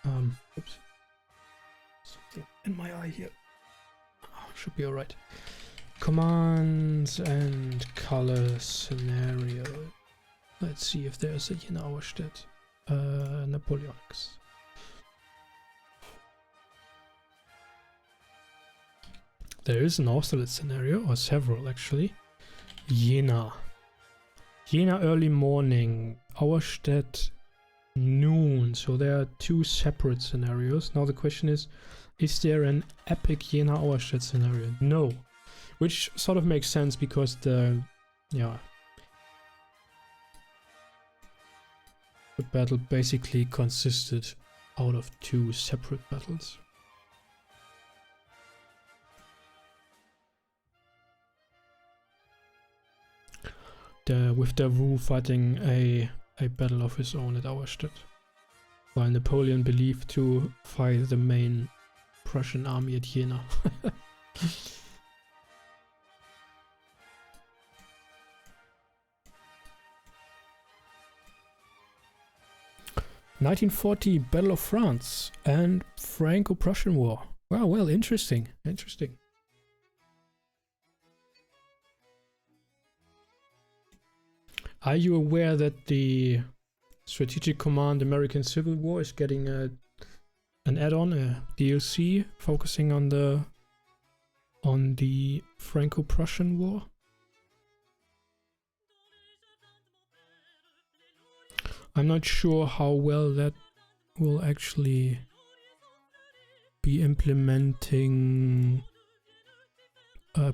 Oops. Something in my eye here. Oh, should be alright. Commands and Colors scenario. Let's see if there's a Jena-Auerstedt Napoleonics. There is an Austerlitz scenario, or several actually. Jena early morning, Auerstedt noon. So there are 2 separate scenarios. Now the question is there an epic Jena-Auerstedt scenario? No. Which sort of makes sense, because the battle basically consisted out of 2 separate battles. With Davout fighting a battle of his own at Auerstedt, while Napoleon believed to fight the main Prussian army at Jena. 1940 Battle of France and Franco-Prussian War. Wow, well, interesting. Interesting. Are you aware that the Strategic Command American Civil War is getting an add-on, a DLC, focusing on the Franco-Prussian War? I'm not sure how well that will actually be implementing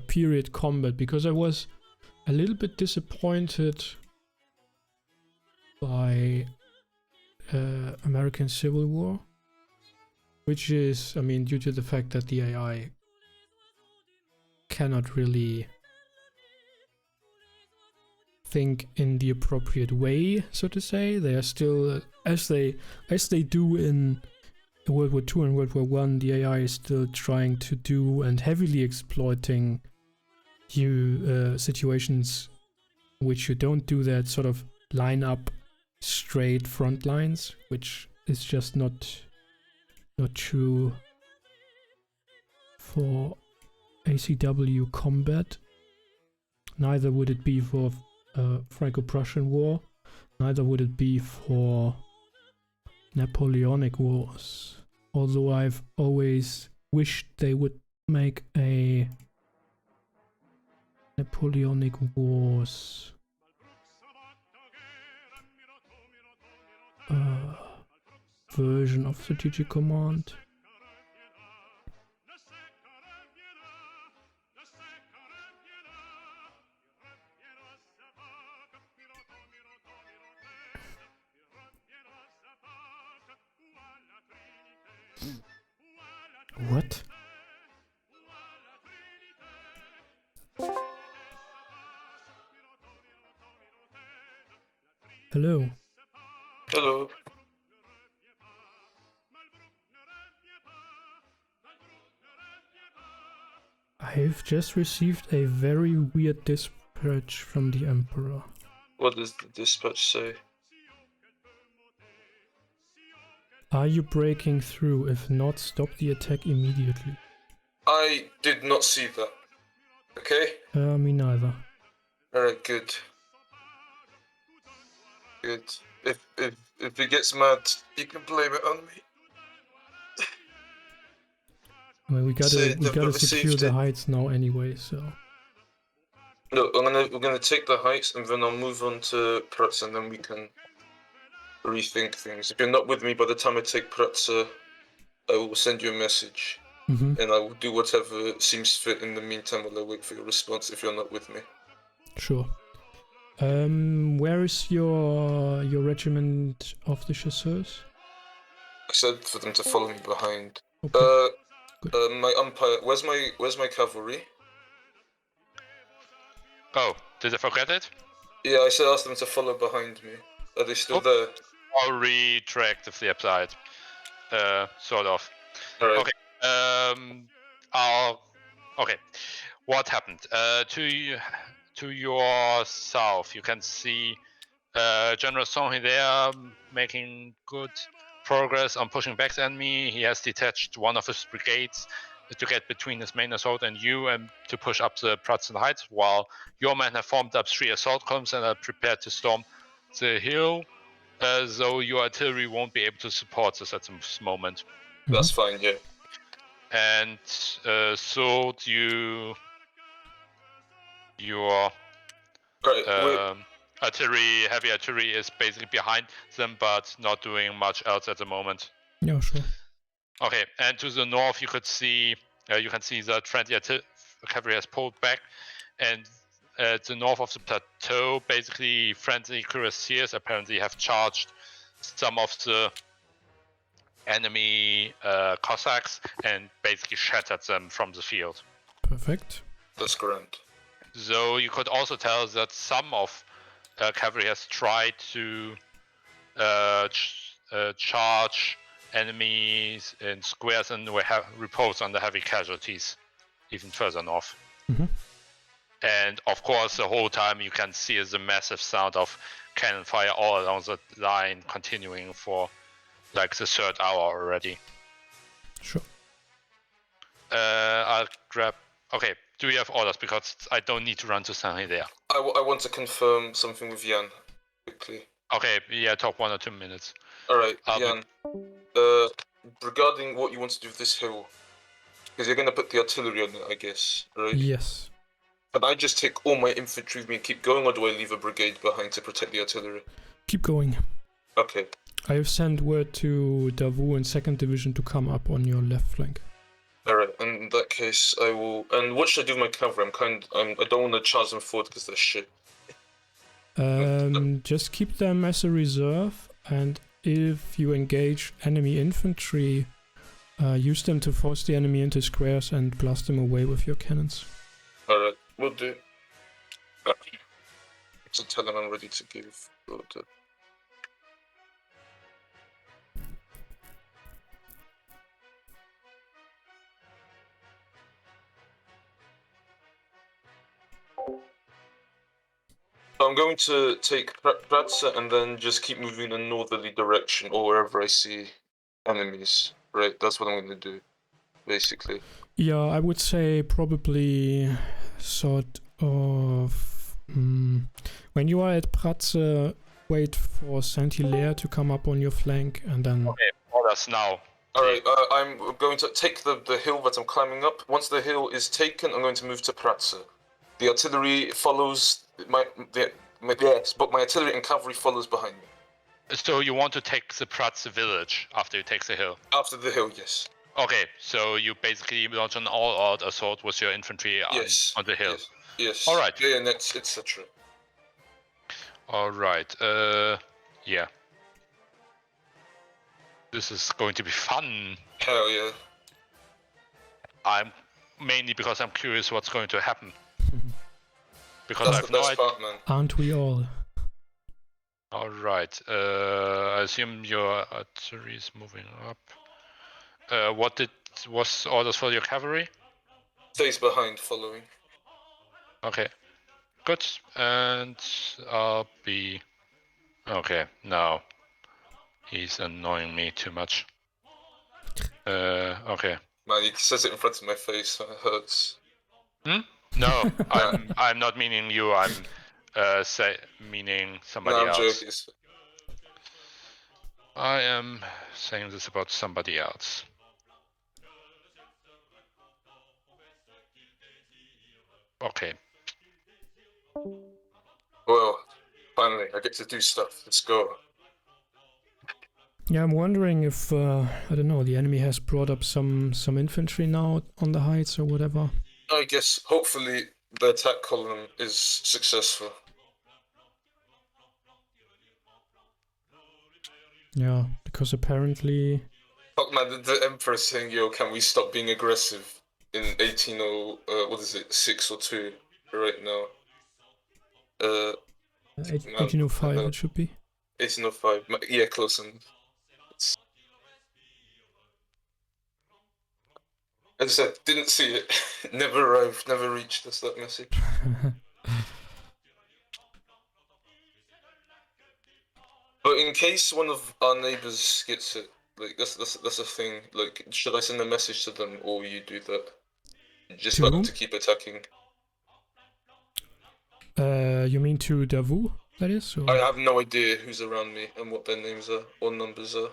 period combat, because I was a little bit disappointed by American Civil War, which is, I mean, due to the fact that the AI cannot really think in the appropriate way, so to say. They are still, as they do in World War II and World War I, the AI is still trying to do and heavily exploiting situations which you don't do that, sort of line up straight front lines, which is just not true for ACW combat. Neither would it be for Franco-Prussian War, neither would it be for Napoleonic Wars. Although I've always wished they would make a Napoleonic Wars version of Strategic Command. What? Hello. Hello. I've just received a very weird dispatch from the Emperor. What does the dispatch say? Are you breaking through? If not, stop the attack immediately. I did not see that. Okay? Me neither. Alright, good. Good. If he gets mad, you can blame it on me. I mean, we gotta secure the heights now anyway, so... Look, we're gonna take the heights and then I'll move on to Prutz and then we can rethink things. If you're not with me by the time I take Prutz, I will send you a message. Mm-hmm. And I will do whatever seems fit in the meantime while I wait for your response if you're not with me. Sure. Where is your regiment of the chasseurs? I said for them to follow me behind. Okay. My umpire, where's my cavalry? Oh, did I forget it? Yeah, I said ask them to follow behind me. Are they still there? I'll retract the flip side. Sort of. Alright. Okay. Okay. What happened? To your south, you can see General Songhai there making good progress on pushing back the enemy. He has detached one of his brigades to get between his main assault and you and to push up the Pratzen Heights, while your men have formed up 3 assault columns and are prepared to storm the hill, though your artillery won't be able to support this at this moment. That's fine, yeah. And so your artillery, heavy artillery is basically behind them, but not doing much else at the moment. Yeah, sure. Okay, and to the north, you can see the friendly cavalry has pulled back, and at the north of the plateau, basically friendly cuirassiers apparently have charged some of the enemy Cossacks and basically shattered them from the field. Perfect. That's grand. So you could also tell that some of cavalry has tried to charge enemies in squares and we have repose on the heavy casualties even further north. Mm-hmm. And of course, the whole time you can see the massive sound of cannon fire all along the line, continuing for like the 3rd hour already. Sure. I'll grab. Okay, do you have orders? Because I don't need to run to Songhai there. I want to confirm something with Jan, quickly. Okay, yeah, talk 1 or 2 minutes. Alright, Jan. Regarding what you want to do with this hill, because you're going to put the artillery on it, I guess, right? Yes. Can I just take all my infantry with me and keep going, or do I leave a brigade behind to protect the artillery? Keep going. Okay. I have sent word to Davout and 2nd Division to come up on your left flank. Alright, in that case, I will... And what should I do with my cavalry? I don't want to charge them forward because they're shit. Just keep them as a reserve, and if you engage enemy infantry, use them to force the enemy into squares and blast them away with your cannons. Alright, we'll do. So tell them I'm ready to give order. I'm going to take Pratsa and then just keep moving in a northerly direction or wherever I see enemies. Right, that's what I'm going to do, basically. Yeah, I would say probably sort of... when you are at Pratze, wait for Saint-Hilaire to come up on your flank and then... Okay, orders now. All right, I'm going to take the hill that I'm climbing up. Once the hill is taken, I'm going to move to Pratsa. The artillery follows but my artillery and cavalry follows behind me. So you want to take the Pratz village after you take the hill? After the hill, yes. Okay, so you basically launch an all-out assault with your infantry on the hill. Yes. All right. Bayonets, etc. All right. Yeah. This is going to be fun. Hell yeah. I'm mainly because I'm curious what's going to happen. Because That's I've the no best idea. part, man. Aren't we all? All right. I assume your artillery is moving up. Was orders for your cavalry? Stays behind, following. Okay. Good. And I'll be. Okay. No. He's annoying me too much. Okay. Man, he says it in front of my face, and it hurts. No, I'm not meaning you. I'm meaning somebody I'm else. joking. I am saying this about somebody else. Okay. Well, finally, I get to do stuff. Let's go. Yeah, I'm wondering if I don't know, the enemy has brought up some infantry now on the heights or whatever. I guess hopefully the attack column is successful. Yeah, because apparently. Fuck man, the Emperor's saying, "Yo, can we stop being aggressive?" In 6 or 2 right now. 1805 it should be. 1805. Yeah, close enough. As I said, didn't see it. Never arrived, never reached us that message. But in case one of our neighbors gets it, like that's a thing. Like, should I send a message to them, or you do that? Just To like whom? to keep attacking. You mean to Davao? That is. Or? I have no idea who's around me and what their names are or numbers are.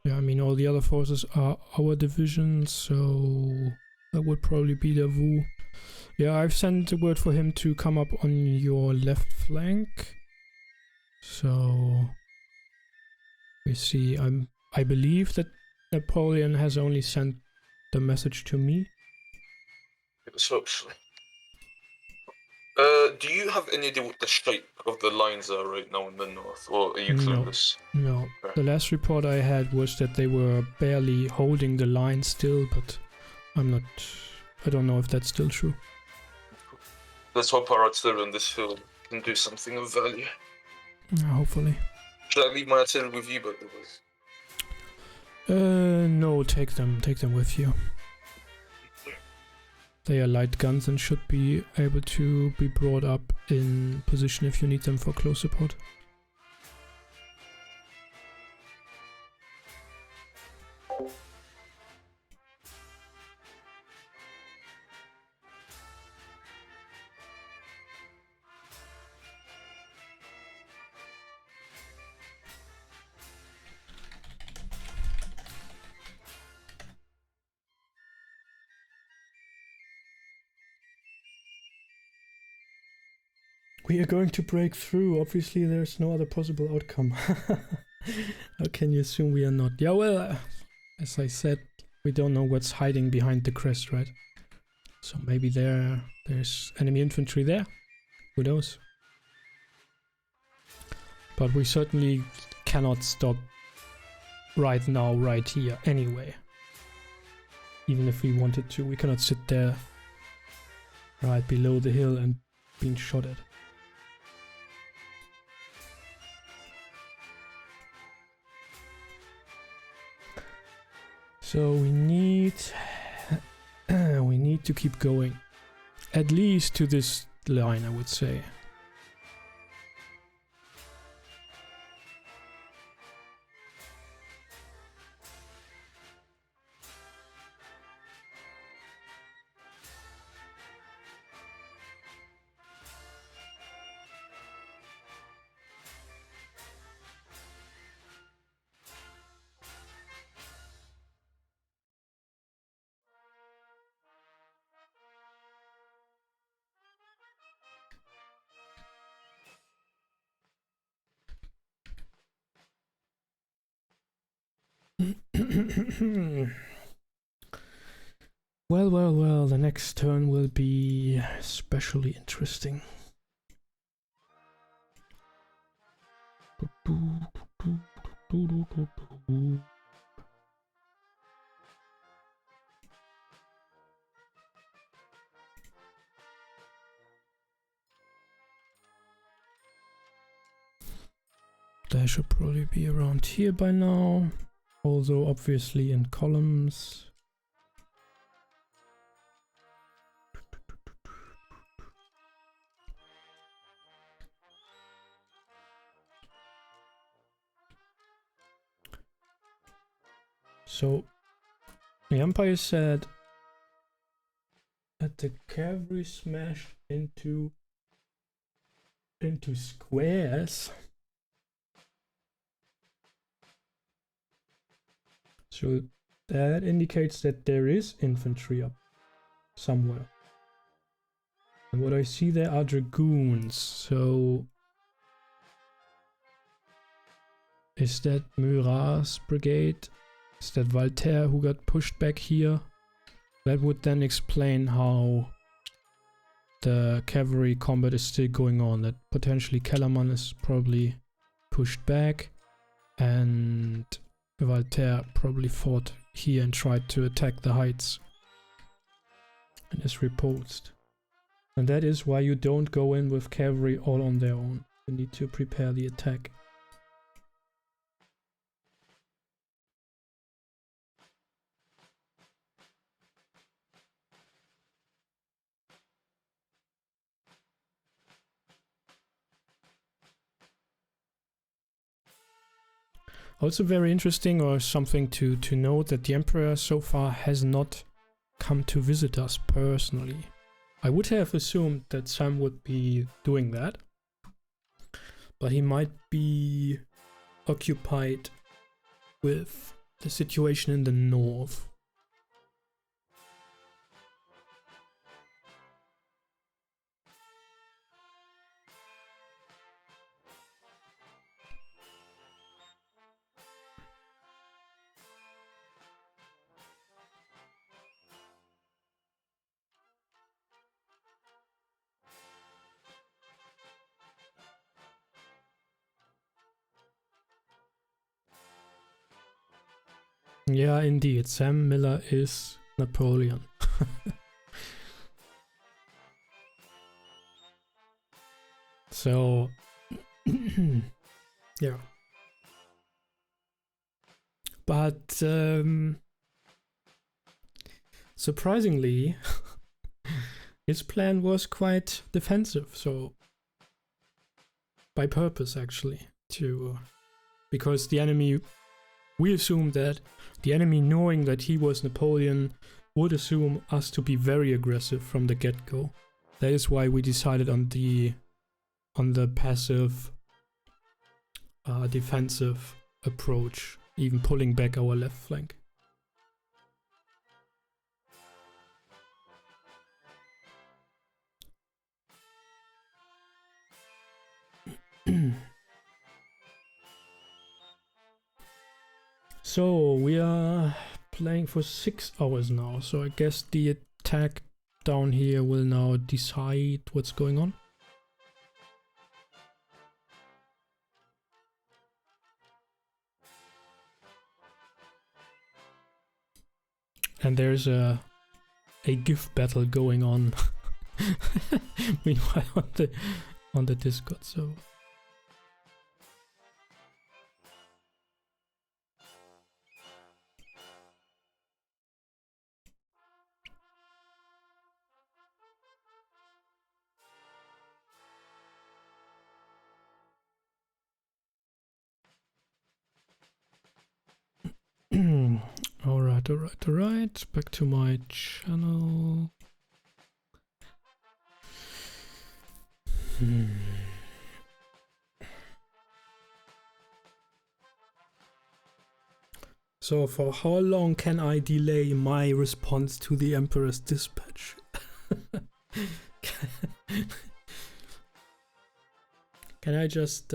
Yeah, I mean all the other forces are our division, so that would probably be Davao. Yeah, I've sent a word for him to come up on your left flank. So we see. I believe that Napoleon has only sent the message to me. So, do you have any idea what the shape of the lines are right now in the north, or are you clueless? No. The last report I had was that they were barely holding the line still, but I don't know if that's still true. Let's hope our artillery on this hill can do something of value. Hopefully. Should I leave my artillery with you, by the way? No, take them with you. They are light guns and should be able to be brought up in position if you need them for close support. We are going to break through. Obviously, there's no other possible outcome. How can you assume we are not? Yeah, well, as I said, we don't know what's hiding behind the crest, right? So maybe there's enemy infantry there. Who knows? But we certainly cannot stop right now, right here, anyway. Even if we wanted to, we cannot sit there right below the hill and being shot at. So we need to keep going, at least to this line, I would say. Well, the next turn will be especially interesting. They should probably be around here by now, although obviously in columns. So the Empire said that the cavalry smashed into squares. So that indicates that there is infantry up somewhere. And what I see there are dragoons. So is that Murat's brigade? Is that Voltaire who got pushed back here? That would then explain how the cavalry combat is still going on. That potentially Kellerman is probably pushed back and Voltaire probably fought here and tried to attack the heights and is repulsed. And that is why you don't go in with cavalry all on their own. You need to prepare the attack. Also very interesting, or something to note, that the Emperor so far has not come to visit us personally. I would have assumed that Sam would be doing that, but he might be occupied with the situation in the north. Yeah, indeed. Sam Miller is Napoleon. So, yeah. But, surprisingly, his plan was quite defensive, so by purpose actually, because the enemy, we assumed that the enemy, knowing that he was Napoleon, would assume us to be very aggressive from the get-go. That is why we decided on the passive defensive approach, even pulling back our left flank. So we are playing for 6 hours now, so I guess the attack down here will now decide what's going on. And there's a gift battle going on meanwhile on the Discord, so Alright, back to my channel. So for how long can I delay my response to the Emperor's dispatch? Can I just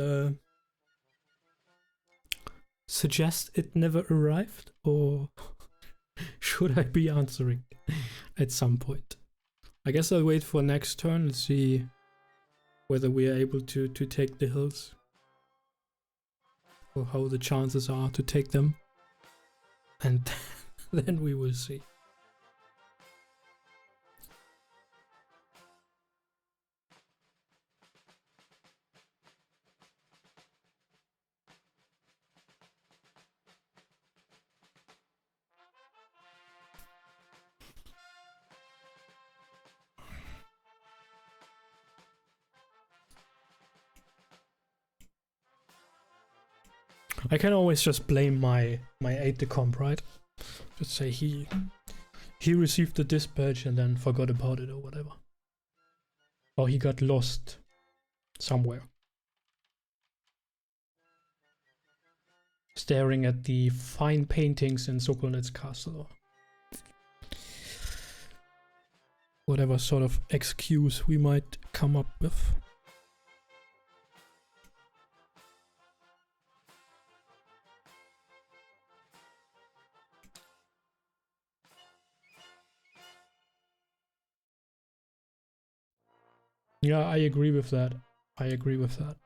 suggest it never arrived, or should I be answering at some point? I guess I'll wait for next turn and see whether we are able to take the hills, or how the chances are to take them, and then we will see. I can always just blame my aide-de-camp, right? Just say he received the dispatch and then forgot about it or whatever. Or he got lost somewhere. Staring at the fine paintings in Sokolnitz Castle, or whatever sort of excuse we might come up with. Yeah, I agree with that. I agree with that.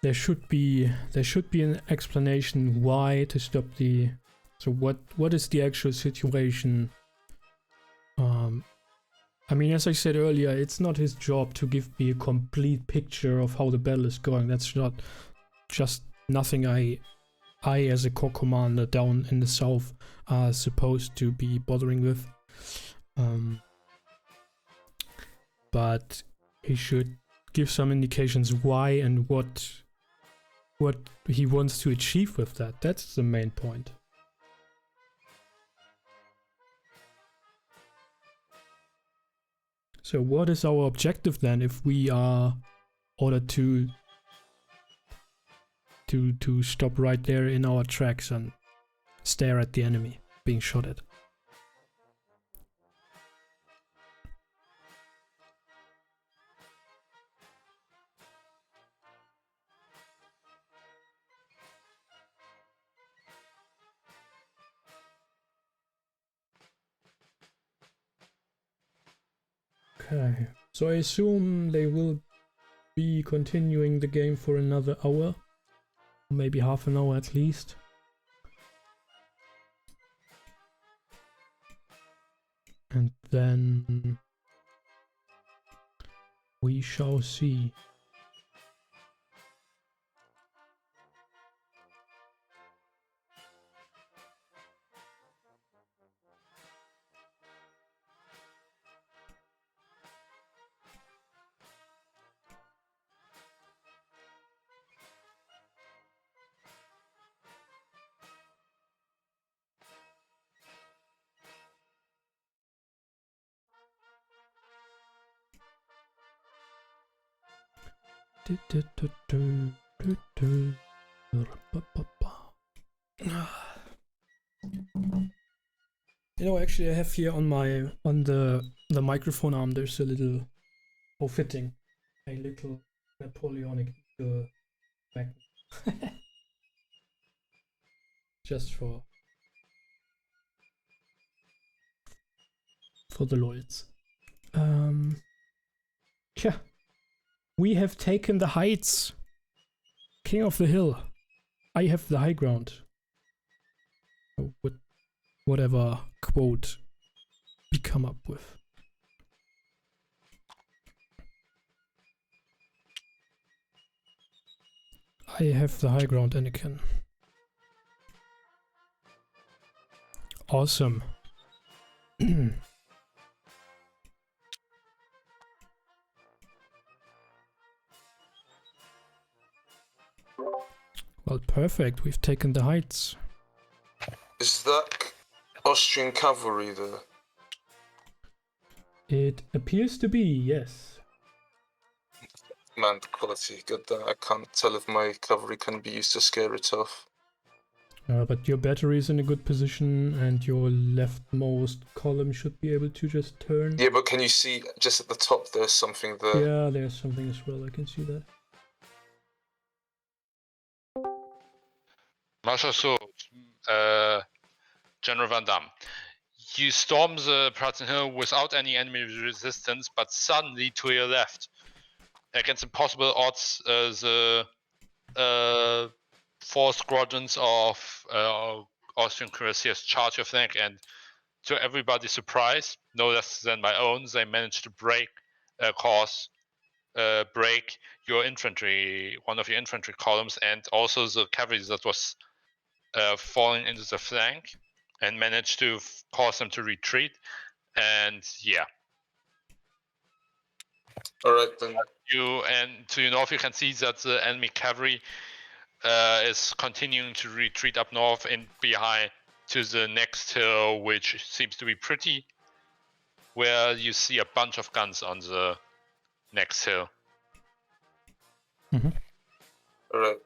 There should be an explanation why to stop the. So what is the actual situation? I mean, as I said earlier, it's not his job to give me a complete picture of how the battle is going. That's not just nothing I as a corps commander down in the south are supposed to be bothering with. But he should give some indications why and what he wants to achieve with that. That's the main point. So what is our objective then if we are ordered to stop right there in our tracks and stare at the enemy being shot at? Okay, so I assume they will be continuing the game for another hour, maybe half an hour at least. And then we shall see. You know, actually I have here on the microphone arm there's a little fitting, a little Napoleonic magnet. Just for the lords. Yeah. We have taken the heights. King of the hill. I have the high ground. Oh, whatever quote we come up with. I have the high ground, Anakin. Awesome. Well, perfect. We've taken the heights. Is that Austrian cavalry there? It appears to be, yes. Man, the quality, good. I can't tell if my cavalry can be used to scare it off. But your battery is in a good position and your leftmost column should be able to just turn. Yeah, but can you see just at the top there's something there? Yeah, there's something as well. I can see that. Marshal so, General Van Damme. You storm the Pratzen Hill without any enemy resistance, but suddenly to your left, against impossible odds, the 4 squadrons of Austrian cuirassiers charge your flank, and to everybody's surprise, no less than my own, they managed to break your infantry, one of your infantry columns, and also the cavalry that was falling into the flank, and managed to cause them to retreat. And yeah. All right then. To your north, you can see that the enemy cavalry is continuing to retreat up north and behind to the next hill, which seems to be pretty, where you see a bunch of guns on the next hill. All right.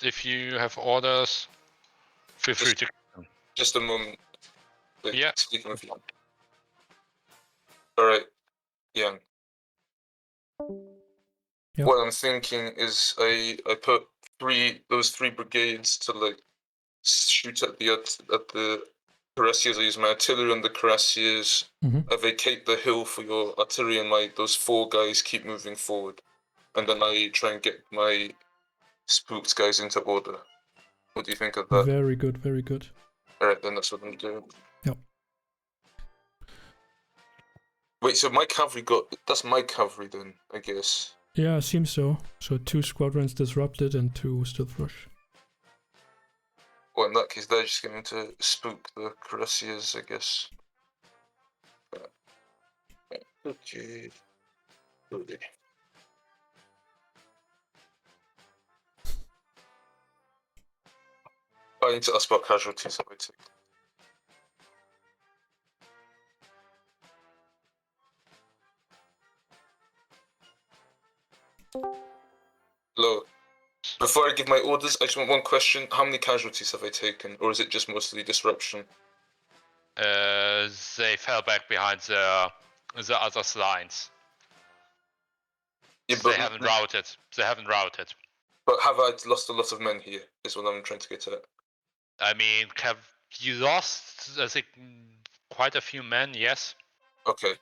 If you have orders, feel free to. Just a moment. Wait, yeah. Speaking with you. All right, Jan. Yep. What I'm thinking is I put those three brigades to like shoot at the cuirassiers. I use my artillery on the cuirassiers. I vacate the hill for your artillery, and those 4 guys keep moving forward. And then I try and get my spooked guys into order. What do you think of that? Very good, very good. Alright, then that's what I'm doing. Yep. Wait, so that's my cavalry then, I guess. Yeah, it seems so. So 2 squadrons disrupted and 2 stealth rush. Well, in that case, they're just going to spook the cuirassiers, I guess. Okay. I need to ask about casualties that we take. Hello. Before I give my orders, I just want one question. How many casualties have I taken? Or is it just mostly disruption? They fell back behind the other lines. Yeah, they haven't routed. They haven't routed. But have I lost a lot of men here, is what I'm trying to get at. I mean, you lost, I think, quite a few men, yes. Okay.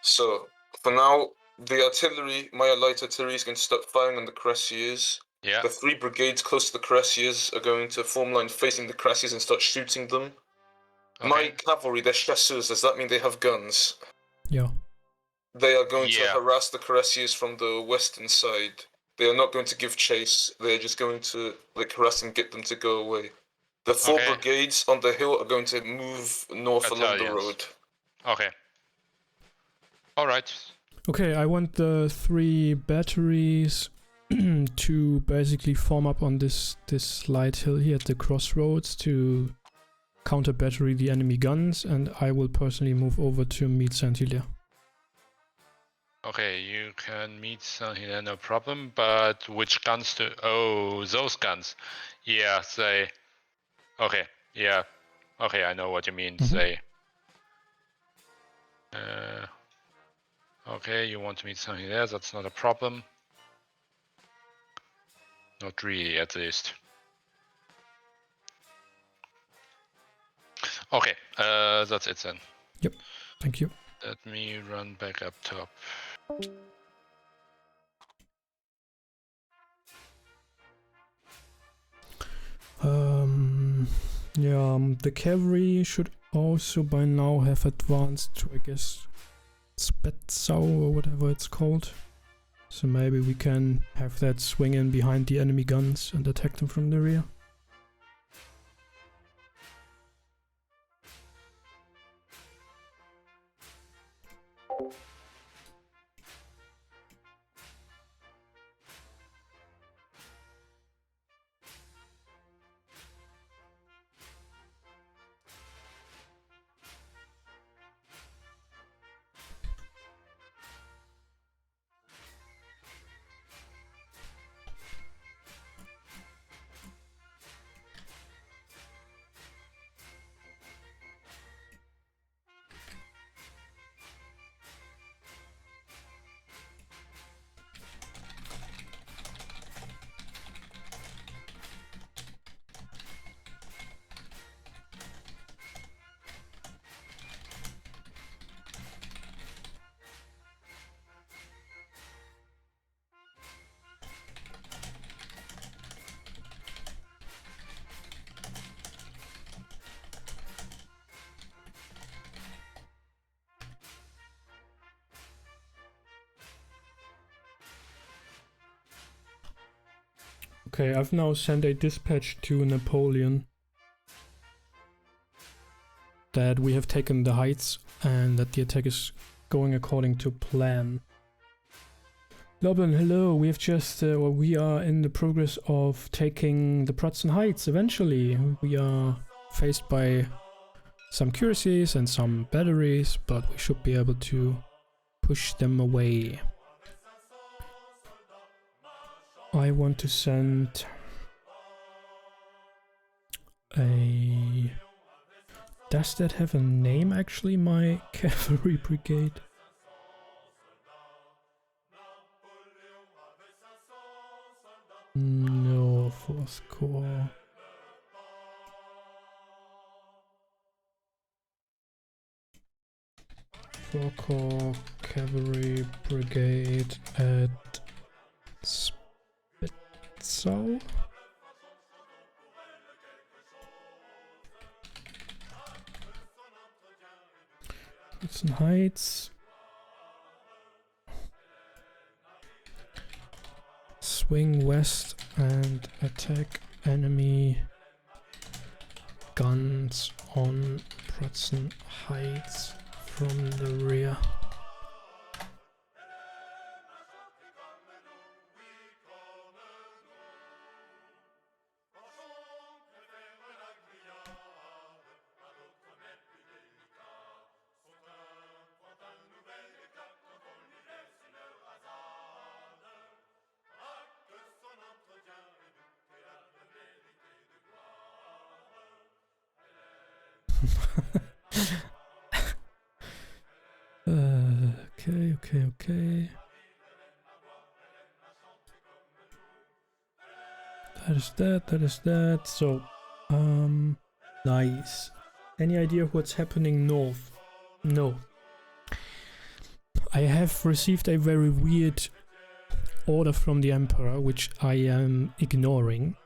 So, for now, my light artillery is going to start firing on the cuirassiers. Yeah. The 3 brigades close to the cuirassiers are going to form line facing the cuirassiers and start shooting them. Okay. My cavalry, they're chasseurs. Does that mean they have guns? Yeah. They are going to harass the cuirassiers from the western side. They are not going to give chase. They are just going to harass and get them to go away. The 4 brigades on the hill are going to move north along the road. Okay. All right. Okay, I want the 3 batteries to basically form up on this light hill here at the crossroads to counter battery the enemy guns, and I will personally move over to meet Saint-Hilaire. Okay, you can meet Saint-Hilaire, no problem, but which guns to... Oh, those guns. Yeah, they... Okay, yeah. Okay, I know what you mean, they... Okay, you want to meet Saint-Hilaire, that's not a problem. Not really, at least. Okay, that's it then. Yep, thank you. Let me run back up top. The cavalry should also by now have advanced to, I guess, Spetzau or whatever it's called. So maybe we can have that swing in behind the enemy guns and attack them from the rear. Okay, I've now sent a dispatch to Napoleon that we have taken the heights and that the attack is going according to plan. Loblin, hello, we have just, we are in the progress of taking the Prussian Heights eventually. We are faced by some cuirassies and some batteries, but we should be able to push them away. I want to send a... Does that have a name actually, my cavalry brigade? No, 4th Corps. Corps Cavalry Brigade at Spitzau. Prussian Heights. Swing west and attack enemy guns on Prussian Heights from the rear. Okay. That is that. So, nice. Any idea what's happening north? No. I have received a very weird order from the Emperor, which I am ignoring,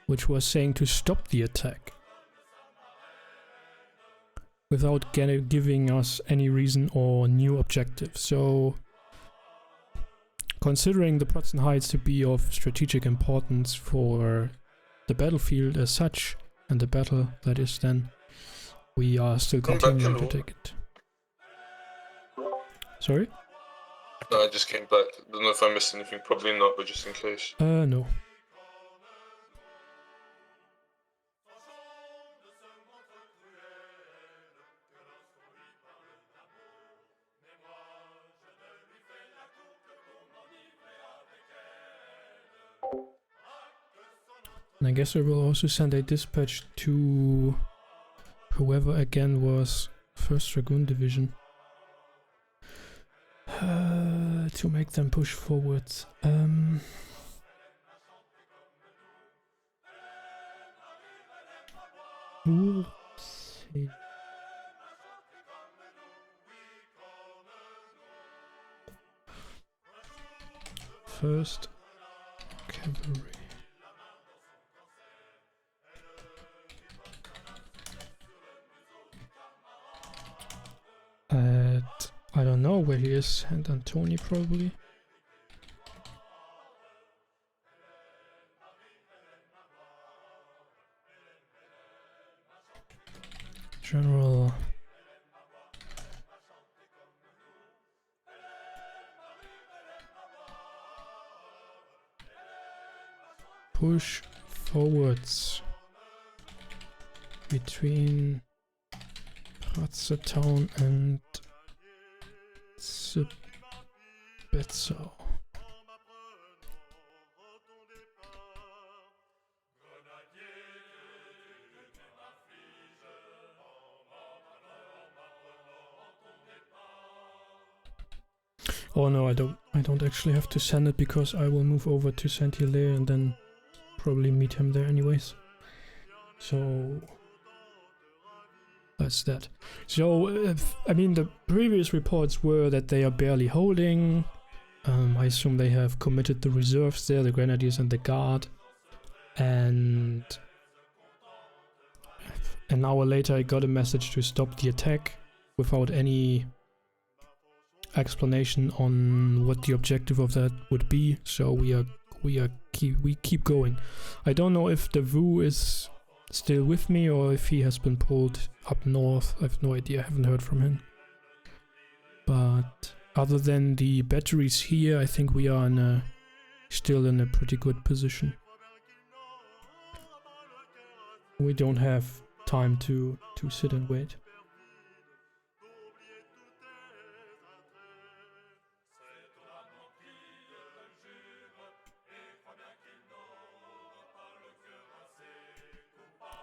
which was saying to stop the attack. Without giving us any reason or new objective. So, considering the Prussian Heights to be of strategic importance for the battlefield as such, and the battle that is then, we are still continuing to take it. Sorry? No, I just came back. Don't know if I missed anything. Probably not, but just in case. No. And I guess I will also send a dispatch to whoever again was 1st Dragoon Division to make them push forwards. We'll see. First Cavalry. I don't know where he is, St. Antoni probably. General. Push forwards between Blazzertrail and Spitzau. Oh no, I don't actually have to send it because I will move over to Saint-Hilaire and then probably meet him there anyways. So that's that. So, I mean, the previous reports were that they are barely holding. I assume they have committed the reserves there, the Grenadiers and the Guard. And an hour later I got a message to stop the attack without any explanation on what the objective of that would be. So we are we keep going. I don't know if the Wu is still with me or if he has been pulled up north. I have no idea. I haven't heard from him. But other than the batteries here, I think we are still in a pretty good position. We don't have time to sit and wait.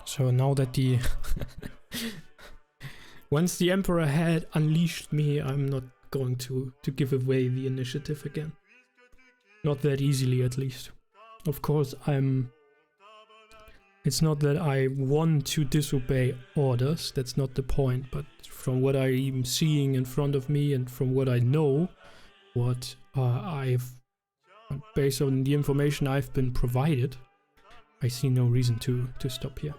So now that the once the Emperor had unleashed me, I'm not going to give away the initiative again. Not that easily, at least. Of course, it's not that I want to disobey orders, that's not the point, but from what I'm seeing in front of me and from what I know, what based on the information I've been provided, I see no reason to stop here.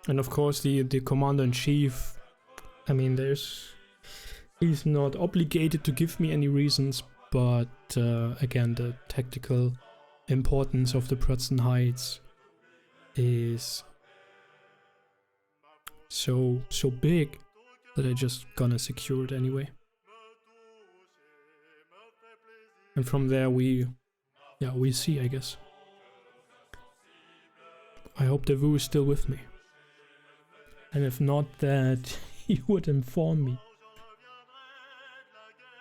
And of course the commander-in-chief, I mean, he's not obligated to give me any reasons, but again, the tactical importance of the Prutzen Heights is so big that I just gonna secure it anyway. And from there we see, I guess. I hope the Wu is still with me. And if not, that he would inform me.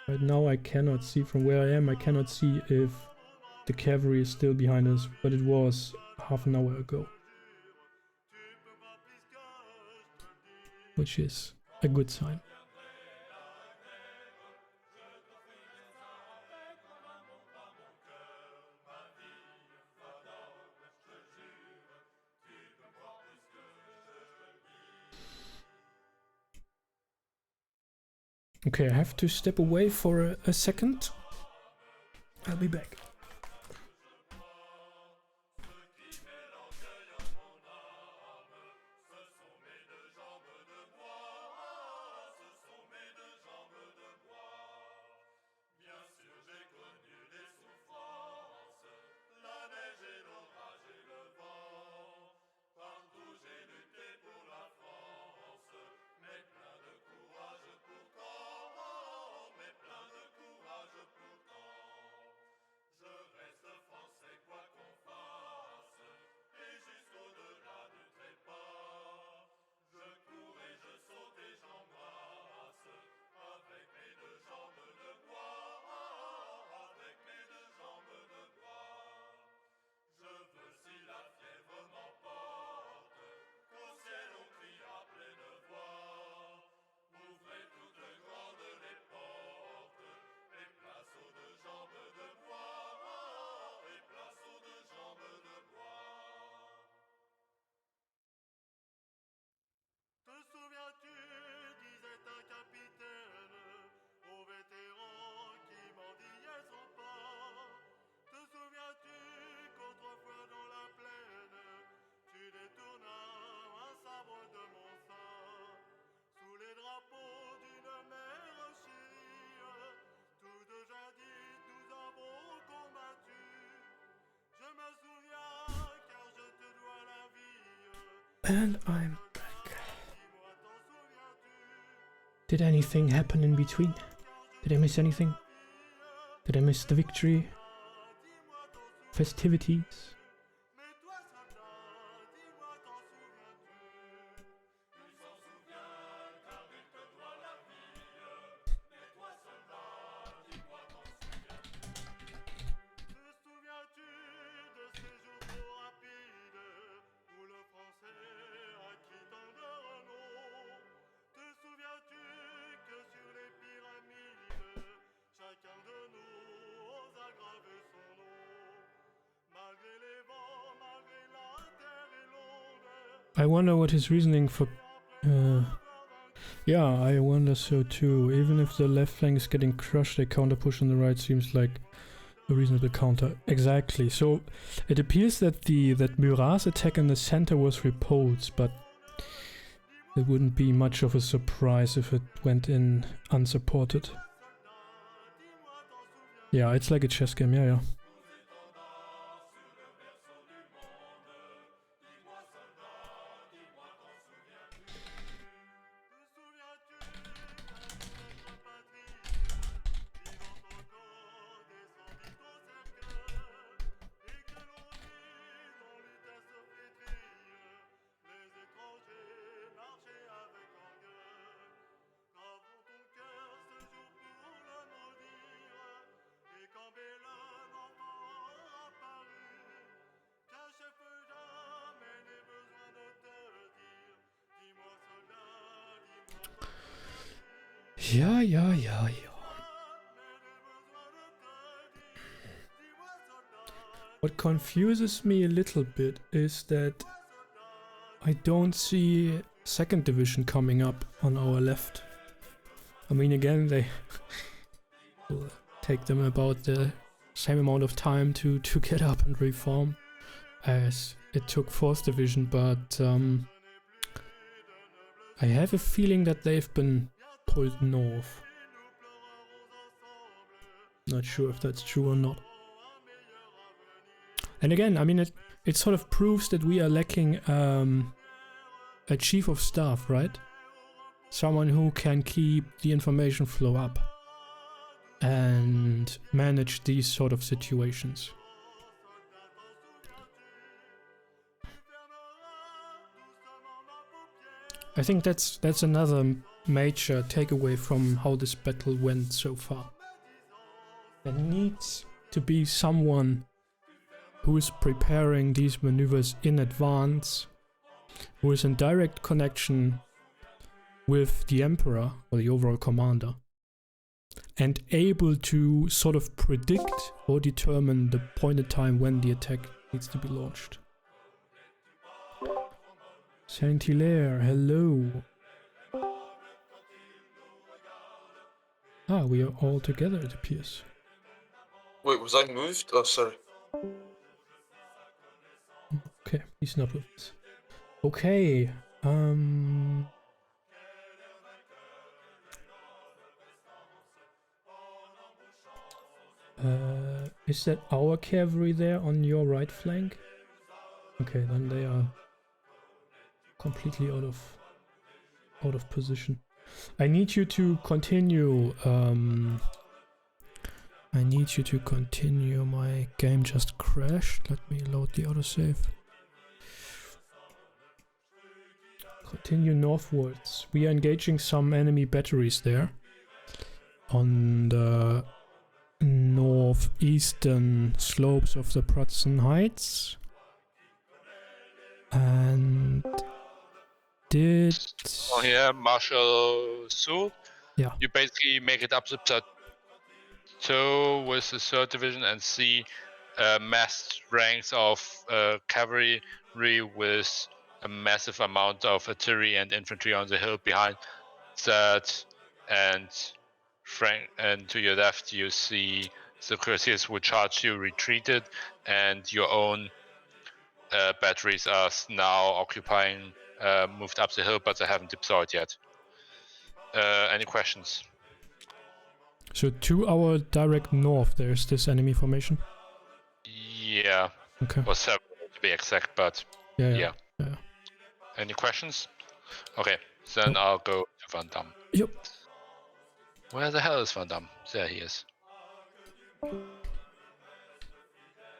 Right now I cannot see from where I am, I cannot see if the cavalry is still behind us, but it was half an hour ago. Which is a good sign. Okay, I have to step away for a second. I'll be back. And I'm back. Did anything happen in between? Did I miss anything? Did I miss the victory? Festivities? I wonder what his reasoning for... yeah, I wonder so too. Even if the left flank is getting crushed, a counter push on the right seems like a reasonable counter. Exactly. So it appears that that Murat's attack in the center was repulsed, but it wouldn't be much of a surprise if it went in unsupported. Yeah, it's like a chess game, yeah. Yeah. What confuses me a little bit is that I don't see 2nd Division coming up on our left. I mean, again, they will take them about the same amount of time to get up and reform as it took 4th Division, but I have a feeling that they've been pulled north. Not sure if that's true or not. And again, I mean, it sort of proves that we are lacking a chief of staff, right? Someone who can keep the information flow up and manage these sort of situations. I think that's another major takeaway from how this battle went so far. There needs to be someone who is preparing these maneuvers in advance, who is in direct connection with the Emperor or the overall commander, and able to sort of predict or determine the point in time when the attack needs to be launched. Saint-Hilaire, hello. Ah, we are all together, it appears. Wait, was I moved? Oh, sorry. Okay, he's not with us. Okay, is that our cavalry there on your right flank? Okay, then they are completely out of position. I need you to continue. I need you to continue. My game just crashed. Let me load the autosave. Continue northwards. We are engaging some enemy batteries there on the northeastern slopes of the Prutzen Heights. And did... Oh yeah, Marshal Su. Yeah. You basically make it up the plateau with the 3rd Division and see massed ranks of cavalry with a massive amount of artillery and infantry on the hill behind that, and to your left you see the cuirassiers who charged you retreated, and your own batteries are now occupying, moved up the hill, but they haven't deployed yet. Any questions? So to our direct north there's this enemy formation? Yeah. Okay. Or several to be exact, but yeah. Any questions? Okay, then Nope. I'll go to Van Damme. Yep. Where the hell is Van Damme? There he is.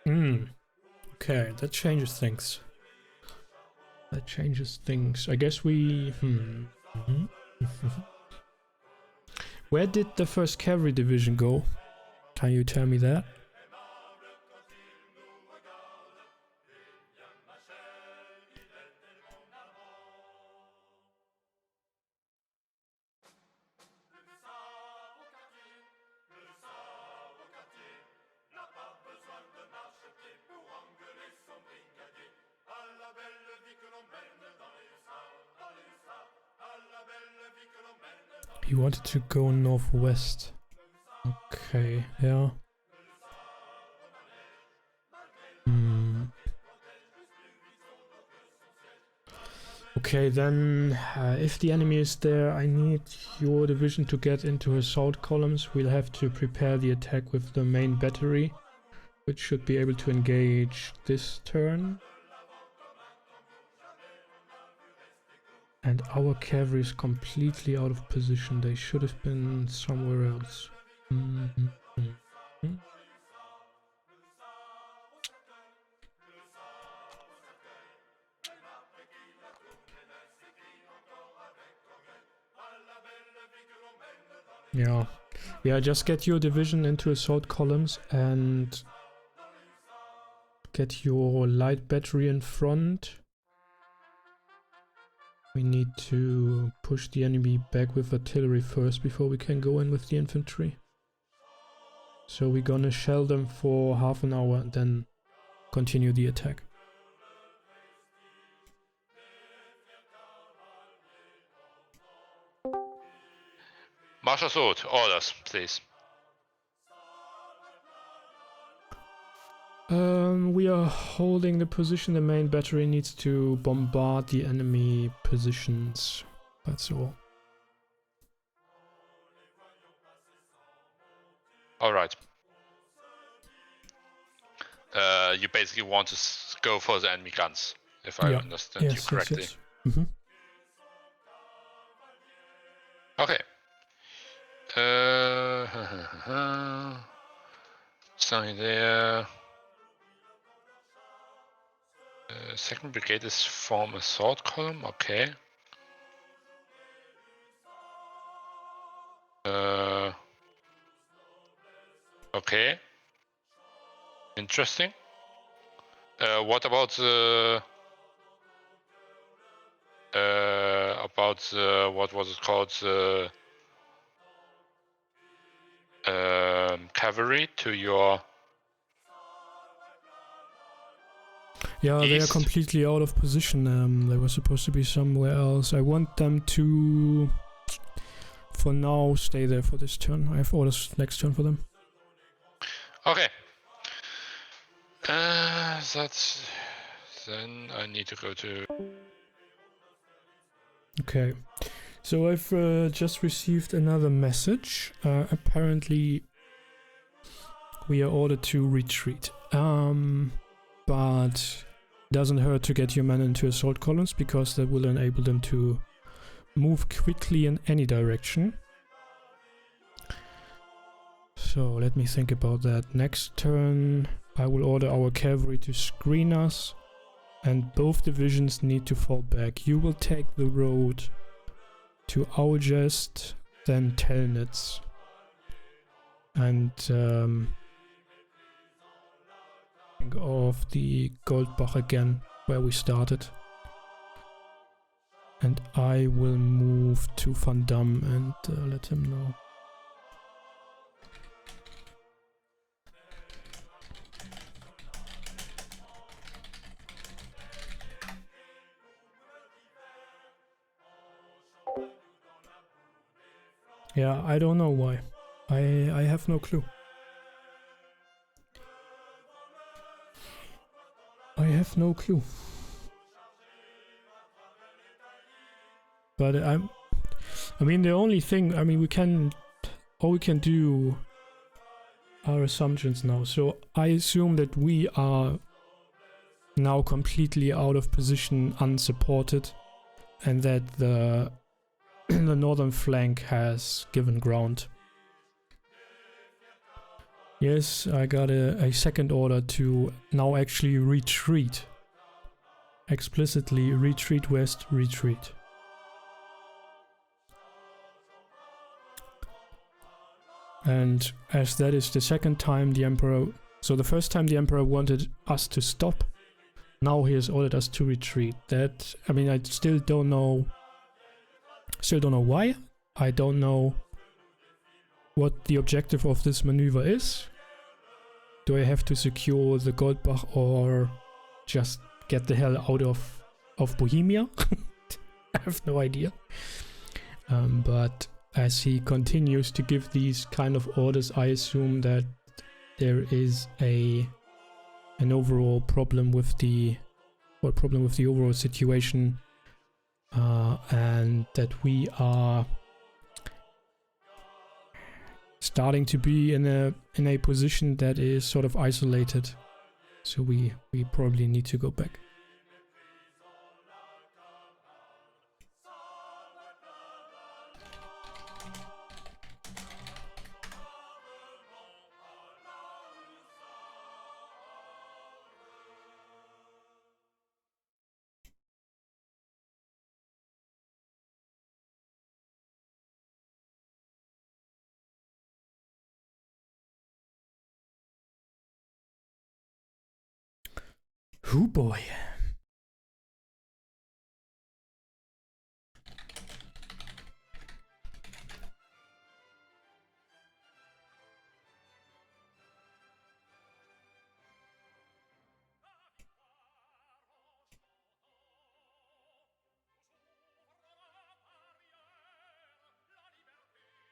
Okay, that changes things. I guess we... Where did the 1st Cavalry Division go? Can you tell me that? He wanted to go northwest. Okay, yeah. Okay, then if the enemy is there, I need your division to get into assault columns. We'll have to prepare the attack with the main battery, which should be able to engage this turn. And our cavalry is completely out of position. They should have been somewhere else. Yeah, just get your division into assault columns and get your light battery in front. We need to push the enemy back with artillery first before we can go in with the infantry. So we're gonna shell them for half an hour and then continue the attack. Marshal Sword, orders, please. We are holding the position. The main battery needs to bombard the enemy positions. That's all. Alright. You basically want to go for the enemy guns, if I understand you correctly. Yes. Mm-hmm. Okay. Something there. Second brigade is form assault column. Okay. Okay. Interesting. What about the what was it called, the cavalry to your Yeah, they are east? completely out of position. They were supposed to be somewhere else. I want them to, for now, stay there for this turn. I have orders next turn for them. Okay. That's then I need to go to. Okay, so I've just received another message. Apparently, we are ordered to retreat. But doesn't hurt to get your men into assault columns because that will enable them to move quickly in any direction. So let me think about that. Next turn, I will order our cavalry to screen us, and both divisions need to fall back. You will take the road to August, then Telnitz, and of the Goldbach again, where we started. And I will move to Van Damme and let him know. Yeah, I don't know why. I have no clue. I have no clue. But I mean, the only thing, all we can do are assumptions now. So I assume that we are now completely out of position, unsupported, and that the northern flank has given ground. Yes, I got a second order to now actually retreat. Explicitly retreat west, retreat. And as that is the second time the Emperor... So the first time the Emperor wanted us to stop, now he has ordered us to retreat. That, I mean, I still don't know why. I don't know what the objective of this maneuver is. Do I have to secure the Goldbach or just get the hell out of Bohemia? I have no idea. But as he continues to give these kind of orders, I assume that there is an overall problem with the overall situation and that we are starting to be in a position that is sort of isolated. So we probably need to go back. Oh boy.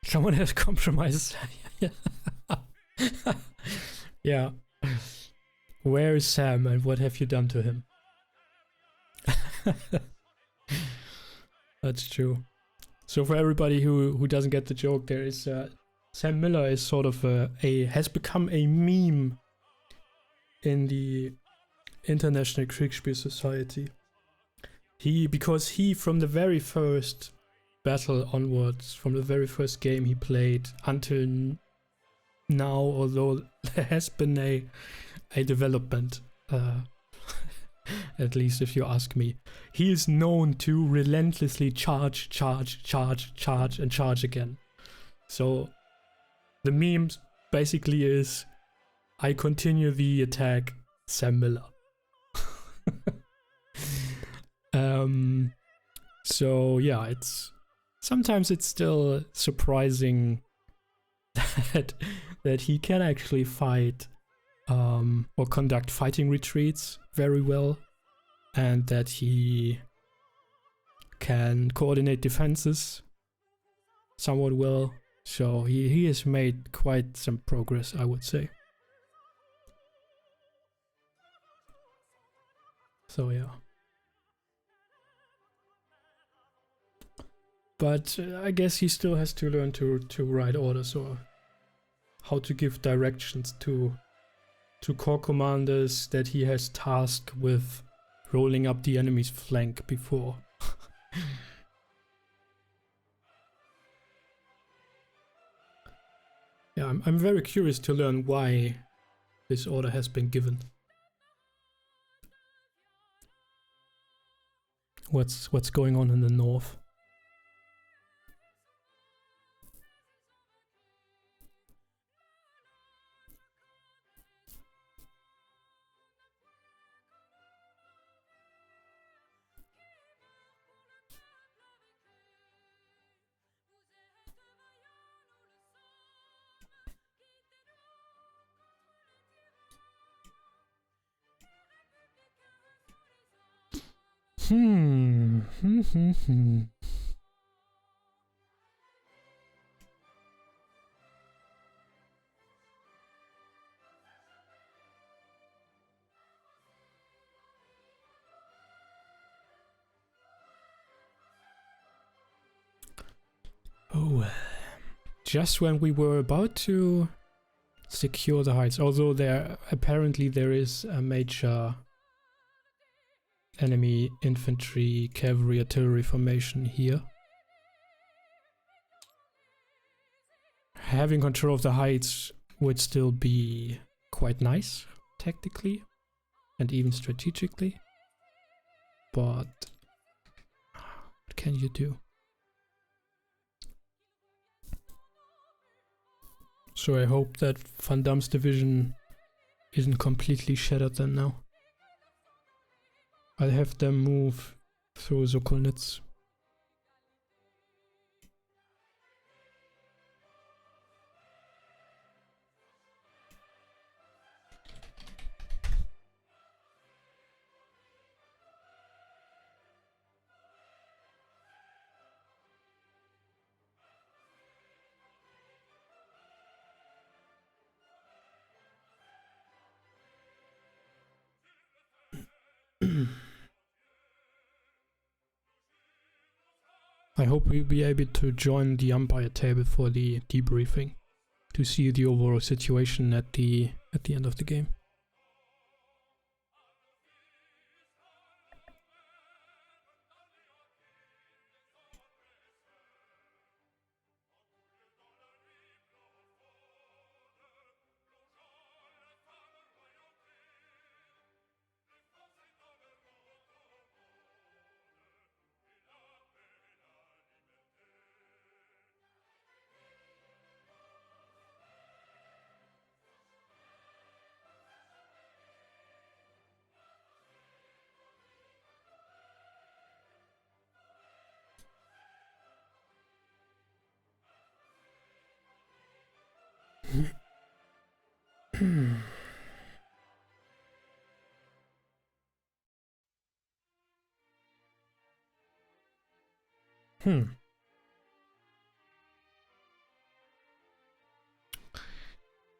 Someone has compromised. Yeah. Where is Sam and what have you done to him? That's true. So for everybody who doesn't get the joke, there is Sam Miller is sort of has become a meme in the International Kriegsspiel Society. Because he from the very first battle onwards, from the very first game he played until now, although there has been a development, at least if you ask me, he is known to relentlessly charge and charge again. So the meme basically is, I continue the attack, Sam Miller. So yeah, sometimes it's still surprising that he can actually fight or conduct fighting retreats very well, and that he can coordinate defenses somewhat well. So he has made quite some progress, I would say. So yeah. But I guess he still has to learn to write orders or how to give directions to corps commanders that he has tasked with rolling up the enemy's flank before. Yeah, I'm very curious to learn why this order has been given. What's going on in the north? Oh, just when we were about to secure the heights, although apparently there is a major enemy infantry, cavalry, artillery formation here. Having control of the heights would still be quite nice, tactically and even strategically. But what can you do? So I hope that Van Damme's division isn't completely shattered then now. I'll have them move through Sokolnitz. I hope we'll be able to join the umpire table for the debriefing to see the overall situation at the end of the game.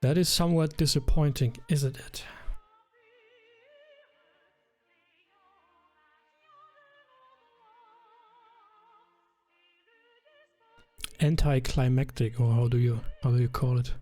That is somewhat disappointing, isn't it? Anticlimactic, or how do you call it?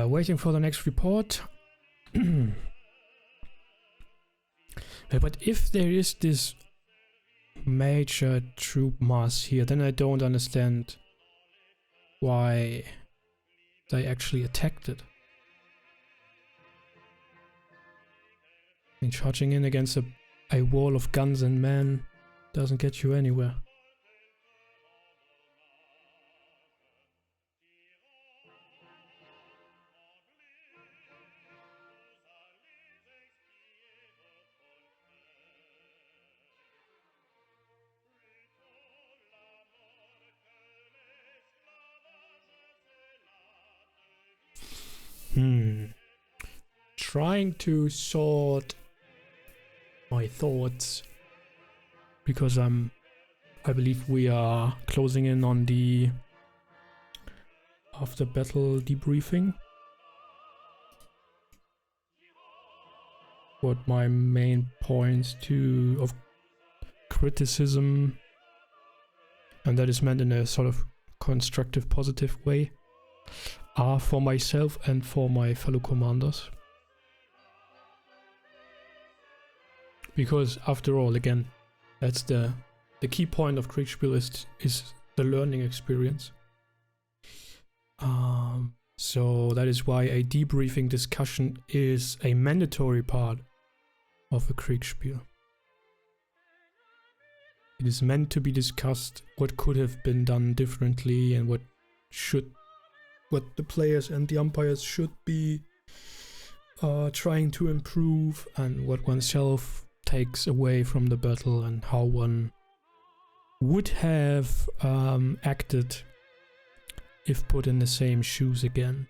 Waiting for the next report. But if there is this major troop mass here, then I don't understand why they actually attacked it. I mean, charging in against a wall of guns and men doesn't get you anywhere. Trying to sort my thoughts, because I believe we are closing in on the after battle debriefing. What my main points of criticism, and that is meant in a sort of constructive, positive way, are for myself and for my fellow commanders. Because after all, again, that's the key point of Kriegsspiel is the learning experience. So that is why a debriefing discussion is a mandatory part of a Kriegsspiel. It is meant to be discussed what could have been done differently and what the players and the umpires should be trying to improve, and what oneself takes away from the battle and how one would have acted if put in the same shoes again.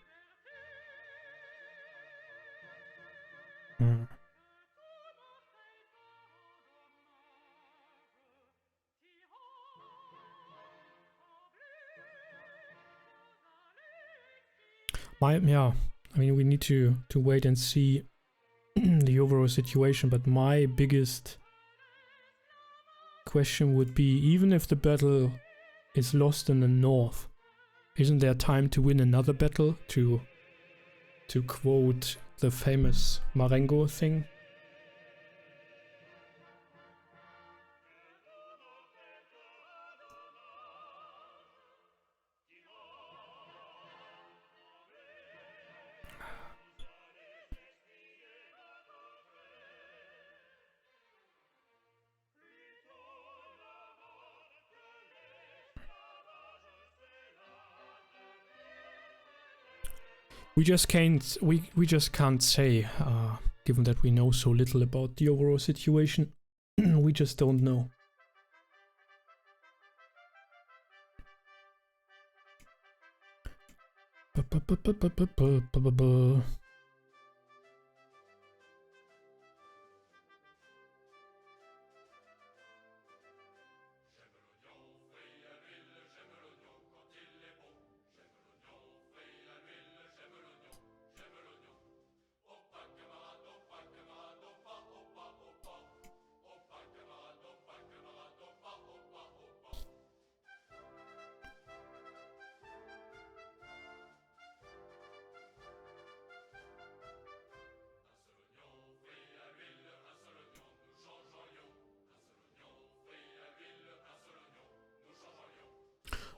Yeah, I mean, we need to wait and see the overall situation, but my biggest question would be, even if the battle is lost in the north, isn't there time to win another battle, to quote the famous Marengo thing? We just can't. We just can't say, given that we know so little about the overall situation. We just don't know.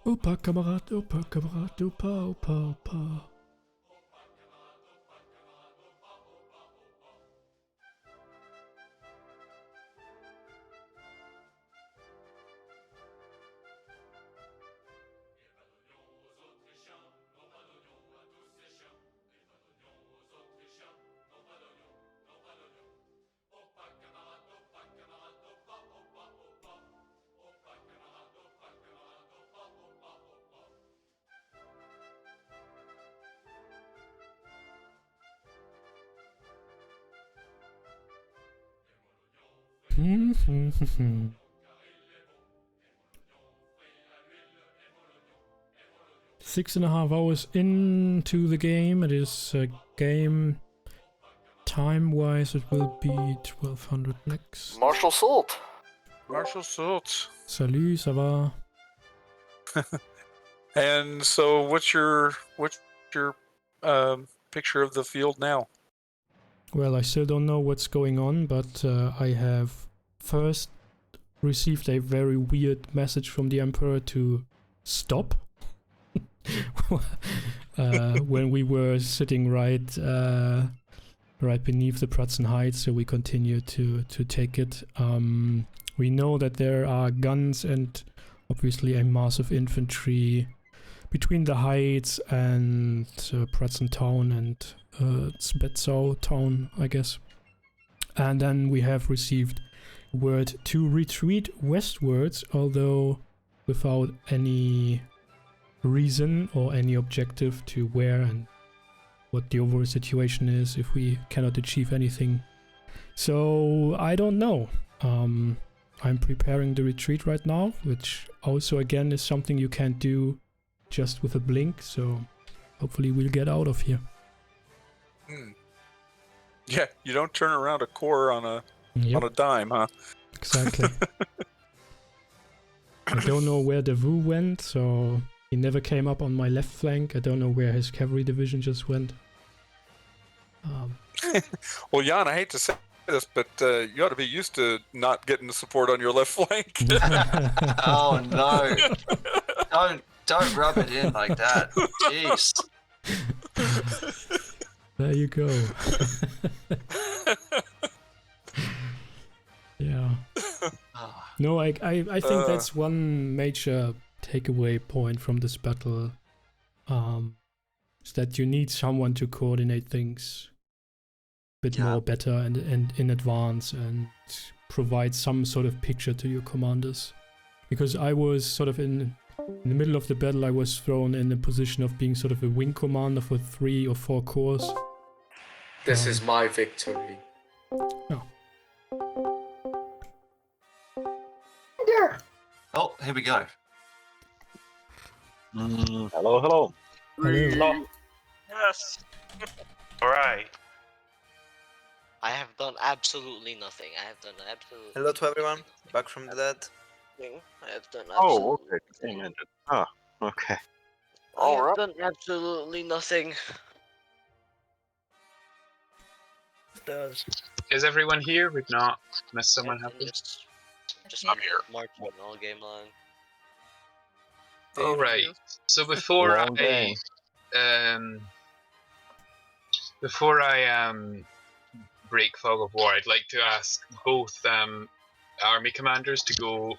Opa, Kamerad, Opa, Kamerad, Opa, Opa, Opa. Six and a half hours into the game. It is a game time-wise. It will be 1200 next. Marshal Salt. Marshal Salt. Salut, ça va? And so, what's your picture of the field now? Well, I still don't know what's going on, but I have first received a very weird message from the Emperor to stop. When we were sitting right beneath the Prussian Heights, so we continue to take it. We know that there are guns and obviously a mass of infantry between the heights and Prussian town and Spetzau town, I guess. And then we have received word to retreat westwards, although without any reason or any objective to where and what the overall situation is if we cannot achieve anything. So I don't know. I'm preparing the retreat right now, which also again is something you can't do just with a blink, so hopefully we'll get out of here. Yeah, you don't turn around a core on a dime, huh? Exactly. I don't know where the Wu went, so he never came up on my left flank. I don't know where his cavalry division just went. Well, Jan, I hate to say this, but you ought to be used to not getting the support on your left flank. Oh no! Don't rub it in like that. Jeez. There you go. Yeah. No, I think that's one major takeaway point from this battle. Is that you need someone to coordinate things a bit more better and in advance and provide some sort of picture to your commanders. Because I was sort of in the middle of the battle, I was thrown in the position of being sort of a wing commander for 3 or 4 corps. This is my victory. Oh. Oh, here we go. Hello, hello. Hello. Yes. All right. I have done absolutely nothing. I have done absolutely Hello to everyone. Back from the dead. nothing. I have done Oh, absolutely okay. nothing. Oh, okay. I have done absolutely nothing. Does. Is everyone here? We've not missed someone, have we? Just I'm here. marching all game long. All right. So before Long game. before I break fog of war, I'd like to ask both army commanders to go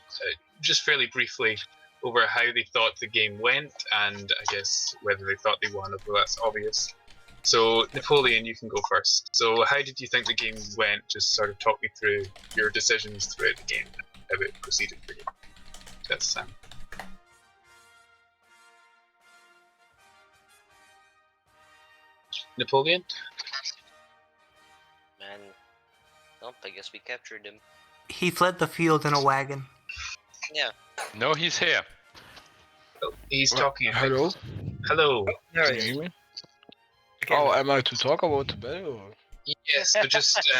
just fairly briefly over how they thought the game went, and I guess whether they thought they won, although that's obvious. So Napoleon, you can go first. So how did you think the game went? Just sort of talk me through your decisions throughout the game, how it proceeded for you. That's Sam. Napoleon? Man, nope, I guess we captured him. He fled the field in a wagon. Yeah. No, he's here. Oh, he's talking. I think. Hello? Hello. Can you hear me? Oh, am I to talk about the battle? Or? Yes, so just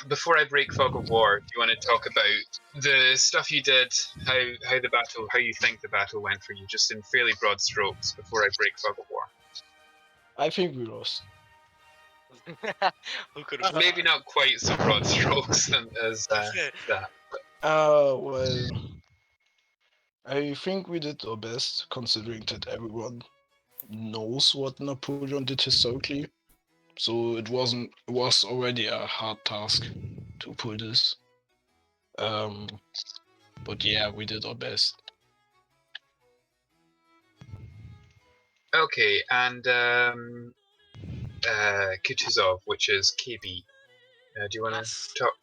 before I break fog of war, do you want to talk about the stuff you did, how you think the battle went for you, just in fairly broad strokes before I break fog of war? I think we lost. Who could have? Maybe not quite so broad strokes as that. Well, I think we did our best, considering that everyone knows what Napoleon did historically. So it was already a hard task to pull this. But yeah, we did our best. Okay, and Kutuzov, which is KB. Do you want to talk?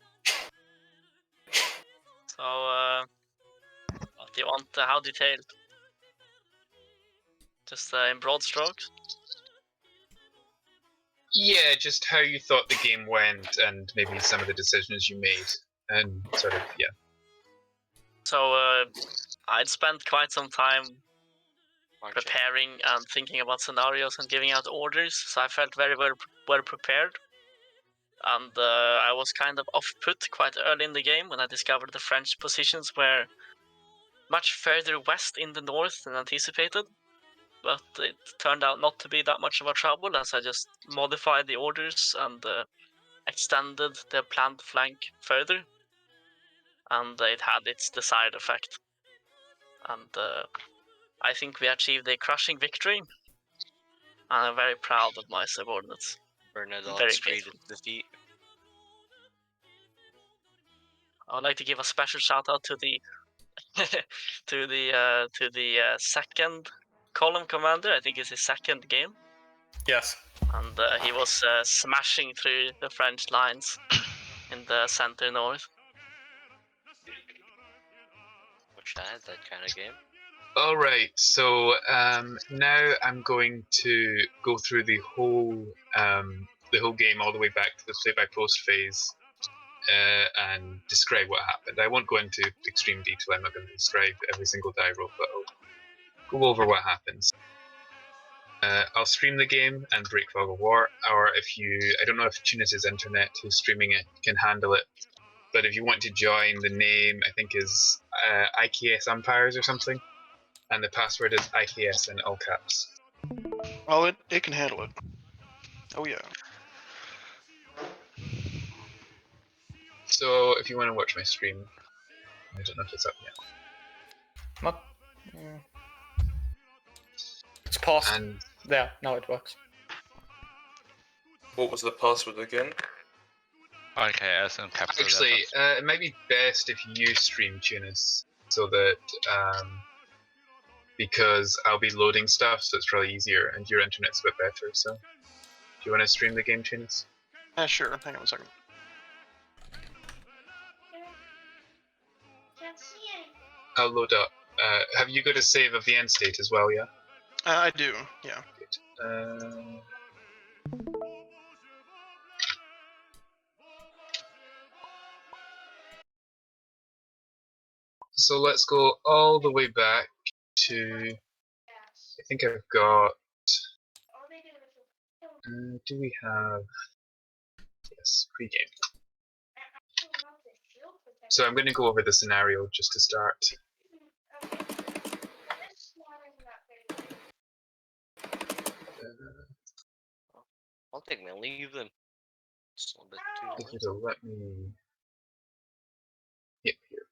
So, what do you want? How detailed? Just in broad strokes? Yeah, just how you thought the game went, and maybe some of the decisions you made, and sort of yeah. So, I'd spent quite some time preparing and thinking about scenarios and giving out orders, so I felt very well prepared. And I was kind of off-put quite early in the game when I discovered the French positions were much further west in the north than anticipated. But it turned out not to be that much of a trouble, as I just modified the orders and extended the planned flank further. And it had its desired effect. And I think we achieved a crushing victory. And I'm very proud of my subordinates. Bernadotte's greatest defeat. I would like to give a special shout out to the to the second column commander. I think it's his second game. Yes. And he was smashing through the French lines in the center north. Wish I had that kind of game. All right, so now I'm going to go through the whole game all the way back to the play-by-post phase and describe what happened. I won't go into extreme detail. I'm not going to describe every single die roll, but I'll go over what happens. I'll stream the game and break fog of war, or I don't know if Tunis's internet, who's streaming it, can handle it. But if you want to join, the name I think is IKS Umpires or something, and the password is IKS in all caps. Oh, it can handle it. Oh yeah. So if you want to watch my stream, I don't know if it's up yet. What? It's paused. And there, now it works. What was the password again? IKS and capital actually, letters. it might be best if you stream Tunis, so that because I'll be loading stuff, so it's probably easier, and your internet's a bit better. So, do you want to stream the game, Tunis? Sure. Hang on a second. I'll load up. Have you got a save of the end state as well? Yeah. I do. Yeah. So let's go all the way back to. I think I've got Do we have... Yes, pregame. So I'm going to go over the scenario just to start. I'll take my leave then. It's a little bit too If late. it'll let me... Yep, here.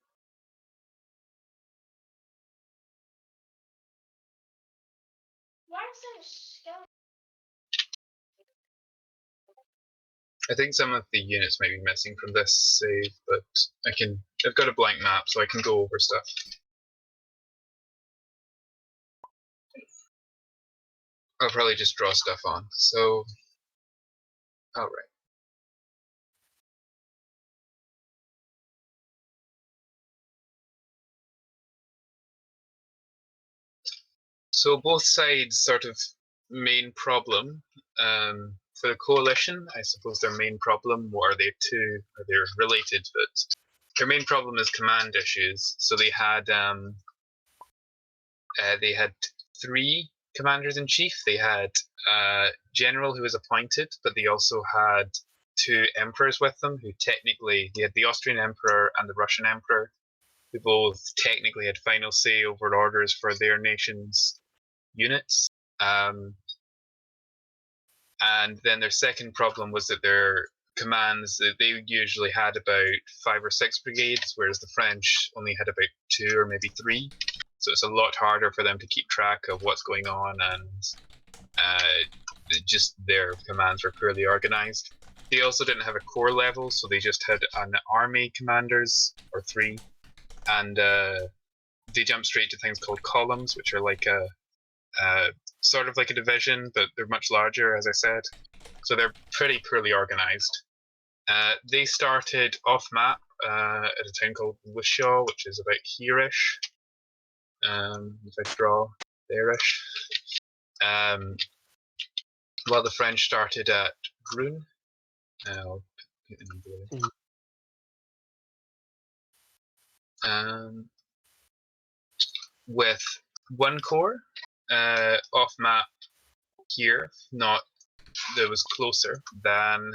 I think some of the units might be missing from this save, but I've got a blank map, so I can go over stuff. I'll probably just draw stuff on. So, all right. So both sides' sort of main problem for the coalition, I suppose their main problem, what are they two? They're related, but their main problem is command issues. So they had 3 commanders in chief. They had a general who was appointed, but they also had 2 emperors with them who technically, they had the Austrian emperor and the Russian emperor, who both technically had final say over orders for their nation's units. And then their second problem was that their commands, they usually had about 5 or 6 brigades, whereas the French only had about 2 or maybe 3. So it's a lot harder for them to keep track of what's going on, and just their commands were poorly organized. They also didn't have a corps level, so they just had an army commanders, or 3, and they jumped straight to things called columns, which are like a sort of like a division, but they're much larger, as I said. So they're pretty poorly organized. They started off map at a town called Wishaw, which is about here-ish. If I draw there-ish. While the French started at Grun. I'll put the number there. With 1 corps off map here, not that was closer than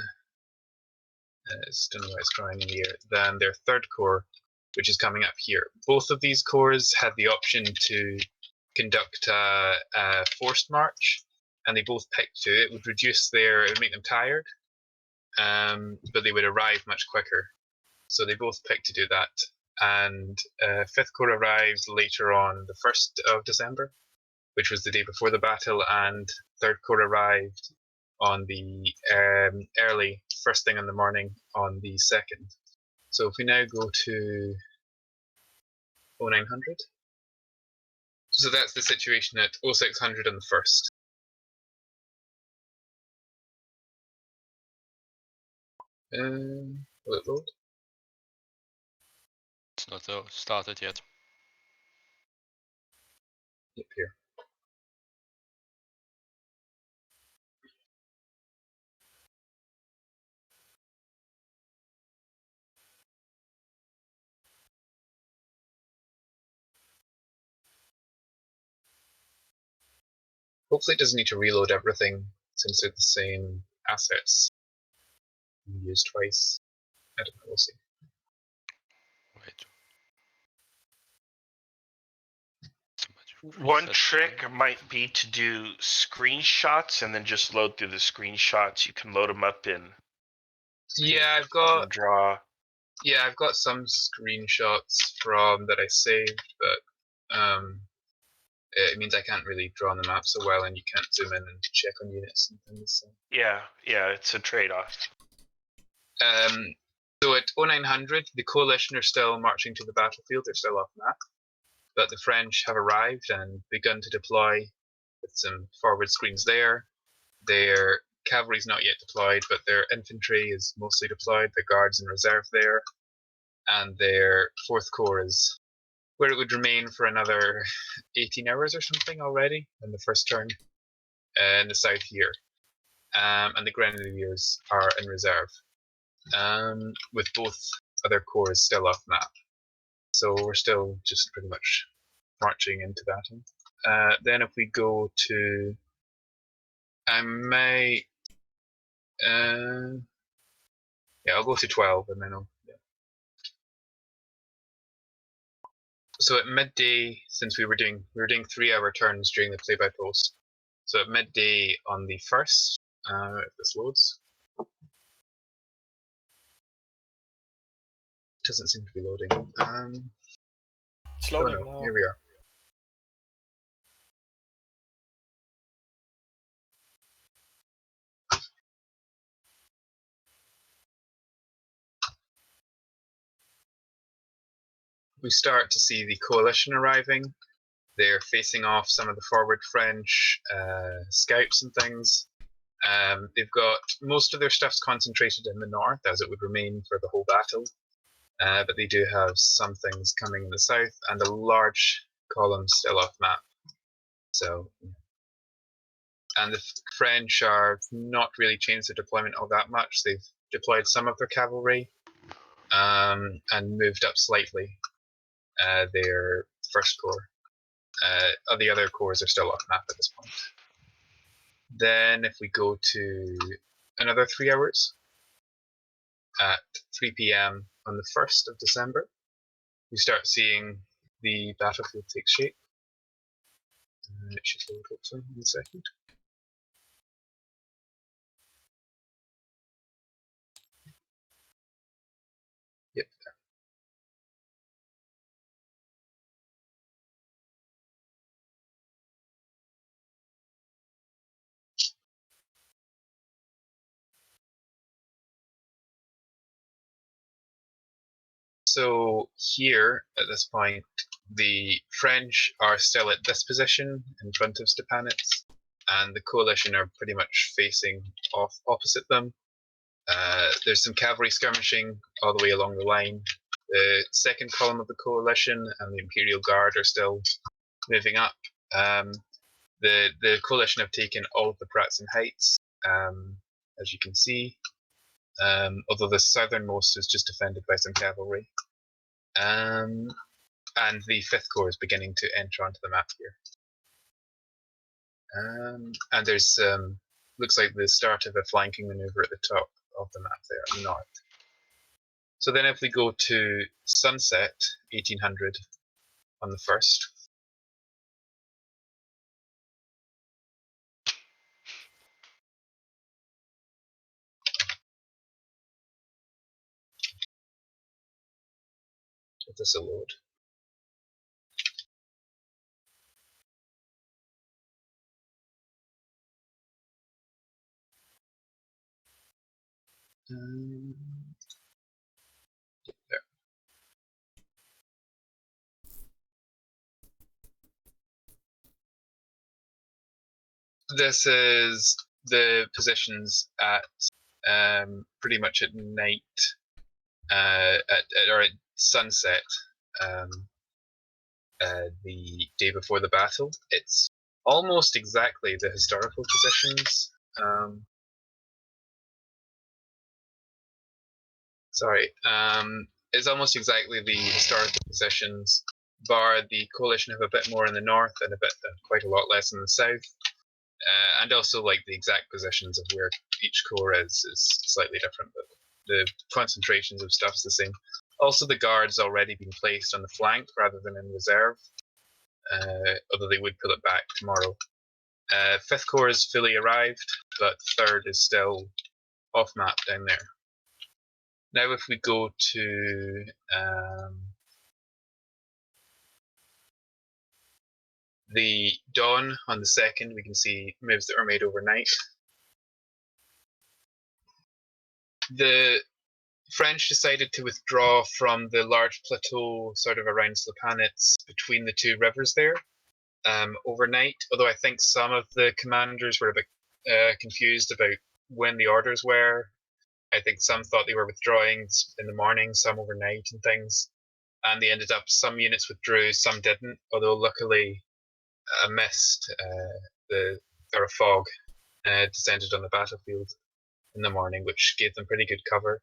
I don't know why it's drawing in the air, than their 3rd corps, which is coming up here. Both of these corps had the option to conduct a forced march, and they both picked to. It would it would make them tired, but they would arrive much quicker. So they both picked to do that. And 5th Corps arrived later on the 1st of December, which was the day before the battle, and 3rd Corps arrived on the early first thing in the morning on the 2nd. So if we now go to 0900, so that's the situation at 0600 on the 1st. Will it load? It's not started yet. Yep, here. Hopefully it doesn't need to reload everything since they're the same assets used twice. I don't know, we'll see. One trick might be to do screenshots and then just load through the screenshots. You can load them up in. Yeah, I've got some screenshots from that I saved, but it means I can't really draw on the map so well, and you can't zoom in and check on units and things. So. Yeah, it's a trade-off. So at 0900, the coalition are still marching to the battlefield. They're still off map, but the French have arrived and begun to deploy with some forward screens there. Their cavalry's not yet deployed, but their infantry is mostly deployed. The guards in reserve there, and their 4th Corps is where it would remain for another 18 hours or something already in the first turn in the south here. And the Grenadiers are in reserve, with both other corps still off map. So we're still just pretty much marching into battle. Then if we go to, I may Yeah, I'll go to 12 and then I'll. Yeah. So at midday, since we were doing 3-hour turns during the play-by-post. So at midday on the 1st, if this loads. It doesn't seem to be loading. It's loading oh no, now. here we are. We start to see the coalition arriving. They're facing off some of the forward French scouts and things. They've got most of their stuff's concentrated in the north, as it would remain for the whole battle. But they do have some things coming in the south, and a large column still off map. So, and the French are not really changed their deployment all that much. They've deployed some of their cavalry and moved up slightly their first corps. The other corps are still off map at this point. Then if we go to another 3 hours, at 3 p.m. on the 1st of December, we start seeing the battlefield take shape. It should load hopefully in a second. Yep. So here, at this point, the French are still at this position in front of Stepanitz, and the coalition are pretty much facing off opposite them. There's some cavalry skirmishing all the way along the line. The second column of the coalition and the Imperial Guard are still moving up. The coalition have taken all of the Pratzen Heights, as you can see, although the southernmost is just defended by some cavalry. And the 5th Corps is beginning to enter onto the map here. And there's looks like the start of a flanking maneuver at the top of the map there, at the north. So then if we go to sunset, 1800 on the 1st. If this will load. There. This is the positions at pretty much at night, or at sunset, the day before the battle. It's almost exactly the historical positions. It's almost exactly the historical positions, bar the coalition have a bit more in the north and quite a lot less in the south. And also like the exact positions of where each corps is slightly different, but the concentrations of stuff's the same. Also, the guard's already been placed on the flank rather than in reserve, although they would pull it back tomorrow. 5th Corps is fully arrived, but 3rd is still off map down there. Now if we go to the dawn on the 2nd, we can see moves that were made overnight. The French decided to withdraw from the large plateau sort of around Stepanitz between the two rivers there overnight, although I think some of the commanders were a bit confused about when the orders were. I think some thought they were withdrawing in the morning, some overnight and things. And they ended up, some units withdrew, some didn't, although luckily a mist, or a fog, descended on the battlefield in the morning, which gave them pretty good cover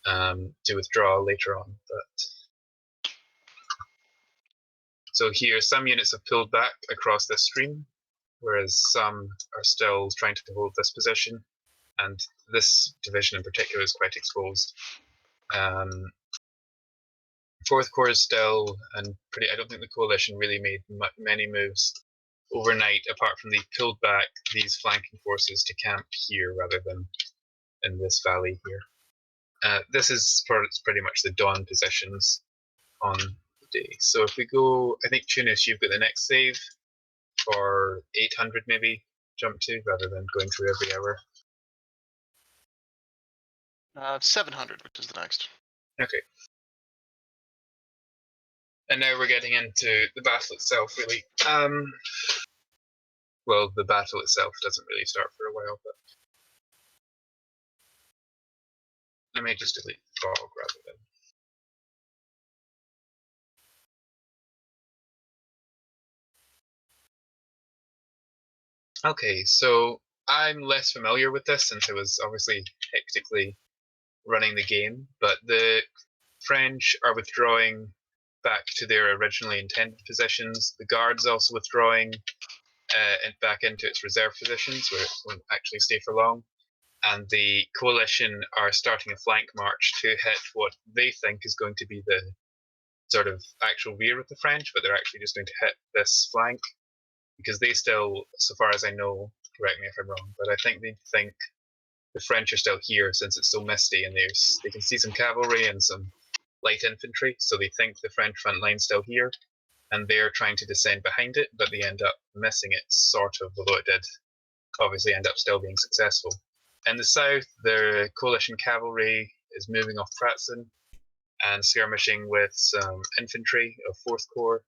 to withdraw later on. But so here, some units have pulled back across this stream, whereas some are still trying to hold this position. And this division in particular is quite exposed. 4th Corps is still, and I don't think the coalition really made many moves overnight, apart from they pulled back these flanking forces to camp here rather than in this valley here. This is pretty much the dawn positions on the day. So if we go, I think Tunis, you've got the next save for 800 maybe jump to, rather than going through every hour. 700, which is the next. Okay. And now we're getting into the battle itself, really. Well, the battle itself doesn't really start for a while, but I may just delete the fog rather than. Okay, so I'm less familiar with this since I was obviously hectically running the game, but the French are withdrawing back to their originally intended positions. The Guard's also withdrawing back into its reserve positions, where it won't actually stay for long. And the coalition are starting a flank march to hit what they think is going to be the sort of actual rear of the French, but they're actually just going to hit this flank, because they still, so far as I know, correct me if I'm wrong, but I think they think the French are still here since it's so misty, and they can see some cavalry and some light infantry, so they think the French front line's still here, and they're trying to descend behind it, but they end up missing it, sort of, although it did obviously end up still being successful. In the south, the coalition cavalry is moving off Pratzen and skirmishing with some infantry of 4th Corps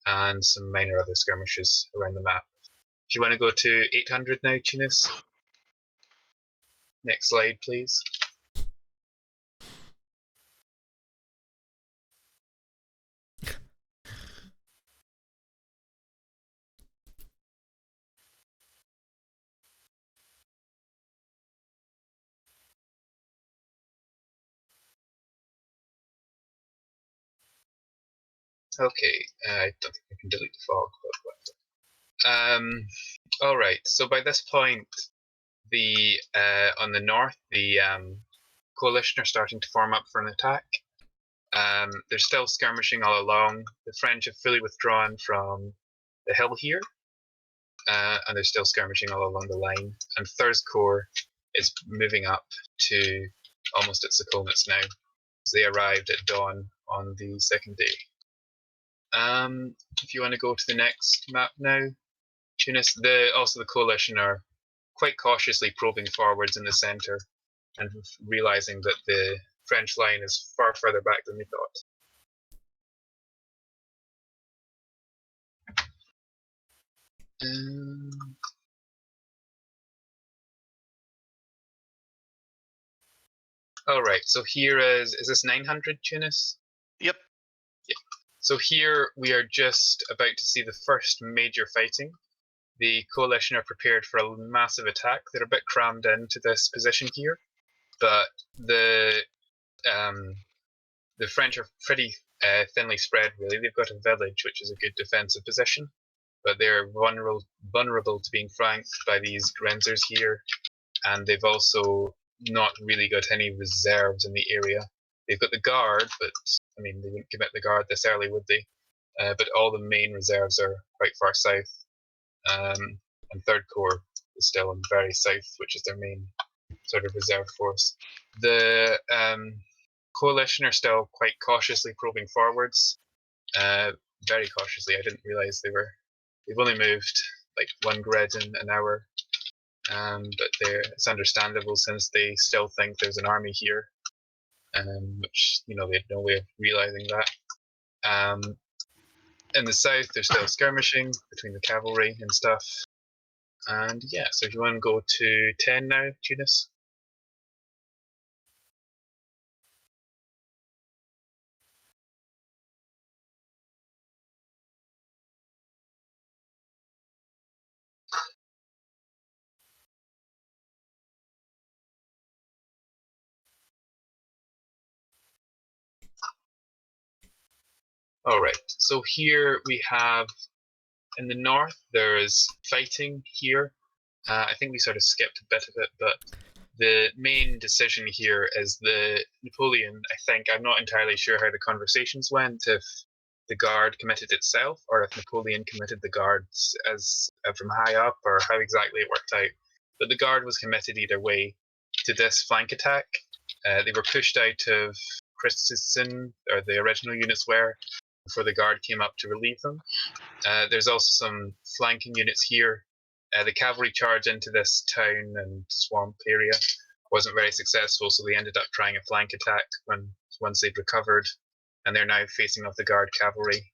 and some minor other skirmishes around the map. If you want to go to 800 now, Tunis. Next slide, please. Okay, I don't think I can delete the fog, but all right. So by this point, the on the north, the coalition are starting to form up for an attack. They're still skirmishing all along. The French have fully withdrawn from the hill here, and they're still skirmishing all along the line. And 3rd Corps is moving up to almost at Sokolnitz now, as they arrived at dawn on the 2nd day. If you want to go to the next map now, Tunis, also the coalition are quite cautiously probing forwards in the centre and realising that the French line is far further back than they thought. All right, so here is this 900, Tunis? Yep. Yeah. So here we are just about to see the first major fighting. The coalition are prepared for a massive attack. They're a bit crammed into this position here, but the French are pretty thinly spread, really. They've got a village, which is a good defensive position, but they're vulnerable to being flanked by these Grenzers here, and they've also not really got any reserves in the area. They've got the Guard, but I mean, they wouldn't commit the Guard this early, would they? But all the main reserves are quite far south. And 3rd Corps is still in the very south, which is their main sort of reserve force. The coalition are still quite cautiously probing forwards, very cautiously. I didn't realise they've only moved like 1 grid in an hour, but it's understandable since they still think there's an army here, which they had no way of realising that. In the south, they're still skirmishing between the cavalry and stuff. And yeah, so if you want to go to 10 now, Tunis. All right, so here we have, in the north, there is fighting here. I think we sort of skipped a bit of it, but the main decision here is the Napoleon, I think, I'm not entirely sure how the conversations went, if the guard committed itself or if Napoleon committed the guards as from high up, or how exactly it worked out. But the guard was committed either way to this flank attack. They were pushed out of Christensen, or the original units were, before the guard came up to relieve them. There's also some flanking units here. The cavalry charge into this town and swamp area wasn't very successful, so they ended up trying a flank attack once they'd recovered, and they're now facing off the guard cavalry.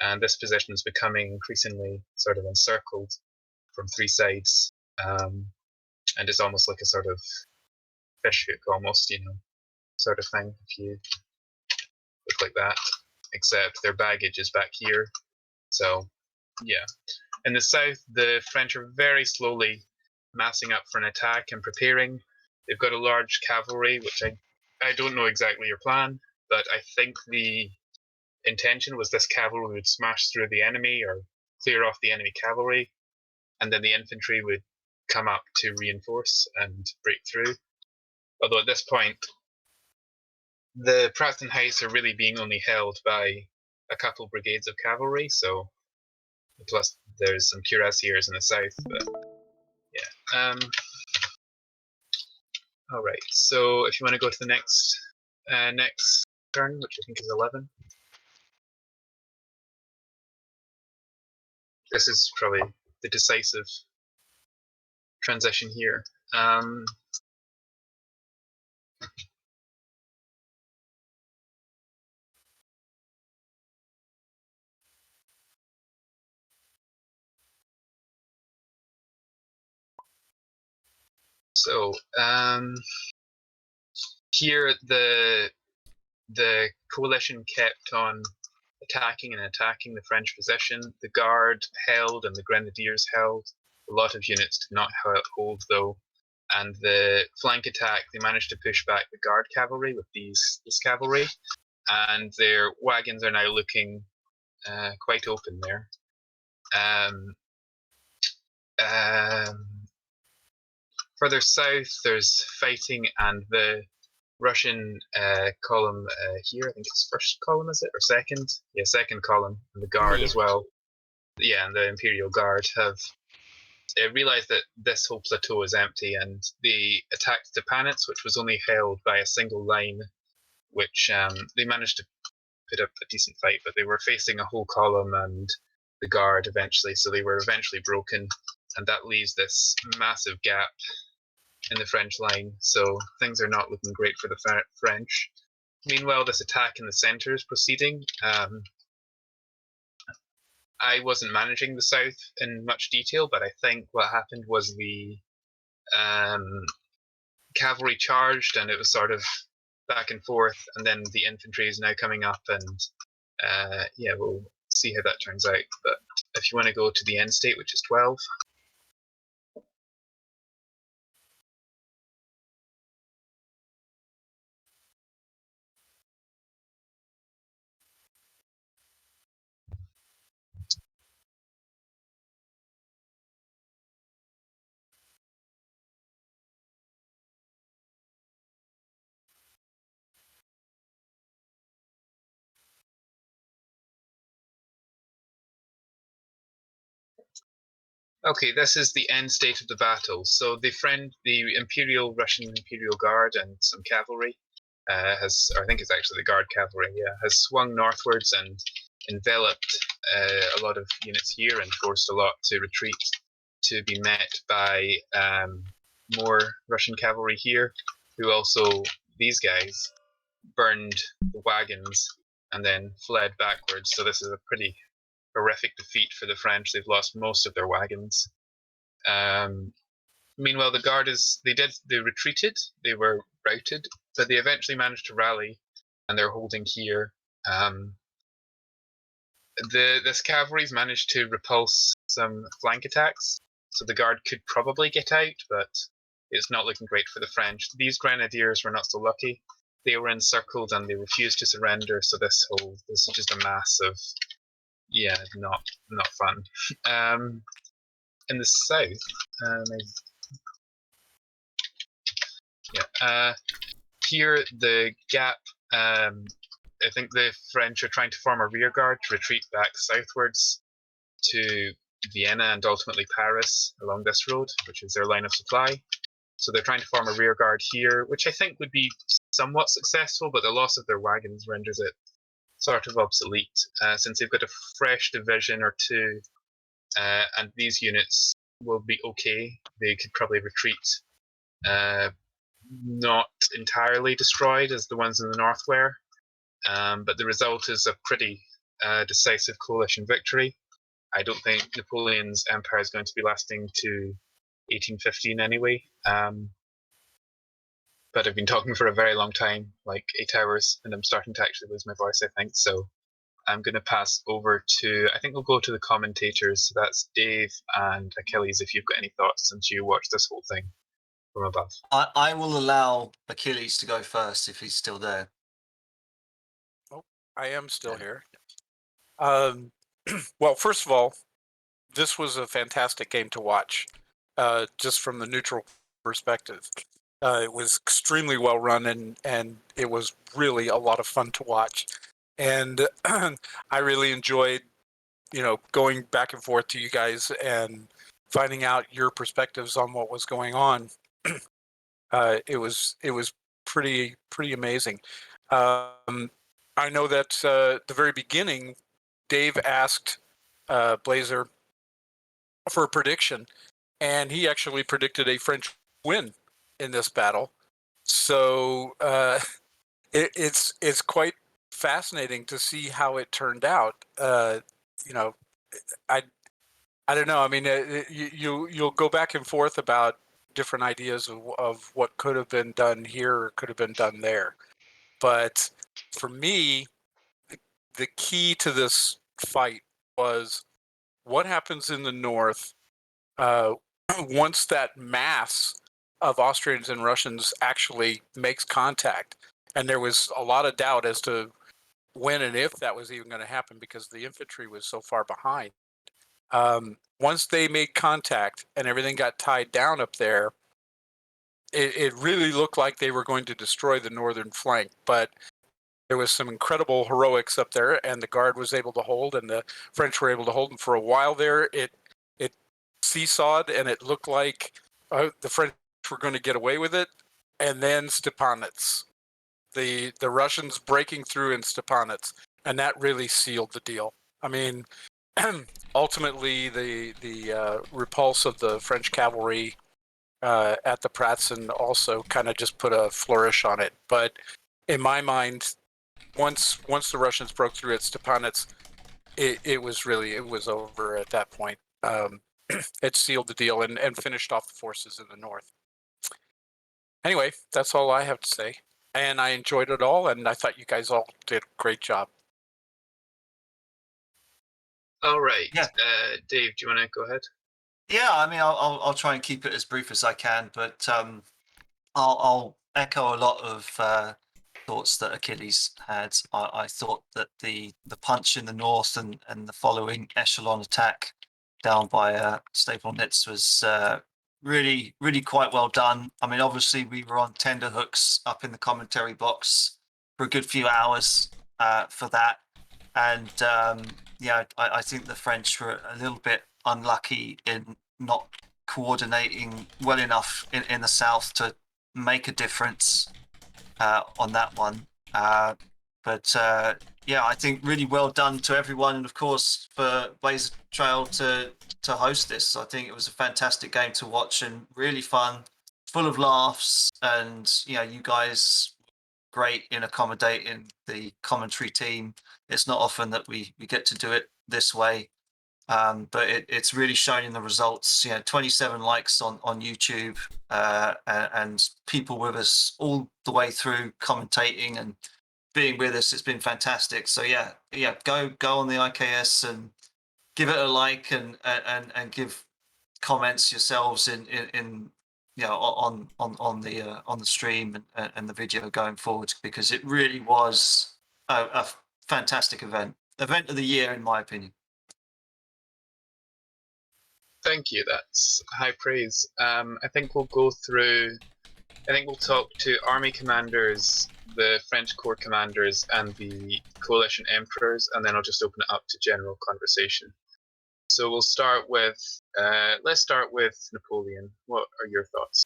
And this position is becoming increasingly sort of encircled from three sides, and it's almost like a sort of fish hook, almost, sort of thing, if you look like that, except their baggage is back here. So, yeah. In the south, the French are very slowly massing up for an attack and preparing. They've got a large cavalry, which I don't know exactly your plan, but I think the intention was this cavalry would smash through the enemy or clear off the enemy cavalry, and then the infantry would come up to reinforce and break through. Although at this point, the Pratzen Heights are really being only held by a couple brigades of cavalry, so plus there's some cuirassiers in the south, but yeah. All right, so if you want to go to the next turn, which I think is 11. This is probably the decisive transition here. So here the coalition kept on attacking the French position. The guard held and the grenadiers held. A lot of units did not hold though, and the flank attack, they managed to push back the guard cavalry with this cavalry, and their wagons are now looking quite open there. Further south, there's fighting, and the Russian column here, I think it's first column, is it, or second? Yeah, second column, and the guard as well. Yeah, and the Imperial Guard have realized that this whole plateau is empty, and they attacked Stepanitz, which was only held by a single line, which they managed to put up a decent fight, but they were facing a whole column and the guard eventually, so they were eventually broken, and that leaves this massive gap in the French line, so things are not looking great for the French. Meanwhile, this attack in the centre is proceeding. I wasn't managing the south in much detail, but I think what happened was the cavalry charged, and it was sort of back and forth, and then the infantry is now coming up, and yeah, we'll see how that turns out. But if you want to go to the end state, which is 12. Okay, this is the end state of the battle. So the Russian Imperial Guard and some cavalry I think it's actually the Guard cavalry, yeah, has swung northwards and enveloped a lot of units here and forced a lot to retreat, to be met by more Russian cavalry here, who also, these guys, burned the wagons and then fled backwards. So this is a pretty horrific defeat for the French. They've lost most of their wagons. Meanwhile, the Guard they retreated, they were routed, but they eventually managed to rally, and they're holding here. This cavalry's managed to repulse some flank attacks, so the Guard could probably get out, but it's not looking great for the French. These grenadiers were not so lucky. They were encircled and they refused to surrender, so this is just a mass of, yeah, not fun. In the south, Yeah. Here, the gap. I think the French are trying to form a rearguard to retreat back southwards to Vienna and ultimately Paris along this road, which is their line of supply. So they're trying to form a rearguard here, which I think would be somewhat successful, but the loss of their wagons renders it sort of obsolete, since they've got a fresh division or two, and these units will be okay. They could probably retreat, not entirely destroyed as the ones in the north were, but the result is a pretty decisive coalition victory. I don't think Napoleon's empire is going to be lasting to 1815 anyway. But I've been talking for a very long time, like 8 hours, and I'm starting to actually lose my voice, I think. So I'm going to pass over to, I think we'll go to the commentators. So that's Dave and Achilles, if you've got any thoughts since you watched this whole thing from above. I will allow Achilles to go first if he's still there. Oh, I am still here. Well, first of all, this was a fantastic game to watch, just from the neutral perspective. It was extremely well run, and it was really a lot of fun to watch. And I really enjoyed, going back and forth to you guys and finding out your perspectives on what was going on. It was pretty amazing. I know that the very beginning, Dave asked Blazer for a prediction, and he actually predicted a French win in this battle. So it's quite fascinating to see how it turned out. I don't know. I mean, you'll go back and forth about different ideas of what could have been done here or could have been done there. But for me, the key to this fight was what happens in the north once that mass of Austrians and Russians actually makes contact. And there was a lot of doubt as to when and if that was even going to happen because the infantry was so far behind. Once they made contact and everything got tied down up there, it really looked like they were going to destroy the northern flank. But there was some incredible heroics up there, and the Guard was able to hold, and the French were able to hold. And for a while there, it seesawed, and it looked like the French were going to get away with it. And then Stepanitz, the Russians breaking through in Stepanitz, and that really sealed the deal. I mean, ultimately, the repulse of the French cavalry at the Pratzen also kind of just put a flourish on it. But in my mind, once the Russians broke through at Stepanitz, it was over at that point. It sealed the deal and finished off the forces in the north. Anyway, that's all I have to say. And I enjoyed it all, and I thought you guys all did a great job. All right. Yeah. Dave, do you want to go ahead? Yeah, I mean, I'll try and keep it as brief as I can, but I'll echo a lot of thoughts that Achilles had. I thought that the punch in the north and the following echelon attack down by Stepanitz was really quite well done. I mean, obviously we were on tender hooks up in the commentary box for a good few hours for that, and I think the French were a little bit unlucky in not coordinating well enough in the south to make a difference on that one. But I think really well done to everyone, and of course for Blazzertrail to host this. I think it was a fantastic game to watch and really fun, full of laughs, and you guys great in accommodating the commentary team. It's not often that we get to do it this way, but it's really shown in the results. 27 likes on YouTube, and people with us all the way through commentating and being with us. It's been fantastic. So go on the IKS and give it a like and give comments yourselves in on the stream and the video going forward, because it really was a fantastic event of the year in my opinion. Thank you. That's high praise. I think we'll go through I think we'll talk to army commanders, the French corps commanders, and the coalition emperors, and then I'll just open it up to general conversation. So we'll start with, let's start with Napoleon. What are your thoughts?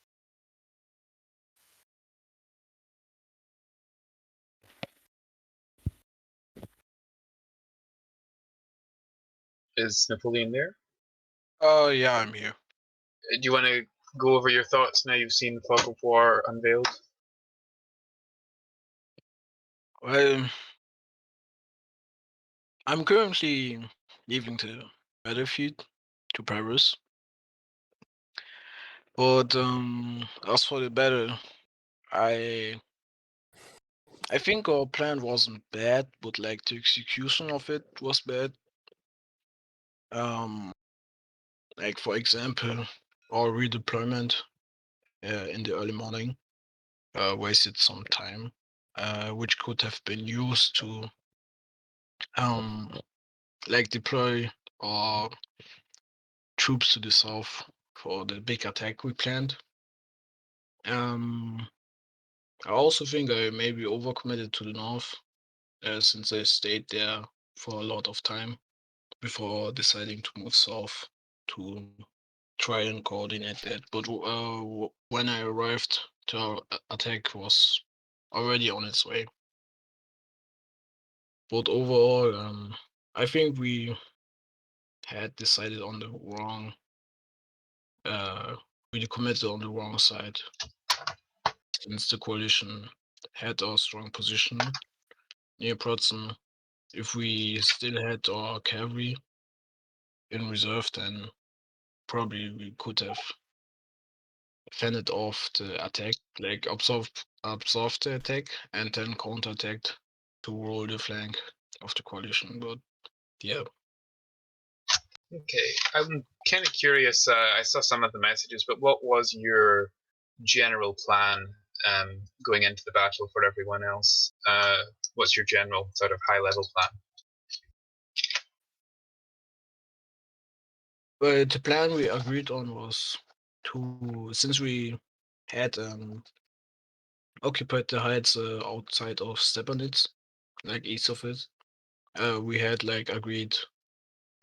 Is Napoleon there? Oh, yeah, I'm here. Do you want to go over your thoughts now you've seen the Fog of War unveiled? Well, I'm currently leaving the battlefield to Paris. But as for the battle, I think our plan wasn't bad, but like the execution of it was bad. Like for example, our redeployment in the early morning wasted some time, which could have been used to like deploy our troops to the south for the big attack we planned. I also think I maybe overcommitted to the north, since I stayed there for a lot of time before deciding to move south to try and coordinate that. But when I arrived, the attack was already on its way. But overall, I think we had decided on the wrong, we committed on the wrong side, since the coalition had our strong position near Protzen. If we still had our cavalry in reserve, then probably we could have fended off the attack, like absorbed the attack, and then counterattacked to roll the flank of the coalition. But yeah. Okay, I'm kind of curious. I saw some of the messages, but what was your general plan going into the battle for everyone else? What's your general sort of high-level plan? But the plan we agreed on was to, since we had occupied the heights outside of Stepanitz, like east of it, we had like agreed.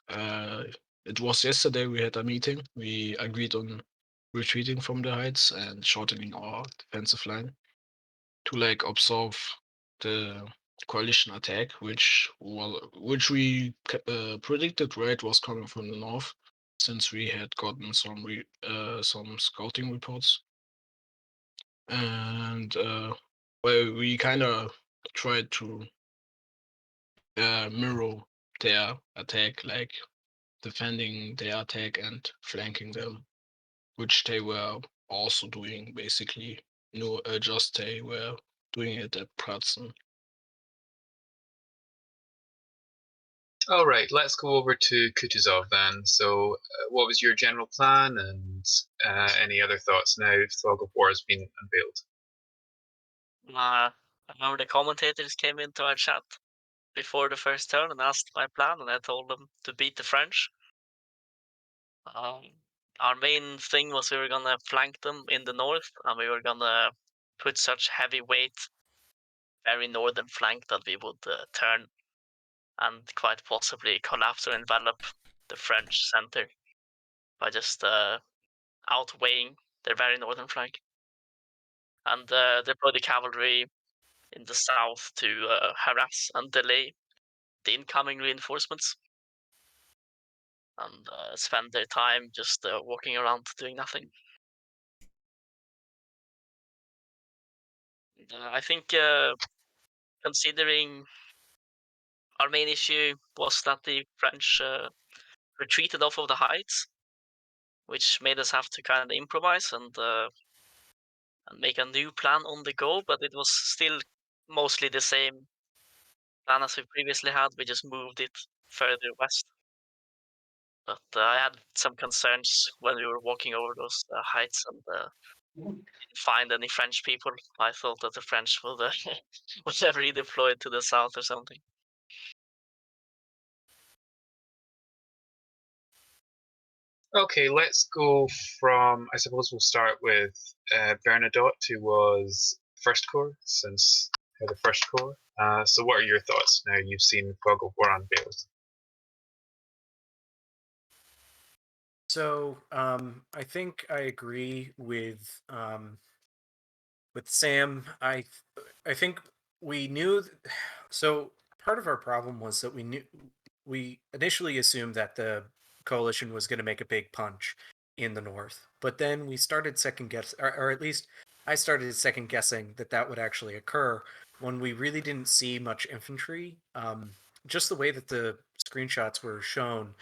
It was yesterday we had a meeting. We agreed on retreating from the heights and shortening our defensive line to like absorb the coalition attack, which we predicted right was coming from the north, since we had gotten some scouting reports, and well, we kind of tried to mirror their attack, like defending their attack and flanking them, which they were also doing basically. No, just they were doing it at Pratzen. All right, let's go over to Kutuzov then. So, what was your general plan, and any other thoughts now the Fog of War has been unveiled? I remember the commentators came into our chat before the first turn and asked my plan, and I told them to beat the French. Our main thing was we were gonna flank them in the north, and we were gonna put such heavy weight very northern flank that we would turn and quite possibly collapse or envelop the French center by just outweighing their very northern flank, and deploy the cavalry in the south to harass and delay the incoming reinforcements, and spend their time just walking around doing nothing. I think considering our main issue was that the French retreated off of the heights, which made us have to kind of improvise and make a new plan on the go, but it was still mostly the same plan as we previously had. We just moved it further west. But I had some concerns when we were walking over those heights and didn't find any French people. I thought that the French would would have redeployed to the south or something. Okay, let's go from, I suppose we'll start with Bernadotte, who was First Corps, since they're the First Corps. So what are your thoughts now you've seen Fog of War unveiled? So I think I agree with Sam. I think we knew. So part of our problem was that we initially assumed that the coalition was going to make a big punch in the north, but then we started second guess, or at least I started second guessing that would actually occur when we really didn't see much infantry. Just the way that the screenshots were shown.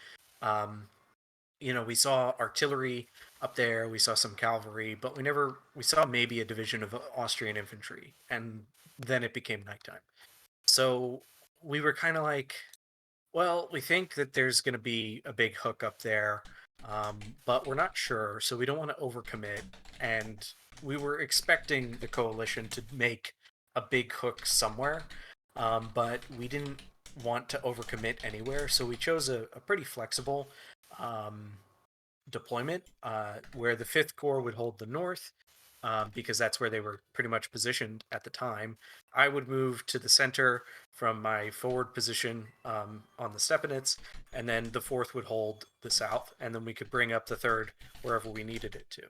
We saw artillery up there, we saw some cavalry, but we saw maybe a division of Austrian infantry, and then it became nighttime. So we were kind of like, well, we think that there's going to be a big hook up there, but we're not sure, so we don't want to overcommit. And we were expecting the coalition to make a big hook somewhere, but we didn't want to overcommit anywhere, so we chose a pretty flexible deployment where the 5th Corps would hold the north because that's where they were pretty much positioned at the time. I would move to the center from my forward position on the Stepanitz, and then the 4th would hold the south, and then we could bring up the 3rd wherever we needed it to.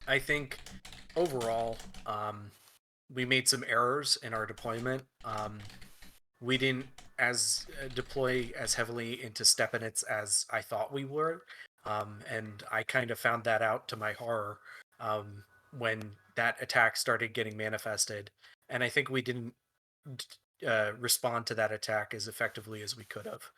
I think overall we made some errors in our deployment. We didn't deploy as heavily into Stepanitz as I thought we were, and I kind of found that out to my horror when that attack started getting manifested, and I think we didn't respond to that attack as effectively as we could have.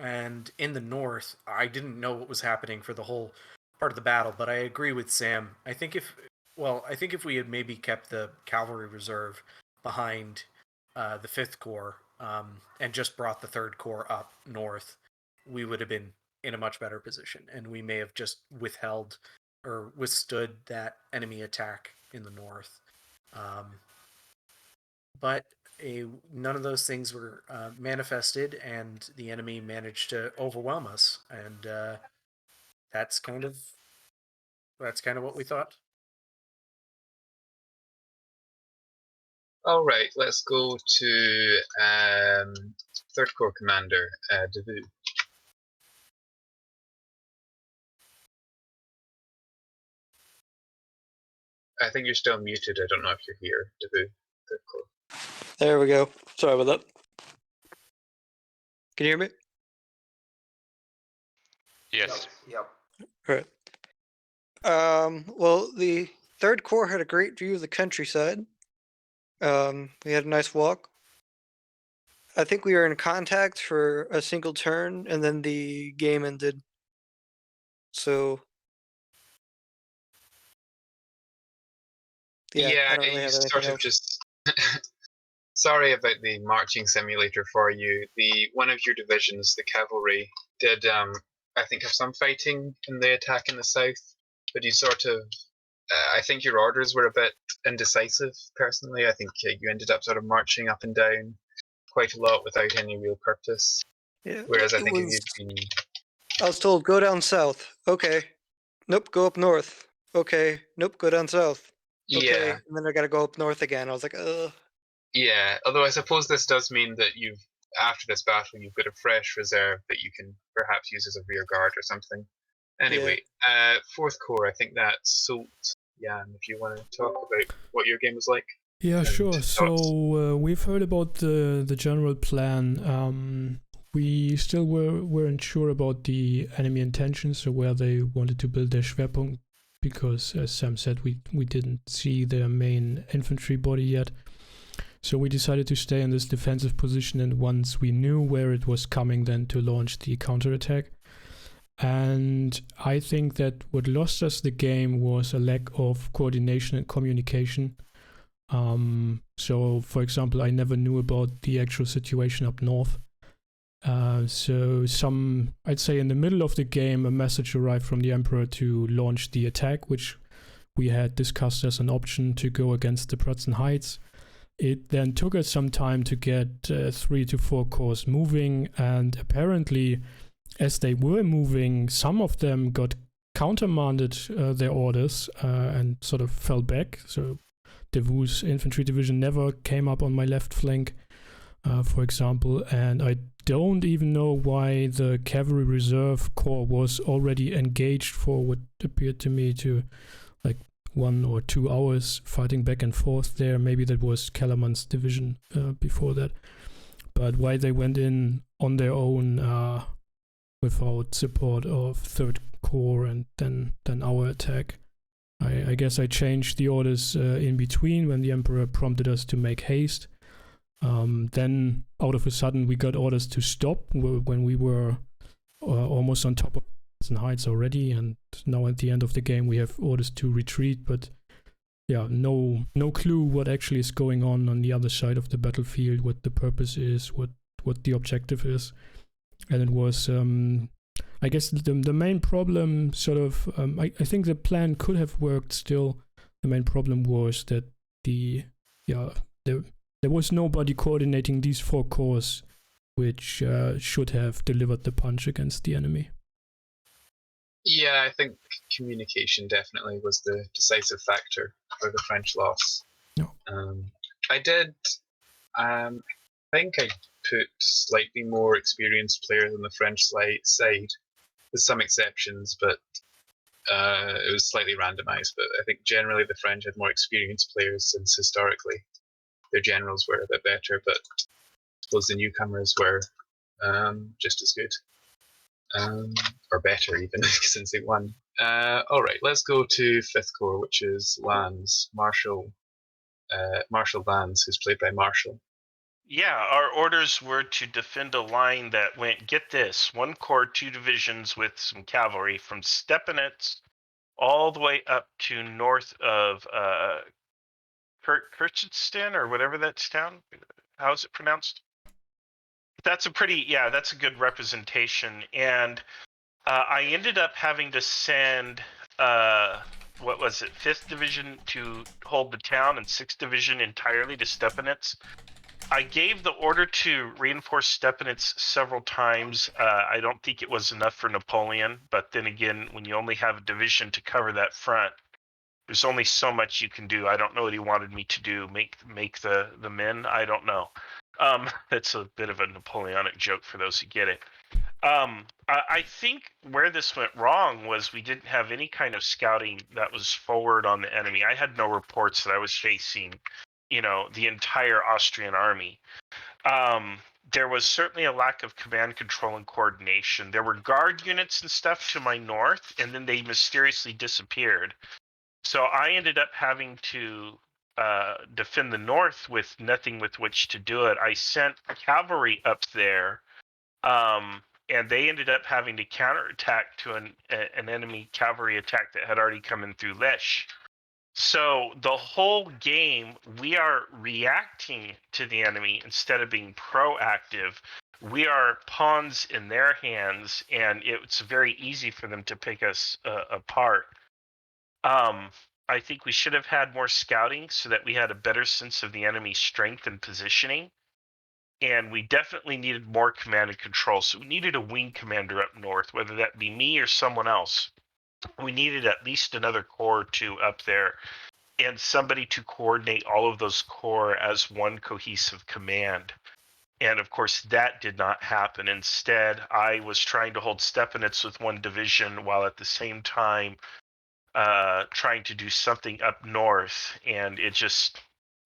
And in the north, I didn't know what was happening for the whole part of the battle, but I agree with Sam. I think if we had maybe kept the cavalry reserve behind the 5th Corps and just brought the 3rd Corps up north, we would have been in a much better position, and we may have just withheld or withstood that enemy attack in the north. But none of those things were manifested, and the enemy managed to overwhelm us, and that's kind of what we thought. All right, let's go to 3rd Corps Commander Devu. I think you're still muted. I don't know if you're here, Devu. 3rd Corps. There we go. Sorry about that. Can you hear me? Yes. Yep. All right. Well, the 3rd Corps had a great view of the countryside. We had a nice walk. I think we were in contact for a single turn, and then the game ended. So, yeah, I don't really have anything sort of else. just. Sorry about the marching simulator for you. One of your divisions, the cavalry, did I think have some fighting in the attack in the south, but you sort of. I think your orders were a bit indecisive, personally. I think you ended up sort of marching up and down quite a lot without any real purpose. Yeah, Whereas I think if you'd been... I was told, go down south. Okay. Nope, go up north. Okay. Nope, go down south. Okay. Yeah. And then I gotta go up north again. I was like, ugh. Yeah, although I suppose this does mean that after this battle, you've got a fresh reserve that you can perhaps use as a rear guard or something. Anyway, 4th Corps, I think that's Sult. Jan, if you want to talk about what your game was like. Yeah, sure. So we've heard about the general plan. We still weren't sure about the enemy intentions or where they wanted to build their Schwerpunkt, because, as Sam said, we didn't see their main infantry body yet. So we decided to stay in this defensive position, and once we knew where it was coming, then to launch the counterattack. And I think that what lost us the game was a lack of coordination and communication. So, for example, I never knew about the actual situation up north. So I'd say in the middle of the game, a message arrived from the Emperor to launch the attack, which we had discussed as an option to go against the Pratzen Heights. It then took us some time to get 3 to 4 corps moving, and apparently as they were moving, some of them got countermanded their orders and sort of fell back. So Devu's infantry division never came up on my left flank, for example, and I don't even know why the cavalry reserve corps was already engaged for what appeared to me to like 1 or 2 hours fighting back and forth there. Maybe that was Kellerman's division before that. But why they went in on their own without support of 3rd Corps and then our attack. I guess I changed the orders in between when the Emperor prompted us to make haste. Then out of a sudden we got orders to stop when we were almost on top of the heights already, and now at the end of the game we have orders to retreat, but yeah, no clue what actually is going on the other side of the battlefield, what the purpose is, what the objective is. And it was I guess the main problem sort of I think the plan could have worked still. The main problem was that there was nobody coordinating these 4 corps, which should have delivered the punch against the enemy. Yeah, I think communication definitely was the decisive factor for the French loss. No. I did, I think I put slightly more experienced players on the French side, with some exceptions, but it was slightly randomized. But I think generally the French had more experienced players, since historically their generals were a bit better, but I suppose the newcomers were just as good. Or better even, since they won. Alright, let's go to 5th Corps, which is Lannes, Marshal Lannes, who's played by Marshall. Yeah, our orders were to defend a line that went, get this, 1 corps, 2 divisions with some cavalry from Stepanitz all the way up to north of Kirchstein, or whatever that's town. How is it pronounced? That's a good representation. And I ended up having to send, 5th Division to hold the town and 6th Division entirely to Stepanitz. I gave the order to reinforce Stepanitz several times. I don't think it was enough for Napoleon, but then again, when you only have a division to cover that front, there's only so much you can do. I don't know what he wanted me to do. Make the men? I don't know. That's a bit of a Napoleonic joke for those who get it. I think where this went wrong was we didn't have any kind of scouting that was forward on the enemy. I had no reports that I was facing, the entire Austrian army. There was certainly a lack of command control and coordination. There were guard units and stuff to my north, and then they mysteriously disappeared. So I ended up having to defend the north with nothing with which to do it. I sent cavalry up there, and they ended up having to counterattack to an enemy cavalry attack that had already come in through Lech. So the whole game, we are reacting to the enemy instead of being proactive. We are pawns in their hands, and it's very easy for them to pick us apart. I think we should have had more scouting so that we had a better sense of the enemy's strength and positioning. And we definitely needed more command and control. So we needed a wing commander up north, whether that be me or someone else. We needed at least another corps or 2 up there, and somebody to coordinate all of those corps as one cohesive command. And of course, that did not happen. Instead, I was trying to hold Stepanitz with 1 division while at the same time trying to do something up north, and it just,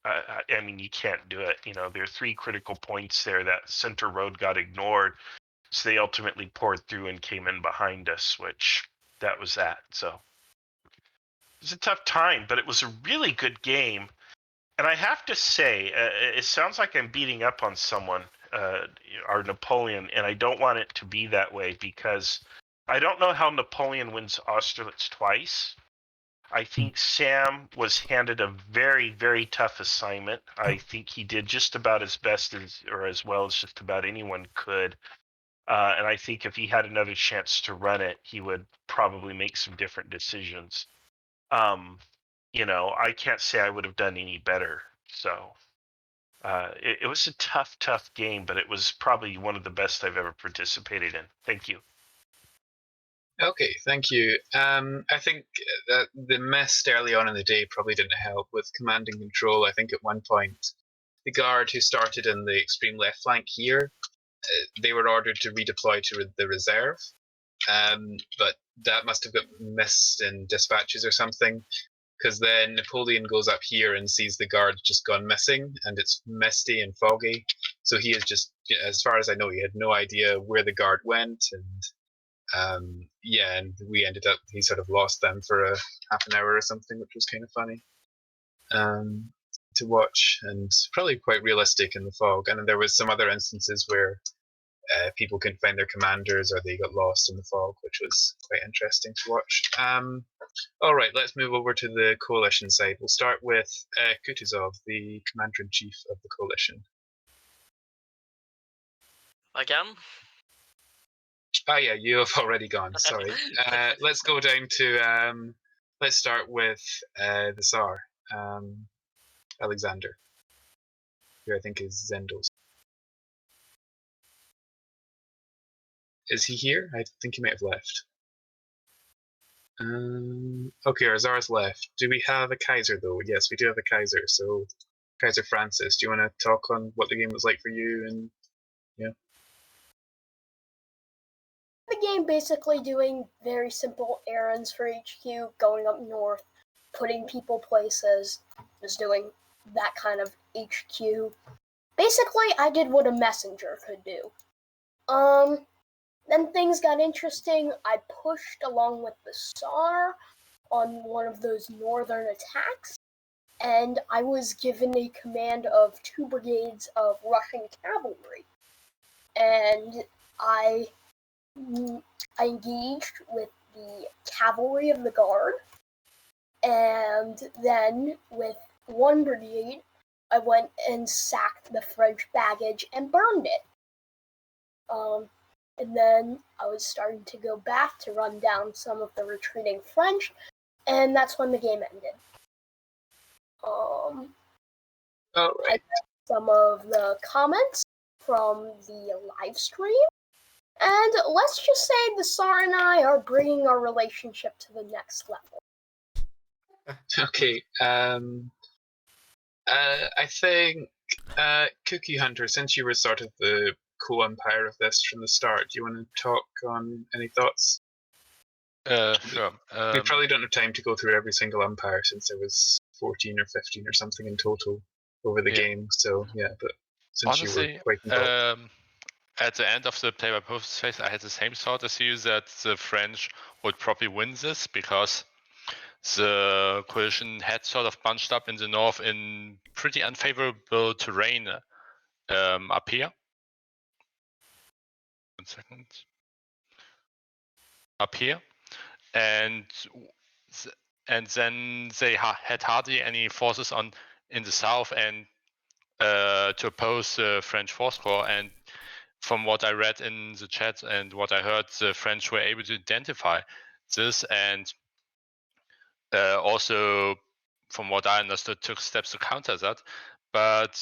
you can't do it. There are 3 critical points there. That center road got ignored, so they ultimately poured through and came in behind us, which that was that. So it was a tough time, but it was a really good game. And I have to say, it sounds like I'm beating up on someone, our Napoleon, and I don't want it to be that way, because I don't know how Napoleon wins Austerlitz twice. I think Sam was handed a very, very tough assignment. I think he did just about as best as well as just about anyone could. And I think if he had another chance to run it, he would probably make some different decisions. I can't say I would have done any better. So it was a tough game, but it was probably one of the best I've ever participated in. Thank you. Okay, thank you. I think that the mist early on in the day probably didn't help with command and control. I think at one point, the guard who started in the extreme left flank here, they were ordered to redeploy to the reserve. But that must have got missed in dispatches or something, because then Napoleon goes up here and sees the guard just gone missing, and it's misty and foggy. So he is just, as far as I know, he had no idea where the guard went, and and we ended up, he sort of lost them for a half an hour or something, which was kind of funny to watch, and probably quite realistic in the fog. And then there was some other instances where people couldn't find their commanders or they got lost in the fog, which was quite interesting to watch. All right, let's move over to the coalition side. We'll start with Kutuzov, the commander-in-chief of the coalition. Again? Oh yeah, you have already gone, sorry. Let's go down to, let's start with the Tsar, Alexander, who I think is Zendel's. Is he here? I think he might have left. Okay, our Tsar's left. Do we have a Kaiser though? Yes, we do have a Kaiser. So, Kaiser Francis, do you want to talk on what the game was like for you? And yeah. The game basically doing very simple errands for HQ, going up north, putting people places, just doing that kind of HQ. Basically, I did what a messenger could do. Then things got interesting. I pushed along with the Tsar on one of those northern attacks, and I was given a command of 2 brigades of Russian cavalry. And I engaged with the cavalry of the guard, and then with 1 brigade, I went and sacked the French baggage and burned it. And then I was starting to go back to run down some of the retreating French, and that's when the game ended. All I read some of the comments from the live stream, and let's just say the Tsar and I are bringing our relationship to the next level. Okay, I think, Cookie Hunter, since you were sort of the co-umpire of this from the start, do you want to talk on any thoughts? Sure. We probably don't have time to go through every single umpire since there was 14 or 15 or something in total over the game. So yeah, but since honestly, you were quite involved. At the end of the play-by-post phase, I had the same thought as you, that the French would probably win this because the coalition had sort of bunched up in the north in pretty unfavorable terrain up here. 1 second. Up here. And then they had hardly any forces in the south and to oppose the French force corps. And from what I read in the chat and what I heard, the French were able to identify this, and also, from what I understood, took steps to counter that. But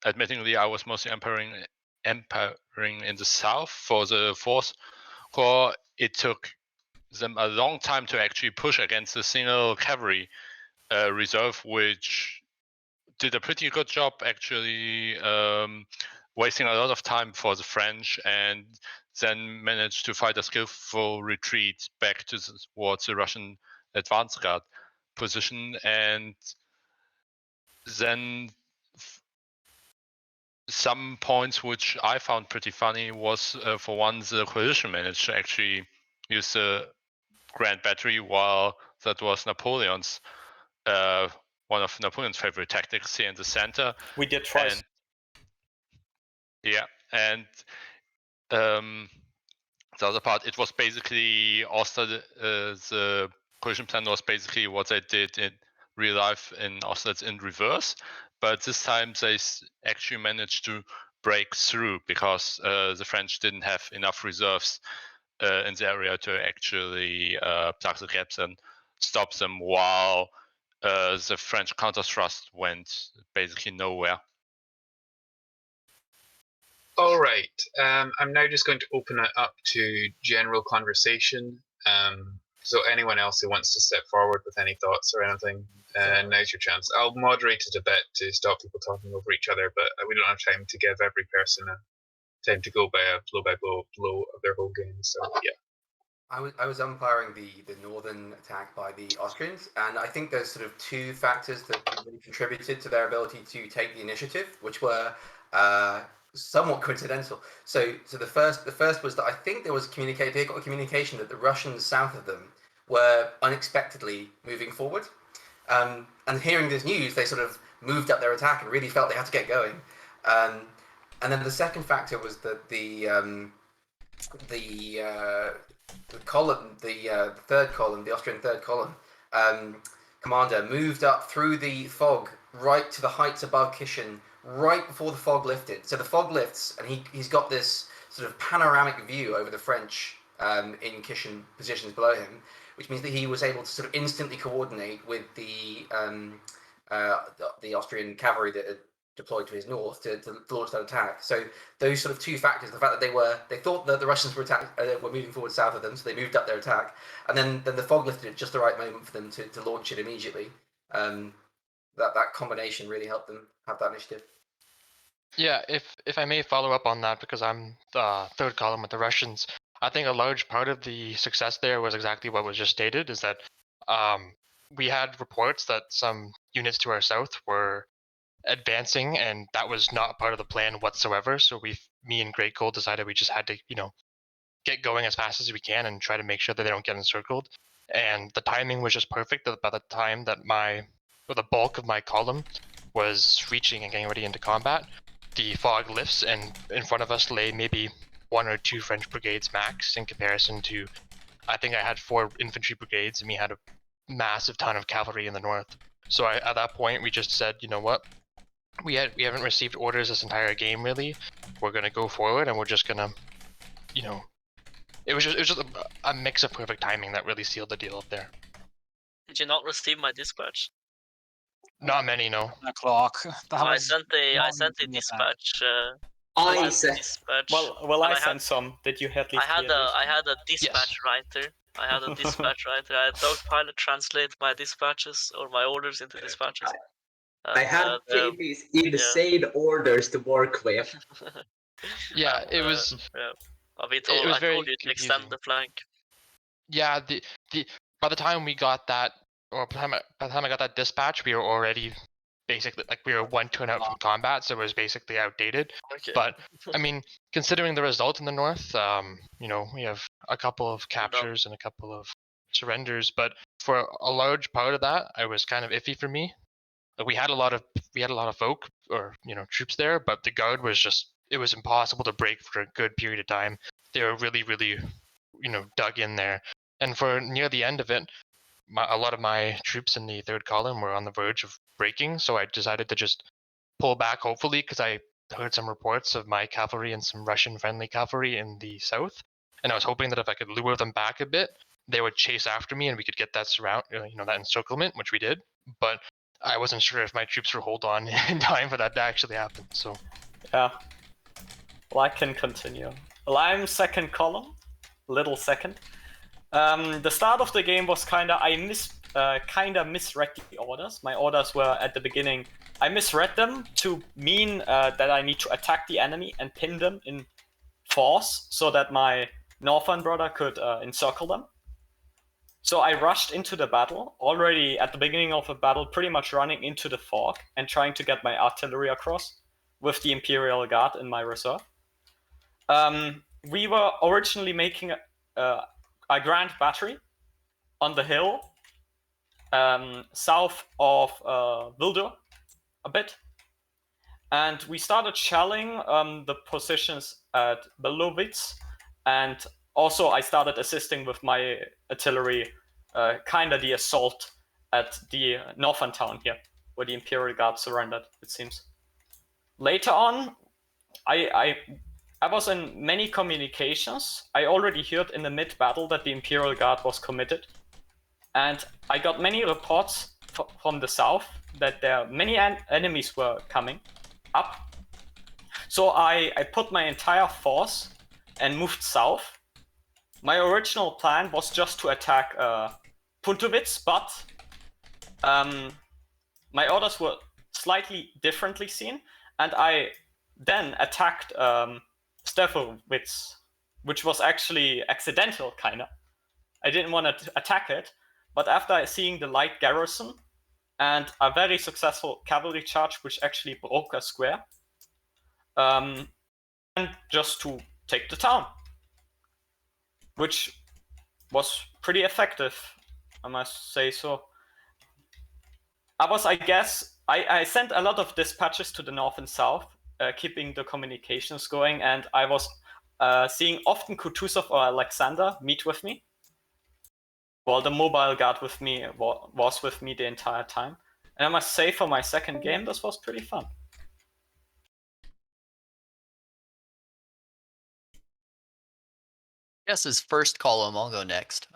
admittingly, I was mostly empowering in the south for the force corps. It took them a long time to actually push against the single cavalry reserve, which did a pretty good job actually, wasting a lot of time for the French, and then managed to fight a skillful retreat back towards the Russian advance guard position. And then some points which I found pretty funny was, for one, the coalition managed to actually use the Grand Battery, while that was Napoleon's one of Napoleon's favorite tactics here in the center. We did twice. And, yeah, and the other part, it was basically the coalition plan was basically what they did in real life in Austerlitz in reverse, but this time they actually managed to break through because the French didn't have enough reserves in the area to actually plug the gaps and stop them, while the French counter thrust went basically nowhere. All right. I'm now just going to open it up to general conversation. So anyone else who wants to step forward with any thoughts or anything, now's your chance. I'll moderate it a bit to stop people talking over each other, but we don't have time to give every person a time to go by blow of their whole game. So yeah. I was umpiring the northern attack by the Austrians, and I think there's sort of two factors that really contributed to their ability to take the initiative, which were somewhat coincidental. So the first was that I think they got a communication that the Russians south of them were unexpectedly moving forward, and hearing this news, they sort of moved up their attack and really felt they had to get going. And then the second factor was that the column, the third column, the Austrian third column commander moved up through the fog right to the heights above Kishin right before the fog lifted. So the fog lifts, and he's got this sort of panoramic view over the French in Kishin positions below him, which means that he was able to sort of instantly coordinate with the Austrian cavalry that had deployed to his north to launch that attack. So those sort of two factors, the fact that they thought that the Russians were moving forward south of them, so they moved up their attack, and then the fog lifted at just the right moment for them to launch it immediately. That combination really helped them have that initiative. Yeah, if I may follow up on that, because I'm the third column with the Russians, I think a large part of the success there was exactly what was just stated, is that we had reports that some units to our south were advancing, and that was not part of the plan whatsoever. So me and Great Gold decided we just had to, get going as fast as we can and try to make sure that they don't get encircled. And the timing was just perfect. That by the time that the bulk of my column was reaching and getting ready into combat, the fog lifts, and in front of us lay maybe 1 or 2 French brigades max in comparison to, I think I had 4 infantry brigades, and we had a massive ton of cavalry in the north. So at that point, we just said, you know what? We haven't received orders this entire game, really. We're gonna go forward, and we're just gonna, it was just a mix of perfect timing that really sealed the deal up there. Did you not receive my dispatch? Not many, no. O'clock. I sent a dispatch. I sent. Dispatch. Well, I sent some. Did you at least? I had a dispatch writer. I had Dogpilot translate my dispatches or my orders into dispatches. I had JB's insane orders to work with. Yeah, it was. I told you to extend the flank. Yeah, by the time we got that, or by the time I got that dispatch, we were already basically we were 1 turn out from combat, so it was basically outdated. Okay. But I mean, considering the result in the north, we have a couple of captures and a couple of surrenders, but for a large part of that, it was kind of iffy for me. We had a lot of folk or troops there, but the guard was it was impossible to break for a good period of time. They were really, really, dug in there, and for near the end of it, a lot of my troops in the third column were on the verge of breaking. So I decided to just pull back, hopefully, because I heard some reports of my cavalry and some Russian-friendly cavalry in the south, and I was hoping that if I could lure them back a bit, they would chase after me and we could get that that encirclement, which we did, but I wasn't sure if my troops would hold on in time for that to actually happen. So, yeah. Well, I can continue. Well, I'm second column, little second. The start of the game was I misread the orders. My orders were at the beginning. I misread them to mean that I need to attack the enemy and pin them in force so that my northern brother could encircle them. So I rushed into the battle, already at the beginning of the battle, pretty much running into the fog and trying to get my artillery across with the Imperial Guard in my reserve. We were originally making a grand battery on the hill south of Wildur a bit. And we started shelling the positions at Belowitz, and also I started assisting with my artillery, the assault at the northern town here, where the Imperial Guard surrendered, it seems. Later on, I was in many communications. I already heard in the mid-battle that the Imperial Guard was committed, and I got many reports from the south that many enemies were coming up. So I put my entire force and moved south. My original plan was just to attack Puntowitz, but my orders were slightly differently seen, and I then attacked Stefowitz, which was actually accidental, kinda. I didn't want to attack it, but after seeing the light garrison and a very successful cavalry charge, which actually broke a square, and just to take the town, which was pretty effective, I must say so. I guess, I sent a lot of dispatches to the north and south, keeping the communications going, and I was seeing often Kutuzov or Alexander meet with me. Well, the mobile guard with me was with me the entire time. And I must say, for my second game, this was pretty fun. Yes, as first column, I'll go next.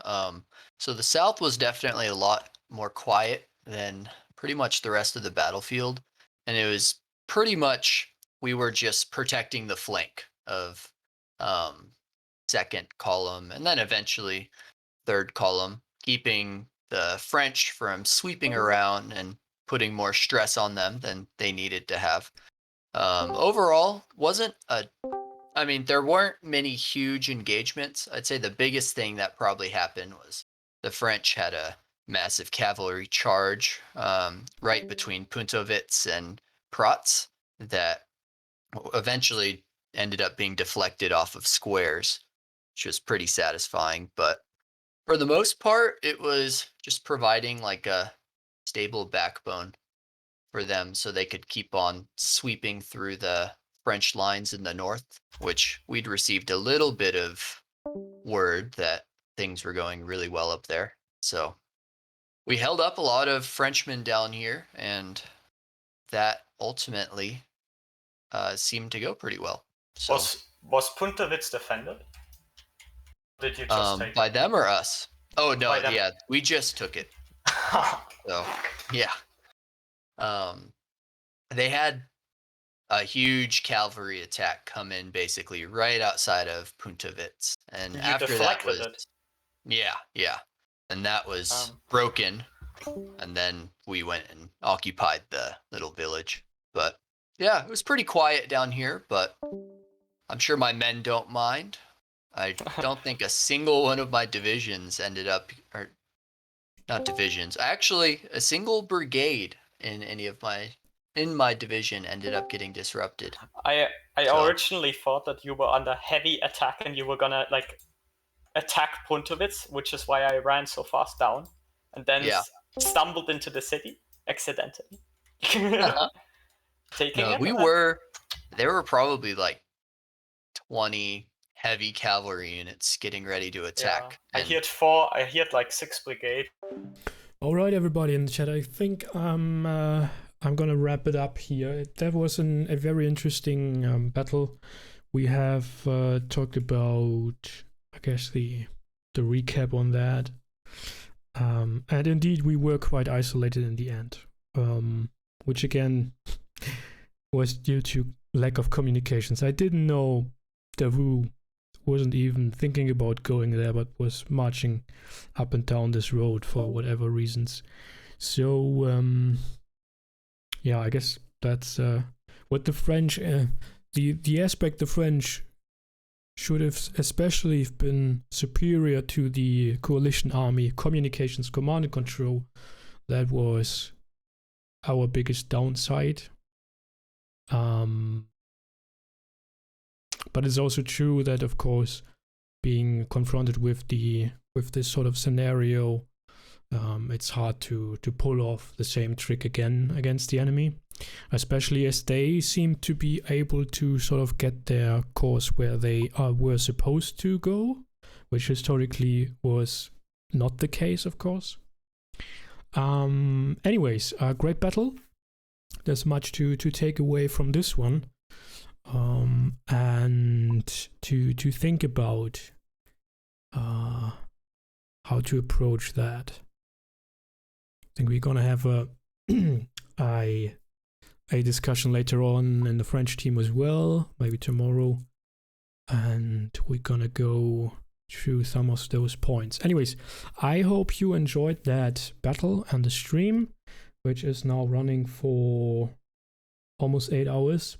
So the south was definitely a lot more quiet than pretty much the rest of the battlefield. And it was pretty much, we were just protecting the flank of second column and then eventually third column, keeping the French from sweeping around and putting more stress on them than they needed to have. Overall, I mean, there weren't many huge engagements. I'd say the biggest thing that probably happened was the French had a massive cavalry charge right between Puntowitz and Protz that eventually ended up being deflected off of squares, which was pretty satisfying. But for the most part, it was just providing like a stable backbone for them so they could keep on sweeping through the French lines in the north, which we'd received a little bit of word that things were going really well up there. So we held up a lot of Frenchmen down here, and that ultimately seemed to go pretty well. So, was Puntowitz defended? Did you just take by it? them or us? Oh no, By them. yeah, we just took it. So yeah, they had a huge cavalry attack come in basically right outside of Puntowitz, and You after that deflected was it. yeah, and that was broken, and then we went and occupied the little village. But yeah, it was pretty quiet down here, but I'm sure my men don't mind. I don't think a single one of my divisions ended up, or not divisions, actually a single brigade in any of my division ended up getting disrupted. I originally thought that you were under heavy attack and you were gonna like attack Puntowitz, which is why I ran so fast down, and then stumbled into the city accidentally. Taking No, it. there were probably like 20 heavy cavalry units getting ready to attack. I heard like 6 brigade. All right, everybody in the chat, I think I'm gonna wrap it up here. That was a very interesting battle. We have talked about, I guess, the recap on that, and indeed we were quite isolated in the end, which again was due to lack of communications. I didn't know Davout wasn't even thinking about going there, but was marching up and down this road for whatever reasons. So yeah, I guess that's what the French, the aspect the French should have especially been superior to the coalition army, communications, command and control. That was our biggest downside. But it's also true that, of course, being confronted with this sort of scenario, it's hard to pull off the same trick again against the enemy, especially as they seem to be able to sort of get their course where they were supposed to go, which historically was not the case, of course. Anyways, a great battle. There's much to take away from this one. And to think about how to approach that. I think we're gonna have a a discussion later on in the French team as well, maybe tomorrow. And we're gonna go through some of those points. Anyways, I hope you enjoyed that battle and the stream, which is now running for almost 8 hours.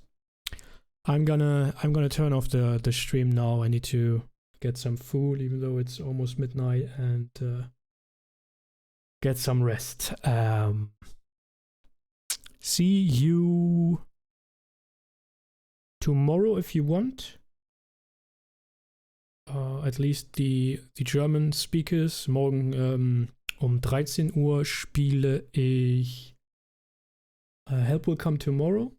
I'm gonna turn off the stream now. I need to get some food, even though it's almost midnight, and get some rest. See you tomorrow if you want. At least the German speakers. Morgen um 13 Uhr spiele ich Help Will Come Tomorrow.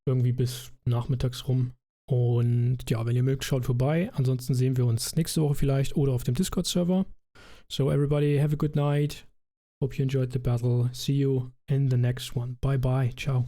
Irgendwie bis nachmittags rum. Und ja, wenn ihr mögt, schaut vorbei. Ansonsten sehen wir uns nächste Woche vielleicht oder auf dem Discord-Server. So everybody, have a good night. Hope you enjoyed the battle. See you in the next one. Bye bye. Ciao.